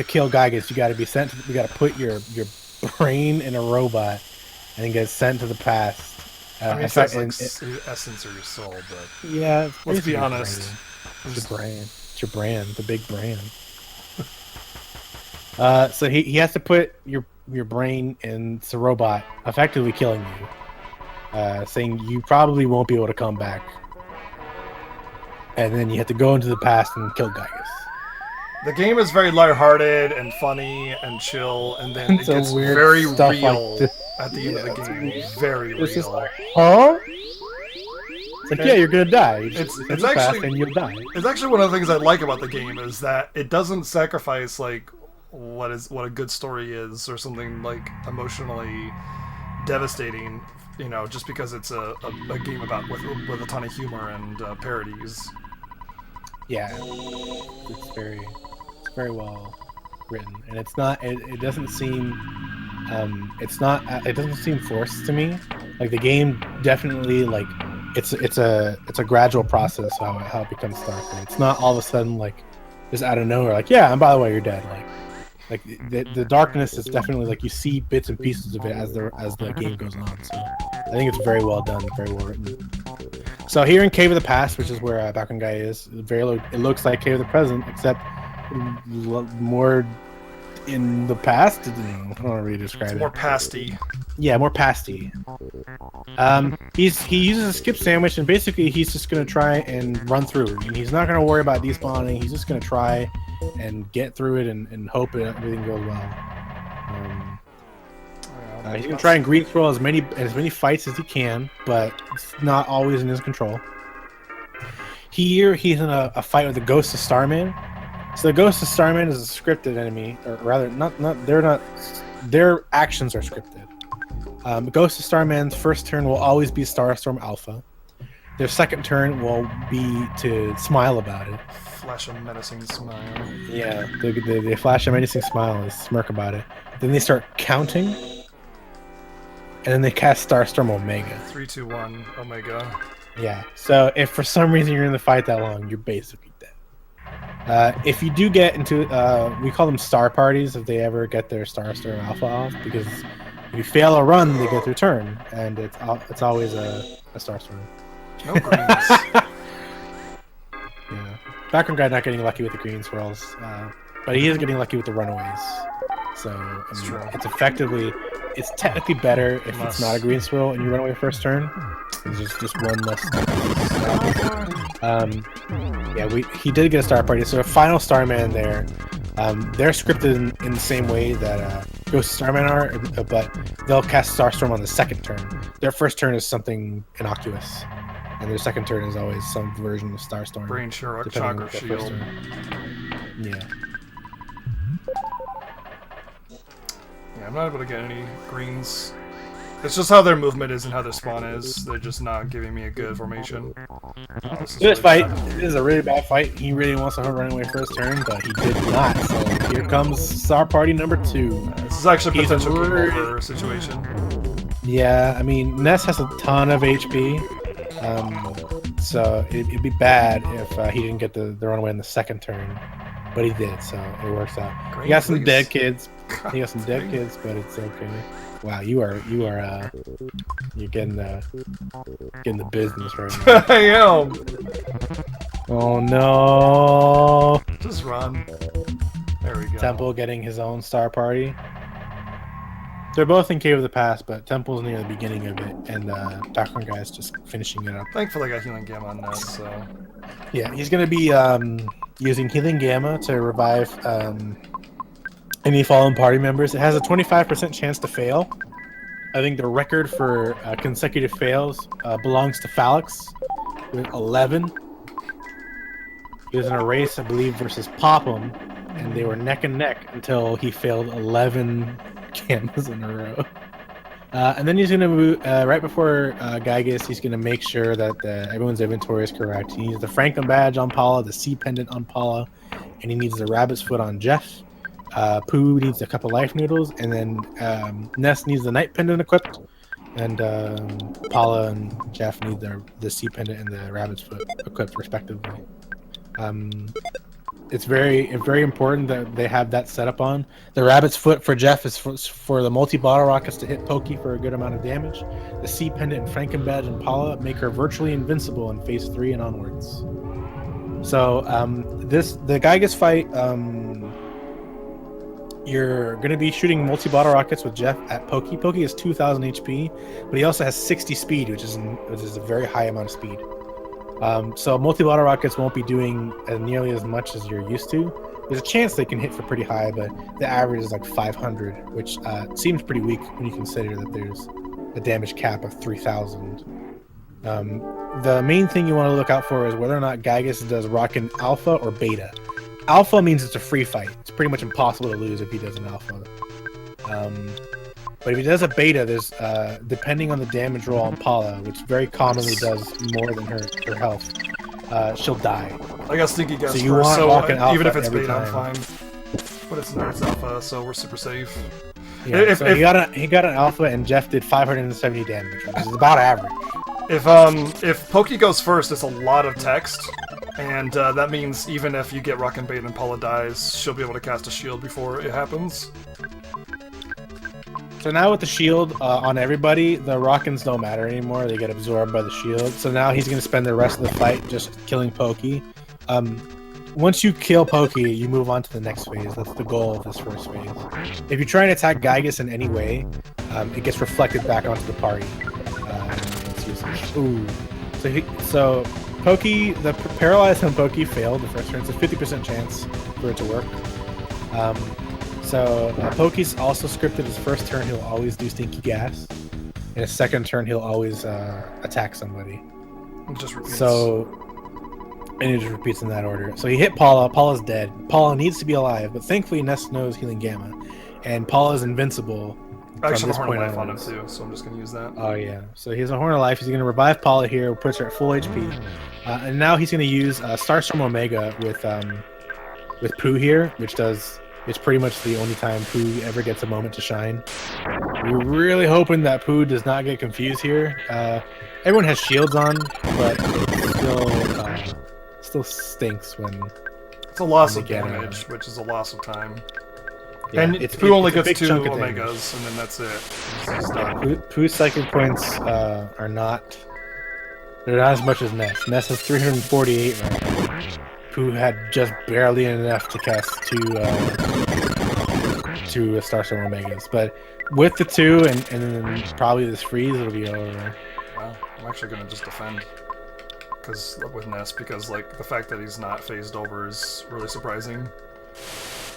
kill Gygas, you got to be sent. You got to put your brain in a robot and then get sent to the past. I mean, it's like essence or your soul, but yeah, let's be honest. It's your brand. It's your brand, the big brand. So he has to put your brain in the robot, effectively killing you, saying you probably won't be able to come back. And then you have to go into the past and kill Gygas. The game is very lighthearted and funny and chill, and then it So gets weird very stuff real like this. at the end of the Yeah, game. it's Very It's just real. like, huh? It's like, yeah, you're gonna die. You just It's hit fast actually- and you'll die. It's actually one of the things I like about the game is that it doesn't sacrifice like what a good story is or something like emotionally devastating, you know, just because it's a game about with a ton of humor and parodies. Yeah, it's very well written, and it's not. It doesn't seem. It's not. It doesn't seem forced to me. Like the game definitely like. It's a gradual process how it becomes darker. It's not all of a sudden like just out of nowhere. Like, yeah, and by the way, you're dead. Like the darkness is definitely like you see bits and pieces of it as the game goes on. So I think it's very well done, very well written. So here in Cave of the Past, which is where Background Guy is, it looks like Cave of the Present, except more in the past. I don't know how to really describe it. More pasty. Yeah, more pasty. He uses a skip sandwich, and basically he's just gonna try and run through. And he's not gonna worry about despawning. He's just gonna try and get through it and hope that everything goes well. He's gonna try and green scroll as many fights as he can, but it's not always in his control. Here he's in a fight with the Ghost of Starman. So the Ghost of Starman is a scripted enemy, or rather, they're not. Their actions are scripted. Ghost of Starman's first turn will always be Starstorm Alpha. Their second turn will be to smile about it. Flash a menacing smile. Yeah, they flash a menacing smile and smirk about it. Then they start counting, and then they cast Starstorm Omega. 3, 2, 1, Omega. Yeah. So if for some reason you're in the fight that long, you're basically dead. If you do get into, we call them star parties if they ever get their Starstorm Alpha off, because if you fail a run, they get their turn, and it's always a Starstorm. No greens. Yeah. Background Guy not getting lucky with the green swirls, but he is getting lucky with the runaways. So I mean, true. it's technically better if it's not a green swirl and you run away first turn. It's just one less. He did get a star party. So a final Starman there. They're scripted in the same way that Ghost of Starman are, but they'll cast Starstorm on the second turn. Their first turn is something innocuous, and their second turn is always some version of Starstorm. Brain Shark, depending on Chakra their first Shield. turn. Yeah. Yeah, I'm not able to get any greens. It's just how their movement is and how their spawn is. They're just not giving me a good formation. This really fight bad. is a really bad fight. He really wants to run away first turn, but he did not. So here comes Star Party number 2. This is actually a He's a potential game really- over situation. Yeah, I mean, Ness has a ton of HP. So it'd be bad if he didn't get the runaway in the second turn. But he did, so it works out. Green, He got some please. dead kids. He got some dead kids, but it's okay. Wow, you're getting the business right now. I am. Oh no! Just run. There we go. Temple getting his own star party. They're both in Cave of the Past, but Temple's near the beginning of it, and Background Guy's just finishing it up. Thankfully, I got Healing Gamma on that, so... Yeah, he's gonna be using Healing Gamma to revive any fallen party members. It has a 25% chance to fail. I think the record for consecutive fails belongs to Phalix with 11. He was in a race, I believe, versus Popham, and they were neck and neck until he failed 11 gammas in a row. And then he's going to move, right before Gygas, he's going to make sure that everyone's inventory is correct. He needs the Franklin badge on Paula, the C pendant on Paula, and he needs the rabbit's foot on Jeff. Pooh needs a couple life noodles, and then Ness needs the night pendant equipped, and Paula and Jeff need the C pendant and the rabbit's foot equipped respectively. It's very important that they have that set up on. The rabbit's foot for Jeff is for the multi-bottle rockets to hit Pokey for a good amount of damage. The C pendant and Franken badge and Paula make her virtually invincible in phase 3 and onwards. So the Gygas fight, you're going to be shooting multi-bottle rockets with Jeff at Pokey. Pokey has 2,000 HP, but he also has 60 speed, which is a very high amount of speed. So multi-bottle rockets won't be doing nearly as much as you're used to. There's a chance they can hit for pretty high, but the average is like 500, which seems pretty weak when you consider that there's a damage cap of 3,000. The main thing you want to look out for is whether or not Gygus does Rockin' Alpha or Beta. Alpha means it's a free fight. It's pretty much impossible to lose if he does an Alpha. But if he does a Beta, there's depending on the damage roll on Paula, which very commonly does more than her health, she'll die. I got sneaky guess So you first, want so Rockin' Alpha even if it's every beta, I'm time. fine. But it's not, it's alpha, so we're super safe. Yeah, so he got an Alpha, and Jeff did 570 damage, which is about average. If Pokey goes first, it's a lot of text, and that means even if you get Rockin' Bait and Paula dies, she'll be able to cast a shield before it happens. So now with the shield on everybody, the Rockins don't matter anymore. They get absorbed by the shield. So now he's going to spend the rest of the fight just killing Pokey. Once you kill Pokey, you move on to the next phase. That's the goal of this first phase. If you try and attack Gygus in any way, it gets reflected back onto the party. Let's use this. Ooh. So Pokey, the paralyzed on Pokey failed the first turn. It's a 50% chance for it to work. So Pokey's also scripted his first turn, he'll always do Stinky Gas. In his second turn, he'll always attack somebody. It just repeats. And it just repeats in that order. So he hit Paula. Paula's dead. Paula needs to be alive, but thankfully Ness knows Healing Gamma. And Paula's invincible. I actually have a from this Horn of point Life on him onwards. too, so I'm just going to use that. Oh yeah. So he has a Horn of Life. He's going to revive Paula here, puts her at full HP. And now he's going to use Starstorm Omega with Pooh here, which does... It's pretty much the only time Pooh ever gets a moment to shine. We're really hoping that Pooh does not get confused here. Everyone has shields on, but it still stinks when... It's a loss of they get damage, which is a loss of time. Yeah, and Pooh only it's a gets big 2 chunk of damage. Omegas, and then that's it. He's done. Pooh's psychic points are not... They're not as much as Ness. Ness has 348 right now. Pooh had just barely enough to cast two Starstorm Omegas, but with the 2 and then probably this freeze, it'll be over. Well, I'm actually gonna just defend, with Ness, because like the fact that he's not phased over is really surprising.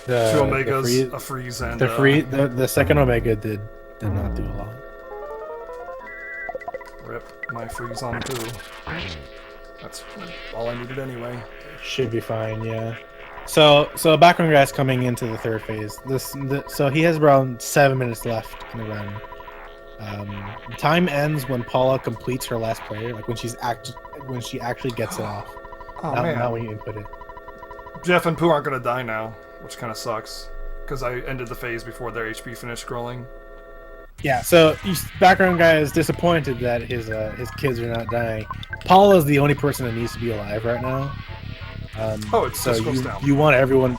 2 Omegas, a freeze, and the second Omega did not do a lot. Rip my freeze on Pooh. That's all I needed anyway. Should be fine, yeah. So background guy's coming into the third phase. So he has around 7 minutes left in the run. Time ends when Paula completes her last player, like when she actually gets it off. Oh man! Not when you input it. Jeff and Pooh aren't gonna die now, which kind of sucks, because I ended the phase before their HP finished scrolling. Yeah, so background guy is disappointed that his kids are not dying. Paula is the only person that needs to be alive right now. So you want everyone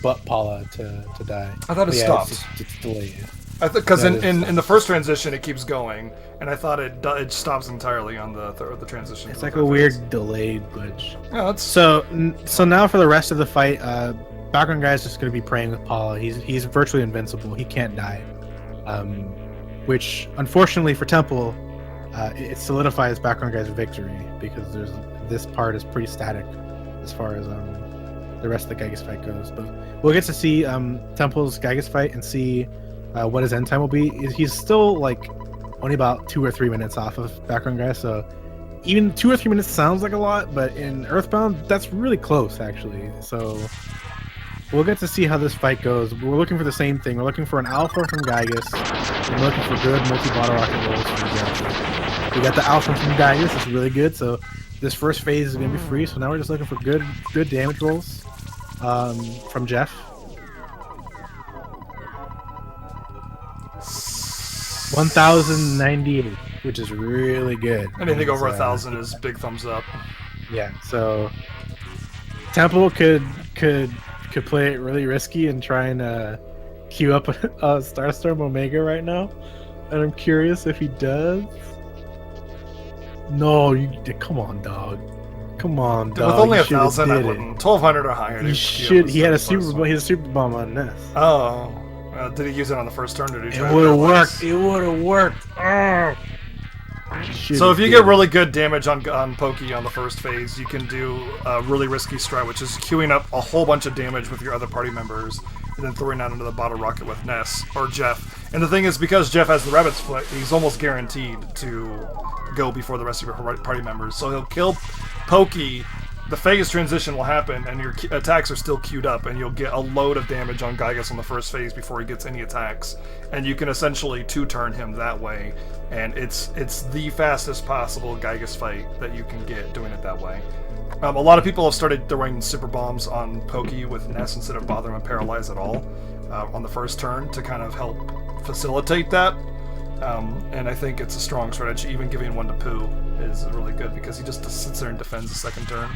but Paula to die. I thought it stopped. It's delayed. Because in the first transition it keeps going, and I thought it stops entirely on the transition. It's like a weird delayed glitch. Yeah, that's... So now for the rest of the fight, background guy is just going to be praying with Paula. He's virtually invincible. He can't die. Which unfortunately for Temple, it solidifies background guy's victory, because this part is pretty static as far as the rest of the Gygus fight goes. But we'll get to see Temple's Gygus fight and see what his end time will be. He's still like only about 2 or 3 minutes off of background guy, so even 2 or 3 minutes sounds like a lot, but in Earthbound that's really close actually. So we'll get to see how this fight goes. We're looking for the same thing. We're looking for an Alpha from Gygus. We're looking for good multi-bottle rocket rolls from Gygus. We got the Alpha from Gygus. It's really good. So this first phase is going to be free. So now we're just looking for good damage rolls from Jeff. 1,098, which is really good. Anything over 1,000 is big thumbs up. Yeah. So Temple could play it really risky and try and queue up a Starstorm Omega right now, and I'm curious if he does. No, come on, dog. Come on, dog. With only 1,000, I wouldn't. 1,200 or higher. He had a super bomb on Ness. Oh, did he use it on the first turn? Or did he try it would have worked. It would have worked. So if you get really good damage on Pokey on the first phase, you can do a really risky strat, which is queuing up a whole bunch of damage with your other party members, and then throwing out into the bottle rocket with Ness or Jeff. And the thing is, because Jeff has the rabbit's foot, he's almost guaranteed to go before the rest of your party members. So he'll kill Pokey, the phase transition will happen, and your attacks are still queued up, and you'll get a load of damage on Gygas on the first phase before he gets any attacks. And you can essentially two-turn him that way, and it's the fastest possible Gygas fight that you can get doing it that way. A lot of people have started throwing super bombs on Pokey with Ness instead of bothering him paralyzed at all on the first turn to kind of help facilitate that. And I think it's a strong strategy. Even giving one to Pooh is really good because he just sits there and defends the second turn.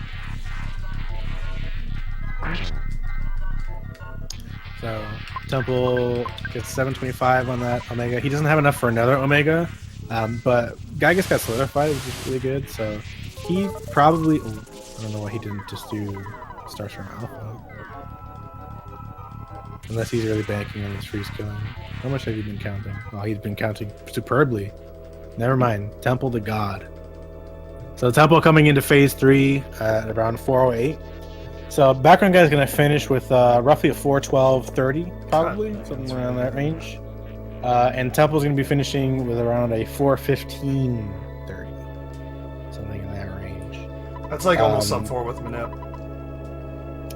So Temple gets 725 on that Omega. He doesn't have enough for another Omega, but Gygas got solidified, which is really good. So he probably, I don't know why he didn't just do Starstorm Alpha. Unless he's really banking on his freeze killing. How much have you been counting? Oh, he's been counting superbly. Never mind. Temple the God. So Temple coming into phase 3 at around 408. So Background Guy is going to finish with roughly a 412.30, probably, something around that range. And Temple's going to be finishing with around a 415.30, something in that range. That's like almost sub 4 with Manip.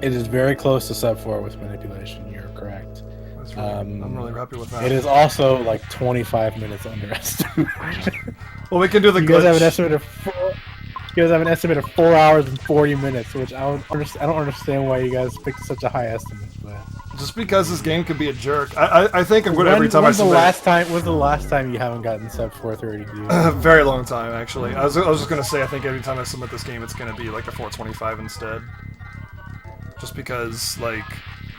It is very close to sub 4 with manipulation. You're correct. That's really, I'm really happy with that. It is also like 25 minutes underestimated. Well, we can do the You glitch. guys have an estimate of 4. You guys have an estimate of 4 hours and 40 minutes, which I don't understand why you guys picked such a high estimate. But Just because this game could be a jerk. I think I'm good every time I submit. When's the last time you haven't gotten sub 430, dude? Very long time, actually. I was just gonna say I think every time I submit this game, it's gonna be like a 425 instead. Just because like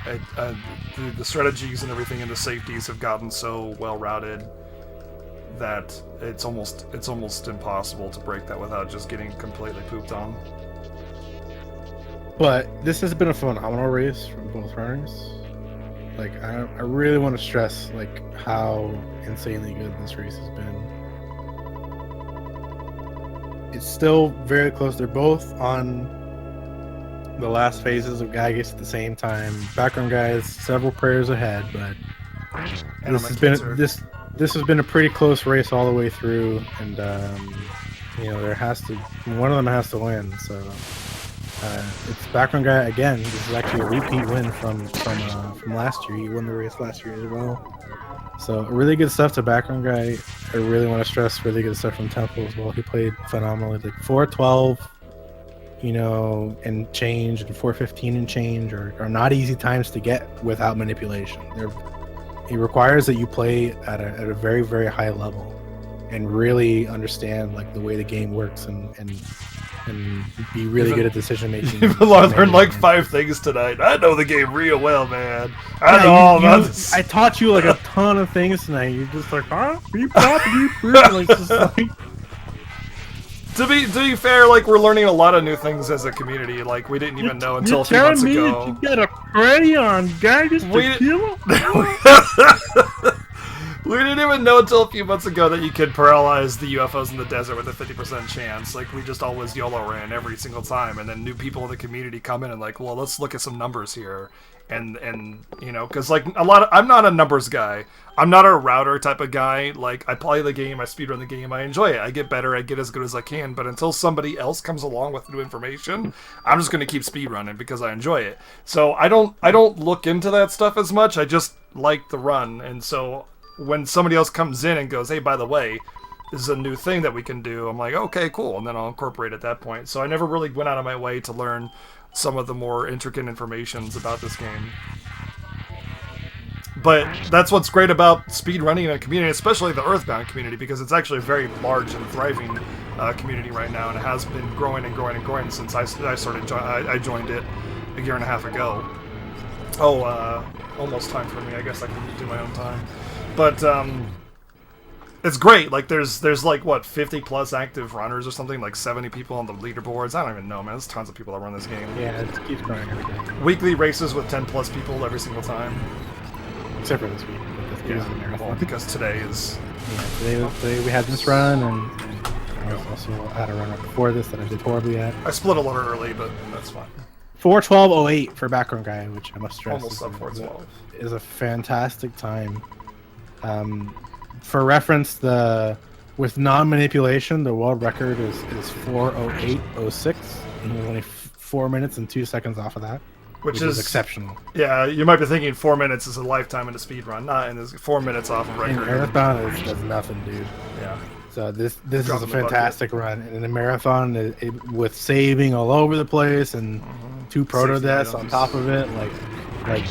the strategies and everything and the safeties have gotten so well routed that it's almost impossible to break that without just getting completely pooped on. But this has been a phenomenal race from both runners. Like I really want to stress like how insanely good this race has been. It's still very close. They're both on the last phases of Gygas at the same time. Background Guy is several prayers ahead, but this has been a pretty close race all the way through, and you know one of them has to win. So it's Background Guy again. This is actually a repeat win from last year. He won the race last year as well. So really good stuff to Background Guy. I really want to stress really good stuff from Temple as well. He played phenomenally. Like 412, you know, and change, and 415 and change are not easy times to get without manipulation. It requires that you play at a very, very high level and really understand like the way the game works and be really good at decision making. I've learned like 5 things tonight. I know the game real well, man. I know all about this. I taught you like a ton of things tonight. You're just like, huh? Like, just like... To be fair, like we're learning a lot of new things as a community. Like we didn't even know until a few months ago. You gotta pray on Gygas to kill him? We didn't even know until a few months ago that you could paralyze the UFOs in the desert with a 50% chance. Like we just always YOLO ran every single time, and then new people in the community come in and like, well, let's look at some numbers here, and you know, because like I'm not a numbers guy. I'm not a router type of guy. Like I play the game, I speedrun the game, I enjoy it, I get better, I get as good as I can. But until somebody else comes along with new information, I'm just gonna keep speedrunning because I enjoy it. So I don't look into that stuff as much. I just like the run, and so when somebody else comes in and goes, hey, by the way, this is a new thing that we can do, I'm like, okay, cool, and then I'll incorporate it at that point. So I never really went out of my way to learn some of the more intricate informations about this game. But that's what's great about speedrunning in a community, especially the Earthbound community, because it's actually a very large and thriving community right now, and it has been growing and growing and growing since I joined it a year and a half ago. Almost time for me. I guess I can do my own time. But it's great. Like there's like what 50 plus active runners or something, like 70 people on the leaderboards. I don't even know, man. There's tons of people that run this game. Yeah, it keeps growing every day. Weekly races with 10 plus people every single time. Except for this week. Yeah, well, because today is. Yeah, today we had this run, and I also had a run up before this that I did horribly at. I split a little early, but that's fine. 4:12:08 for background guy, which I must stress Almost up 4:12. is a fantastic time. For reference, with non-manipulation, the world record is 4:08:06, and we're only 4 minutes and 2 seconds off of that, which is exceptional. Yeah, you might be thinking 4 minutes is a lifetime in a speed run. Not, and there's 4 minutes off of record. In Earthbound, that's nothing, dude. Yeah. So this is a fantastic run, and in a marathon, with saving all over the place and 2 proto deaths on top of it, like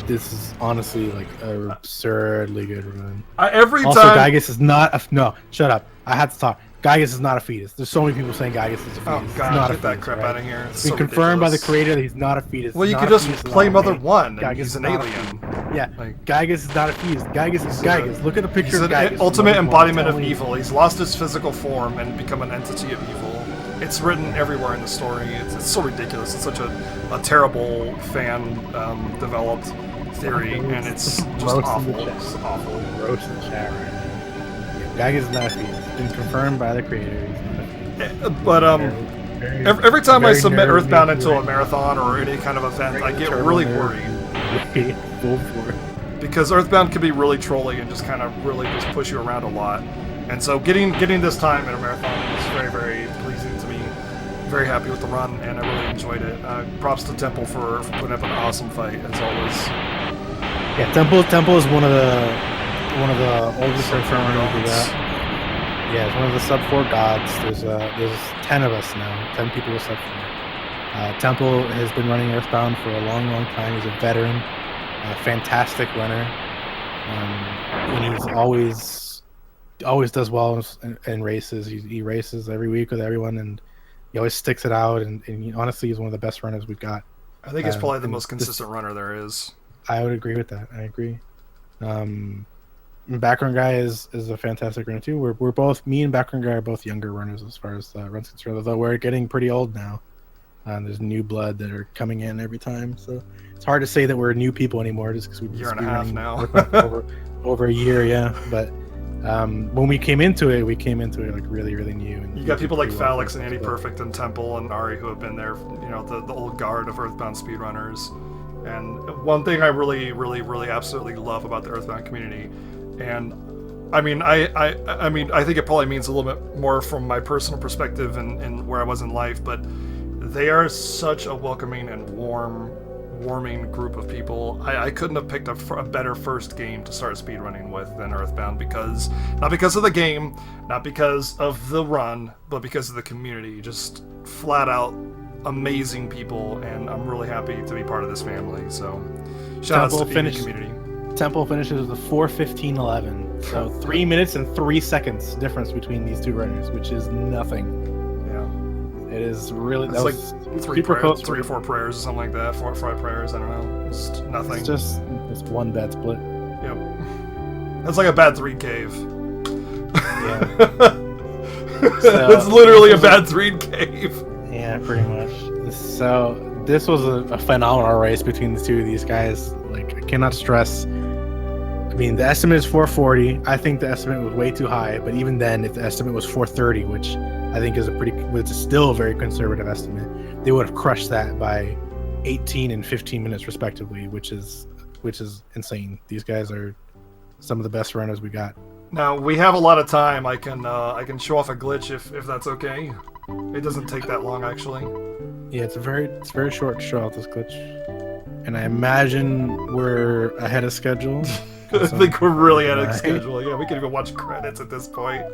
this is honestly like an absurdly good run. Every also, time. Gygas is not no. Shut up. I had to talk. Gygas is not a fetus. There's so many people saying Gygas is a fetus. Oh god, not get that crap out of here. It's been confirmed by the creator that he's not a fetus. Well, you could just play Mother 1 and he's an alien. Yeah, Gygas is not a fetus. Gygas is Gygas. Look at the picture of Gygas. He's an ultimate embodiment of evil. He's lost his physical form and become an entity of evil. It's written everywhere in the story. It's so ridiculous. It's such a terrible fan-developed theory, and it's just awful. It's awful. Roast in the chat right now. Gygas is not a fetus. It's been confirmed by the creator. But every time I submit Earthbound into a marathon or any kind of event, I get really worried. Go for it. Because Earthbound can be really trolly and just kind of really just push you around a lot. And so getting this time in a marathon was very, very pleasing to me. Very happy with the run, and I really enjoyed it. Props to Temple for putting up an awesome fight, as always. Yeah, Temple is one of the oldest runners we got. Yeah, it's one of the sub 4 gods. There's 10 of us now. 10 people with sub 4. Temple has been running Earthbound for a long, long time. He's a veteran, a fantastic runner, and he's always does well in races. He races every week with everyone, and he always sticks it out. And honestly, he's one of the best runners we've got. I think he's probably the most consistent runner there is. I would agree with that. I agree. Background Guy is a fantastic runner too. We're both, me and Background Guy are both younger runners as far as runs concerned. Although we're getting pretty old now. There's new blood that are coming in every time, so it's hard to say that we're new people anymore just because we've been year and a half now. over a year, yeah. But when we came into it like really, really new. And you got people like Phalix and Andy Perfect and Temple and Ari who have been there, the old guard of Earthbound speedrunners. And one thing I really, really, really absolutely love about the Earthbound community, and I mean, I think it probably means a little bit more from my personal perspective and where I was in life, but they are such a welcoming and warming group of people. I couldn't have picked a better first game to start speedrunning with than Earthbound, because not because of the game, not because of the run, but because of the community. Just flat out amazing people, and I'm really happy to be part of this family. So shout out to the community. Temple finishes with a 4:15:11, so 3 minutes and 3 seconds difference between these two runners, which is nothing. It is really, that's like three or four prayers or something like that. 4 or 5 prayers, I don't know. It's nothing. It's one bad split. Yep. That's like a bad 3 cave. Yeah. It's literally a bad 3 cave. Yeah, pretty much. So this was a phenomenal race between the two of these guys. Like, I cannot stress. I mean, the estimate is 440. I think the estimate was way too high, but even then, if the estimate was 430, which I think is it's still a very conservative estimate, they would have crushed that by 18 and 15 minutes respectively, which is insane. These guys are some of the best runners we got. Now we have a lot of time. I can show off a glitch if that's okay. It doesn't take that long, actually. Yeah, it's very short to show out this glitch, and I imagine we're ahead of schedule. I think we're really ahead of schedule. Yeah, we can even watch credits at this point.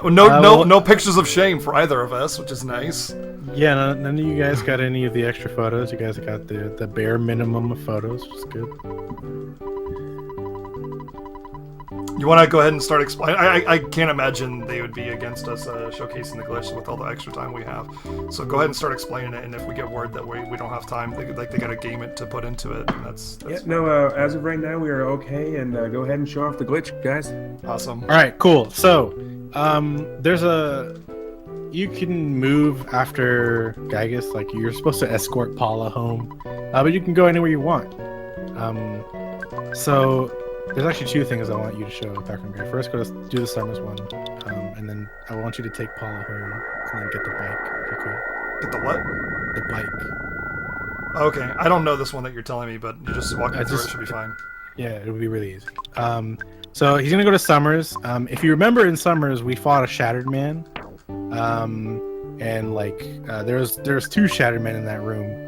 No pictures of shame for either of us, which is nice. Yeah, none of you guys got any of the extra photos. You guys got the bare minimum of photos, which is good. You want to go ahead and start explaining? I can't imagine they would be against us showcasing the glitch with all the extra time we have. So go ahead and start explaining it, and if we get word that we don't have time, they got a game it to put into it, and that's yeah, no, as of right now, we are okay, and go ahead and show off the glitch, guys. Awesome. All right, cool. So, you can move after Gygas, like you're supposed to escort Paula home, but you can go anywhere you want. So there's actually 2 things I want you to show Background Guy. First, go to do the Summers one, and then I want you to take Paula home and then get the bike, if you could. Get the what? The bike. Okay, I don't know this one that you're telling me, but you just walk me through it should be fine. Yeah, it'll be really easy. So he's gonna go to Summers. If you remember in Summers, we fought a Shattered Man. And like there's two Shattered Men in that room.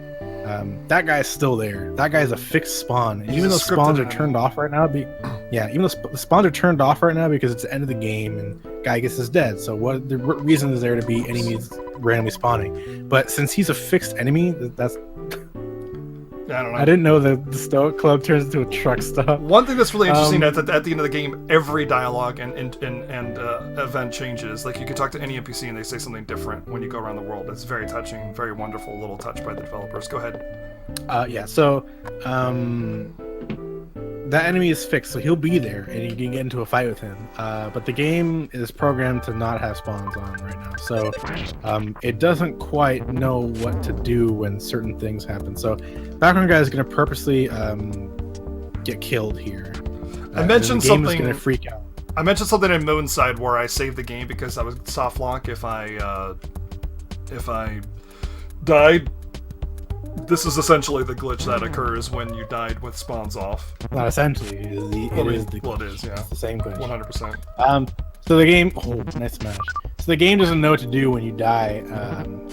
That guy's still there. That guy's a fixed spawn. And even though spawns are turned off right now, even though the spawns are turned off right now because it's the end of the game and guy gets his dead. So what the reason is there to be enemies randomly spawning? But since he's a fixed enemy, that's I don't know. I didn't know the Stoic Club turns into a truck stop. One thing that's really interesting at the end of the game, every dialogue and event changes. Like you can talk to any NPC and they say something different when you go around the world. It's very touching, very wonderful little touch by the developers. Go ahead. Yeah. So that enemy is fixed, so he'll be there, and you can get into a fight with him. But the game is programmed to not have spawns on right now, so it doesn't quite know what to do when certain things happen. So, Background Guy is going to purposely get killed here. I mentioned the game something. is going to freak out. I mentioned something in Moonside where I saved the game because I was soft lock if I died. This is essentially the glitch that occurs when you died with spawns off. Not essentially. It is, yeah. It's the same glitch. 100%. So the game... Oh, nice smash. So the game doesn't know what to do when you die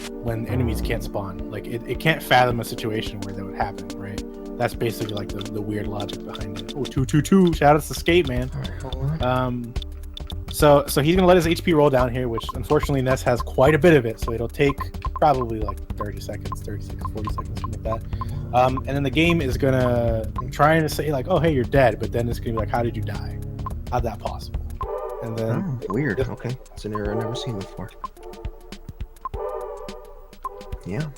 when enemies can't spawn. Like, it can't fathom a situation where that would happen, right? That's basically like the weird logic behind it. Oh, 222. Shout out to Skate, man. So he's gonna let his HP roll down here, which unfortunately Ness has quite a bit of it, so it'll take probably like 30 seconds, 36, 40 seconds, something like that. And then the game is gonna try to say like, oh hey, you're dead, but then it's gonna be like, how did you die? How'd that possible? And then Weird. Okay, it's an error I've never seen before. Yeah.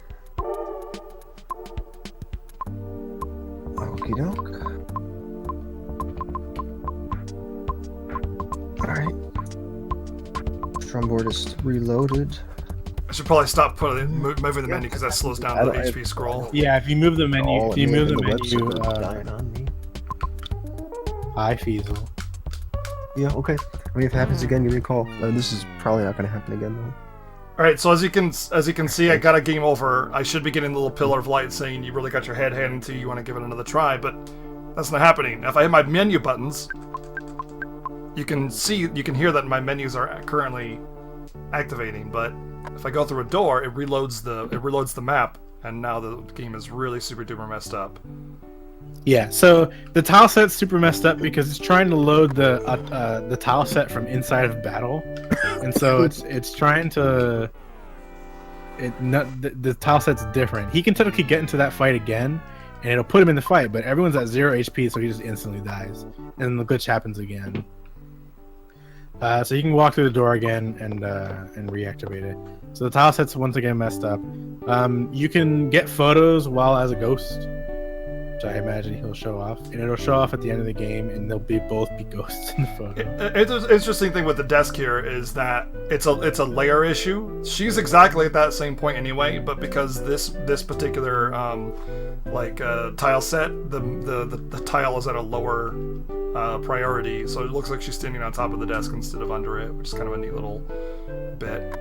Okie doke. Alright. Drumboard is reloaded. I should probably stop moving the menu because that slows down the HP scroll. Yeah, if you move the menu, Oh, if you move the web menu, server dying on me. hi Feasel. Yeah, okay. I mean, if it happens again, give me a call. This is probably not going to happen again, though. All right, so as you can see, I got a game over. I should be getting a little pillar of light saying you really got your head handed to you. You want to give it another try, but that's not happening. If I hit my menu buttons, you can hear that my menus are currently activating. But if I go through a door, it reloads the map, and now the game is really super duper messed up. Yeah, so the tile set's super messed up because it's trying to load the tile set from inside of battle, and so it's trying to. The tile set's different. He can technically get into that fight again, and it'll put him in the fight, but everyone's at 0 HP, so he just instantly dies, and then the glitch happens again. So you can walk through the door again and reactivate it. So the tile set's once again messed up. You can get photos while as a ghost, which I imagine he'll show off, and it'll show off at the end of the game, and they'll both be ghosts in the photo. It's an interesting thing with the desk here is that it's a layer issue. She's exactly at that same point anyway, but because this particular tile set, the tile is at a lower priority, so it looks like she's standing on top of the desk instead of under it, which is kind of a neat little bit.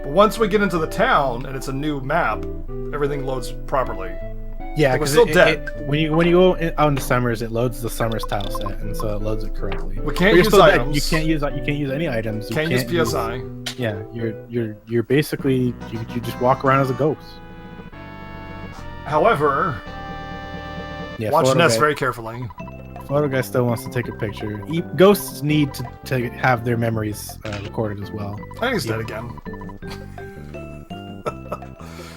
But once we get into the town and it's a new map, everything loads properly. Yeah, we're still dead. When you go out into Summers, it loads the Summers tile set, and so it loads it correctly. We can't use items. You can't use any items. You can't use PSI. Yeah, you're basically you just walk around as a ghost. However, watch Ness very carefully. Photo guy still wants to take a picture. Ghosts need to have their memories recorded as well. I think he's dead again.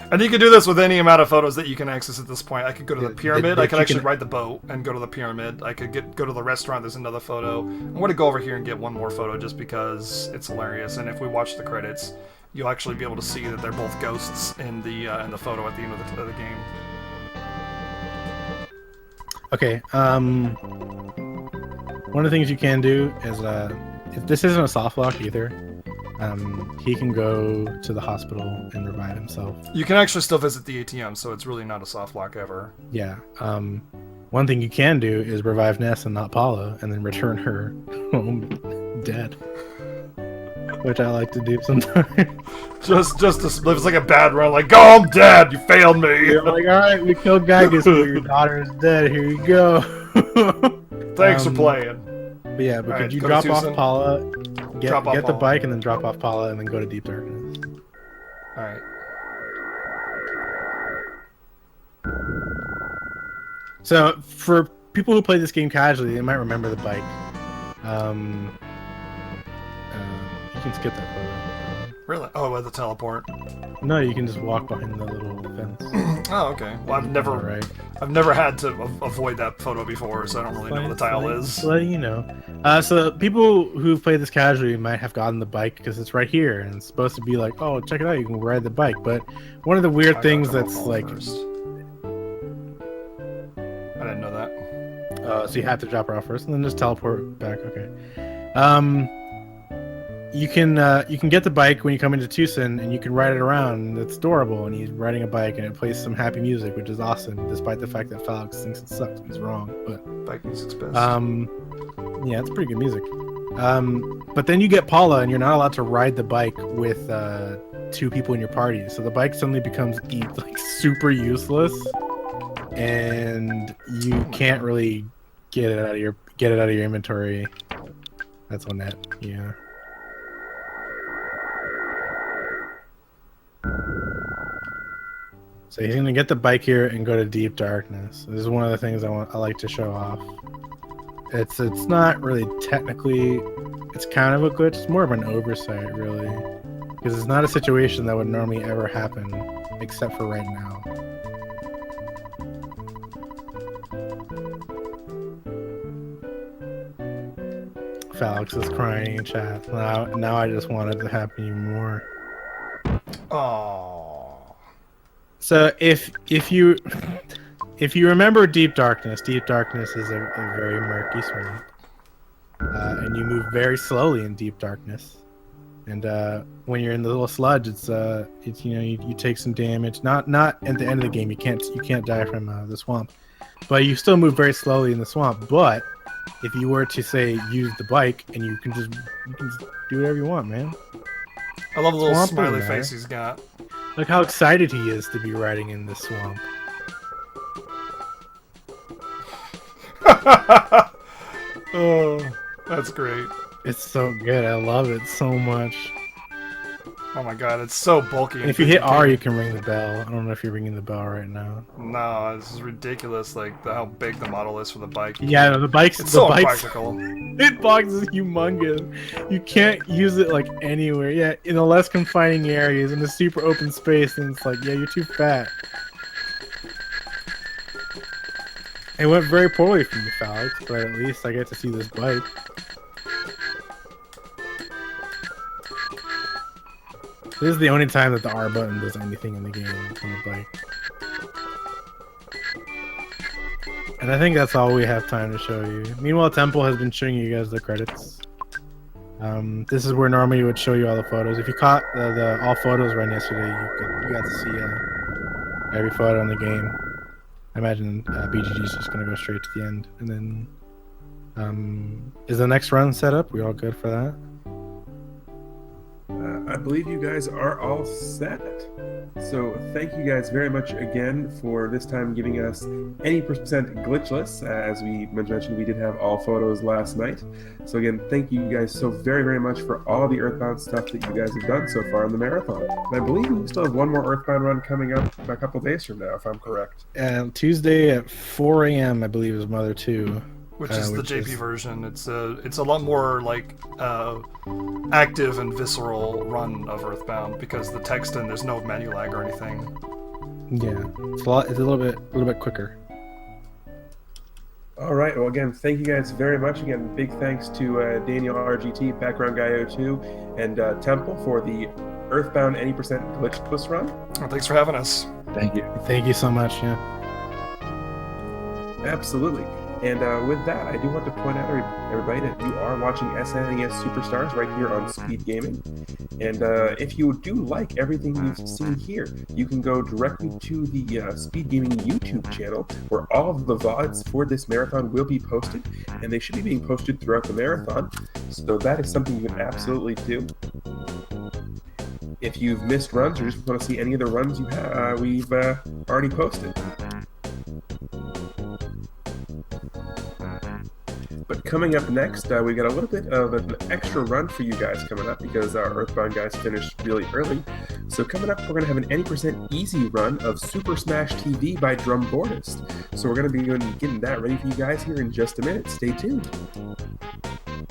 And you can do this with any amount of photos that you can access at this point. I could go to the pyramid. I could actually ride the boat and go to the pyramid. I could go to the restaurant. There's another photo. I'm going to go over here and get one more photo just because it's hilarious. And if we watch the credits, you'll actually be able to see that they're both ghosts in the photo at the end of the game. Okay. One of the things you can do is if this isn't a soft lock either, he can go to the hospital and revive himself. You can actually still visit the ATM, so it's really not a soft lock ever. Yeah. One thing you can do is revive Ness and not Paula, and then return her home dead. which I like to do sometimes. Just to, it's like a bad run. Like, go, I'm dead. You failed me. You're like, all right, we killed Gygus, but your daughter is dead. Here you go. Thanks for playing. But yeah, but All could right, you go to drop off Tucson. Paula, Drop off get the Paula. bike, and then drop off Paula, and then go to Deep Darkness. All right. So for people who play this game casually, they might remember the bike. You can skip that photo. Really? Oh, by the teleport. No, you can just walk behind the little fence. Oh, okay. Well, Right. I've never had to avoid that photo before, so I don't really know what the tile is. Just letting you know. So people who've played this casually might have gotten the bike because it's right here and it's supposed to be like, oh, check it out, you can ride the bike. But one of the weird things that's like, First. I didn't know that. so you have to drop her off first and then just teleport back. Okay. You can get the bike when you come into Tucson and you can ride it around. And it's adorable, and he's riding a bike and it plays some happy music, which is awesome, despite the fact that Felix thinks it sucks. He's wrong, but Bike music's best. yeah, it's pretty good music. But then you get Paula, and you're not allowed to ride the bike with two people in your party. So the bike suddenly becomes like super useless, and you can't really get it out of your inventory. That's on that. Yeah. So he's gonna get the bike here and go to Deep Darkness. This is one of the things I like to show off. It's not really technically, it's kind of a glitch. It's more of an oversight, really, because it's not a situation that would normally ever happen, except for right now. Felix is crying in chat. Now I just want it to happen even more. Oh. So if you remember Deep Darkness is a very murky swamp, and you move very slowly in Deep Darkness. And when you're in the little sludge, it's you take some damage. Not at the end of the game. You can't die from the swamp, but you still move very slowly in the swamp. But if you were to say use the bike, and you can just do whatever you want, man. I love the little Swamp smiley over face there. he's got. Look how excited he is to be riding in this swamp. Oh, that's great. It's so good. I love it so much. Oh my god, it's so bulky. And if you hit R, you can ring the bell. I don't know if you're ringing the bell right now. No, this is ridiculous. Like how big the model is for the bike. Yeah, the bike's It's the so bike's impractical. hitbox is humongous. You can't use it like anywhere. Yeah, in the less confining areas, in the super open space, and it's like, yeah, you're too fat. It went very poorly for me, Felix, but at least I get to see this bike. This is the only time that the R button does anything in the game on the bike. And I think that's all we have time to show you. Meanwhile, Temple has been showing you guys the credits. This is where normally it would show you all the photos. If you caught the all photos run yesterday, you got to see every photo in the game. I imagine BGG is just going to go straight to the end. And then, is the next run set up? We all good for that? I believe you guys are all set. So thank you guys very much again for this time giving us any percent glitchless. As we mentioned, we did have all photos last night. So again, thank you guys so very, very much for all the Earthbound stuff that you guys have done so far in the marathon. And I believe we still have one more Earthbound run coming up a couple days from now, if I'm correct. Tuesday at 4 a.m. I believe is Mother 2. Which is the JP version. It's a lot more like active and visceral run of Earthbound because the text and there's no menu lag or anything. Yeah, it's a little bit quicker. All right. Well, again, thank you guys very much. Again, big thanks to Daniel RGT, BackgroundGuy02, and Temple for the Earthbound any percent glitchless run. Well, thanks for having us. Thank you so much. Yeah. Absolutely. And with that, I do want to point out, everybody, that you are watching SNES Superstars right here on Speed Gaming. And if you do like everything you've seen here, you can go directly to the Speed Gaming YouTube channel, where all of the VODs for this marathon will be posted, and they should be being posted throughout the marathon. So that is something you can absolutely do. if you've missed runs or just want to see any of the runs we've already posted. But coming up next, we got a little bit of an extra run for you guys coming up because our Earthbound guys finished really early. So coming up, we're going to have an any percent easy run of Super Smash TV by Drumboardist. So we're going to be getting that ready for you guys here in just a minute. Stay tuned.